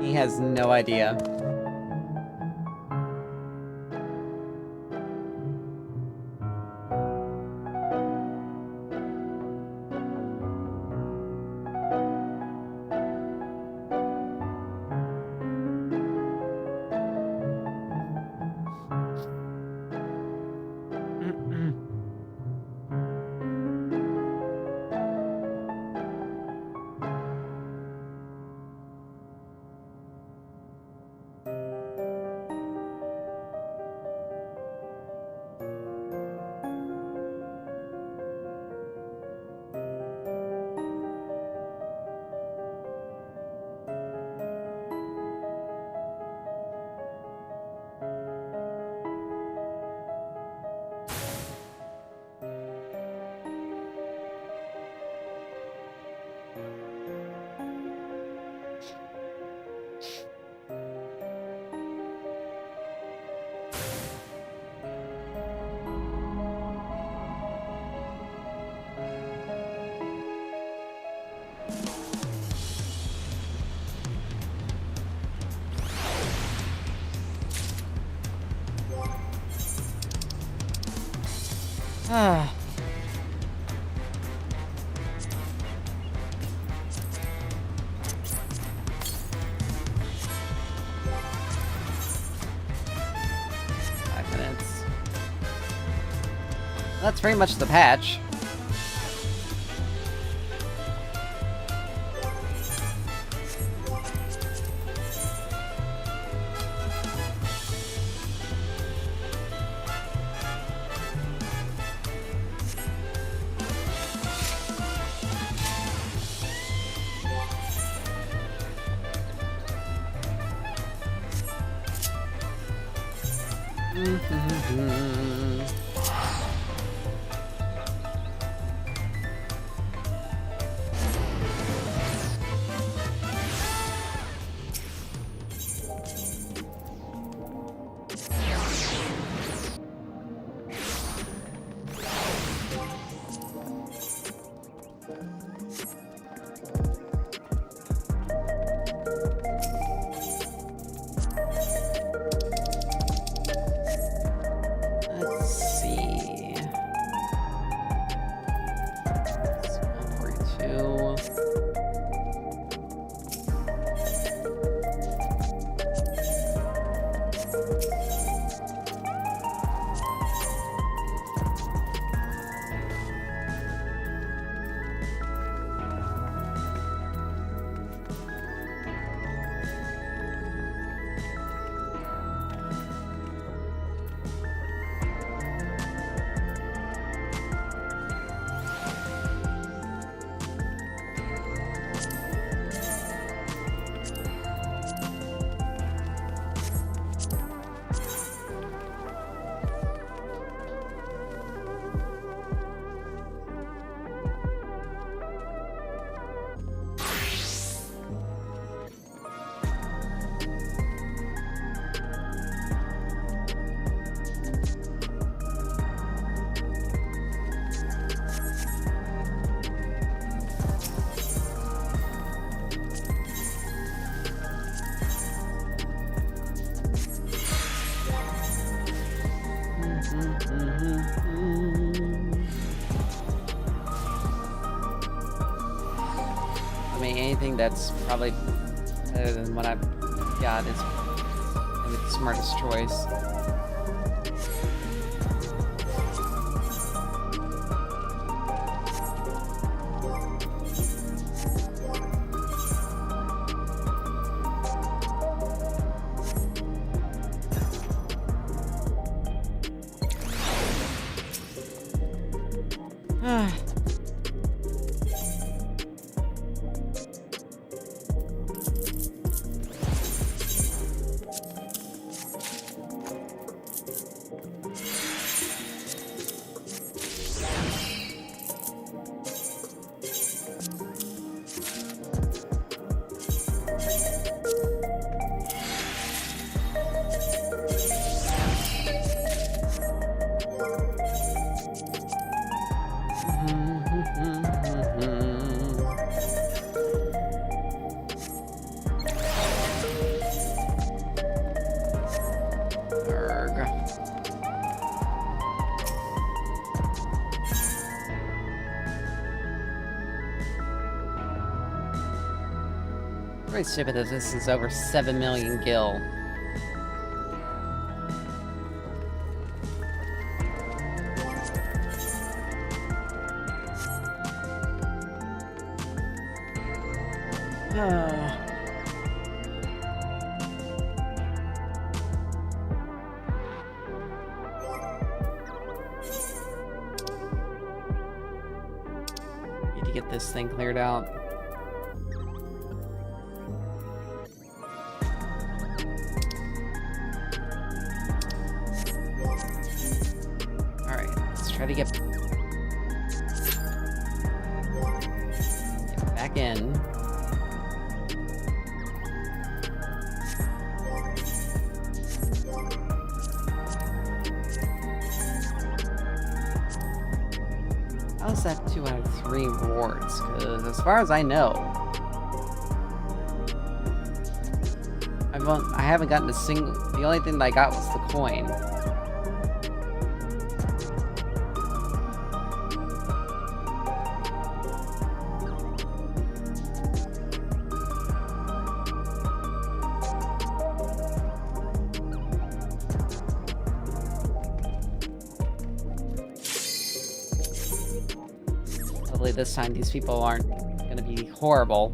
He has no idea. Ah. That's pretty much the patch. Anything that's probably better than what I've got is maybe the smartest choice. Very stupid that this is over 7 million gil. Need to get this thing cleared out. Try to get back in. How's that 2 out of 3 rewards? Because as far as I know, I haven't gotten a single. The only thing that I got was the coin. Hopefully this time these people aren't gonna be horrible.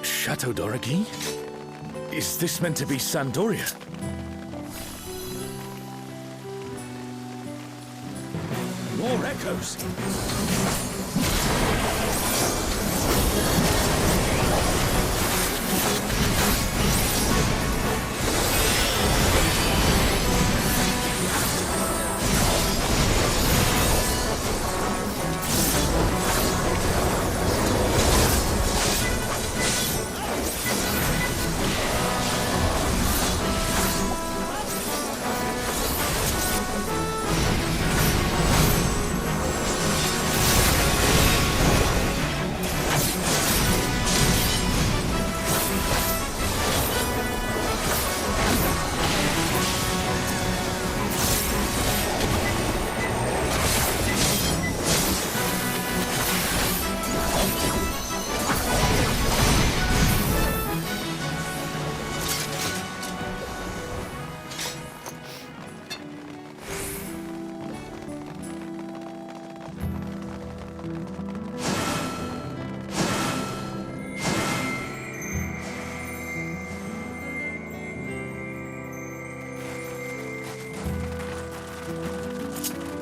Chateau d'Origny? Is this meant to be Sandoria? More echoes!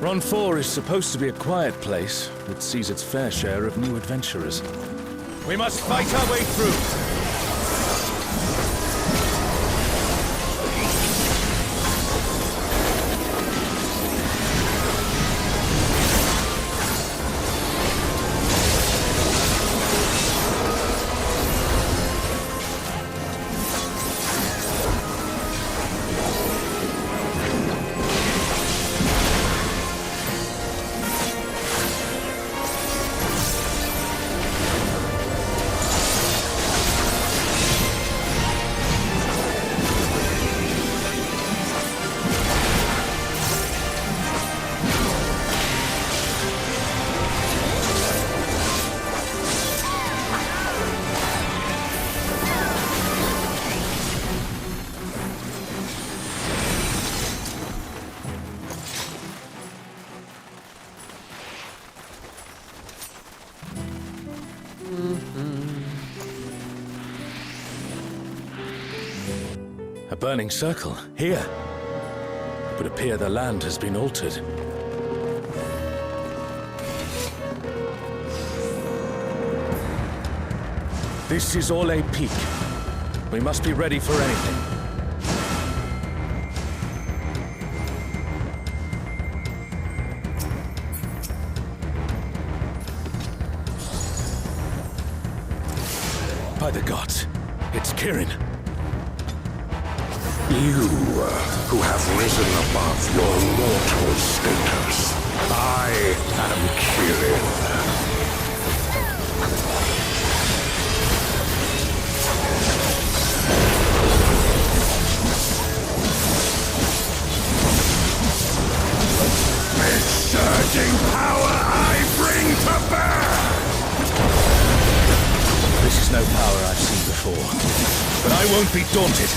Ron 4 is supposed to be a quiet place that sees its fair share of new adventurers. We must fight our way through! A burning circle, here. It would appear the land has been altered. This is Orlais Peak. We must be ready for anything. By the gods, it's Kirin. You, who have risen above your mortal status. I am Kirin. This surging power I bring to bear! This is no power I've seen before, but I won't be daunted.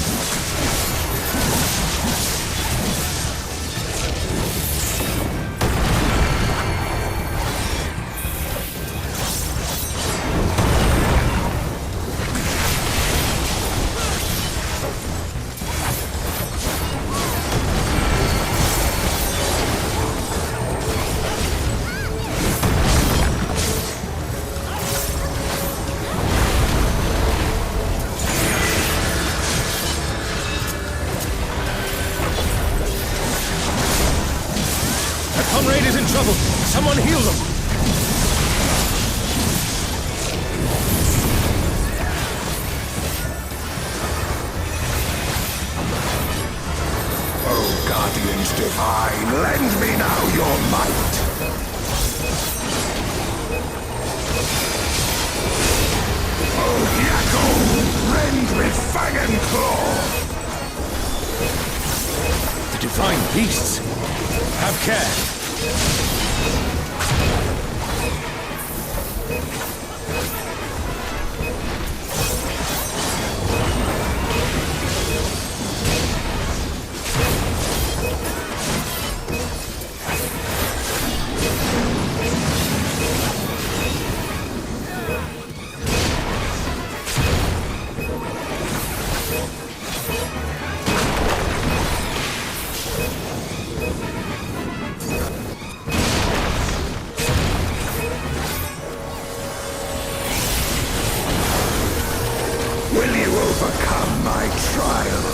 Comrade is in trouble. Someone heal them. Fine, lend me now your might. Oh, Yakko! Rend with fang and claw! The divine beasts! Have care! Will you overcome my trial?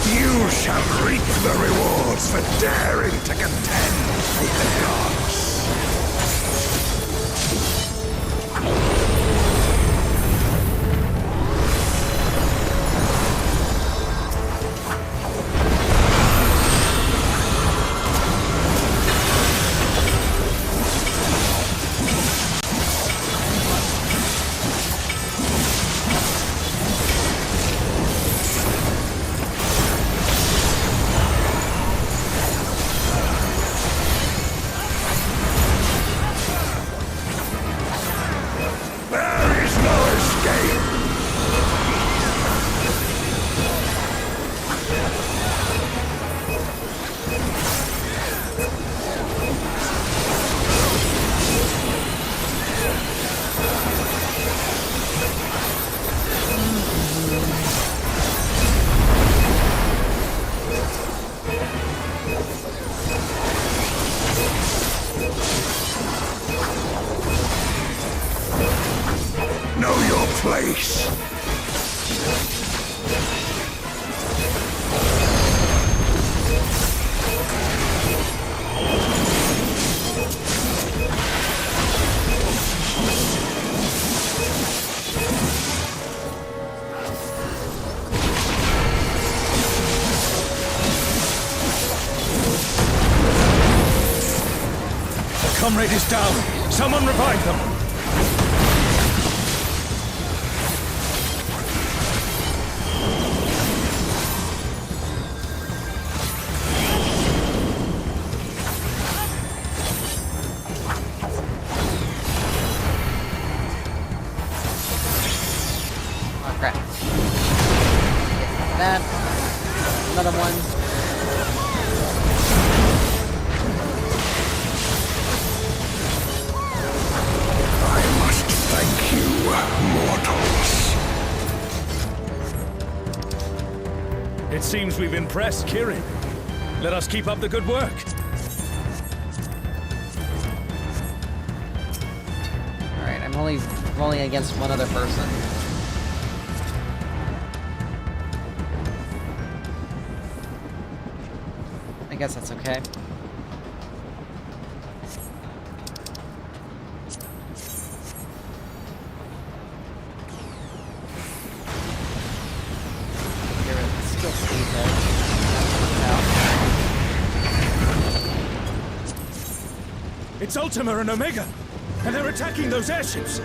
You shall reap the rewards for daring to contend with the gods. There is no escape! Know your place. A comrade is down! Someone revive them! Oh crap. That. Another one. I must thank you, mortals. It seems we've impressed Kirin. Let us keep up the good work. Alright, I'm only rolling against one other person. I guess that's okay. Still stay there. It's Ultima and Omega, and they're attacking those airships.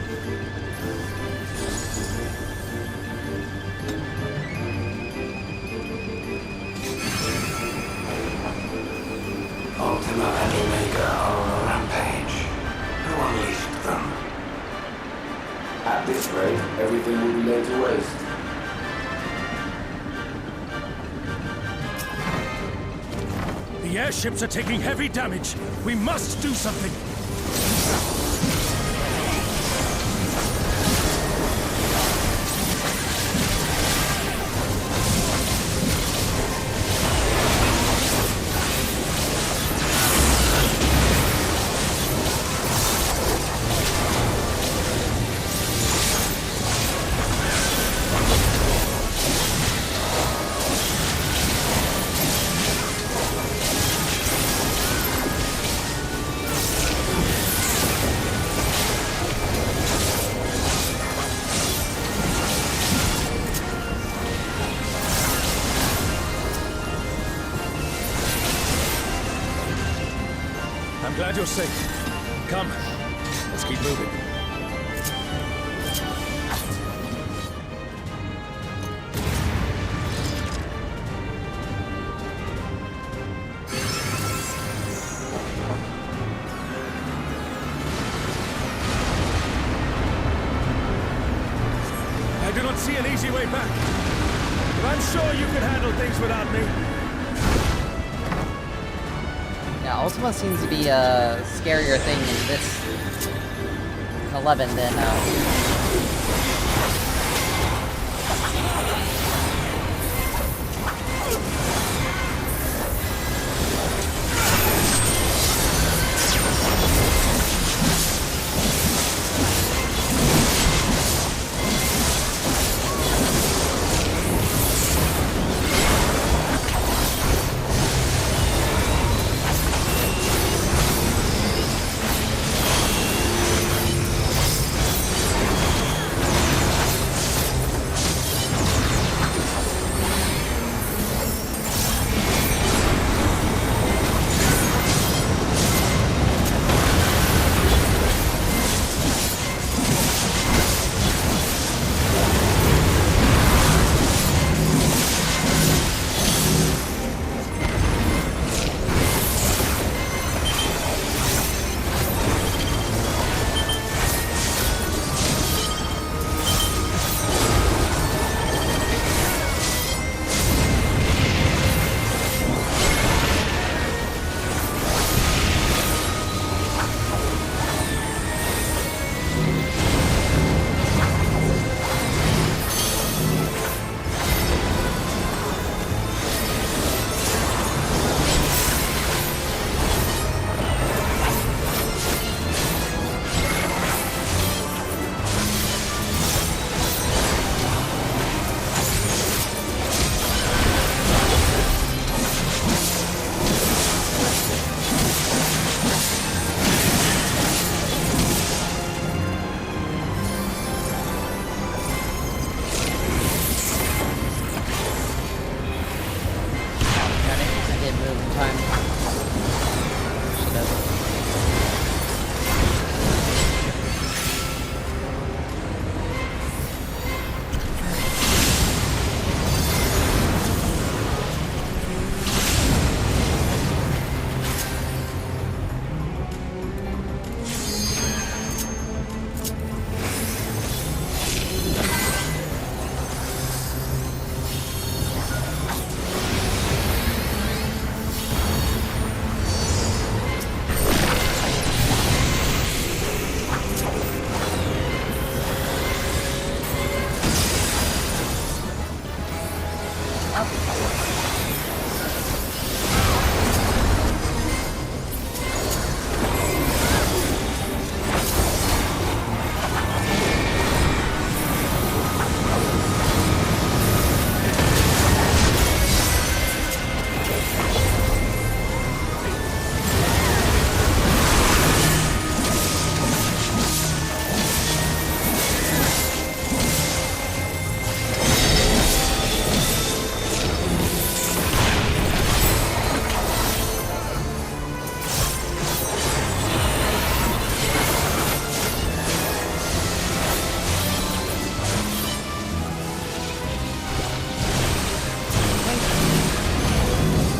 everything will be laid to waste. The airships are taking heavy damage. We must do something. I'm glad you're safe. Come, let's keep moving. I do not see an easy way back, but I'm sure you can handle things without me. Yeah, Ultima seems to be a scarier thing in this 11 than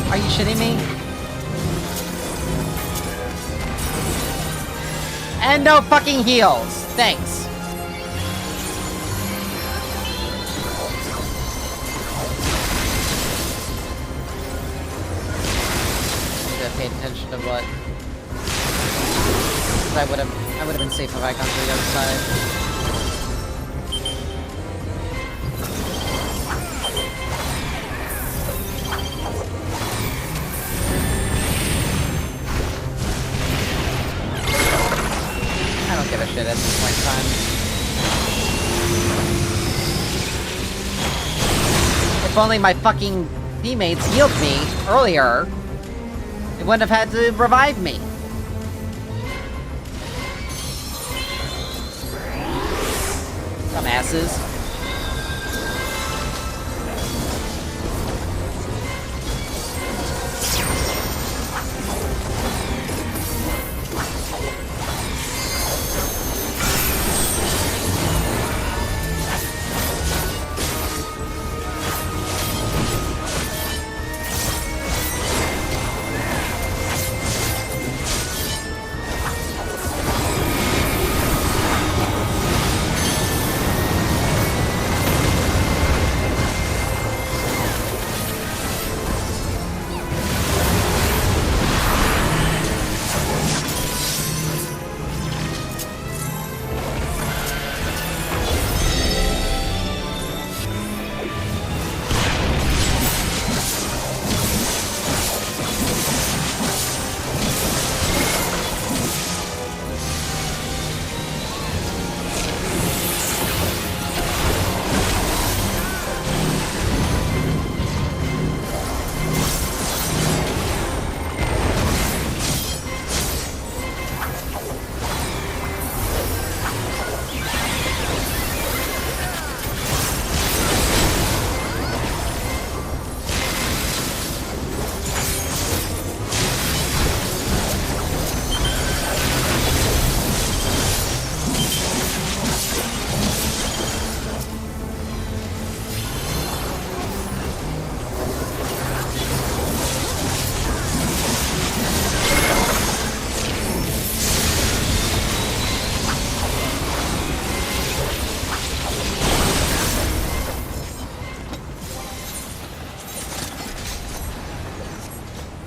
Are you shitting me? And no fucking heals. Thanks. paid attention to what. I would have been safe if I gone to the other side. I don't give a shit at this point in time. If only my fucking teammates healed me earlier, they wouldn't have had to revive me. Dumbasses.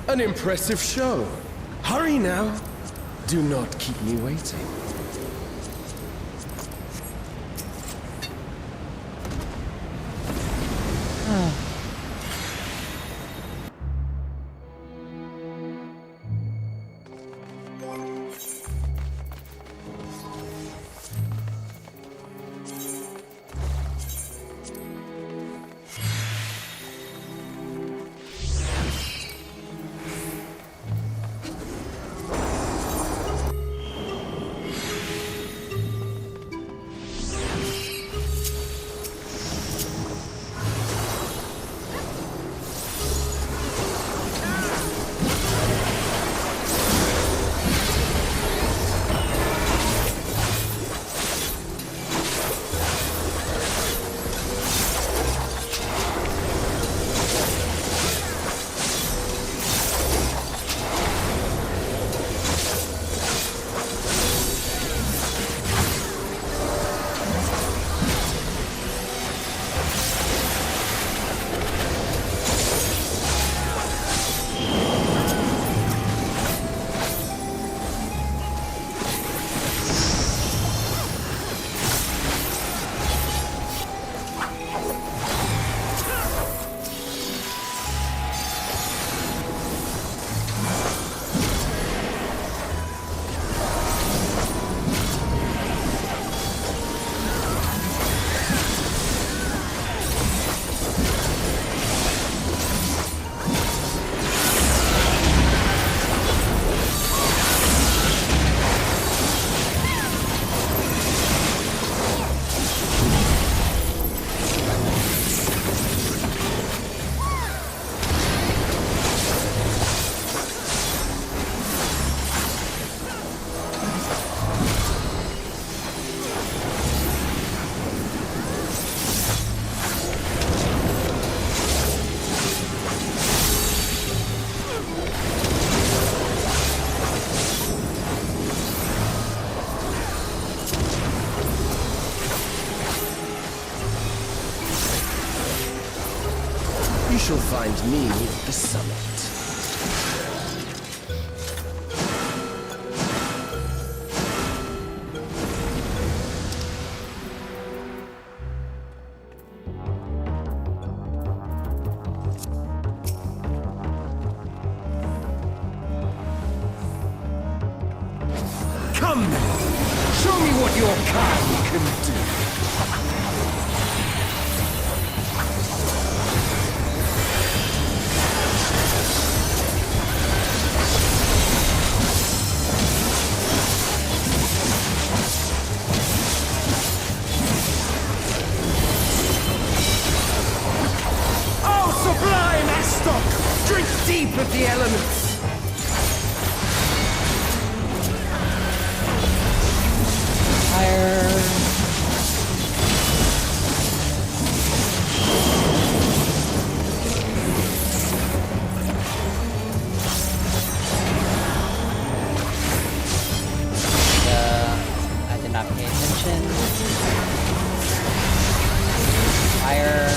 An impressive show. Hurry now. Do not keep me waiting. You shall find me at the summit. what your kind can do. Oh, sublime Estok! Drink deep of the elements! Fire. I did not pay attention. Fire.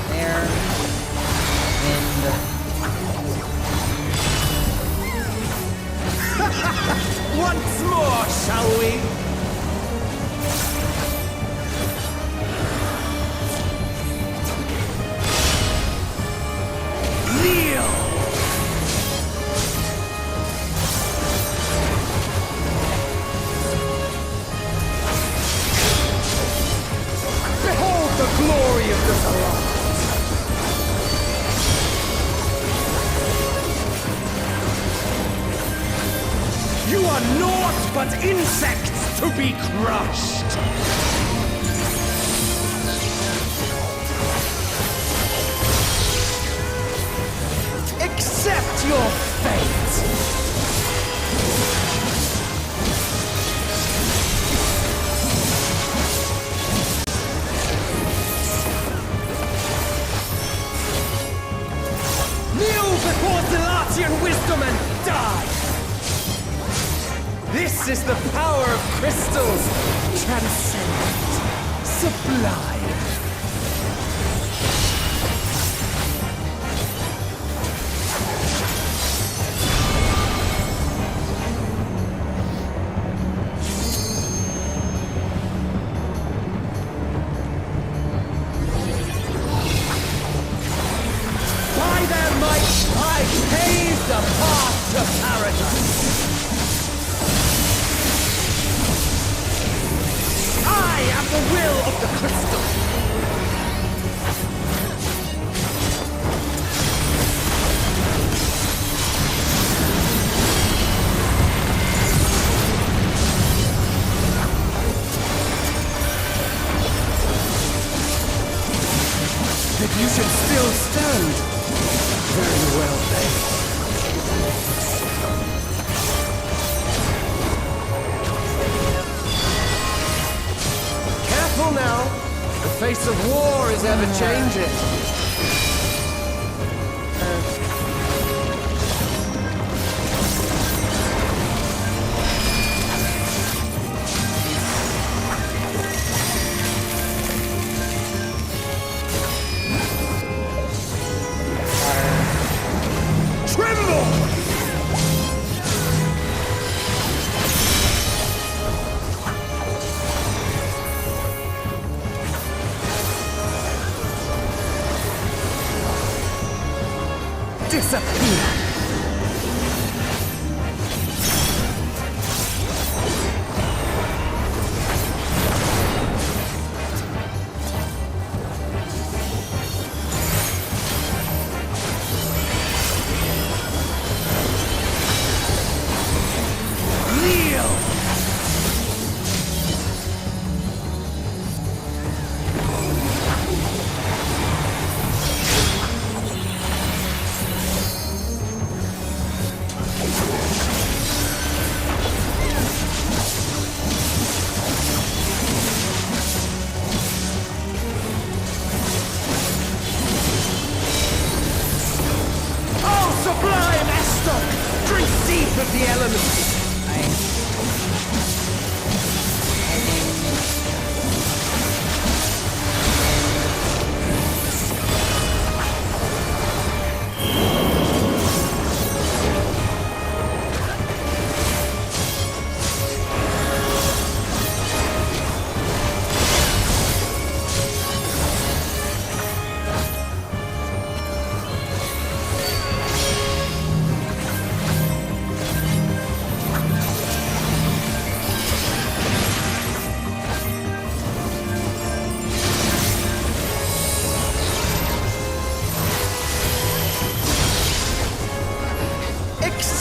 There. Wind. Once more, shall we? Kneel! Behold the glory of the Zalat! You are naught but insects to be crushed! Accept your fate! Kneel before Zalatian wisdom and die! This is the power of crystals! Transcendent, sublime. By their might, I pave the path to paradise! I am the will of the crystal! If you should still stand, very well then. Careful now. The face of war is ever changing. Tremble! Disappear! Kneel! Oh, sublime Estok! Drink deep of the elements!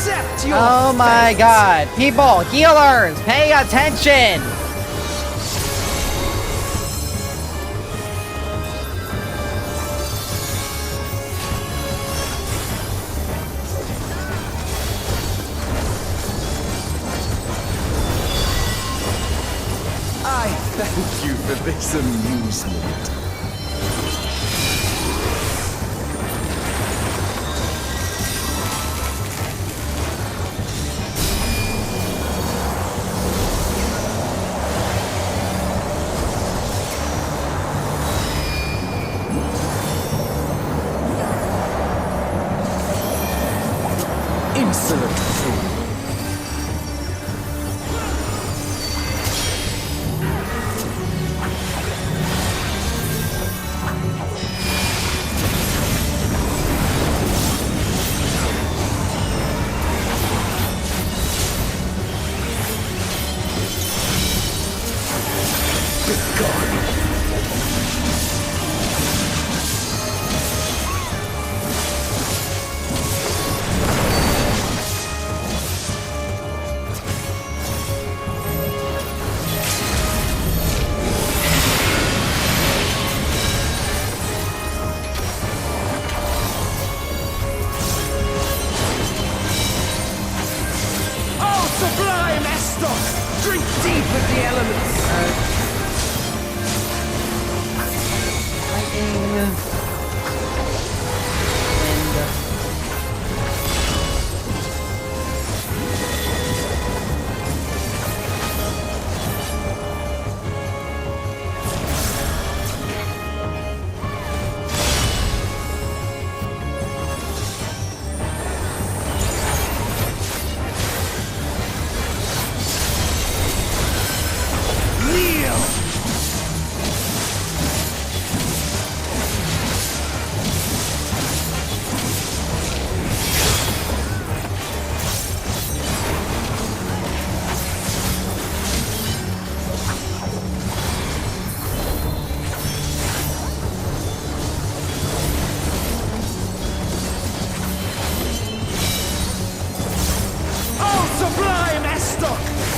Accept your Oh my fate. god. People, healers, pay attention! I thank you for this amusement. Insolent fool. Drink deep of the elements.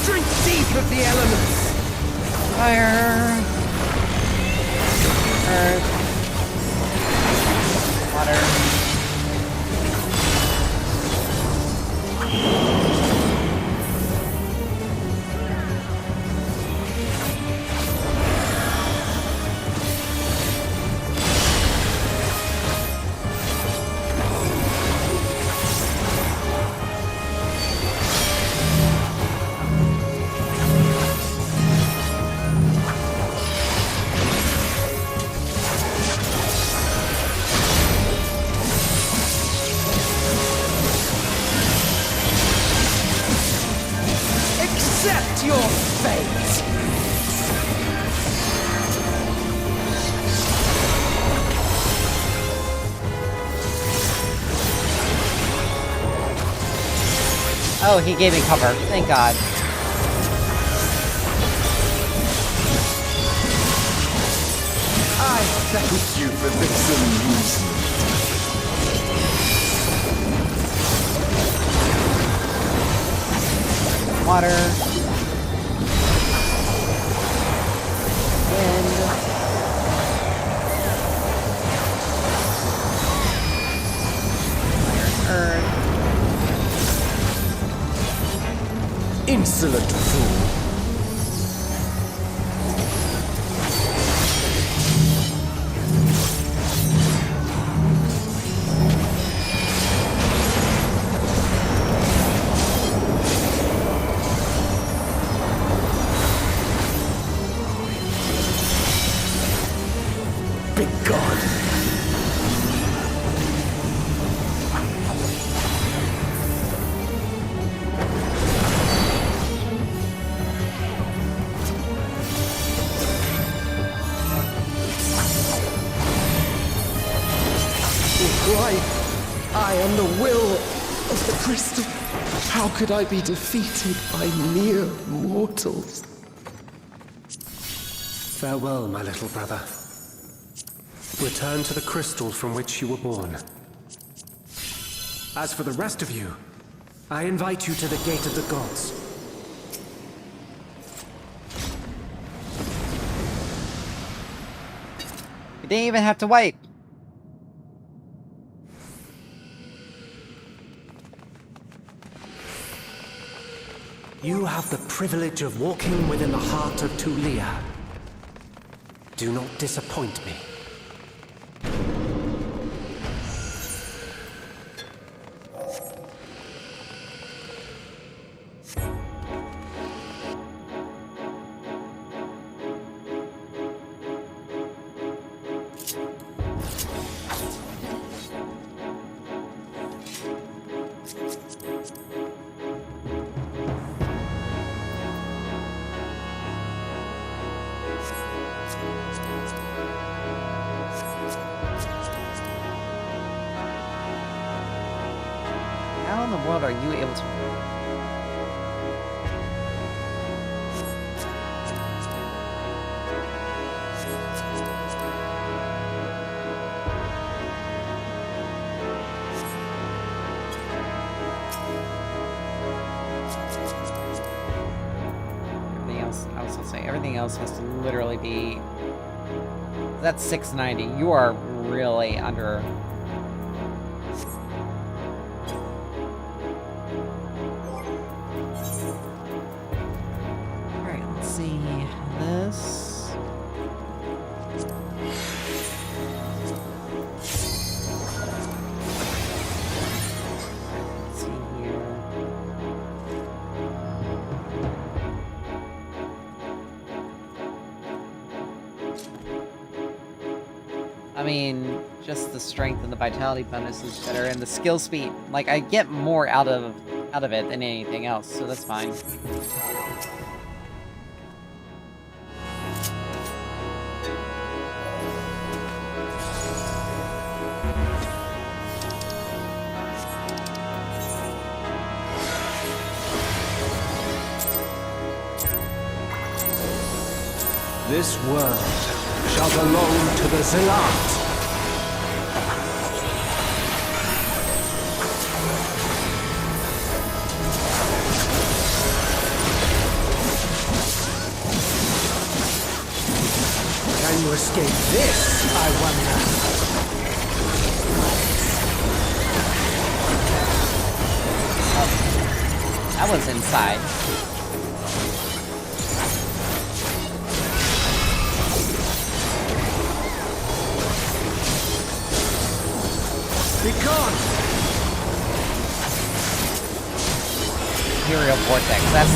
Drink deep of the elements. Fire. Earth. Water. Accept your fate! Oh, he gave me cover. Thank God. I thank you for this amusement. Water. Wind. Earth. Insolent fool. Be gone. I am the will of the crystal. How could I be defeated by mere mortals? Farewell, my little brother. Return to the crystal from which you were born. As for the rest of you, I invite you to the Gate of the Gods. You didn't even have to wait. You have the privilege of walking within the heart of Tulia. Do not disappoint me. How in the world are you able to... Everything else, I was gonna say, everything else has to literally be... That's 690. You are really under... I mean, just the strength and the vitality bonus is better, and the skill speed. Like, I get more out of it than anything else, so that's fine. This world shall belong to the Zealot. Can you escape this, I wonder? Oh, that was inside. Be gone! Imperial Vortex, that's...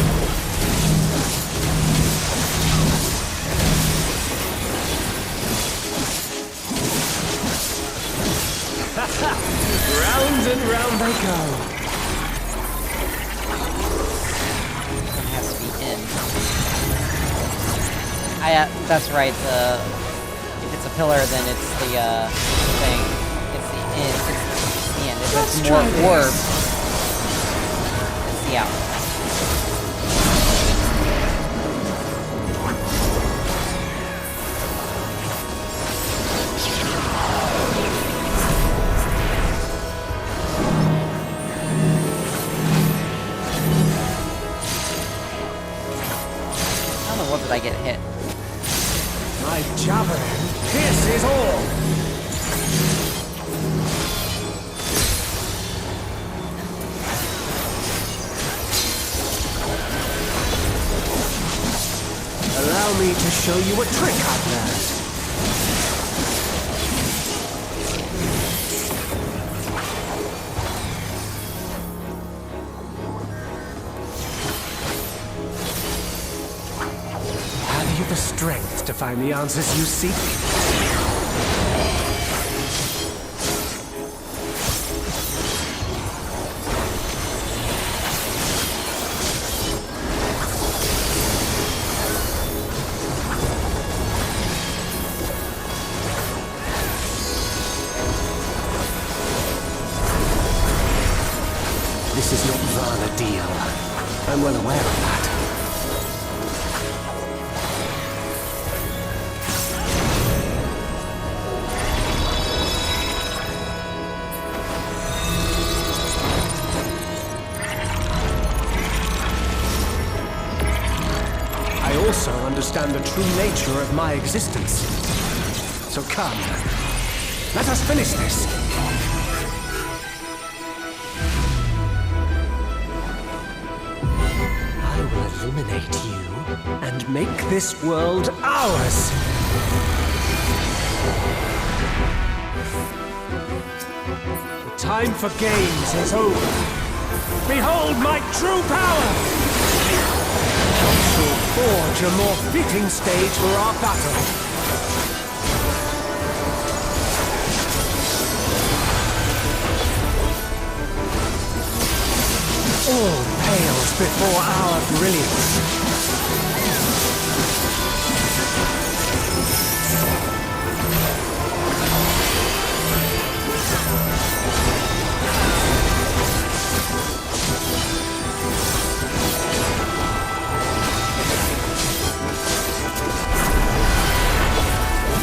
Round and round they go. It has to be in. That's right, if it's a pillar, then it's the, thing. It's the end. If it's more orbs, it's the out. What did I get hit? My javelin pierces all. Allow me to show you a trick I've learned. Have you the strength to find the answers you seek? This is not Varna deal. I'm well aware of that. understand the true nature of my existence. So come, let us finish this. I will eliminate you and make this world ours. The time for games is over. Behold my true power! I shall forge a more fitting stage for our battle. All pales before our brilliance.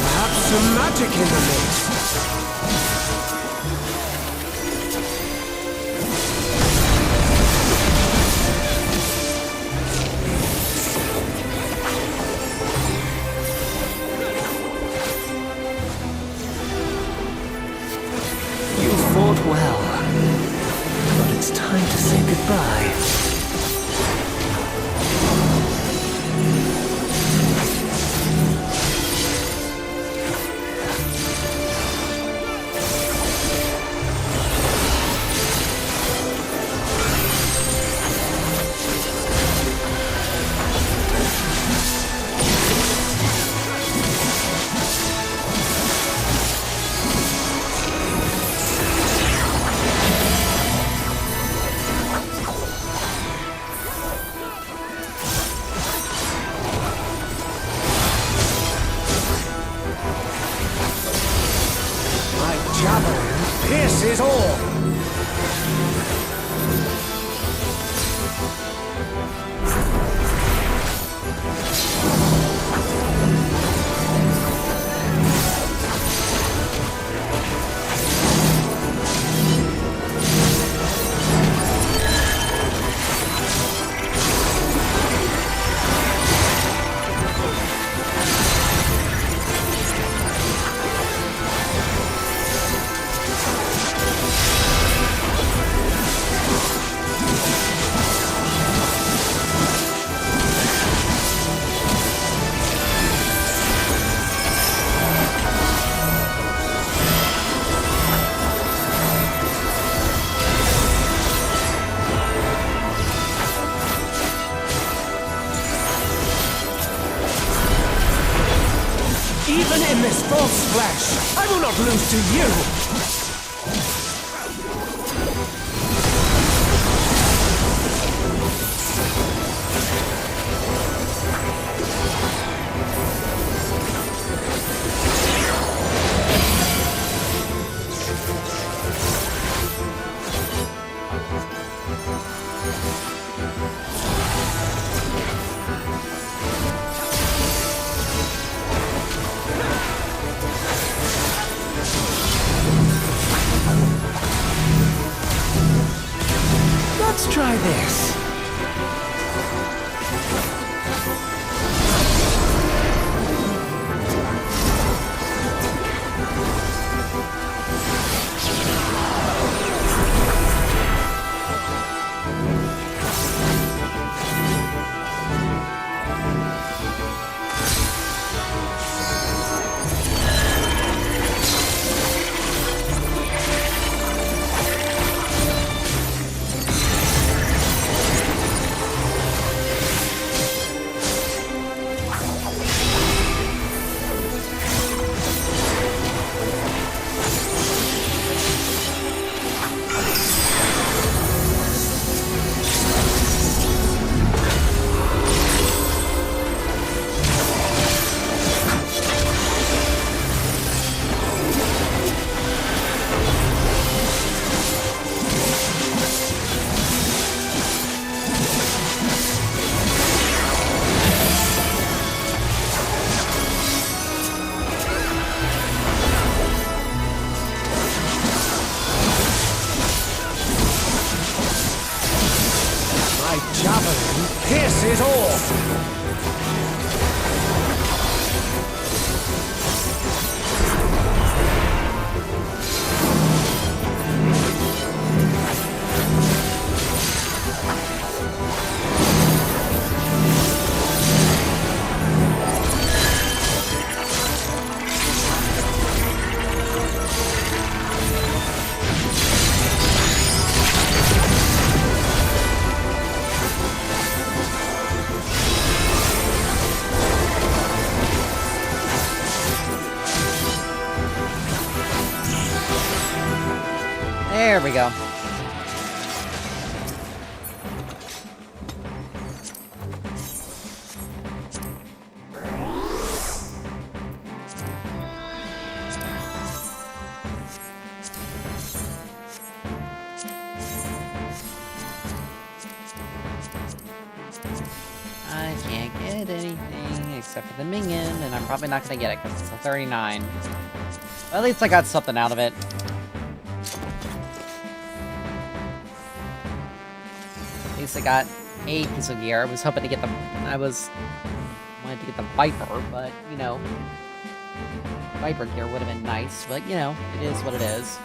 Perhaps some magic in the mix. You fought well, but it's time to say goodbye. Javelin pierces all! Even in this false flesh, I will not lose to you! Let's try this. pierces all! There we go. I can't get anything except for the minion, and I'm probably not gonna get it because it's a 39. But at least I got something out of it. At least I got a piece of gear. I was hoping to get the... wanted to get the Viper, but, you know... Viper gear would have been nice, but, you know, it is what it is.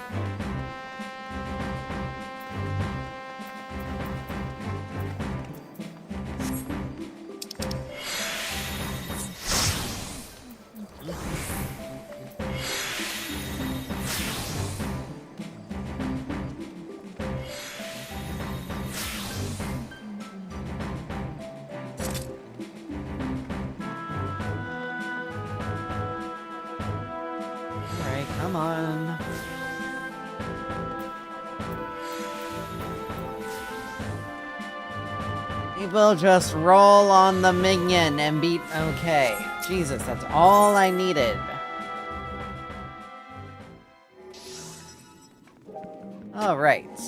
Come on. We will just roll on the minion and beat... Okay. Jesus, that's all I needed. Alright.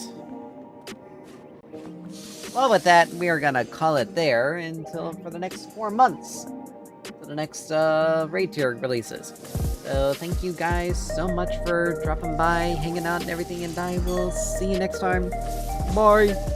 Well, with that, we are gonna call it there until for the next 4 months. For the next raid tier releases. So thank you guys so much for dropping by, hanging out and everything, and I will see you next time. Bye!